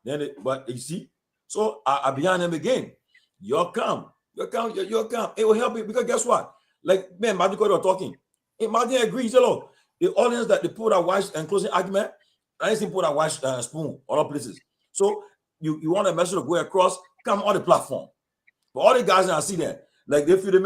but you see, so I behind him again. You'll come. It will help you because guess what? Like, man, Magic were talking. Imagine agrees, the audience that they put a watch and closing argument, I didn't put a watch spoon other places. So you want a message to go across, come on the platform. But all the guys that I see there, like they feel the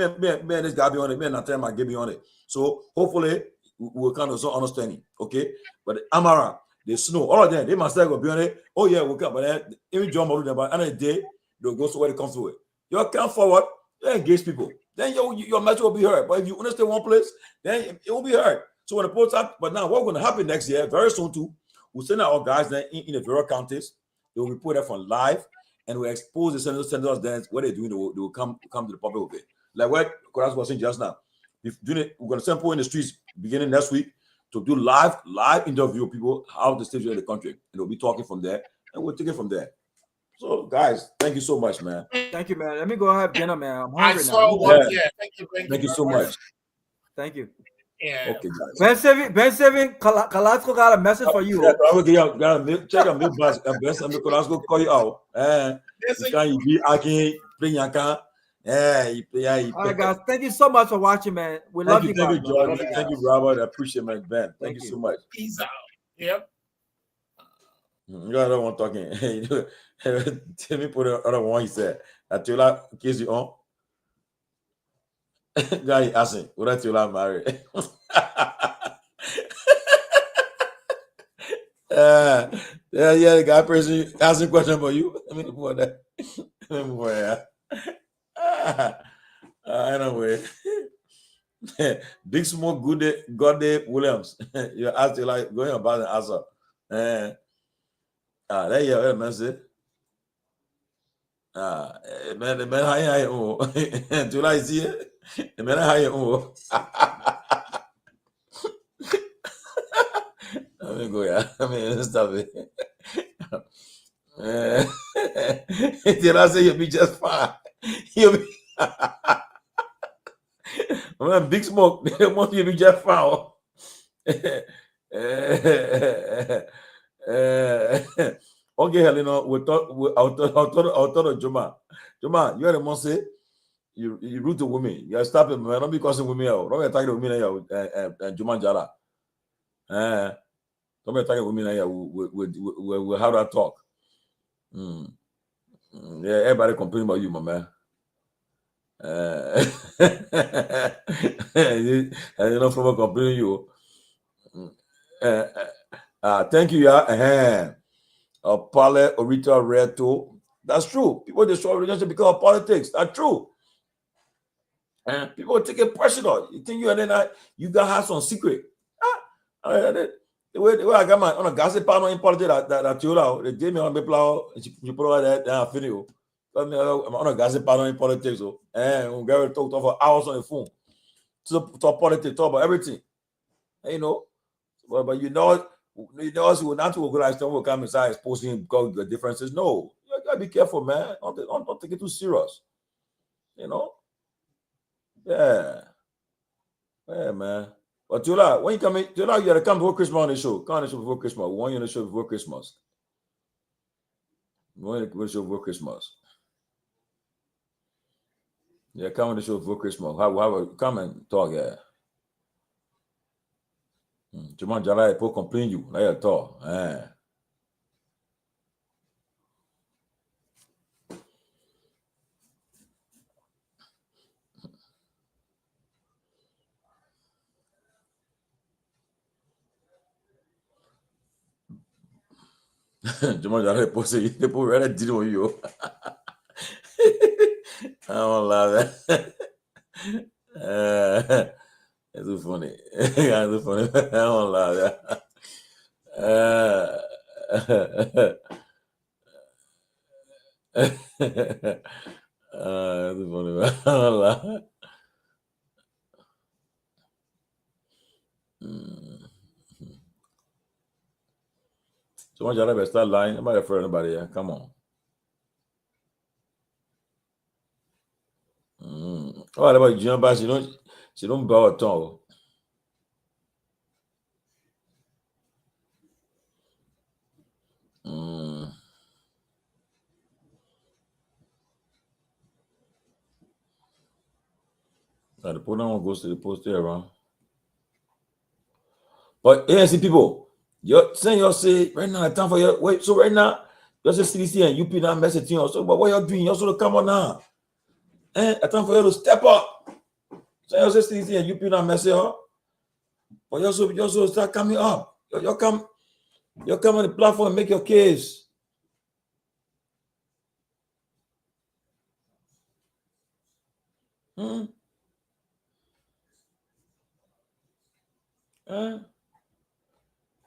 man, this guy be on it, man, not time I give me on it. So hopefully we'll kind of some understanding, okay? But Amara, they Snow, all of them, they must go be on it. Oh yeah, we'll come, but then even John Maru, but another day they'll go to where they come through it. You come forward, you engage people. Then your message will be heard. But if you understand one place, then it will be heard. So when the polls up, but now what's going to happen next year, very soon too, we'll send out our guys then in the various counties. They will report that from live, and we'll expose the senators then what they're doing. They will come to the public with it. Like what Koras was saying just now. We're going to send people in the streets beginning next week to do live interview people how the stage in the country, and they'll be talking from there, and we'll take it from there. So, guys, thank you so much, man. Thank you, man. Let me go have dinner, man. I'm hungry I saw now. one. Yeah, thank you so much. Thank you. Yeah. Okay, guys. Ben Sanvee, Kalasco got a message for you. Yeah, I will check a milk bus. Ben Sanvee, Kalasco call you out. You can't be acting, playing your car. All right, guys. Thank you so much for watching, man. We love you, guys. Thank you, George. Thank you, Robert. I appreciate it, Ben. Thank you so much. Peace out. Yep. You got another one talking. Tell me put another one. He said, "Atiola, kiss you on." Guy asking, "Would Atiola marry?" The guy person asking question about you. I mean, for that. Anyway, Big Smoke, good day, God day, Williams. You asked you like going about the answer. There you go, man. Say, man, high, oh, July is here. Man, high, oh. Let me go, yeah. I mean, stop it. Did I say you'll be just fine? You'll be. Man, Big Smoke, they want you to be just fine. Okay, Helena, I'll tell Juma. Juma, you are the one say you root the women. You are stopping, man. Don't be causing women out. Don't be attacking women out. Juma Jallah. Don't be attacking women out. We'll have that talk. Yeah, everybody complaining about you, my man. You know, from complaining you. Thank you, yeah. Pale Orita Reto. That's true. People destroy relationship because of politics. That's true. And people take it personal. You think you and then you got have some secret. The way I got my on a gossip panel in politics that you know, they gave me on the plow and you put that video. I'm on a gossip panel in politics, and we got to talk for hours on the phone. To talk politics, talk about everything. And, you know, but you know us will not organize them will come inside exposing because the differences. No, you gotta be careful, man. Don't take it too serious. You know? Yeah, man. But Jallah, when you come in, Jallah, you gotta come before Christmas on the show. Come on the show before Christmas. We want you on the show before Christmas. We want you on the show before Christmas. Yeah, come on the show before Christmas. Come and talk, yeah. Jaman Jallah pour complain you. Là, il y a tort. Jaman Jallah pour say they pour really deal with you. I don't love that. It's too funny. It's too funny. I don't lie. It's too funny. I don't lie. So once y'all start lying, nobody afraid of nobody. Yeah, come on. What about Junior Bass? She don't bow at all. The program goes to the post there around. But ANC people, you're saying you say right now, time for your wait. So right now, you're just CDC and UP now messaging us. So, but what you're doing, you're sort of come on now. And time for you to step up. So you're just CDC and UP now message up. But you also start coming up. You come on the platform and make your case.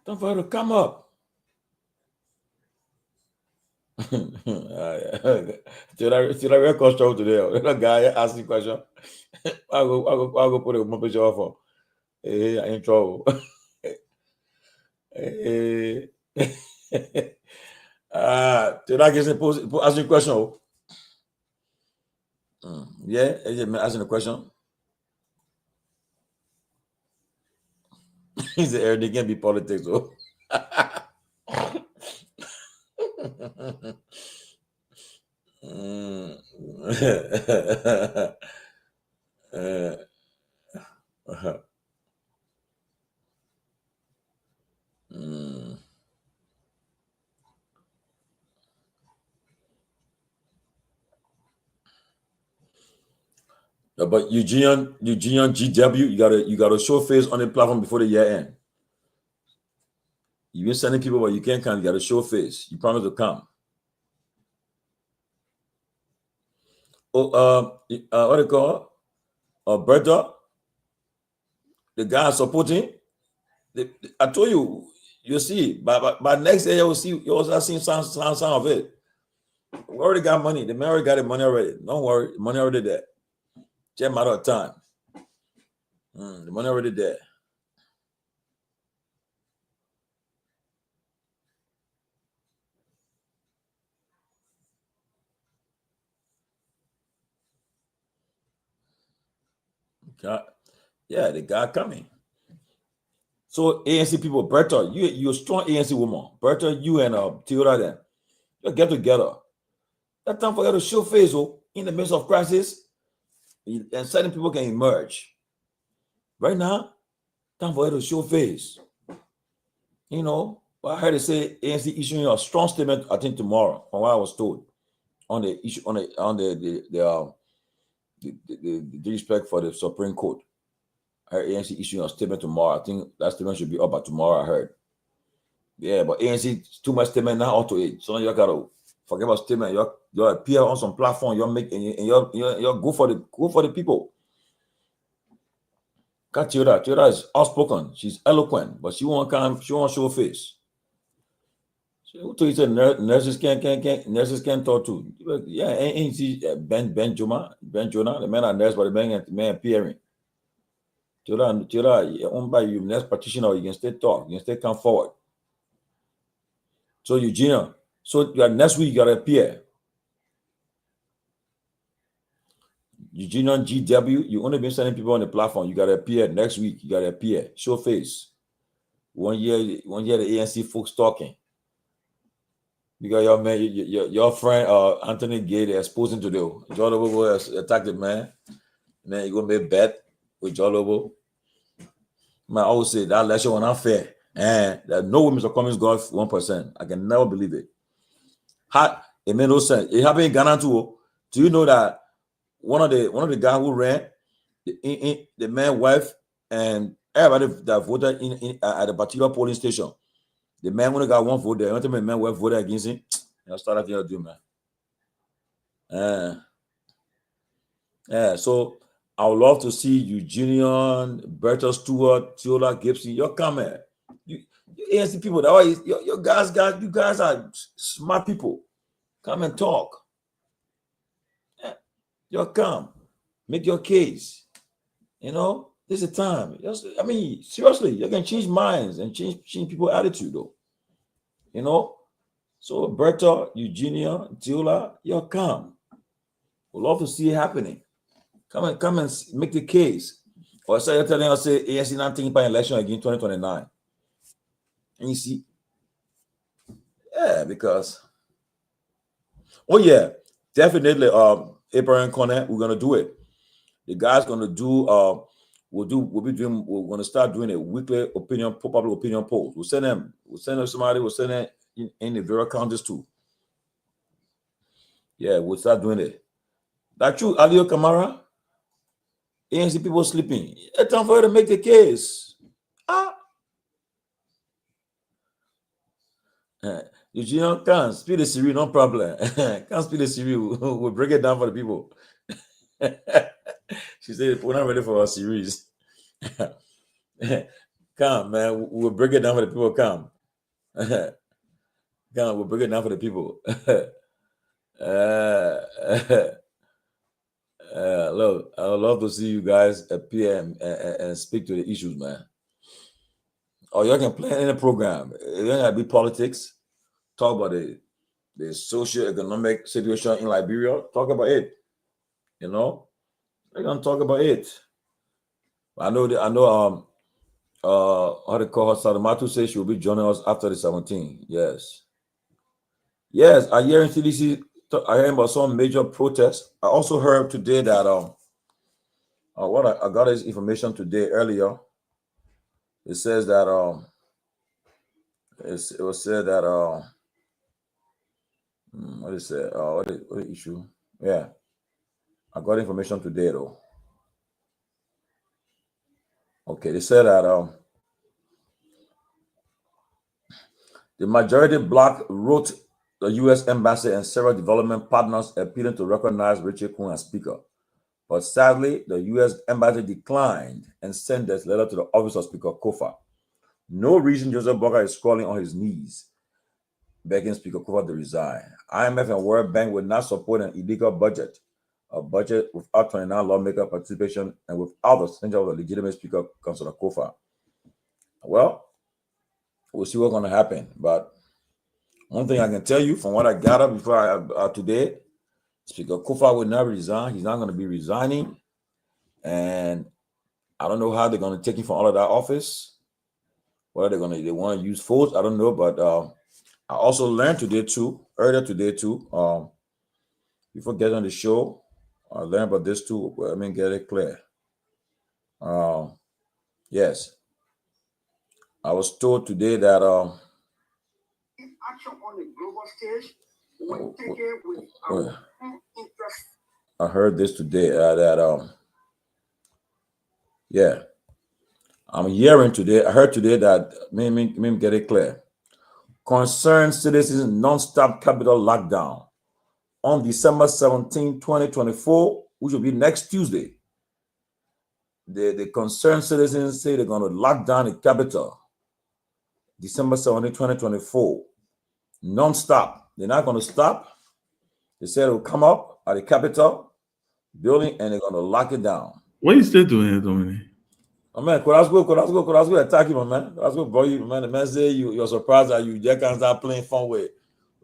Time for you to come up. Till I record show today. That guy asked the question. I'll go put a more picture off. Hey, I in trouble. Hey. Till I get asking a question. Yeah, asking a question. He said, "They can't be politics, though." But Eugene GW, you gotta show face on the platform before the year end. You've been sending people, but you can't come. You gotta show face. You promise to come. What do you call? Bertha, the guy supporting. I told you, you see, by next year you will see. You also see some of it. We already got money. The man already got the money already. Don't worry, the money already there. Just a matter of time. The money already there. Yeah, the guy coming. So ANC people, Bertha, you're a strong ANC woman. Bertha, you and Theodora then, you get together. That time for you to show face in the midst of crisis, and certain people can emerge. Right now, time for you to show face. You know, I heard they say ANC issuing a strong statement. I think tomorrow, from what I was told, on the issue on the respect for the Supreme Court. I heard ANC issuing a statement tomorrow. I think that statement should be up by tomorrow. I heard. Yeah, but ANC too much statement now auto it. So you gotta forget about statement. You appear on some platform. You're making and you're go for the people. Got Theodora is outspoken. She's eloquent, but she won't come. She won't show face. So who said nurses can't talk to? Yeah, ain't see Ben Jonah, the man are nurse, but the man appearing. Theodora, owned by you, nurse practitioner, you can still talk, you can still come forward. So Eugenia, so next week you gotta appear. Eugenia GW, you only been sending people on the platform. You gotta appear next week. You gotta appear, show face. One year the ANC folks talking. Because your friend Anthony Gay exposing to the Jallah will attack the man. Man, you gonna make bet with Jallah. Man, I always say that election was unfair. And that no women's are coming God 1%. I can never believe it. It made no sense. It happened in Ghana too. Do you know that one of the guys who ran, the man's wife and everybody that voted at the particular polling station, the man only got one vote there. The man wife voted against him. I started to do, man. Yeah. So I would love to see Eugenian, Bertha Stewart, Teola Gibson. Your comment. You ANC people, that always your guys, you guys are smart people. Come and talk. You come, make your case. You know, this is the time. I mean, seriously, you can change minds and change people's attitude, though. You know, so Bertha, Eugenia, Teola, you come. We'd love to see it happening. Come and make the case. Or say you're telling us, say ANC not thinking about election again 2029. And you see, yeah, because definitely Abraham Connect, we're gonna do it. The guy's gonna do we're gonna start doing a weekly public opinion polls. We'll send them somebody, we'll send them in the various counties too. Yeah, we'll start doing it. That's true, Alio Kamara. ANC people sleeping. It's time for you to make the case. Eugene can speed the series, no problem. Can't speed the series. We'll break it down for the people. She said, we're not ready for our series. Come, man. We'll break it down for the people. Come. Come, we'll break it down for the people. Look, I would love to see you guys appear and speak to the issues, man. Or you can plan in a program. It don't have to be politics. Talk about the socio-economic situation in Liberia. Talk about it. You know, they're gonna talk about it. I know how to call her. Sadamatu says she will be joining us after the 17th. Yes. I hear in CDC. I heard about some major protests. I also heard today that I got this information today earlier. It says that it was said that what is it? What the issue? Yeah, I got information today though. Okay, they said that the majority bloc wrote the U.S. Embassy and several development partners appealing to recognize Richard Kun as Speaker. But sadly, the U.S. Embassy declined and sent this letter to the office of Speaker Kofa. No reason Joseph Boakai is crawling on his knees, begging Speaker Kofa to resign. IMF and World Bank will not support an illegal budget, a budget without 29 lawmaker participation and without the signature of the legitimate Speaker, Councillor Kofa. Well, we'll see what's going to happen. But one thing I can tell you from what I gathered before today, Speaker Kofa will not resign. He's not going to be resigning. And I don't know how they're going to take him from all of that office. Whether they want to use force, I don't know. But I also learned earlier today too, before getting on the show, I learned about this too. Let me get it clear. Yes. I was told today that action on the global stage will take it with our interest. I heard this today I'm hearing today. I heard today that let me get it clear. Concerned citizens non-stop capital lockdown on December 17, 2024, which will be next Tuesday. The concerned citizens say they're going to lock down the capital December 17, 2024. Non-stop. They're not going to stop. They said they'll come up at the Capitol building and they're going to lock it down. What are you still doing here, Dominic? Oh, man, could I go attack you, man? Could I go boy you, man? The man say you're surprised that you just can't start playing fun with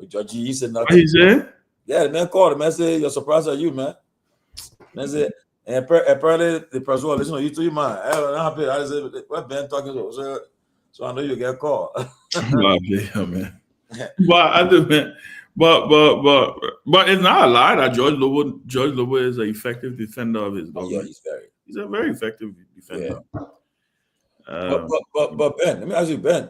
Georgie. He said nothing. What he said? Yeah, the man called. The man say you're surprised at you, man. Man said, and apparently the person was listening to you, man. I'm happy. I said, what Ben talking to? So I know you get called. Man. But it's not a lie that George Lobo is an effective defender of his government. Yeah, he's a very effective defender. Yeah. But Ben, let me ask you, Ben.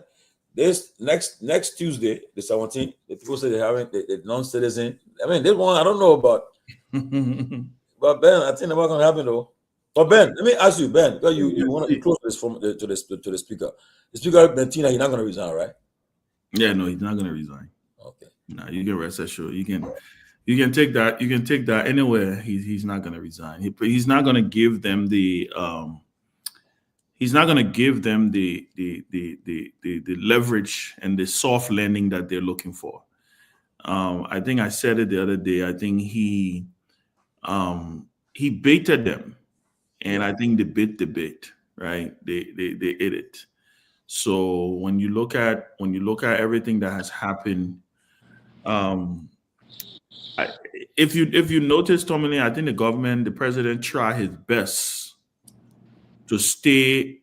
This next Tuesday, the 17th, the people say they're having the non-citizen. I mean, this one I don't know about. But Ben, I think that's not gonna happen though. But Ben, let me ask you, Ben, because you want to close this from to the speaker. The speaker Bentina, he's not gonna resign, right? Yeah, no, he's not gonna resign. Okay. No, you can rest assured. You can You can take that. You can take that anywhere. He's not going to resign. He's not going to give them the. He's not going to give them the leverage and the soft landing that they're looking for. I think I said it the other day. I think he baited them, and I think they bit the bait. Right? They ate it. So when you look at everything that has happened, if you notice, Tomalin, I think the president tried his best to stay,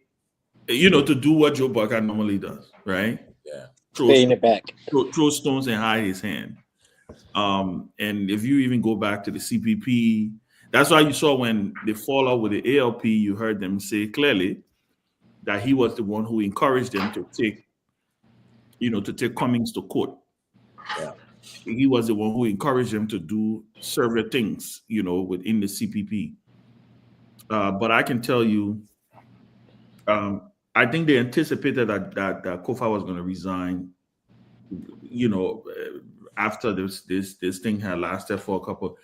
to do what Joe Biden normally does, right? Yeah. Stay in the back. Throw stones and hide his hand. And if you even go back to the CPP, that's why you saw when they fall out with the ALP, you heard them say clearly that he was the one who encouraged them to take Cummings to court. Yeah. He was the one who encouraged them to do several things, within the CPP. But I can tell you, I think they anticipated that Kofa was going to resign, after this thing had lasted for a couple.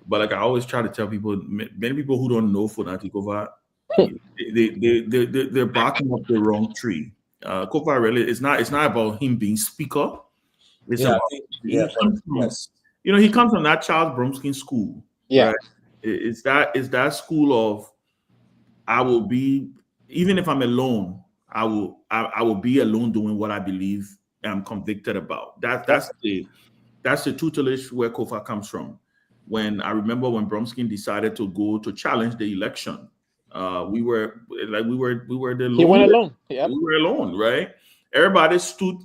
But like I always try to tell people, many people who don't know Fonati Kofa, they're barking up the wrong tree. Kofa really, it's not about him being speaker. It's about, he comes from that Charles Bromsky school. Yeah, right? It's that school of, I will be, even if I'm alone, I will be alone doing what I believe I'm convicted about. That's the tutelage where Kofa comes from. When I remember when Bromsky decided to go to challenge the election, we were the lone. He went alone. Yep. We were alone, right? Everybody stood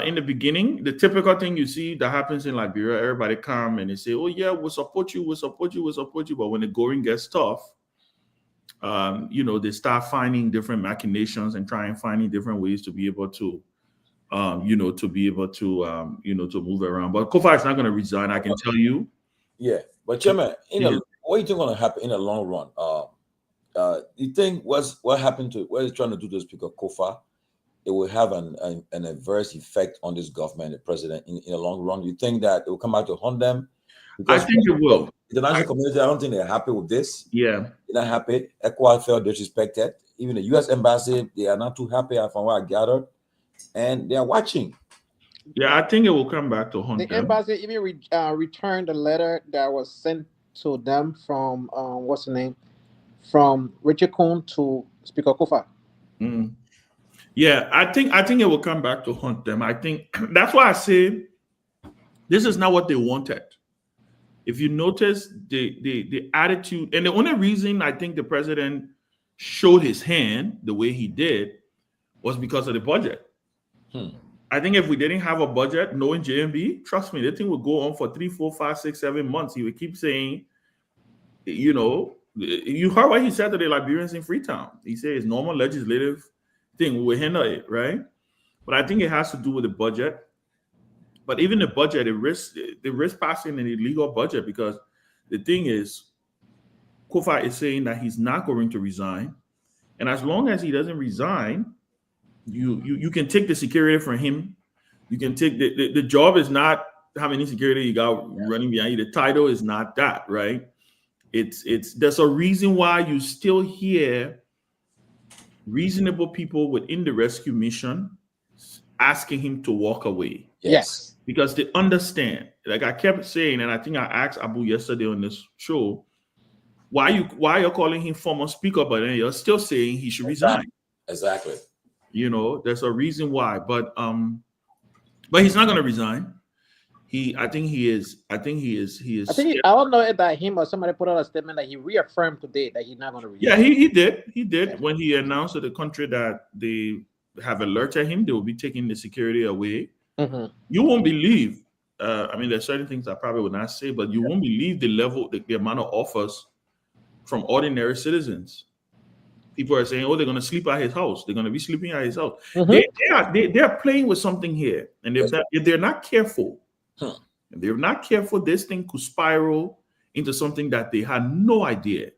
in the beginning. The typical thing you see that happens in Liberia, everybody come and they say, "Oh yeah, we'll support you, we'll support you, we'll support you." But when the going gets tough, they start finding different machinations and finding different ways to be able to, to move around. But Kofa is not going to resign, I can tell you. Yeah, but Chairman, what do you think going to happen in the long run? You think what happened to what he's trying to do to Speaker Kofa, it will have an adverse effect on this government, the president, in the long run? You think that it will come back to haunt them? Because I think it will. The international community, I don't think they're happy with this. Yeah, they're not happy. ECOWAS felt disrespected. Even the U.S. embassy, they are not too happy from what I gathered, and they are watching. Yeah, I think it will come back to haunt the them. embassy even returned the letter that was sent to them from what's the name, from Richard Kuhn to Speaker Kofa. Mm. Yeah, I think it will come back to haunt them. I think that's why I say this is not what they wanted. If you notice the attitude, and the only reason I think the president showed his hand the way he did was because of the budget. I think if we didn't have a budget, knowing JMB, trust me, the thing would go on for 3, 4, 5, 6, 7 months. He would keep saying, you heard what he said to the Liberians in Freetown. He said his normal legislative thing, we will handle it, right? But I think it has to do with the budget. But even the budget, the risk passing an illegal budget, because the thing is, Kofa is saying that he's not going to resign. And as long as he doesn't resign, you can take the security from him. You can take the job is not how many security you got running behind you. The title is not that, right? There's a reason why you still hear reasonable people within the rescue mission asking him to walk away. Yes. Because they understand. Like I kept saying, and I think I asked Abu yesterday on this show, why you're calling him former speaker, but then you're still saying he should resign. Exactly. There's a reason why. But he's not gonna resign. I think he is. I don't know that him or somebody put out a statement that he reaffirmed today that he's not going to resign. Yeah, he did. He did when he announced to the country that they have alerted him. They will be taking the security away. Mm-hmm. You won't believe. There's certain things I probably would not say, but you won't believe the level, the amount of offers from ordinary citizens. People are saying, "Oh, they're going to sleep at his house. They're going to be sleeping at his house." Mm-hmm. They are playing with something here, and if they're not careful. If they're not careful, this thing could spiral into something that they had no idea.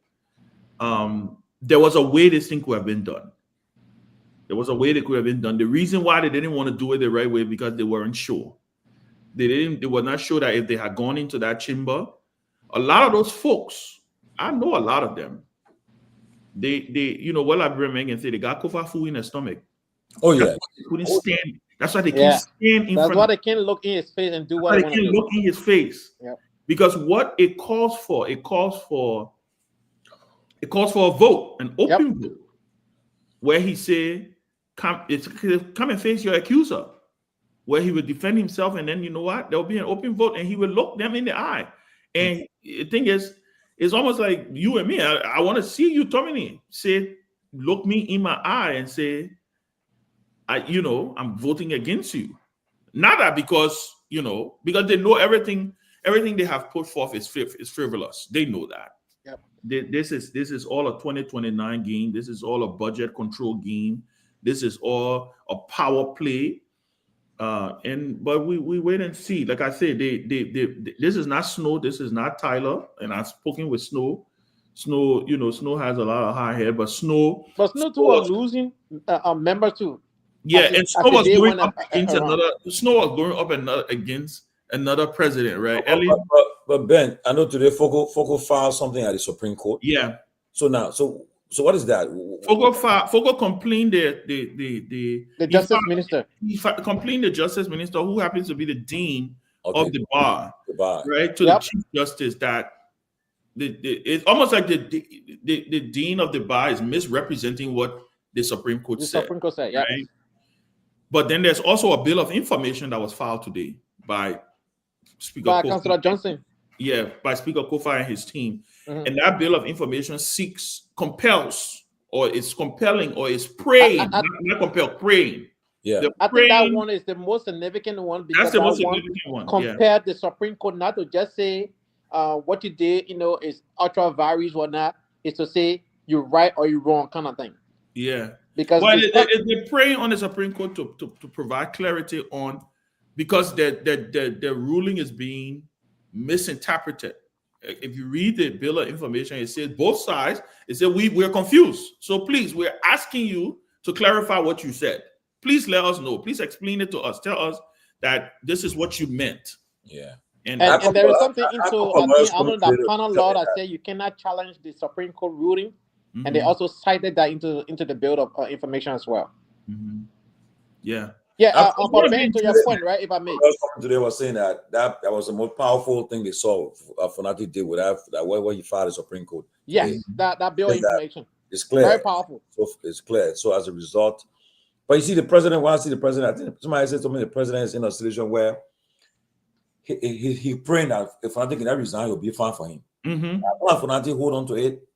There was a way this thing could have been done. The reason why they didn't want to do it the right way because they weren't sure. They were not sure that if they had gone into that chamber, a lot of those folks, I know a lot of them. They well, I've been and say they got kofa food in their stomach. Oh yeah, they couldn't stand. That's why they can't stand in That's front. why they can't look in his face and do what they want can't to do. look in his face. Yep. Because what it calls for a vote, an open vote, where he said, come and face your accuser, where he would defend himself, and then you know what? There'll be an open vote, and he would look them in the eye. And the thing is, it's almost like you and me. I want to see you, Tomalin, say, look me in my eye and say, I'm voting against you. Not that because they know everything they have put forth is frivolous. They know that. Yep. This is all a 2029 game. This is all a budget control game. This is all a power play. But we wait and see. Like I said, this is not Snow. This is not Tyler. And I've spoken with Snow. Snow has a lot of high hair, but Snow too are losing members too. Yeah, and Snow was going up against against another president, right? But Ben, I know today Fogo filed something at the Supreme Court. Yeah. So now, so what is that? Fogo complained the justice minister. He complained the justice minister, who happens to be the dean of the bar, right? To Yep. the chief justice, that it's almost like the dean of the bar is misrepresenting what the Supreme Court said. Supreme Court said, yeah. Right? But then there's also a bill of information that was filed today by Speaker Kofi. Councillor Johnson. Yeah, by Speaker Kofi and his team. Mhm. And that bill of information compels, or is compelling, or is praying, not compelled, praying. Yeah. I think that one is the most significant one, because That's the that most one significant one. compared the Supreme Court not to just say what you did, is ultra virus or not, is to say you're right or you're wrong kind of thing. Yeah. Because they're praying on the Supreme Court to provide clarity on, because the ruling is being misinterpreted. If you read the bill of information, it says both sides. It says we're confused. So please, we're asking you to clarify what you said. Please let us know. Please explain it to us. Tell us that this is what you meant. Yeah. And there is something under the panel law that says you cannot challenge the Supreme Court ruling. Mm-hmm. And they also cited that into the build of information as well. Mm-hmm. Yeah. Yeah, but Ben, to your point, right? If I may. Today was saying that was the most powerful thing they saw Fonati did with that what he filed the Supreme Court. Yes, that bill of information. It's clear. Very powerful. So it's clear. So as a result, but you see the president, when I see the president, I think somebody said to me the president is in a situation where he praying that if Fonati can resign, it'll be fine for him. Mm-hmm. If Fonati hold on to it,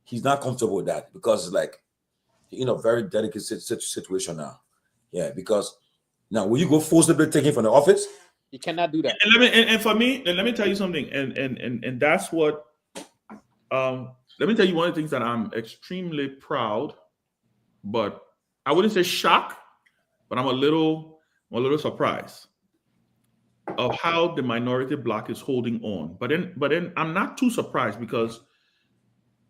he's not comfortable with that, because it's like, very delicate situation now. Yeah, because now will you go forcibly take him from the office? You cannot do that. And for me, let me tell you something, and that's what let me tell you one of the things that I'm extremely proud, but I wouldn't say shocked, but I'm a little surprised of how the minority bloc is holding on. But then I'm not too surprised, because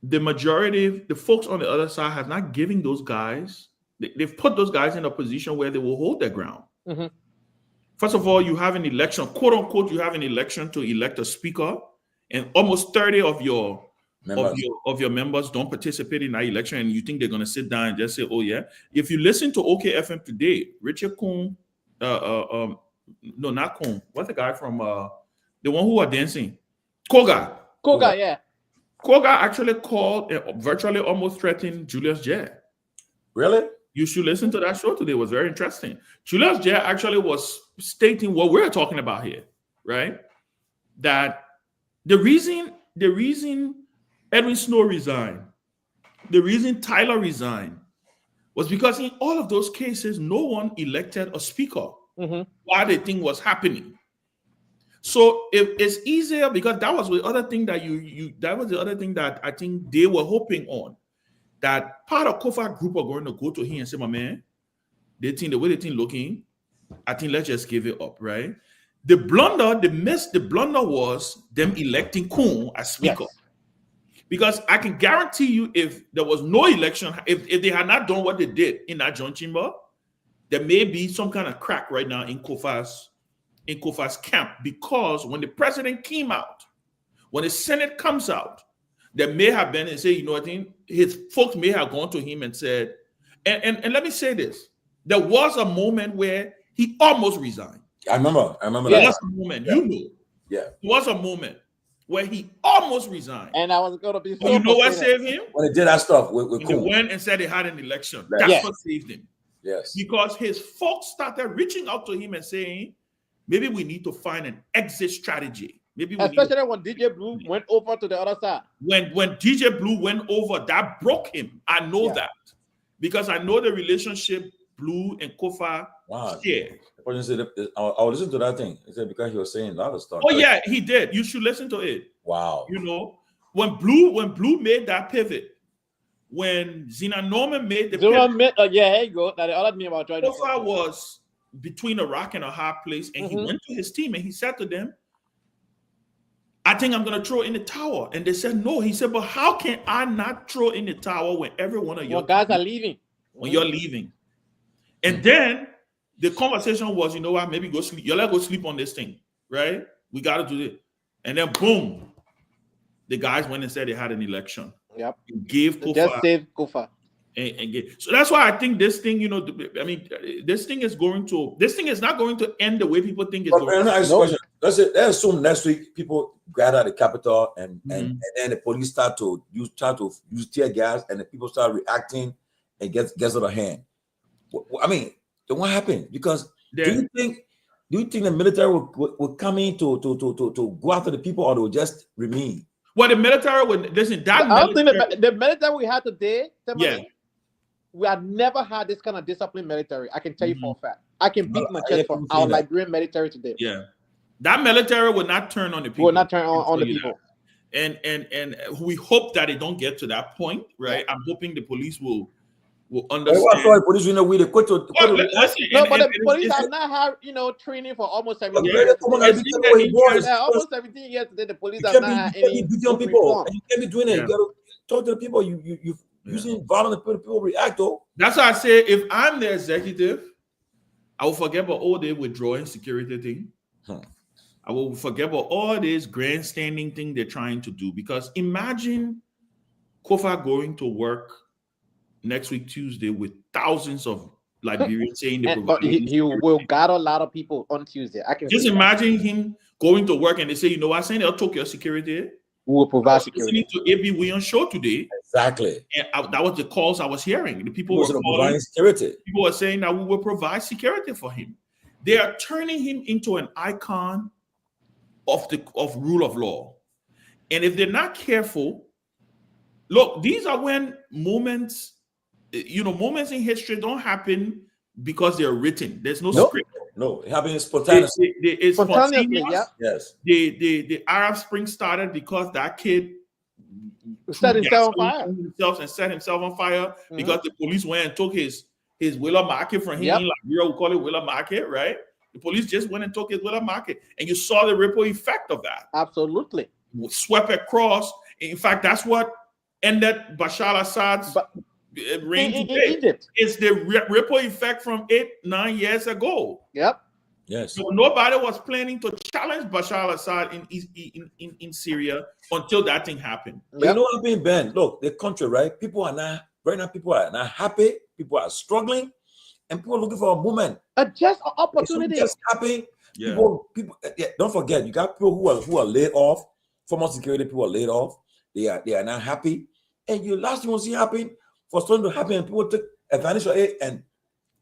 the majority, the folks on the other side, have not given those guys, they've put those guys in a position where they will hold their ground. Mm-hmm. First of all, you have an election, quote unquote, you have an election to elect a speaker, and almost 30 of your members don't participate in that election, and you think they're going to sit down and just say, oh yeah. If you listen to OKFM today, Richard Kuhn, no, not Kuhn, what's the guy from the one who are dancing? Togar, yeah. Togar actually called, virtually almost threatened Julius J. Really? You should listen to that show today. It was very interesting. Julius J actually was stating what we're talking about here, right? That the reason Edwin Snow resigned, the reason Tyler resigned, was because in all of those cases, no one elected a speaker while the thing was happening. So if it's easier, because that was the other thing that that was the other thing that I think they were hoping on, that part of Kofa group are going to go to him and say, my man, they think the way they think looking, I think let's just give it up, right? The blunder was them electing Kuhn as speaker. Yes. Because I can guarantee you, if there was no election, if they had not done what they did in that joint chamber, there may be some kind of crack right now in Kofa's in Kofa's camp, because when the president came out, when the Senate comes out, there may have been and say, you know what I mean? His folks may have gone to him and said, and let me say this. There was a moment where he almost resigned. I remember There that. was a moment, you know. Yeah. There was a moment where he almost resigned. And I was going to be so you know what saved him? When they did that stuff with They went and said they had an election. Yes. That's what saved him. Yes. Because his folks started reaching out to him and saying, maybe we need to find an exit strategy. Maybe we especially when DJ Blue went over to the other side. When DJ Blue went over, that broke him. I know that. Because I know the relationship Blue and Kofa share. I will listen to that thing. He said because he was saying a lot of stuff. Oh yeah, he did. You should listen to it. Wow. You know, when Blue made that pivot, when Zena Norman made the pivot, there you go. Now the other me about trying to Kofa was between a rock and a hard place, and he went to his team and he said to them, I think I'm going to throw in the towel. And they said, no. He said, but how can I not throw in the towel when every one of your guys are leaving? When you're leaving. And then the conversation was, you know what, maybe go sleep. Y'all go sleep on this thing, right? We got to do it. And then boom, the guys went and said they had an election. Yep. Gave Kofa. Just saved Kofa. So that's why I think this thing, you know, I mean, this thing is not going to end the way people think it's going to. Let's assume next week people gather at the Capitol and then the police start to use tear gas and the people start reacting and gets out of hand. I mean, then what happened? Because do you think the military will come in to go after the people, or they will just remain? Well, the military would listen. I don't think the military we had today. Yeah. We have never had this kind of disciplined military. I can tell you for a fact. I can beat my chest for our Liberian military today. Yeah, that military will not turn on the people. Will not turn on the people. And we hope that it don't get to that point, right? I'm hoping the police will understand. The police, the but the police have not had training for almost 17 years. Almost 17 years today, the police have not had any people. You can't be doing it. You got to talk to the people. You using violent people react though. That's why I say if I'm the executive, I will forget about all the withdrawing security thing. I will forget about all this grandstanding thing they're trying to do. Because imagine Kofa going to work next week Tuesday with thousands of Liberians saying he will gather a lot of people on Tuesday. I can just imagine him going to work and they say, you know what, saying they'll talk your security. We will provide security. Listening to A.B. Williams' show today. Exactly. And that was the calls I was hearing. The people were providing security. People were saying that we will provide security for him. They are turning him into an icon of rule of law. And if they're not careful, look, these are when moments in history don't happen because they're written. There's no script. No, it happens spontaneously. It's spontaneous. Yeah. Yes. The Arab Spring started because that kid set himself on fire. And set himself on fire because the police went and took his Willa Market from him. Like we call it Willa Market, right? The police just went and took his Willa Market, and you saw the ripple effect of that. Absolutely. Swept across. In fact, that's what ended Bashar al-Assad's reign today. Egypt. It's the ripple effect from 8-9 years ago. Yep. Yes. So nobody was planning to challenge Bashar al-Assad in Syria until that thing happened. But you know what I mean, Ben? Look, the country, right? People are not happy. People are struggling, and people are looking for a moment. Just an opportunity. Just happy. Yeah. People. Don't forget, you got people who are laid off. Former security people are laid off. They are not happy, and you last thing you see happen for something to happen, and people take advantage of it, and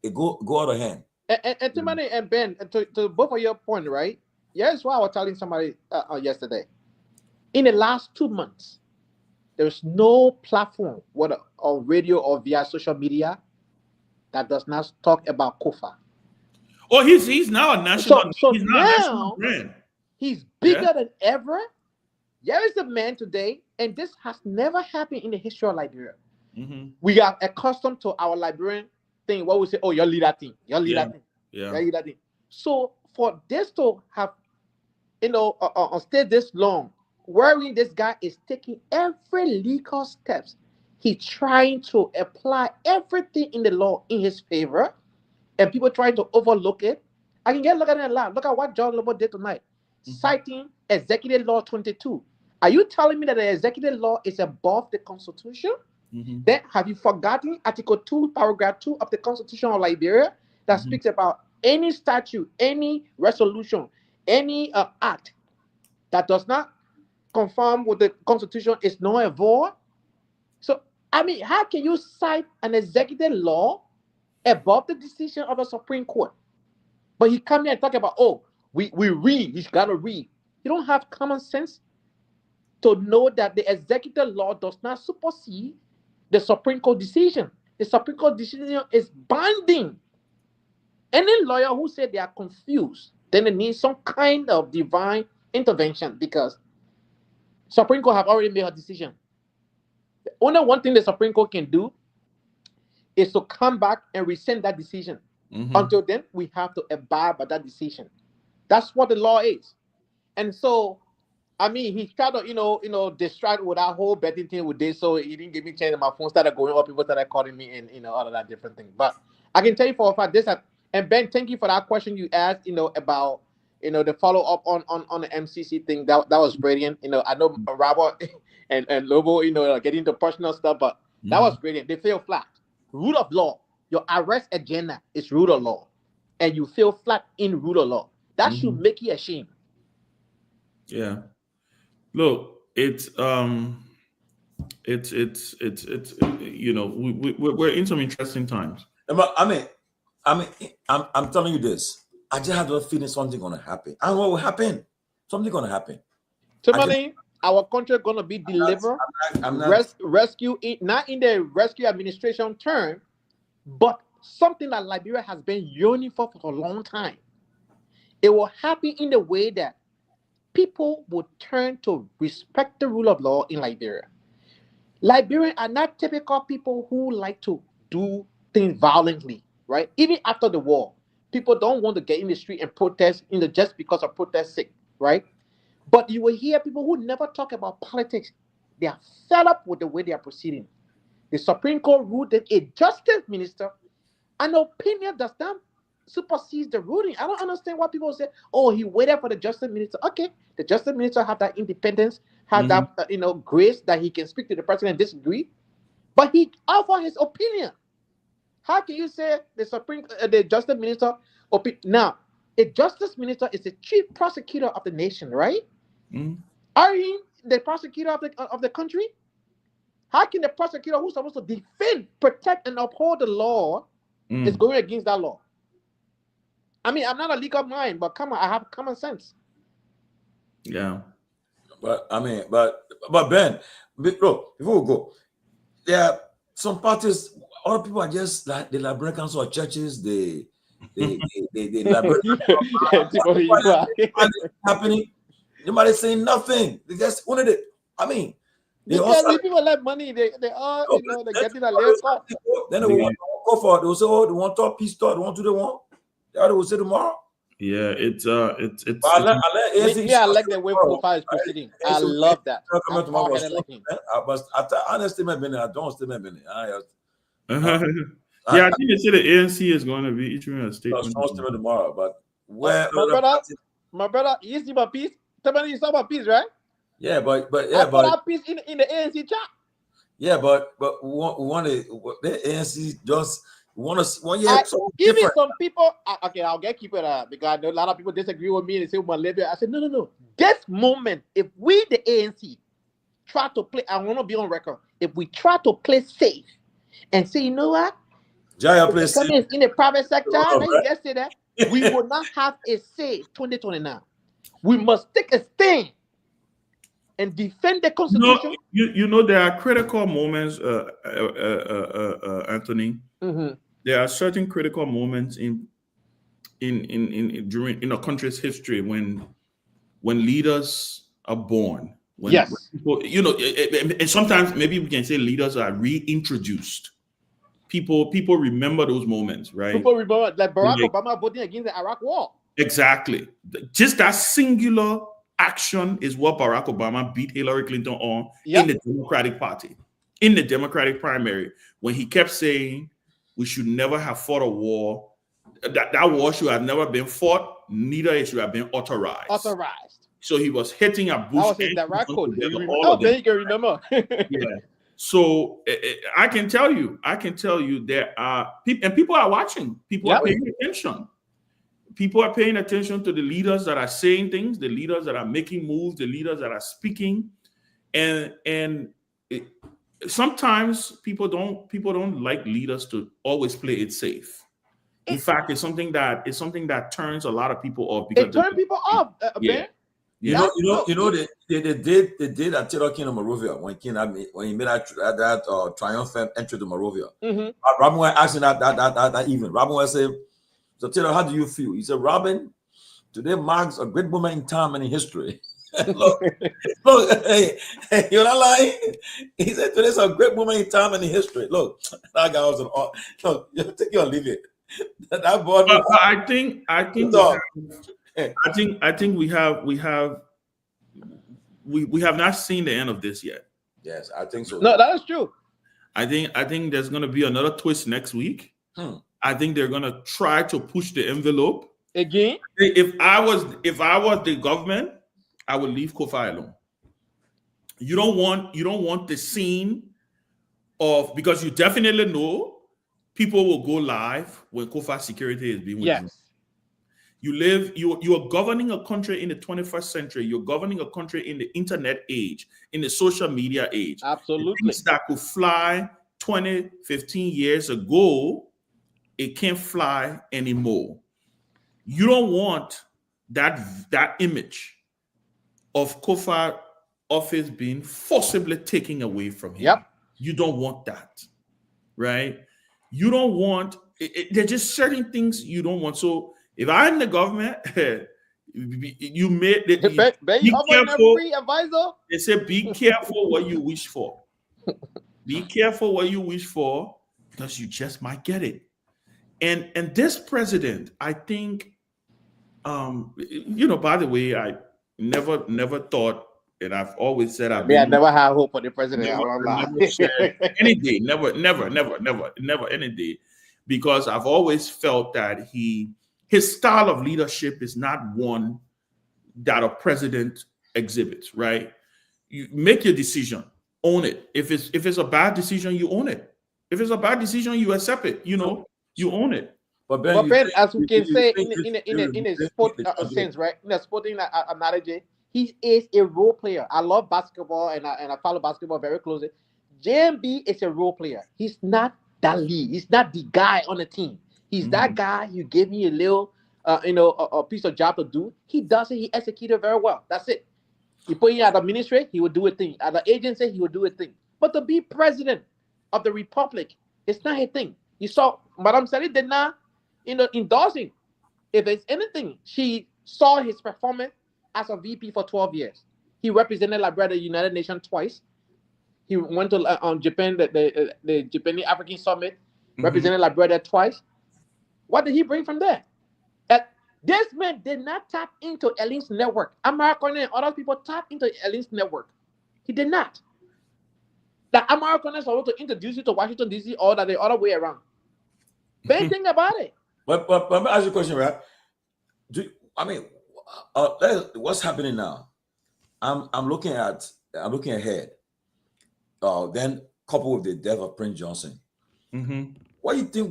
it go out of hand. And Timothy and Ben, to both of your point, right? Here's what I was telling somebody yesterday. In the last 2 months, there's no platform, whether on radio or via social media, that does not talk about Kofa. Oh, he's now a national. So he's now now, a national brand. He's bigger than ever. There is a man today, and this has never happened in the history of Liberia. Mm-hmm. We are accustomed to our Liberian thing, what we say, oh, your leader thing, your leader thing, your leader thing. So for this to have, on stay this long, worrying this guy is taking every legal steps. He's trying to apply everything in the law in his favor, and people trying to overlook it. I can get look at it loud. Look at what John Lobo did tonight, citing Executive Law 22. Are you telling me that the Executive Law is above the Constitution? Then have you forgotten Article 2, Paragraph 2 of the Constitution of Liberia that speaks about any statute, any resolution, any act that does not conform with the Constitution is null and void? So, I mean, how can you cite an executive law above the decision of the Supreme Court? But he come here and talk about, oh, we read, you got to read. You don't have common sense to know that the executive law does not supersede the Supreme Court decision. The Supreme Court decision is binding. Any lawyer who said they are confused, then they need some kind of divine intervention because Supreme Court have already made a decision. The only one thing the Supreme Court can do is to come back and rescind that decision. Until then, we have to abide by that decision. That's what the law is. And so, I mean, he tried to, distract with that whole betting thing with this, so he didn't give me a chance. My phone started going up. People started calling me and, all of that different thing. But I can tell you for a fact this. And Ben, thank you for that question you asked, about, the follow-up on the MCC thing. That was brilliant. I know Robert and Lobo, getting into personal stuff, but that was brilliant. They fell flat. Rule of law. Your arrest agenda is rule of law. And you fell flat in rule of law. That should make you ashamed. Yeah. Look, it's we're in some interesting times. I'm telling you this. I just have the feeling something gonna happen. I don't know what will happen. Something gonna happen. Tomalin, our country gonna be delivered, rescue, not in the rescue administration term, but something that Liberia has been yearning for a long time. It will happen in the way that people will turn to respect the rule of law in Liberia. Liberians are not typical people who like to do things violently, right? Even after the war, people don't want to get in the street and protest, just because of protest's sake, right? But you will hear people who never talk about politics. They are fed up with the way they are proceeding. The Supreme Court ruled that a justice minister, an opinion does not supersede the ruling. I don't understand why people say, oh, he waited for the justice minister. Okay, the justice minister have that independence, have that grace that he can speak to the president and disagree, but he offer his opinion. How can you say the justice minister now? A justice minister is the chief prosecutor of the nation, right? Are he the prosecutor of the country? How can the prosecutor who's supposed to defend, protect, and uphold the law is going against that law? I mean, I'm not a legal mind, but come on, I have common sense. Yeah. But Ben, bro, before we go, there are some parties, other people are just like the Liberian Council of Churches, the Liberian happening. Nobody saying nothing. They just wanted it. I mean, because these people like money, they all they're getting a little cut. Then they want to go for it. They will say, oh, they want to talk peace talk, they want to do they want. They will say tomorrow. Yeah, it's I like the way profile is proceeding. I love that. But honestly, I don't statement. I think they say the ANC is going to be issuing a statement tomorrow. But where my brother, you see my piece? Somebody you saw my piece, right? Yeah, but that piece in the ANC chat. Yeah, but we want the ANC just want to give me some people. Okay, I'll keep it up because I know a lot of people disagree with me and say my Libya. I said no. This moment, if we the ANC try to play, I want to be on record. If we try to play safe and say, you know what, Jaya plays safe in the private sector, you just say that we will not have a say 2029. We must take a stand and defend the Constitution. There are critical moments, Anthony. There are certain critical moments in a country's history when leaders are born. When people, and sometimes maybe we can say leaders are reintroduced. People remember those moments, right? People remember like Barack Obama voting against the Iraq War. Exactly. Just that singular action is what Barack Obama beat Hillary Clinton on in the Democratic Party, in the Democratic primary, when he kept saying we should never have fought a war that war should have never been fought, neither it should have been authorized. So he was hitting at Bush. That was his direct quote. All of them. You can remember. Yeah. So I can tell you there are people, and people are watching. People are paying attention. People are paying attention to the leaders that are saying things, the leaders that are making moves, the leaders that are speaking, and sometimes people don't like leaders to always play it safe. In fact, it's something that turns a lot of people off because it turns people off. Yeah. You know, they did at Taylor King of Monrovia when he made that triumphant entry to Monrovia. Robin was asking that evening. Robin was saying, "So Taylor, how do you feel?" He said, "Robin, today marks a great moment in time and in history." look, hey, you're not lying. He said, "Today's a great moment in time and in history." Look, that guy was look, you take your leave it. That boy. I think we have not seen the end of this yet. Yes, I think so. No, that is true. I think there's going to be another twist next week. I think they're going to try to push the envelope again. If I was the government, I would leave Kofi alone. You don't want the scene of, because you definitely know people will go live when Kofi's security is being withdrawn. You are governing a country in the 21st century. You're governing a country in the internet age, in the social media age. Absolutely. Things that could fly 20, 15 years ago, it can't fly anymore. You don't want that image of Kofi office being forcibly taken away from him. You don't want that, right? You don't want, there's just certain things you don't want. So if I'm the government, you made it. Be careful. They say, be careful what you wish for. Be careful what you wish for, because you just might get it. And this president, I think, by the way, I never thought, and I've always said I never had hope for the president. Any day, never any day, because I've always felt that his style of leadership is not one that a president exhibits. Right? You make your decision, own it. If it's a bad decision, you own it. If it's a bad decision, you accept it. You own it. But Ben, as we can say in a sport sense, right? In a sporting analogy, he is a role player. I love basketball and I follow basketball very closely. JMB is a role player. He's not that lead. He's not the guy on the team. He's that guy. You give me a little, a piece of job to do. He does it. He executed very well. That's it. You put him at the ministry, he would do a thing. At the agency, he would do a thing. But to be president of the republic, it's not a thing. You saw Madame Sirleaf did not, endorse him. If there's anything, she saw his performance as a VP for 12 years. He represented Liberia the United Nations twice. He went to Japan, the Japanese African Summit, represented Liberia twice. What did he bring from there? This man did not tap into Ellen's network. American and other people tapped into Ellen's network. He did not. The Americans are going to introduce you to Washington, D.C., or the other way around. Bad thing about it. But let me ask you a question, right? What's happening now? I'm looking ahead. Then coupled with the death of Prince Johnson. What do you think?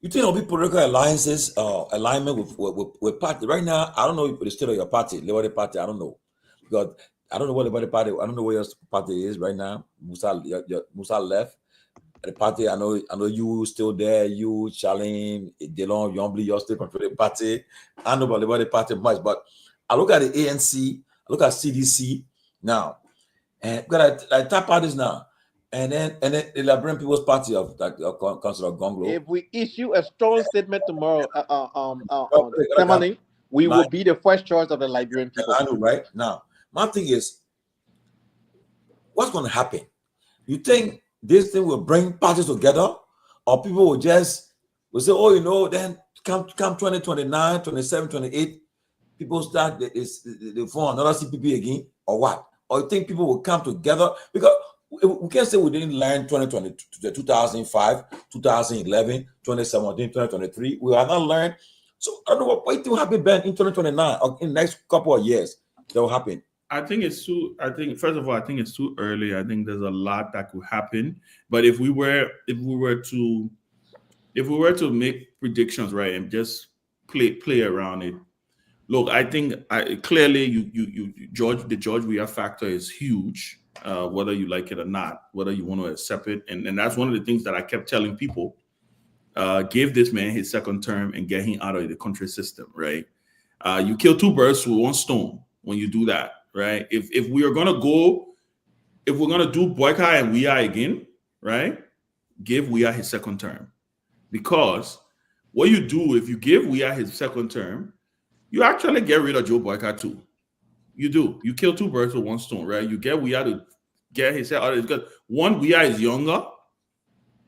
You think there'll be political alliances, alignment with party right now? I don't know the state of your party, Liberia Party. I don't know, because I don't know what Liberia Party. I don't know where your party is right now. Musa left the party. I know you still there. You, Charlene, Delon, Yombly, you're still controlling the party. I don't know about Liberia Party much, but I look at the ANC. I look at CDC now, and got like top parties now. And then the Liberian People's Party of Councillor Gongloe. If we issue a strong statement tomorrow, Tomalin, we will be the first choice of the Liberian people. I know, right? Now, my thing is, what's going to happen? You think this thing will bring parties together, or people will say, then come 2029, 27, 28, people start they form another CPP again, or what? Or you think people will come together? Because we can't say we didn't learn 2020, 2005, 2011, 2017, 2023. We have not learned. So I don't know what will happen, Ben, in 2029 or in the next couple of years that will happen. I think it's too. I think first of all, I think it's too early. I think there's a lot that could happen. But if we were to make predictions, right, and just play around it, look, I think clearly the George Weah factor is huge. Whether you like it or not, whether you want to accept it, and that's one of the things that I kept telling people: give this man his second term and get him out of the country system, right? You kill two birds with one stone when you do that. Right. If we're gonna do boycott and Weah again, right? Give Weah his second term, because what you do if you give Weah his second term, you actually get rid of Joe Boycott too. You do. You kill two birds with one stone, right? You get Weah to get his head out of it because one, Weah is younger,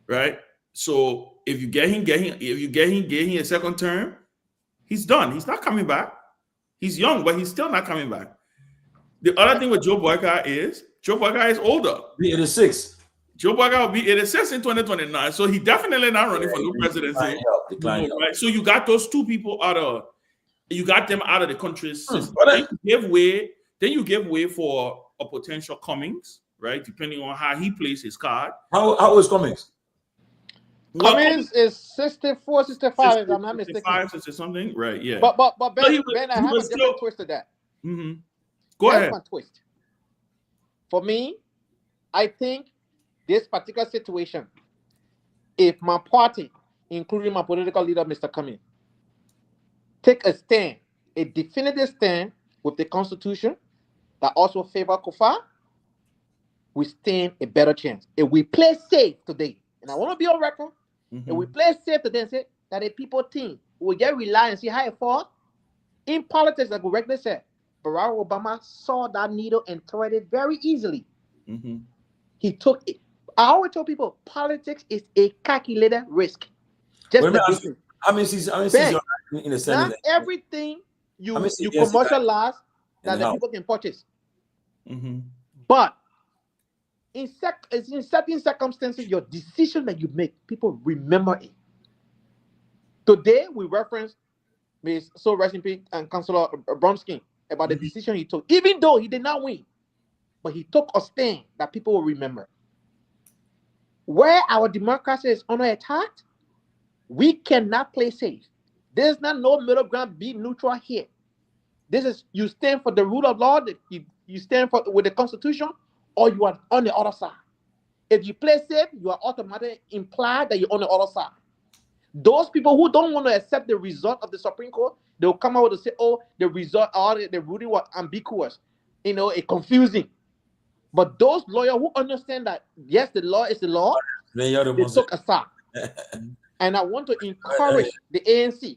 right? So if you get him a second term, he's done. He's not coming back. He's young, but he's still not coming back. The other thing with Joe Boycott is older. Be 86. Joe Boycott will be 86 in 2029. So he definitely not running for no presidency. Decline help. Right? So you got those two people out of the country system. Then you give way for a potential Cummings, right? Depending on how he plays his card. How is Cummings? Cummings is 64, 65, if I'm not mistaken. 65, 60 something, right? Yeah. But Ben, I have a different twist to that. Mm-hmm. Go ahead. My twist. For me, I think this particular situation, if my party, including my political leader, Mr. Cummings, take a stand, a definitive stand with the Constitution that also favor Kufa, we stand a better chance. If we play safe today, and I want to be on record, if we play safe today and say that a people team will get reliant and see how it falls, in politics, like we regularly said, Barack Obama saw that needle and threaded it very easily. Mm-hmm. He took it. I always tell people, politics is a calculated risk. Just I mean, in the Senate. Not everything you commercialize that the people can purchase. Mm-hmm. But in certain circumstances, your decision that you make, people remember it. Today, we reference Ms. So rest in peace and Councillor Bromsky about the decision he took, even though he did not win, but he took a stand that people will remember. Where our democracy is under attack, we cannot play safe. There's not no middle ground, be neutral here. This is, you stand for the rule of law, you stand for with the Constitution, or you are on the other side. If you play safe, you are automatically implied that you're on the other side. Those people who don't want to accept the result of the Supreme Court, they'll come out and say, oh, the result, or the ruling was ambiguous, it's confusing. But those lawyers who understand that, yes, the law is the law, they took a side. And I want to encourage the ANC.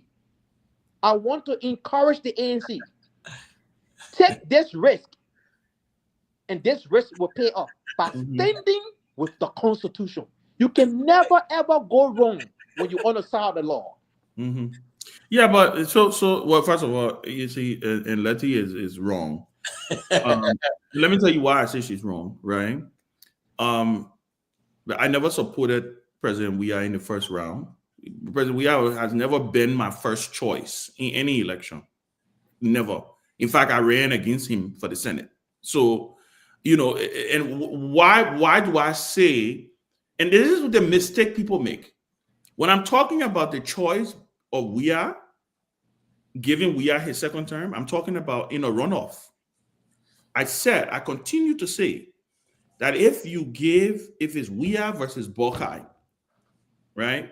I want to encourage the ANC. Take this risk, and this risk will pay off by standing with the Constitution. You can never, ever go wrong when you're on the side of the law. Mm-hmm. Yeah, but well, first of all, you see, and Letty is wrong. Let me tell you why I say she's wrong, right? I never supported President Weah in the first round. President Weah has never been my first choice in any election. Never. In fact, I ran against him for the Senate. So, and why do I say, and this is the mistake people make. When I'm talking about the choice of Weah, giving Weah his second term, I'm talking about in a runoff. I continue to say that if it's Weah versus Bokai, right?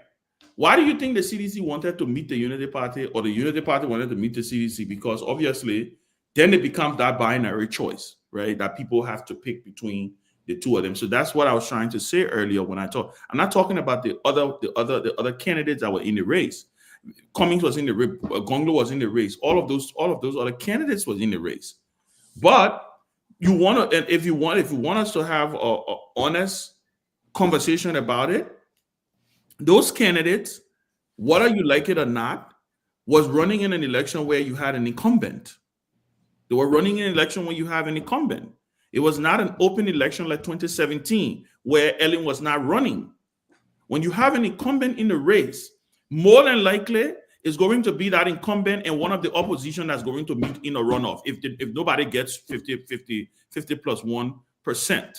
Why do you think the CDC wanted to meet the Unity Party, or the Unity Party wanted to meet the CDC? Because obviously, then it becomes that binary choice, right? That people have to pick between the two of them. So that's what I was trying to say earlier when I talk. I'm not talking about the other candidates that were in the race. Cummings was in the race. Gongloe was in the race. All of those other candidates was in the race. But you want to, and if you want us to have a honest conversation about it, those candidates, whether you like it or not, was running in an election where you had an incumbent. They were running in an election when you have an incumbent. It was not an open election like 2017, where Ellen was not running. When you have an incumbent in the race, more than likely it's going to be that incumbent and one of the opposition that's going to meet in a runoff if nobody gets 50 plus 1%,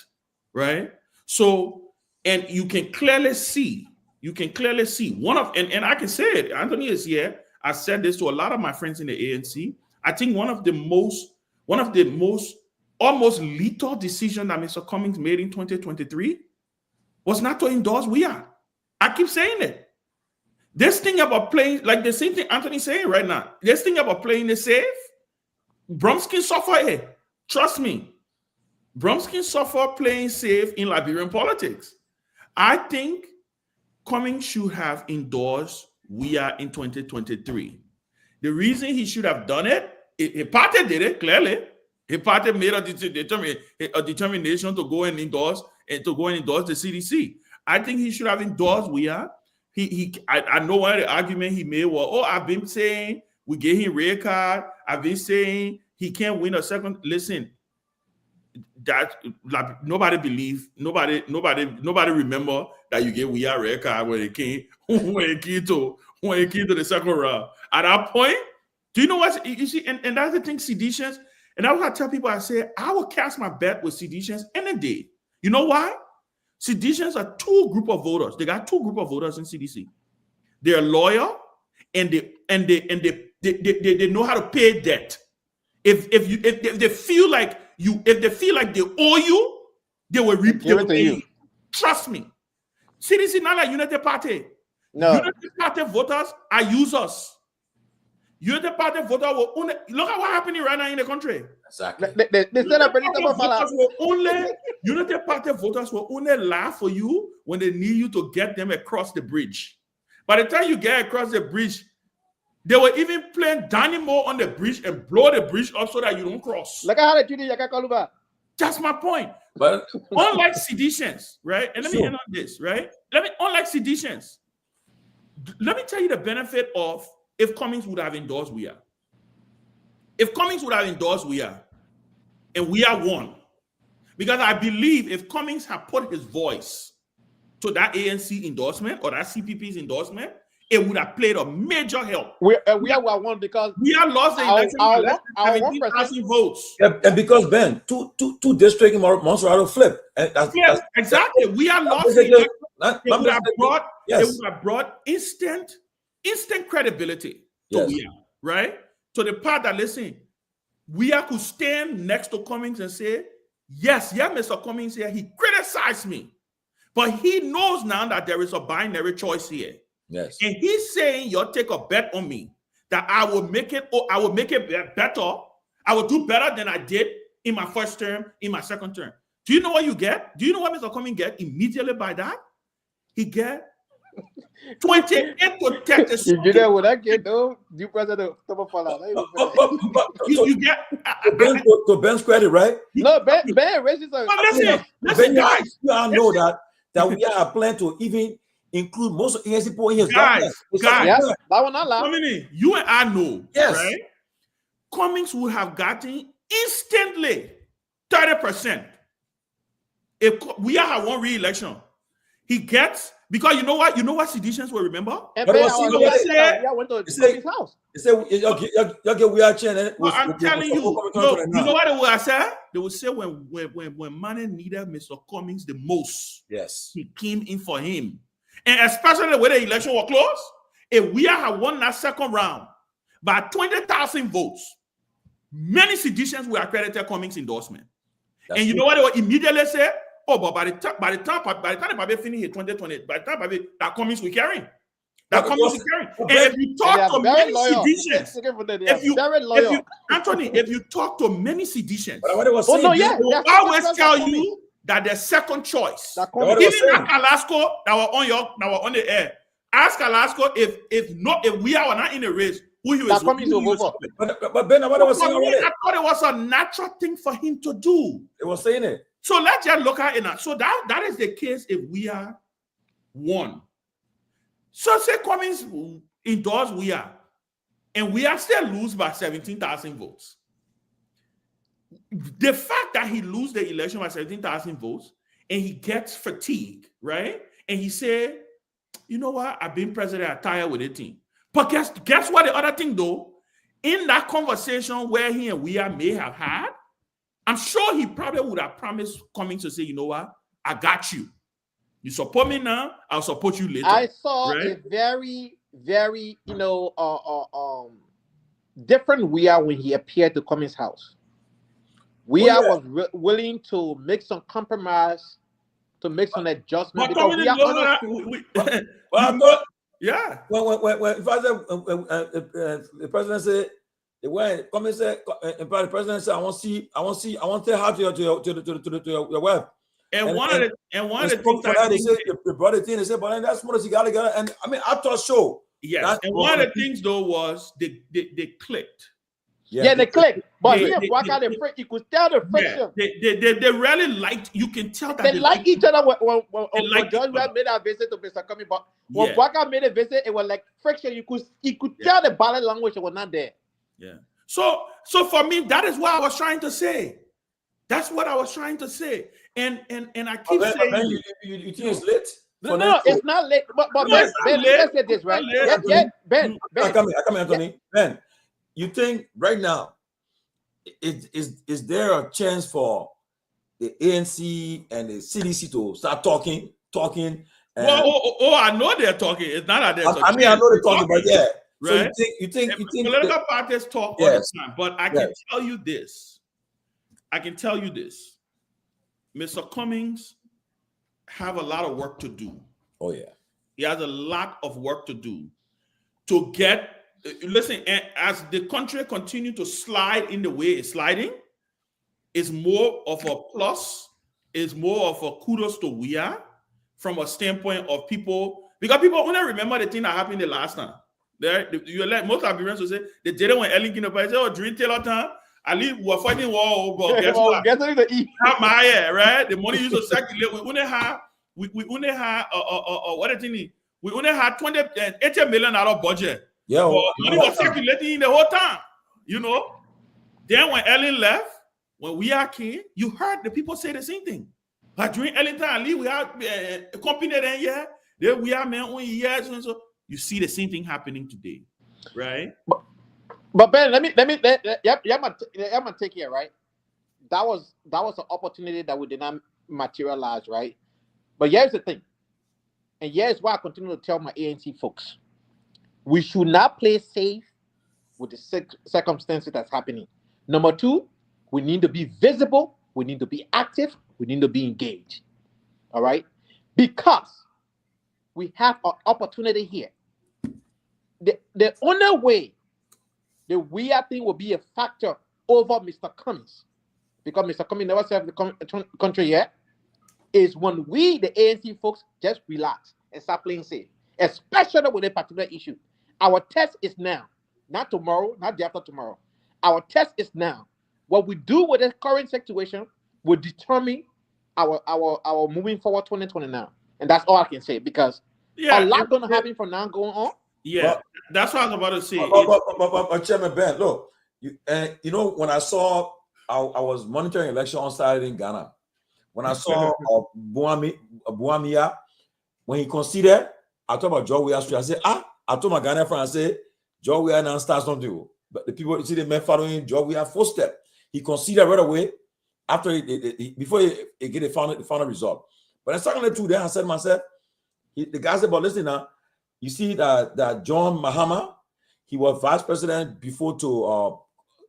right? So, and you can clearly see one of, and I can say it, Anthony is here. I said this to a lot of my friends in the ANC. I think one of the most almost lethal decision that Mr. Cummings made in 2023 was not to endorse Weah. I keep saying it. This thing about playing, like the same thing Anthony's saying right now, this thing about playing it safe, Bromskin suffer it. Trust me. Bromskin suffer playing safe in Liberian politics. I think Cummings should have endorsed Weah in 2023. The reason he should have done it, a party did it, clearly. A party made a determination to go and endorse the CDC. I think he should have endorsed Weah. I know one of the arguments he made was, I've been saying we gave him red card. I've been saying he can't win a second. Listen, that like nobody remember that you gave Weah red card when it came to the second round. At that point, do you know what you see? And that's the thing, seditions. And that's what I tell people. I say I will cast my bet with seditions any day. You know why? Seditions are two group of voters. They got two group of voters in CDC. They're loyal and they know how to pay debt. If they feel like they owe you, they will repay you. Trust me. CDC not like Unity Party. No. Unity Party voters are users. Unity Party voters will only look at what's happening right now in the country. Exactly. Unity Party voters will only laugh for you when they need you to get them across the bridge. By the time you get across the bridge, they were even playing dynamo on the bridge and blow the bridge up so that you don't cross. Look at how they treat you. That's my point. But unlike seditions, right? And let me end on this, right? Unlike seditions, let me tell you the benefit of if Cummings would have endorsed Weah. If Cummings would have endorsed Weah and Weah won, because I believe if Cummings had put his voice to that ANC endorsement or that CPP's endorsement, it would have played a major help. We won because Weah lost the election by 17,000 votes. Yeah, and because Ben, two districts in Montserrat flipped. Exactly. Weah lost the election. It would have brought instant credibility to Weah, right? To the part that, listen, Weah could stand next to Cummings and say, yes, Mr. Cummings here, he criticized me. But he knows now that there is a binary choice here. Yes. And he's saying, you'll take a bet on me that I will make it better. I will do better than I did in my first term, in my second term. Do you know what you get? Do you know what Mr. Cummings get immediately by that? He get 28 protected. You get that with that kid, though. You president you get to Ben's credit, right? No, Ben raises a. Listen, guys. You all know that we are planning to even include most of ANC people in his guys. That one not loud. You and I know, yes, right? Cummings would have gotten instantly 30%. If we have one re-election, he gets. Because you know what seditions will remember? And Ben, went to his house. He said, "You get we are changing." I'm telling you, you know what they would say? They would say when Mane needed Mr. Cummings the most, yes, he came in for him, and especially when the election was close. If we had won that second round by 20,000 votes, many seditions will accredit Cummings' endorsement. That's and you know what they would immediately say? Oh, but by the time Peabody finish in 2020, by the time Peabody, that Cummings we carrying. That Cummings we carrying. And if you talk to many seditions, if you talk to many seditions, they will always tell you that the second choice. Even at Alaska, that were on the air. Ask Alaska if we are not in the race, who he was. But Ben, what I was saying already. I thought it was a natural thing for him to do. They were saying it. So let's just look at it now. So that is the case if we are one. So say Cummings endorse we are, and we are still lose by 17,000 votes. the fact that he lose the election by 17,000 votes and he gets fatigued, right? And he said, you know what? I've been president, I'm tired with the team. But guess what the other thing though? In that conversation where he and we may have had, I'm sure he probably would have promised Cummings to say, you know what? I got you. You support me now, I'll support you later. I saw right? a very, very, different Weah when he appeared to Cummings' house. Weah was willing to make some compromise, to make some adjustment. But Cummings yeah. When if I said the president said the way Cummings said, the president said, I want to say how to your wife. And one of the things that they said, they brought it in. They said, but that's what you got to get. And I mean, I thought so. Yes. And one of the things though was they clicked. Yeah, they clicked. But he could tell the friction. They really liked. You can tell that they like each other. When John made a visit to Mr. Cummings, but when Guar made a visit, it was like friction. You could tell the body language was not there. Yeah. So for me, that is what I was trying to say. That's what I was trying to say. And I keep saying you think it's late? No, it's not late. But Ben, let's say this, right? Ben. I come here, Anthony. Ben, you think right now, is there a chance for the ANC and the CDC to start talking? I know they're talking. It's not that there's I know they're talking, but yeah. Right? So you think political parties talk all the time, but I can tell you this. Mr. Cummings have a lot of work to do. Oh yeah. He has a lot of work to do to get, listen, as the country continue to slide in the way it's sliding, it's more of a plus, it's more of a kudos to Weah from a standpoint of people, because people only remember the thing that happened the last time. Most Liberians will say, they did it when Ellen came up and said, oh, during Taylor time, at least we were fighting war, but guess what? Right? The money used to circulate. We only had we only had $80 million budget. Yeah, money was circulating the whole time. Then when Ellen left, when Weah came, you heard the people say the same thing. But during Ellen time, we had a company then then we are men so you see the same thing happening today, right? But Ben, let me take here, right? That was an opportunity that we did not materialize, right? But here's the thing, and here's why I continue to tell my ANC folks: we should not play safe with the circumstances that's happening. Number two, we need to be visible, we need to be active, we need to be engaged. All right, because we have an opportunity here. The only way the Weah thing will be a factor over Mr. Cummings, because Mr. Cummings never served the country yet, is when we, the ANC folks, just relax and start playing safe, especially with a particular issue. Our test is now, not tomorrow, not the after tomorrow. Our test is now. What we do with the current situation will determine our moving forward 2029. And that's all I can say, because a lot going to happen from now going on. Yeah, that's what I was about to say. But Chairman Ben, look, when I saw, I was monitoring election on Saturday in Ghana. When I saw Buamia, when he conceded, I talked about George Weah Street. I said, I told my Ghanaian friend, I said, George Weah now starts something. But the people, you see the men following George Weah footstep. He conceded right away after before he get the final result. But I secondly too, then I said to myself, the guy said, but listen now, you see that John Mahama, he was vice president before to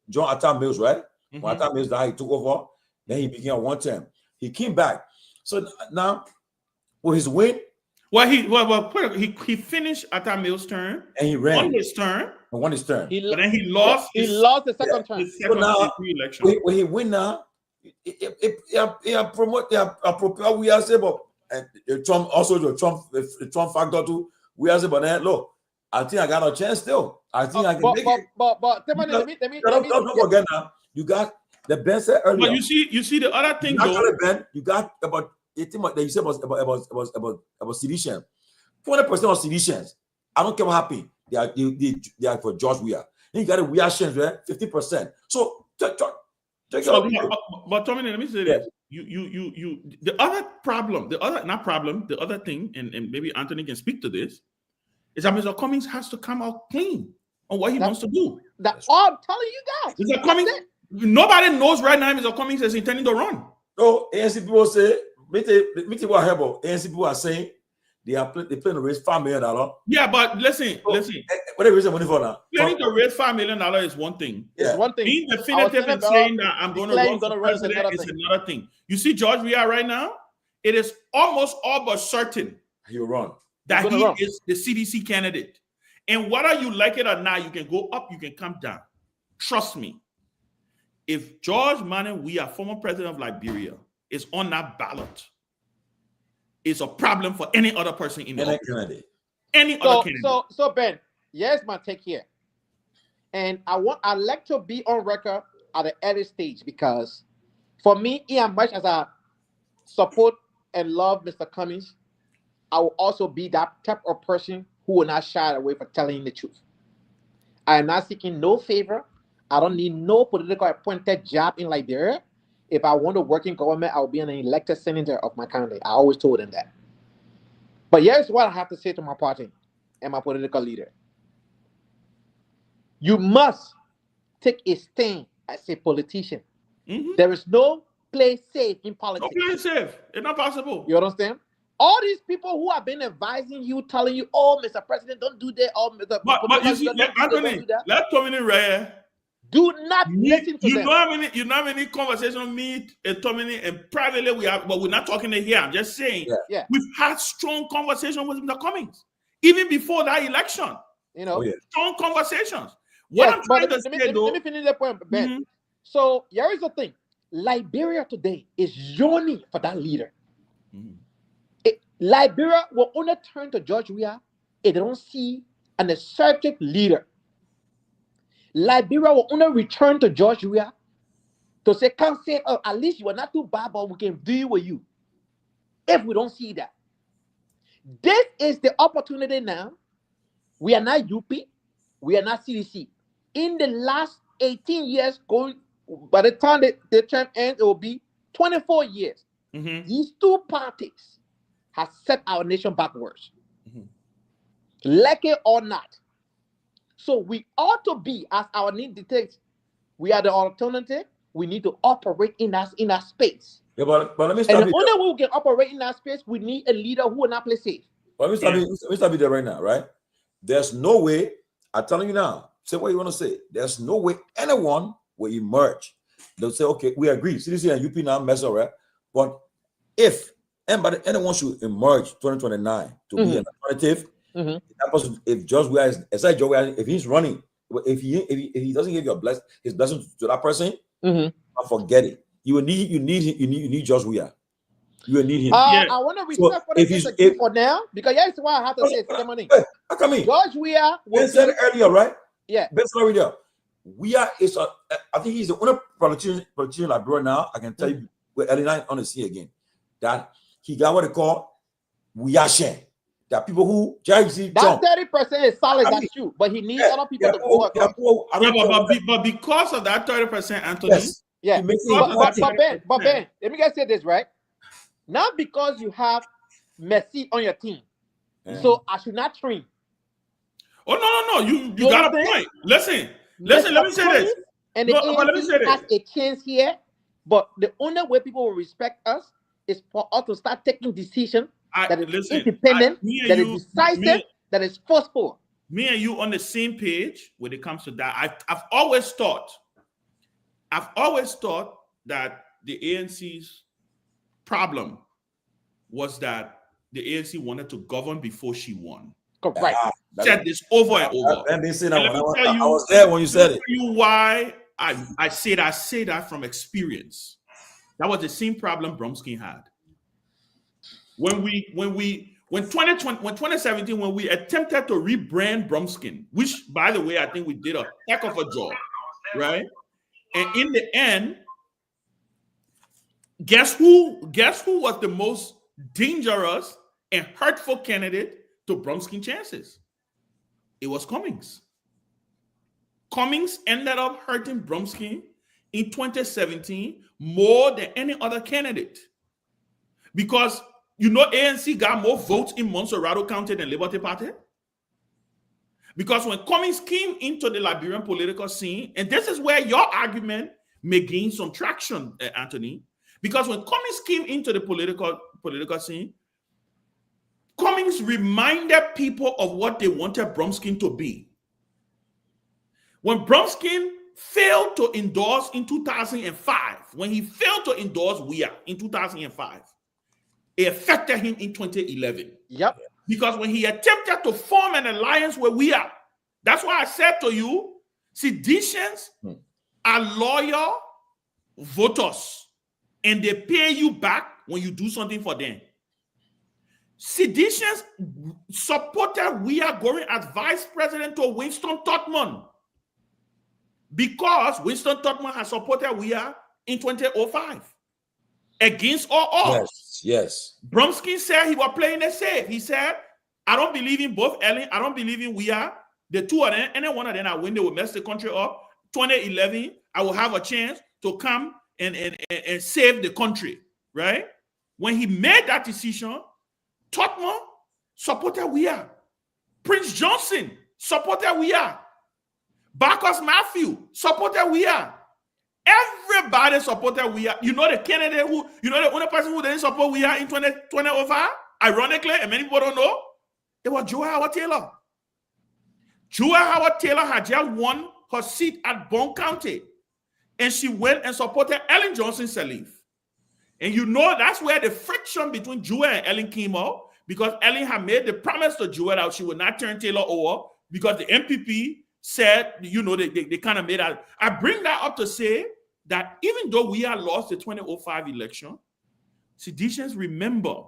John Atta Mills, right? Mm-hmm. When Atta Mills died, he took over. Then he became a one term. He came back. So now, with his win, he finished Atta Mills' term and he ran won his term. But then he lost. He lost the second term. So now, when he win now, he promote appropriate. We are saying, but Trump also the Trump factor too. We are saying, but then look, I think I got a chance still. I think I can make it. But let me don't forget now. You got the Ben said earlier. But you see the other thing though. Ben, you got about 18 that you said was about sedition. 20% of seditions. I don't care what happened. They are for George Weah. Then you got a Weah shares, right? 50%. So But Tommy, let me say this. The other thing, and maybe Anthony can speak to this, is that Mr. Cummings has to come out clean on what he wants to do. That's all I'm telling you guys. Mr. Cummings, nobody knows right now Mr. Cummings is intending to run. No, ANC people say, me what happened. ANC people are saying they plan to raise $5 million. Yeah, but listen. What are they raising money for now? Planning to raise $5 million is one thing. Yeah. It's one thing. Being definitive and saying that I'm going to run for president is another thing. You see, George, we are right now. It is almost all but certain he'll run. That he is the CDC candidate. And whether you like it or not, you can go up, you can come down. Trust me. If George Manneh Weah, former president of Liberia, is on that ballot, it's a problem for any other person in the candidate. Any other candidate. So Ben, here's my take here. And I like to be on record at the early stage because for me, as much as I support and love Mr. Cummings, I will also be that type of person who will not shy away from telling the truth. I am not seeking no favor. I don't need no political appointed job in Liberia. If I want to work in government, I will be an elected senator of my county. I always told them that. But here's what I have to say to my party and my political leader. You must take a stand as a politician. Mm-hmm. There is no place safe in politics. No place safe. It's not possible. You understand? All these people who have been advising you, telling you, "Oh, Mr. President, don't do that." Oh, but you see, Anthony, let Tommy Ray. Do not listen to them. You know how many conversations with me and Tommy and privately we have, but we're not talking here. I'm just saying, we've had strong conversations with Mr. Cummings even before that election. You know, strong conversations. Let me finish that point, Ben. Mm-hmm. So here is the thing: Liberia today is yearning for that leader. Mm-hmm. Liberia will only turn to George Weah if they don't see an assertive leader. Liberia will only return to George Weah to say, "Can't say, oh, at least you are not too bad, but we can deal with you." If we don't see that, this is the opportunity now. We are not UP, we are not CDC. In the last 18 years, by the time the term ends, it will be 24 years. Mm-hmm. These two parties have set our nation backwards, like it or not. So we ought to be, as our need dictates, we are the alternative. We need to operate in that space. Yeah, but let me stop. And the only way we can operate in that space, we need a leader who will not play safe. But let me stop you there right now, right? There's no way. I'm telling you now. Say what you want to say. There's no way anyone will emerge. They'll say, "Okay, we agree. CDC and UP now mess up, right?" But if anyone should emerge 2029 to be an alternative, that person, if George Weah is, aside George Weah, if he's running, if he doesn't give his blessing to that person, forget it. You need George Weah. You will need him. I want to respect for now because here's what I have to say. How come in? George Weah Ben said it earlier, right? Yeah. Ben said earlier. Weah is I think he's the only politician like bro now. I can tell you with Elena on the scene again that he got what they call Weah share. That people who that 30% is solid, that's true. But he needs other people to go. But because of that 30%, Anthony. Yes. But Ben, let me just say this, right? Not because you have Messi on your team. So I should not train. Oh, no. You got a point. Listen, let me say this. And the ANC has a chance here, but the only way people will respect us is for us to start taking decisions that is independent, that is decisive, that is forceful. Me and you on the same page when it comes to that. I've always thought that the ANC's problem was that the ANC wanted to govern before she won. Correct. Said this over and over. I was there when you said it. Tell you why I say that from experience. That was the same problem Bromsky had. When 2017, when we attempted to rebrand Bromskin, which by the way, I think we did a heck of a job, right? And in the end, guess who was the most dangerous and hurtful candidate to Bromskin chances? It was Cummings. Cummings ended up hurting Bromskin in 2017 more than any other candidate. Because you know ANC got more votes in Montserrado County than Liberty Party. Because when Cummings came into the Liberian political scene, and this is where your argument may gain some traction, Anthony, because when Cummings came into the political scene, Cummings reminded people of what they wanted Bromskin to be. When Bromskin failed to endorse in 2005, when he failed to endorse WEA in 2005, it affected him in 2011. Yep. Because when he attempted to form an alliance with WEA, that's why I said to you, seditians are loyal voters, and they pay you back when you do something for them. Seditians supported WEA going as vice president to Winston Totman because Winston Totman has supported WEA in 2005 against all odds. Yes. Bromsky said he was playing it safe. He said, I don't believe in both Ellen. I don't believe in WEA. The two of them, any one of them, I win, they will mess the country up. 2011, I will have a chance to come and save the country, right? When he made that decision, Totman supported WEA. Prince Johnson supported WEA. Bacchus Matthew supported WEA. Everybody supported WEA. You know the candidate who, you know the only person who didn't support WEA in 2005? Ironically, and many people don't know, it was Joy Howard Taylor. Joy Howard Taylor had just won her seat at Bond County, and she went and supported Ellen Johnson Sirleaf. And you know that's where the friction between Joy and Ellen came out, because Ellen had made the promise to Joy that she would not turn Taylor over, because the MPP said, you know, they kind of made that. I bring that up to say that even though we had lost the 2005 election, seditians remember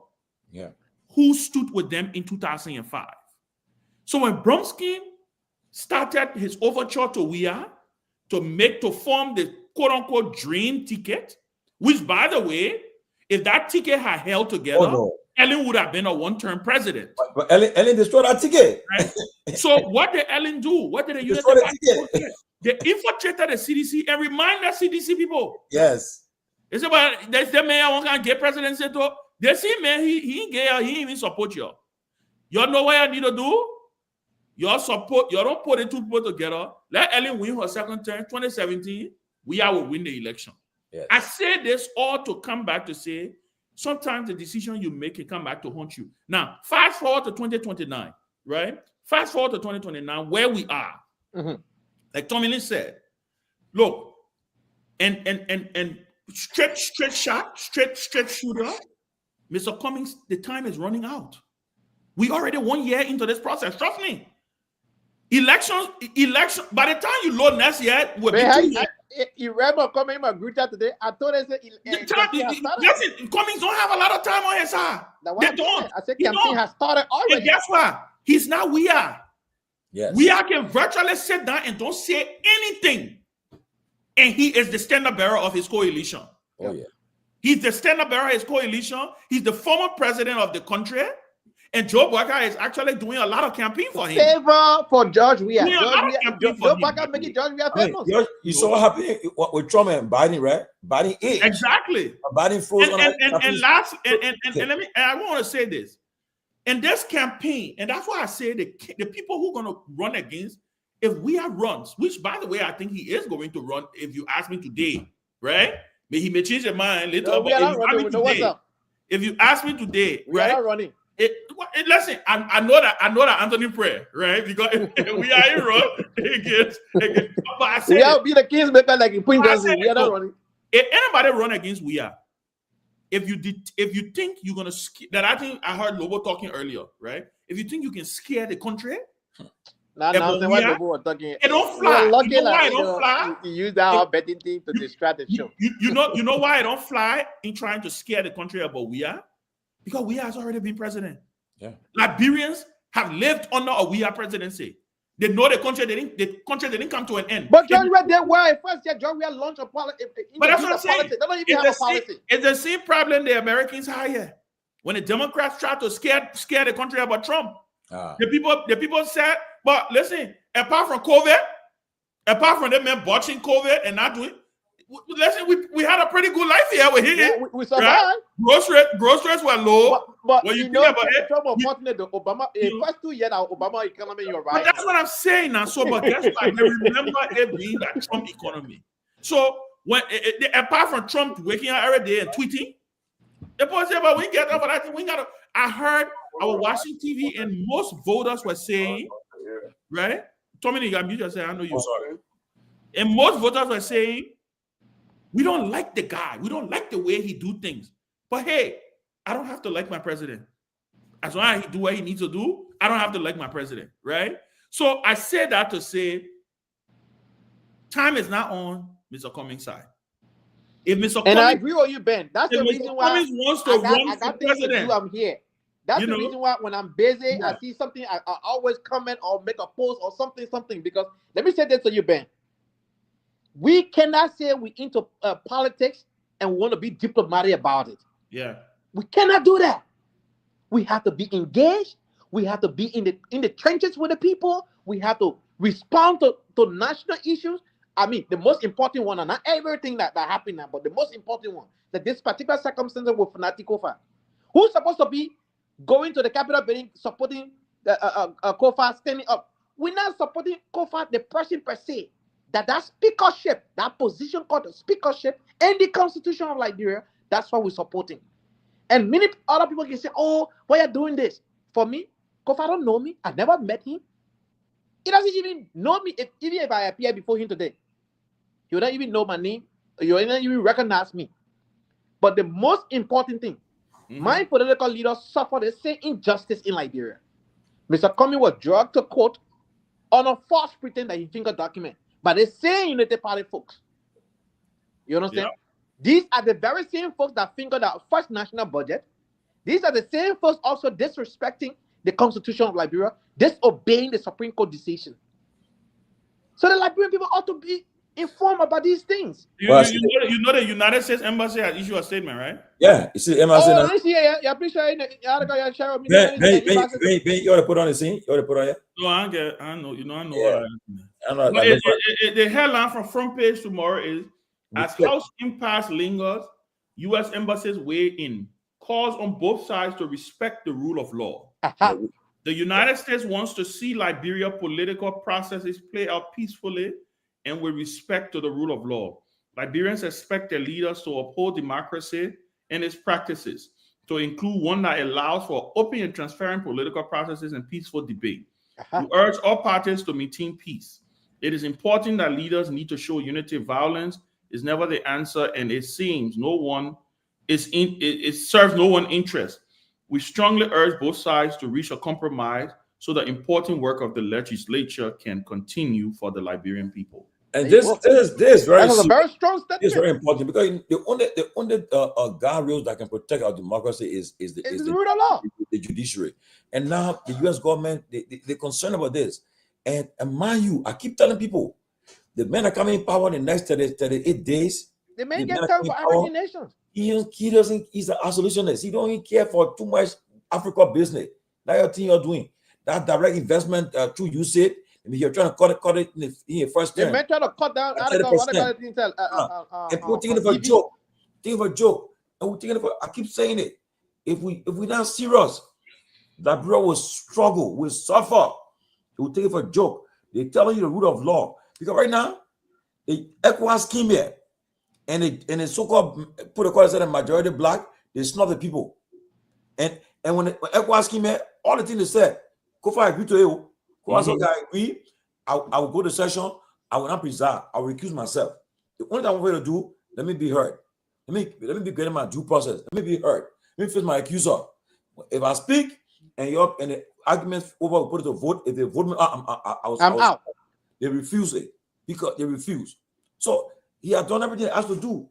who stood with them in 2005. So when Bromsky started his overture to WEA to form the quote-unquote dream ticket, which, by the way, if that ticket had held together, Ellen would have been a one-term president. But Ellen destroyed that ticket. Right? So what did Ellen do? What did the United Party do? They infiltrated the CDC and reminded CDC people. Yes. They said, well, there's the mayor who can get presidency to. They see, man, he ain't gay, he ain't even support you. Y'all know what I need to do? Y'all support, y'all don't put the two people together. Let Ellen win her second term, 2017, we will win the election. Yes. I say this all to come back to say, sometimes the decision you make can come back to haunt you. Now, fast forward to 2029, right? Fast forward to 2029, where we are. Like Tomalin said, look, and straight shot, straight shooter, Mr. Cummings, the time is running out. We already 1 year into this process. Trust me. Election. By the time you load next year, we'll be 2 years. You remember coming my group chat today? I told him listen, Cummings don't have a lot of time on his side. They don't. I said campaign has started already. And guess what? He's not WEA. Yes. WEA can virtually sit down and don't say anything. And he is the standard bearer of his coalition. Oh, yeah. He's the standard bearer of his coalition. He's the former president of the country. And Joe Baca is actually doing a lot of campaign for him. Favor for George Weah. Joe Baca making George Weah famous. You saw what happened with Trump and Biden, right? Biden is exactly. Biden froze. And I want to say this. In this campaign, and that's why I say the people who are going to run against, if Weah runs, which by the way I think he is going to run, if you ask me today, right? But he may change his mind later. If you ask me today, we are not running. Listen, I know that Anthony Pray, right? Because we are in run against but I said, we are be the Kingsmaker like in Point Johnson. We are not running. If anybody run against WEA, if you think you're gonna that, I think I heard Lobo talking earlier, right? If you think you can scare the country, now what Lobo was talking, it don't fly. Lucky you know why it don't fly? You use that betting thing to distract the show. You know why it don't fly in trying to scare the country about WEA? Because WEA has already been president. Yeah. Liberians have lived under a WEA presidency. They know the country didn't come to an end. But John Weah, they were first year. John Weah launched a policy. But that's what I'm saying. They don't even have a policy. It's the same problem the Americans have here. When the Democrats try to scare the country about Trump, the people said, "But listen, apart from COVID, apart from them men botching COVID and not doing, listen, we had a pretty good life here with him. Yeah, we survived. Right? Groceries were low. But when you you think know, about it, Trump was fortunate. The Obama, first 2 years, our Obama economy, you're right. But that's what I'm saying now. So, but guess what? They remember it being that Trump economy. So, when apart from Trump waking up every day and tweeting, the boy said, "But we get up, but I think we got to." I heard I was watching TV, and most voters were saying, right? Tommy, you got mute yourself. I know you. Sorry. And most voters were saying, "We don't like the guy. We don't like the way he do things." But hey, I don't have to like my president. As long as he do what he needs to do, I don't have to like my president, right? So I said that to say, time is not on Mr. Cummings' side. If Mr. And Cummings, I agree with you, Ben. That's the reason why Cummings wants to run I for got things to president, do. I'm here. That's the reason why when I'm busy, I see something, I always comment or make a post or something. Because let me say this to you, Ben. We cannot say we into politics and want to be diplomatic about it. Yeah. We cannot do that. We have to be engaged. We have to be in the trenches with the people. We have to respond to national issues. I mean, the most important one, and not everything that happened now, but the most important one, that this particular circumstance with Fanatic Kofa, who's supposed to be going to the Capitol building, supporting the Kofa, standing up. We're not supporting Kofa, the person per se. That speakership, that position called the speakership in the Constitution of Liberia, that's what we're supporting. And many other people can say, "Oh, why are you doing this?" For me, Kofa don't know me. I never met him. He doesn't even know me. Even if I appear before him today, he will not even know my name. He will not even recognize me. But the most important thing, my political leaders suffer the same injustice in Liberia. Mr. Cummings was dragged to court on a false pretense that he fingered document by the same United Party folks. You understand? Yeah. These are the very same folks that fingered our first national budget. These are the same folks also disrespecting the Constitution of Liberia, disobeying the Supreme Court decision. So the Liberian people ought to be informed about these things. You know the United States Embassy has issued a statement, right? Yeah, you see the embassy. Oh, I see it. Yeah, please share it. You ought to put on the scene. You ought to put on it. No, I know. You know, I know. Yeah. The headline from front page tomorrow is: as House impasse lingers, U.S. embassies weigh in, calls on both sides to respect the rule of law. The United States wants to see Liberia political processes play out peacefully and with respect to the rule of law. Liberians expect their leaders to uphold democracy and its practices, to include one that allows for open and transparent political processes and peaceful debate. We urge all parties to maintain peace. It is important that leaders need to show unity. Violence is never the answer, and it seems it serves no one interest. We strongly urge both sides to reach a compromise so the important work of the legislature can continue for the Liberian people. And this is very strong statement. It's very important because the only guardrails that can protect our democracy is the rule of law, the judiciary. And now the U.S. government they're concerned about this. And mind you, I keep telling people, the men are coming in power in the next 38 days. They may get time for African nations. He's an isolationist. He don't even care for too much Africa business. That's your thing you're doing. That direct investment through USAID. I mean, you're trying to cut it in the first term. They may try to cut down. And we're taking it for a joke. And we're taking it for. I keep saying it. If we're not serious, Liberia will struggle, will suffer. They will take it for a joke. They're telling you the rule of law. Because right now, the ECOWAS came here and the so-called protocol said a majority black, they snub the people. And when ECOWAS came here, all the things they said, Kofa agreed to it. I agree. I will go to session. I will not preside. I will recuse myself. The only thing I want to do, let me be heard. Let me be getting my due process. Let me be heard. Let me face my accuser. If I speak and the arguments over put it to vote, if they vote me, I'm out. They refuse it because they refuse. So he has done everything he has to do.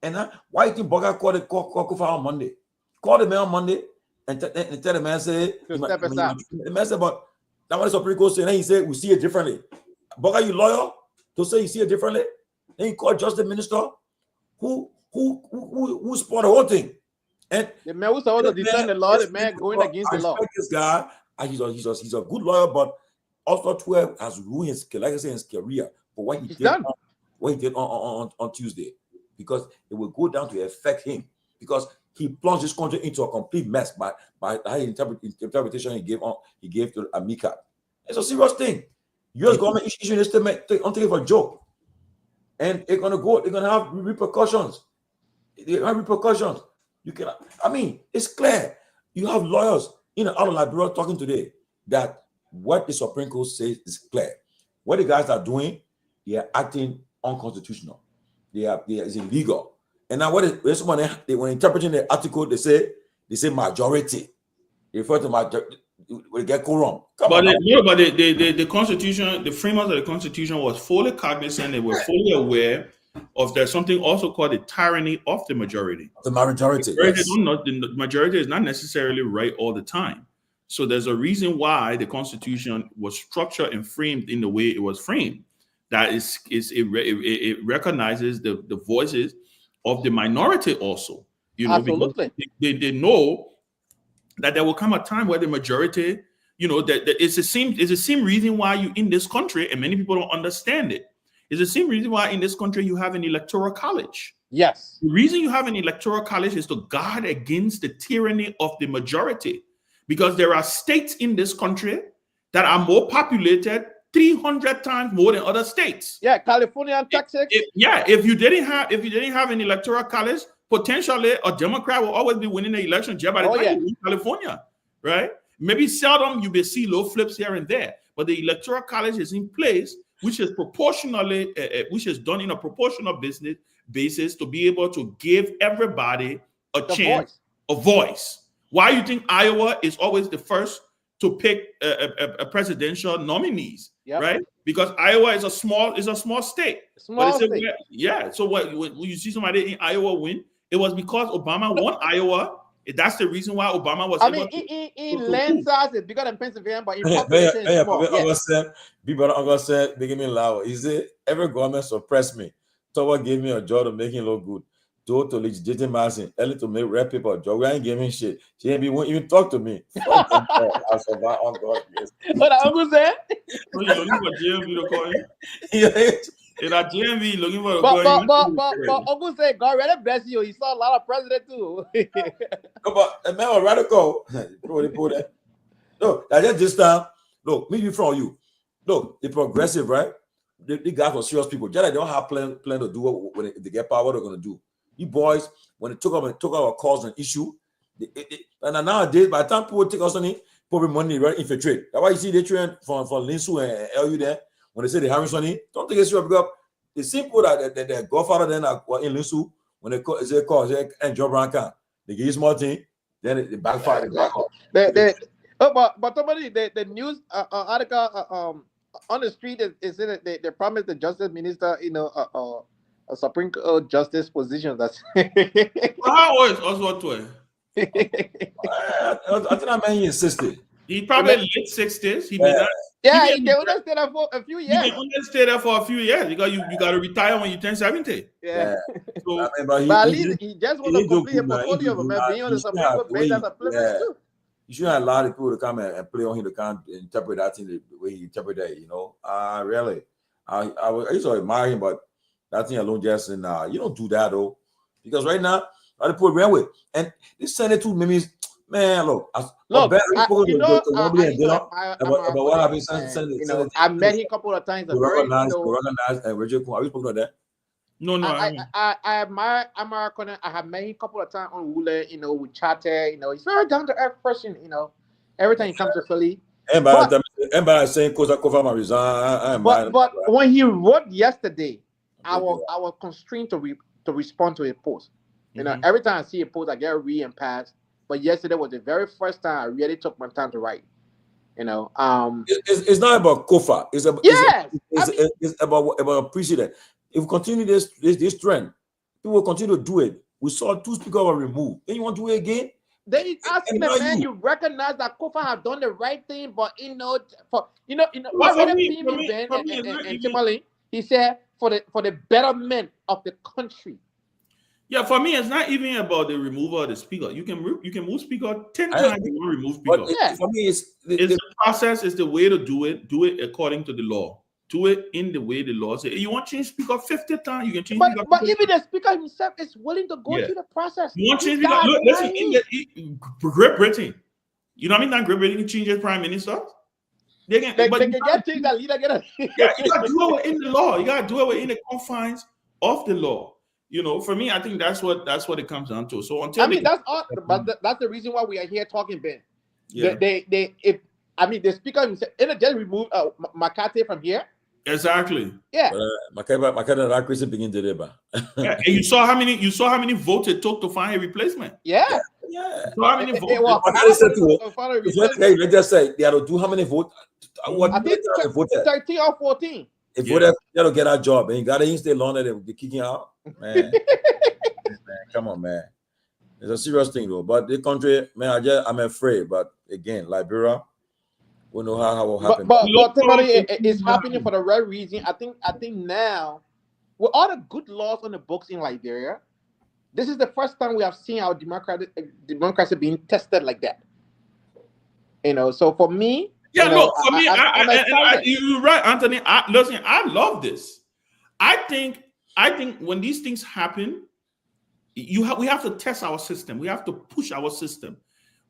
And why you think Boga called Kofa on Monday? Call the man on Monday and tell the man say the man said, but that's what the Supreme Court said. Then he said we see it differently. Boga, you lawyer to say you see it differently? Then he called Justice Minister who support the whole thing. And the man who's supposed to defend the law, the man going against the law. This guy, he's a good lawyer, but also too has ruined his, like I say, his career for what he's done. what he did on Tuesday, because it will go down to affect him, because he plunged this country into a complete mess by the interpretation he gave to Amika. It's a serious thing. U.S. government issuing a statement, don't take it for a joke. And they're gonna have repercussions. They have repercussions. It's clear. You have lawyers out of Liberia talking today that what the Supreme Court says is clear. What the guys are doing, they are acting unconstitutional. It's illegal. And now when interpreting the article, they say majority. They refer to majority. We get quorum. The Constitution, the framers of the Constitution was fully cognizant. They were fully aware of there's something also called the tyranny of the majority. The majority. The majority is not necessarily right all the time. So there's a reason why the Constitution was structured and framed in the way it was framed. That it recognizes the voices of the minority also. Absolutely. They know that there will come a time where the majority, that it's the same reason why you in this country, and many people don't understand it. It's the same reason why in this country you have an electoral college. Yes. The reason you have an electoral college is to guard against the tyranny of the majority, because there are states in this country that are more populated 300 times more than other states. Yeah, California and Texas. If you didn't have an electoral college, potentially a Democrat will always be winning the election just by the time you win California, right? Maybe seldom you may see low flips here and there, but the electoral college is in place, which is proportionally, which is done in a proportional basis to be able to give everybody a voice. Why you think Iowa is always the first to pick a presidential nominees, right? Because Iowa is a small state. So when you see somebody in Iowa win, it was because Obama won Iowa. That's the reason why Obama was. In land size it's bigger than Pennsylvania, but in population it's small. People are gonna say, they give me loud. He said every government suppressed me. Togar gave me a job to make him look good. To legitimize him, early to make red people a job. We ain't giving shit. She ain't even talk to me. I survived on God. What Uncle said? You're looking for JMV to call you. In a JMV looking for but Uncle said God really bless you. He saw a lot of presidents too. But the man was radical. No, I just this time. Look, maybe from you. Look, the progressive, right? The guys were serious people. Just like they don't have plan to do when they get power. What they're gonna do? You boys, when they took our cause an issue, and nowadays by the time people take us on it, probably money right infiltrate. That's why you see they train from Linsu and LU there. When they say they have money, don't take it serious because the simple that their godfather then were in Linsu when they call and job rank, they give you small thing, then they backfire. But somebody the news article on the street is that they promised the justice minister, a Supreme Court justice position. That's how old is Oswald Toy? I think I mean he insisted. He probably late 60s. He only stay there for a few years. He only stay there for a few years because you got to retire when you turn 70. Yeah. So, but at least he just want to complete a portfolio, man. Being on the Supreme Court bench as a privilege too. You shouldn't allow the people to come and play on him to kind of interpret that thing the way he interpreted it, really. I used to admire him, but that thing alone just you don't do that though. Because right now, I put railway and this Senate two memes, man, look, I met him a couple of times. Recognize and Richard Kuhn. Have you spoken of that? No, I admire American. I have met him a couple of times on Wule, we chatted, he's very down to earth person, every time he comes to Philly. Everybody saying because I cover my resign. But when he wrote yesterday, I was constrained to respond to a post. Every time I see a post, I get read and pass. But yesterday was the very first time I really took my time to write. It's not about Kofa. It's about precedent. If we continue this trend, people will continue to do it. We saw 2 speakers were removed. Then you want to do it again? They asking the man, you recognize that Kofa have done the right thing, but what really Ben and Tomalin, he said for the betterment of the country. Yeah, for me, it's not even about the removal of the speaker. You can move speaker 10 times. You want to remove speaker. For me, it's the process. Is the way to do it. Do it according to the law. do it in the way the law says. You want to change speaker 50 times, you can change But speaker. but even the speaker himself is willing to go Yeah. through the process. You want to change This speaker? guy Look, listen, naive. Great Britain. You know what I mean? That Great Britain changes prime minister. They can get things that leader get. Yeah, you gotta do it within the law. You gotta do it within the confines of the law. You know, for me, I think that's what it comes down to. So until that's all, but that's the reason why we are here talking, Ben. Yeah. The speaker himself, it just removed McCarthy from here. Exactly. Yeah. My Chris begin to deba. Yeah. And you saw how many votes it took to find a replacement. Yeah. Yeah. So how many votes? Let's just say they had to do how many votes? What I think 13 or 14. If you gotta get a job and you gotta stay longer, they're kicking out. Man. Come on, man. It's a serious thing though. But the country, man, I'm afraid. But again, Liberia, we know how it will happen. But Timothy, it's happening for the right reason. I think now, with all the good laws on the books in Liberia, this is the first time we have seen our democracy being tested like that. You know, so for me, yeah, look, for me, you're right, Anthony. Listen, I love this. I think when these things happen, we have to test our system. We have to push our system.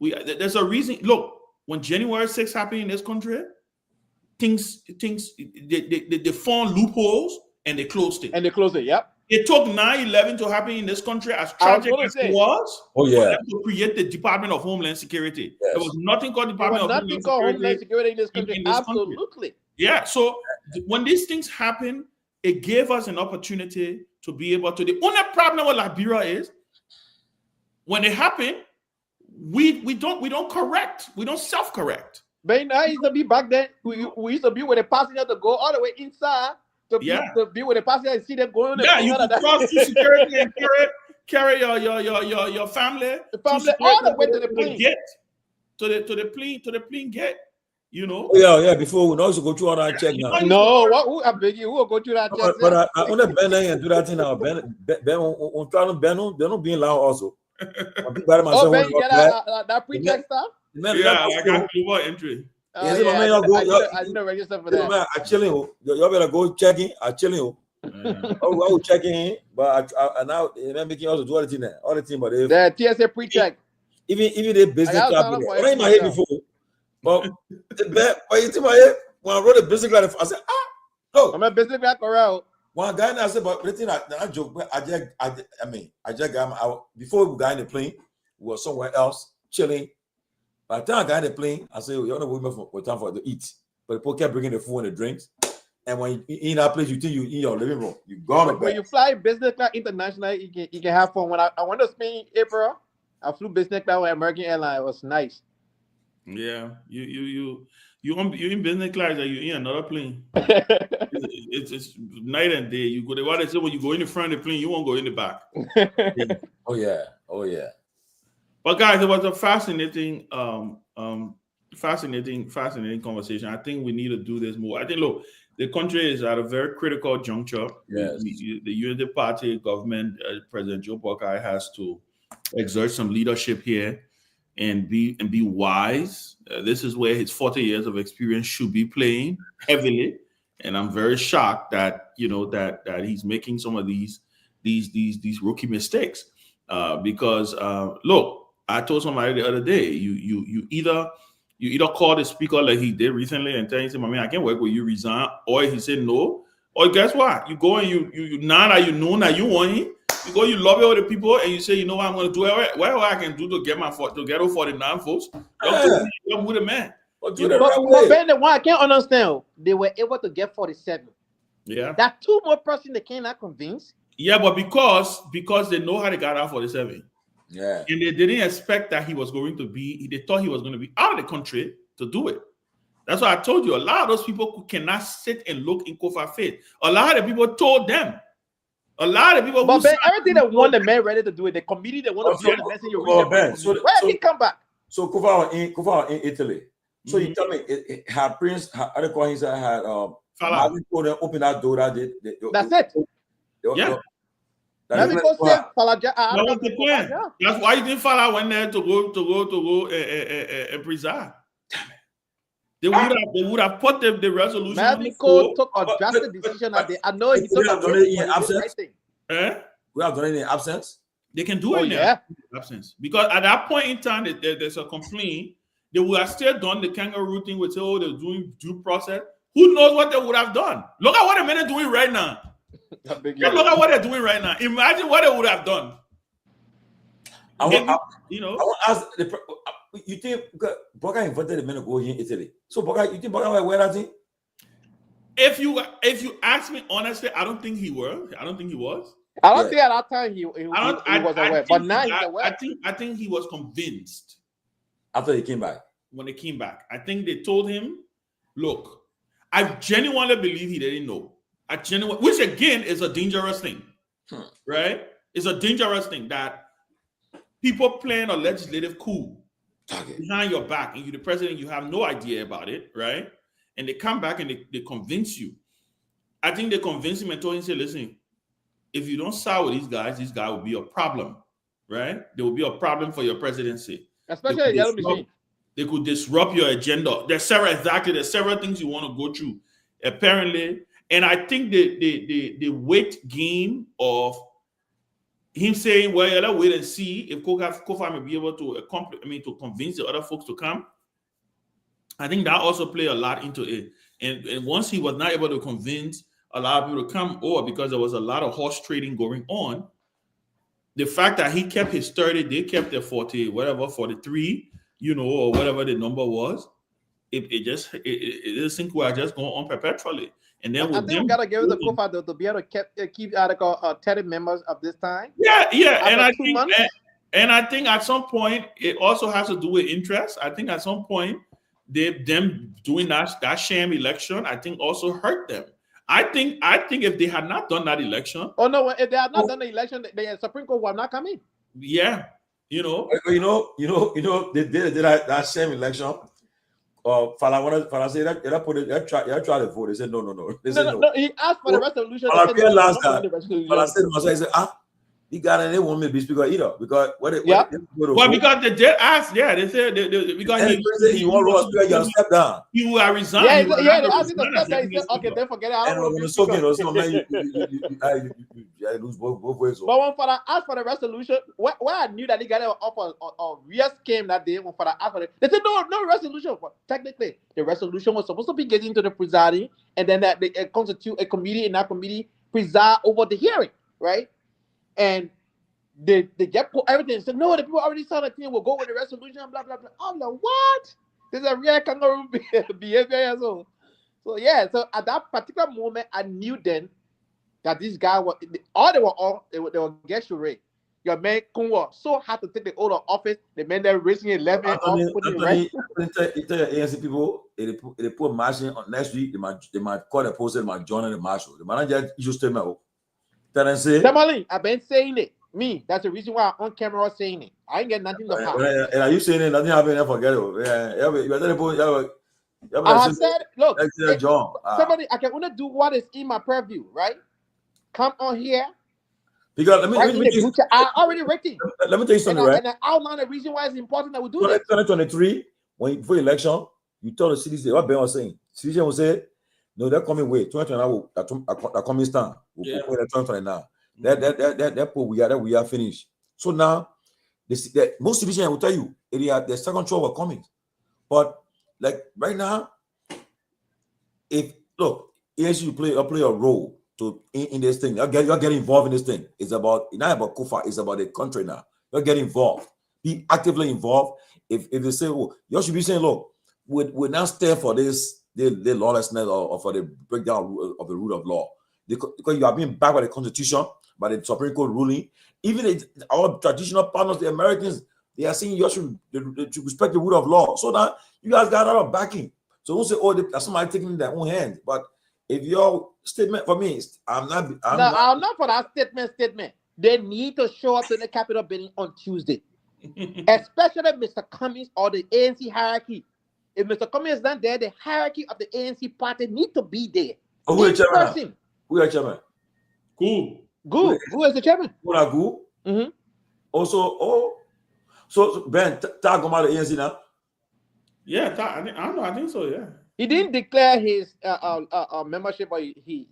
There's a reason. Look, when January 6th happened in this country, things they found loopholes and they closed it. Yep. It took 9/11 to happen in this country, as tragic as it was. Oh yeah. For them to create the Department of Homeland Security. Yes. There was nothing called Department of Homeland Security in this country. Absolutely. Yeah. So when these things happen, it gave us an opportunity to be able to. The only problem with Liberia is when it happened, we don't correct. We don't self-correct. But I used to be back then. We used to be with a passenger to go all the way inside. To be with the passenger and see them going. Yeah, you can cross through security and carry your family. The family all the way to the plane. To the plane gate. You know. Oh, yeah. Before we also go through all that check now. No, who I beg you? Who will go through that check? But I want to Ben and do that thing now. Ben don't be allowed also. Oh, Ben, you get that pre-check stuff? Yeah, I got global entry. I didn't register for that. I chilling. You better go checking. I chilling. I will checking in, but I now making also do all the thing there. All the thing, but the TSA pre-check. Even the business club. I in my head before. But you think my head when I wrote a business club, I said, no, I'm a business club around. One guy now said, but the thing I joke, I just got out before we got in the plane, we were somewhere else chilling. By the time I got in the plane, I said, you're not women for time for to eat. But the people kept bringing the food and the drinks. And when you in that place, you think you in your living room. You gone. When you fly business class international, you can have fun. When I went to Spain in April, I flew business class with American Airlines. It was nice. Yeah, you in business class and you in another plane. it's night and day. You go. What they say when you go in the front of the plane, you won't go in the back. Yeah. Oh yeah. But guys, it was a fascinating conversation. I think we need to do this more. I think, look, the country is at a very critical juncture. Yes. The Unity Party government, President Joe Buckeye has to exert some leadership here and be wise. This is where his 40 years of experience should be playing heavily. And I'm very shocked that that he's making some of these rookie mistakes. Because look, I told somebody the other day, you either call the speaker like he did recently and tell him, I can't work with you, resign, or he said no, or guess what? You go and you now that you know that you want him, you go, you lobby all the people, and you say, you know what, I'm going to do whatever I can do to get my 49 votes. You're with a man. But Ben, the one I can't understand, they were able to get 47. Yeah. That two more person they cannot convince. Yeah, but because they know how they got out 47. Yeah. And they didn't expect that he was going to be, they thought he was going to be out of the country to do it. That's why I told you, a lot of those people who cannot sit and look in Kofa faith. A lot of the people told them. A lot of people. But Ben, everything they want the man ready to do it. The committee they want to do the message. Where did he come back? So Kofa in Italy. So you tell me, her prince, had open that door. That's it. Yeah. That's the plan. That's why you didn't Fala went there to go and preside. They would have put the resolution. Melvin Cole took a drastic decision that day. I know he took a absence. We have done it in absence. They can do it in absence, because at that point in time, there's a complaint. They would have still done the kangaroo thing with they're doing due process. Who knows what they would have done? Look at what the men are doing right now. Look at what they're doing right now. Imagine what they would have done. I want to ask you think Boca invited the men to go here in Italy? So Boca, you think Boca will wear that thing? If you ask me honestly, I don't think he was. I don't think at that time he was aware, but now he's aware. I think he was convinced after he came back. When they came back, I think they told him, "Look, I genuinely believe he didn't know. Which again is a dangerous thing, right? It's a dangerous thing that people playing a legislative coup behind your back, and you're the president, you have no idea about it, right? And they come back and they convince you. I think they convinced him and told him, say, listen, if you don't side with these guys will be a problem, right? There will be a problem for your presidency. Especially the yellow machine. They could disrupt your agenda. There's several things you want to go through, apparently. And I think the weight game of him saying, well, let's wait and see if Kofa may be able to convince the other folks to come. I think that also played a lot into it. And once he was not able to convince a lot of people to come over because there was a lot of horse trading going on, the fact that he kept his 30, they kept their 40, whatever, 43, or whatever the number was, it just think we are just going on perpetually. And then I think we gotta give it the Kofa to be able to keep 30 members of this time. Yeah, and I think at some point it also has to do with interest. I think at some point them doing that sham election, I think also hurt them. I think if they had not done that election, if they had not done the election, the Supreme Court would not come in. Yeah, they did that same election. Fala say that try to vote. They said no. They said no. He asked for the resolution. Fala said, he got an want me to be speaker either because because they did ask, they said because he won't run speaker, you gotta step down. He will resign. They asked him to step down. He said, okay, then forget it. I don't want to lose both ways. But when Father asked for the resolution, where I knew that he got it off a real scam that day when Father asked for it, they said no resolution. But technically, the resolution was supposed to be getting to the presiding, and then that they constitute a committee, and that committee preside over the hearing, right? And they get everything. Said no, the people already saw the thing. Will go with the resolution. Blah blah blah. I'm like, what? This is a real kangaroo behavior. So So at that particular moment, I knew then that this guy was they were get charade. Your man Kunwa so hard to take the oath of office. The men there raising 11 off, putting it right. Tell your ANC people, they put marching on next week. They might call the post, they might join the marshal. The manager issue statement. Tomalin, I've been saying it. Me, that's the reason why I'm on camera saying it. I ain't get nothing to hide. And are you saying it? Nothing happened? Forget it. I have said, look, somebody, I can only do what is in my purview, right? Come on here. Because I already written. Let me tell you something, right? And I outline the reason why it's important that we do this. 2023, before election, you tell the citizens what Ben was saying. Citizens will say, no, they're coming way. 2029 are coming stand. We'll put 2029. That we are finished. So now, most citizens will tell you, the second show were coming. But like right now, if look, yes, you play a role in this thing. You're getting involved in this thing. It's not about Kufa, it's about the country now. You're getting involved. Be actively involved. If they say, oh, you should be saying, look, we're not stand for this, the lawlessness or for the breakdown of the rule of law. Because you are being backed by the Constitution, by the Supreme Court ruling. Even our traditional partners, the Americans, they are saying you should respect the rule of law. So that you guys got a lot of backing. So don't say, oh, that's somebody taking in their own hands. But if your statement for me, I'm not for that statement. They need to show up to the Capitol building on Tuesday, especially Mr. Cummings or the ANC hierarchy. If Mr. Cummings is not there, the hierarchy of the ANC party need to be there. Oh, who is chairman? Who is chairman? Cool. Who is the chairman? Who are Gu? Also, so Ben, talk about the ANC now. Yeah, I don't know. I think so. Yeah. He didn't declare his membership, but he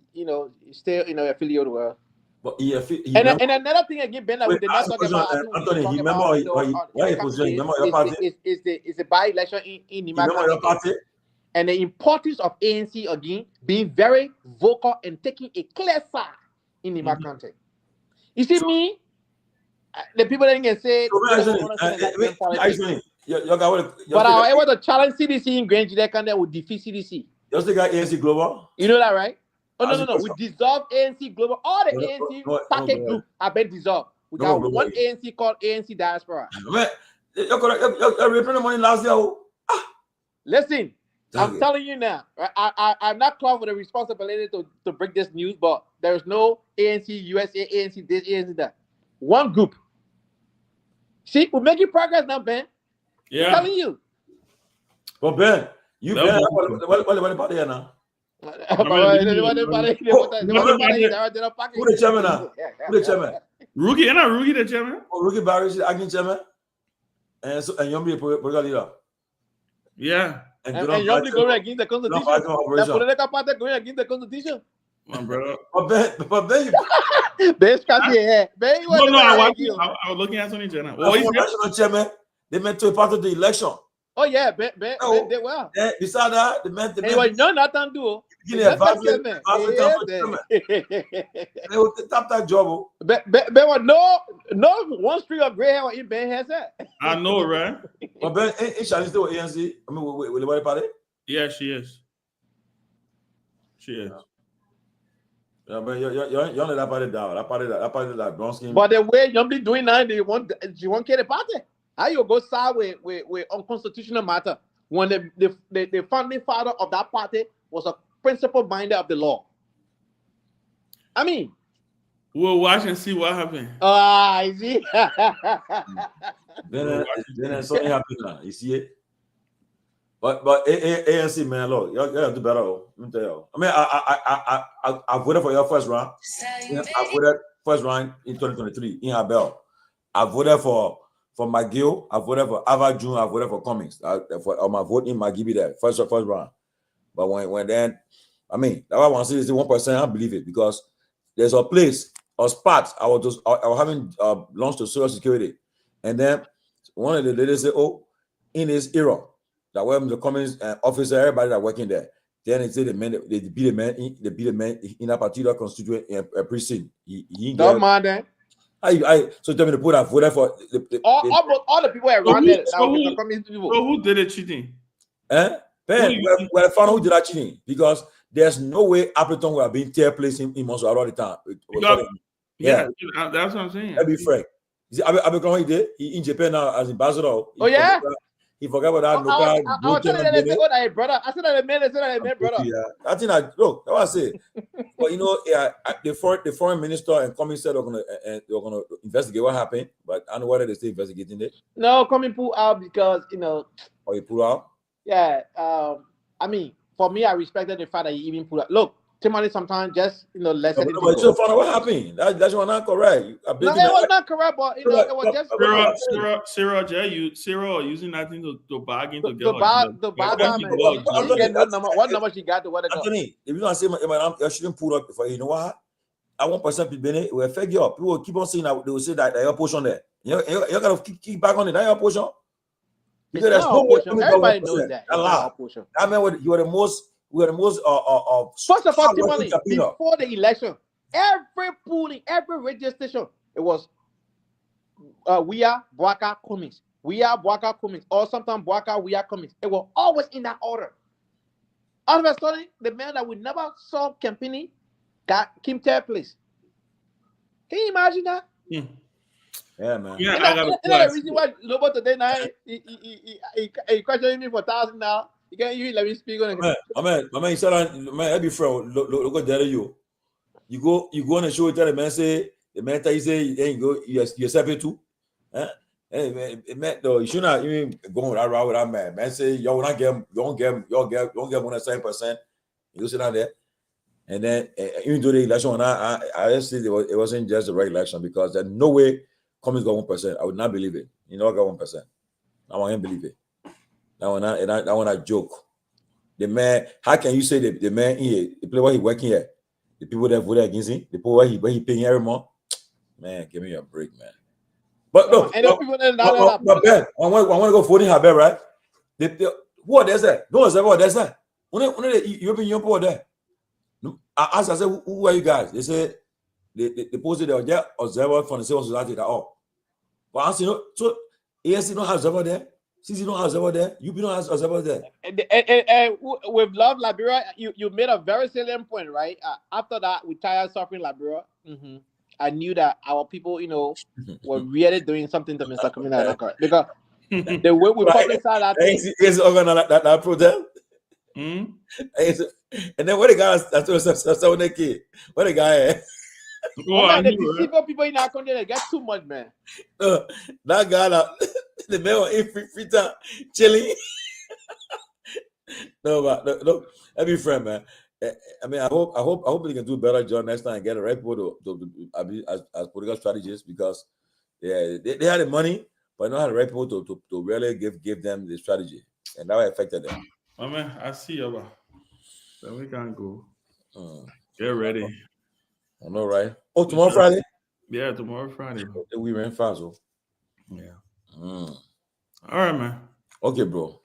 still affiliated with. But and another thing again, Ben, that we did not talk about. I think Anthony, we he should remember talk why he positioned. Remember your party? Is the by-election in Nima Remember your party? and the importance of ANC again being very vocal and taking a clear side in Nima County. You see me, the people that can say, but I was to challenge CDC in Grand Judea County would defeat CDC. Just the guy ANC Global. You know that, right? Oh, no. We dissolved ANC Global. All the ANC packet group have been dissolved. We got one ANC called ANC Diaspora. You're repeating money last year. Listen, I'm telling you now. I'm not called for the responsibility to break this news, but there's no ANC USA, ANC this, ANC that. One group. See, we're making progress now, Ben. Yeah. I'm telling you. But Ben, what about here now? Who the chairman now? Who the chairman? Rookie, and Rookie the chairman. Oh, Rookie Barry is the acting chairman. And so and Yombi political leader. Yeah. And Yombi going against the constitution. The political party going against the constitution. My brother. But Ben, Ben scratch your head. Ben, no, I was looking at Tony Jenner. Well, he's national chairman. They meant to be part of the election. Oh yeah, Ben did well. Beside that, they meant no, nothing do. They will tap that job. Ben was no one streak of gray hair in Ben has that. I know, right? But Ben, is Charlie still with ANC? I mean, with the party? Yeah, she is. She is. Yeah, but you only that party down. That party that brown skin. But the way you're doing now, she won't get a party. How you go side with unconstitutional matter when the founding father of that party was a principal binder of the law? I mean, we'll watch and see what happened. I see. Then something happened now. You see it? But ANC, man, look, y'all do better. Let me tell you. I mean, I voted for your first round. I voted first round in 2023 in Abel. I voted for McGill. I voted for Ava June. I voted for Cummings. For my vote in McGibby there first round. But when then, I mean, that I want to say is the 1%. I believe it because there's a place, a spot. I was having lunch to Social Security, and then one of the ladies said, "Oh, in this era." That when the Cummings officer, everybody that working there, then they say they beat a man in a particular constituent precinct. Don't mind that. So tell me to put that voted for all the people around there. So who did it cheating? Ben, well, found out who did that cheating because there's no way Appleton will have been tear place in Montreal all the time. Yeah, that's what I'm saying. That'd be frank. Appleton, he did. He in Japan now as ambassador. Oh yeah. He forgot about that. I was telling you that brother. I said that man, brother. Yeah, I think look, that's what I say. But you know, the foreign minister and Cummings said they're gonna investigate what happened, but I don't know whether they're still investigating it. No, Cummings pulled out because Oh, he pulled out? Yeah. I mean, for me, I respected the fact that he even pulled out. Look, Tomalin sometimes just less. But you still found out what happened. That's not correct. No, it was not correct, but it was just Cyril using that thing to bargain to get what number she got to what Anthony, if you don't say I shouldn't pull up before you know what? I 1% people it will affect you. People will keep on saying that they will say that your portion there. You gotta keep back on it. That your portion. Because there's no portion. Everybody knows that. I mean, you are the most. We are the most first of all, Tomalin, before the election, every polling, every radio station, it was we are Bwaka Cummings. We are Bwaka Cummings. Or sometimes Bwaka, we are Cummings. It was always in that order. All of a sudden, the man that we never saw campaigning came third place. Can you imagine that? Yeah, man. Yeah, that's the reason why Lobo today night he questioned me for $1,000 now. You can't even let me speak on it. I mean, you said, man, every friend, look at you. You go on the show, tell the man, say, the man tell you, say, hey, you go, you're separate too. Hey, man, though, you should not even go that route with that man. Man, say, you won't get more than 7%. You go sit down there. And then, even though the election, I just see it wasn't just the right election because there's no way Cummings got 1%. I would not believe it. You know, I got 1%. I want him to believe it. That one I joke. The man, how can you say the man here, the place where he working here, the people that voted against him, the people where he paying every month? Man, give me a break, man. But no, Ben, I want to go voting her, right? Who are there? No one's ever there. When the European young people there, I asked, I said, who are you guys? They said they posted there observer from the civil society at all. But I said, so ANC don't have observer there. CC don't have observer there. UP don't have observer there. And with Love Liberia, you made a very salient point, right? After that, we tired suffering Liberia. I knew that our people, were really doing something to Mr. Kamina because the way we publicize that thing. Is organized that protest. And then what the guy that's kid? What the guy? The deceiver people in our country, they get too much, man. That guy, the man was in free time chilling. No, let me friend, man. I mean, I hope they can do better job next time and get a right people to be as political strategists, because they had the money, but not had the right people to really give them the strategy, and that affected them. I mean, I see you, then we can go. Get ready. I know, right? Oh, tomorrow Friday? Yeah, tomorrow Friday. We ran fast, oh. Yeah. All right, man. Okay, bro.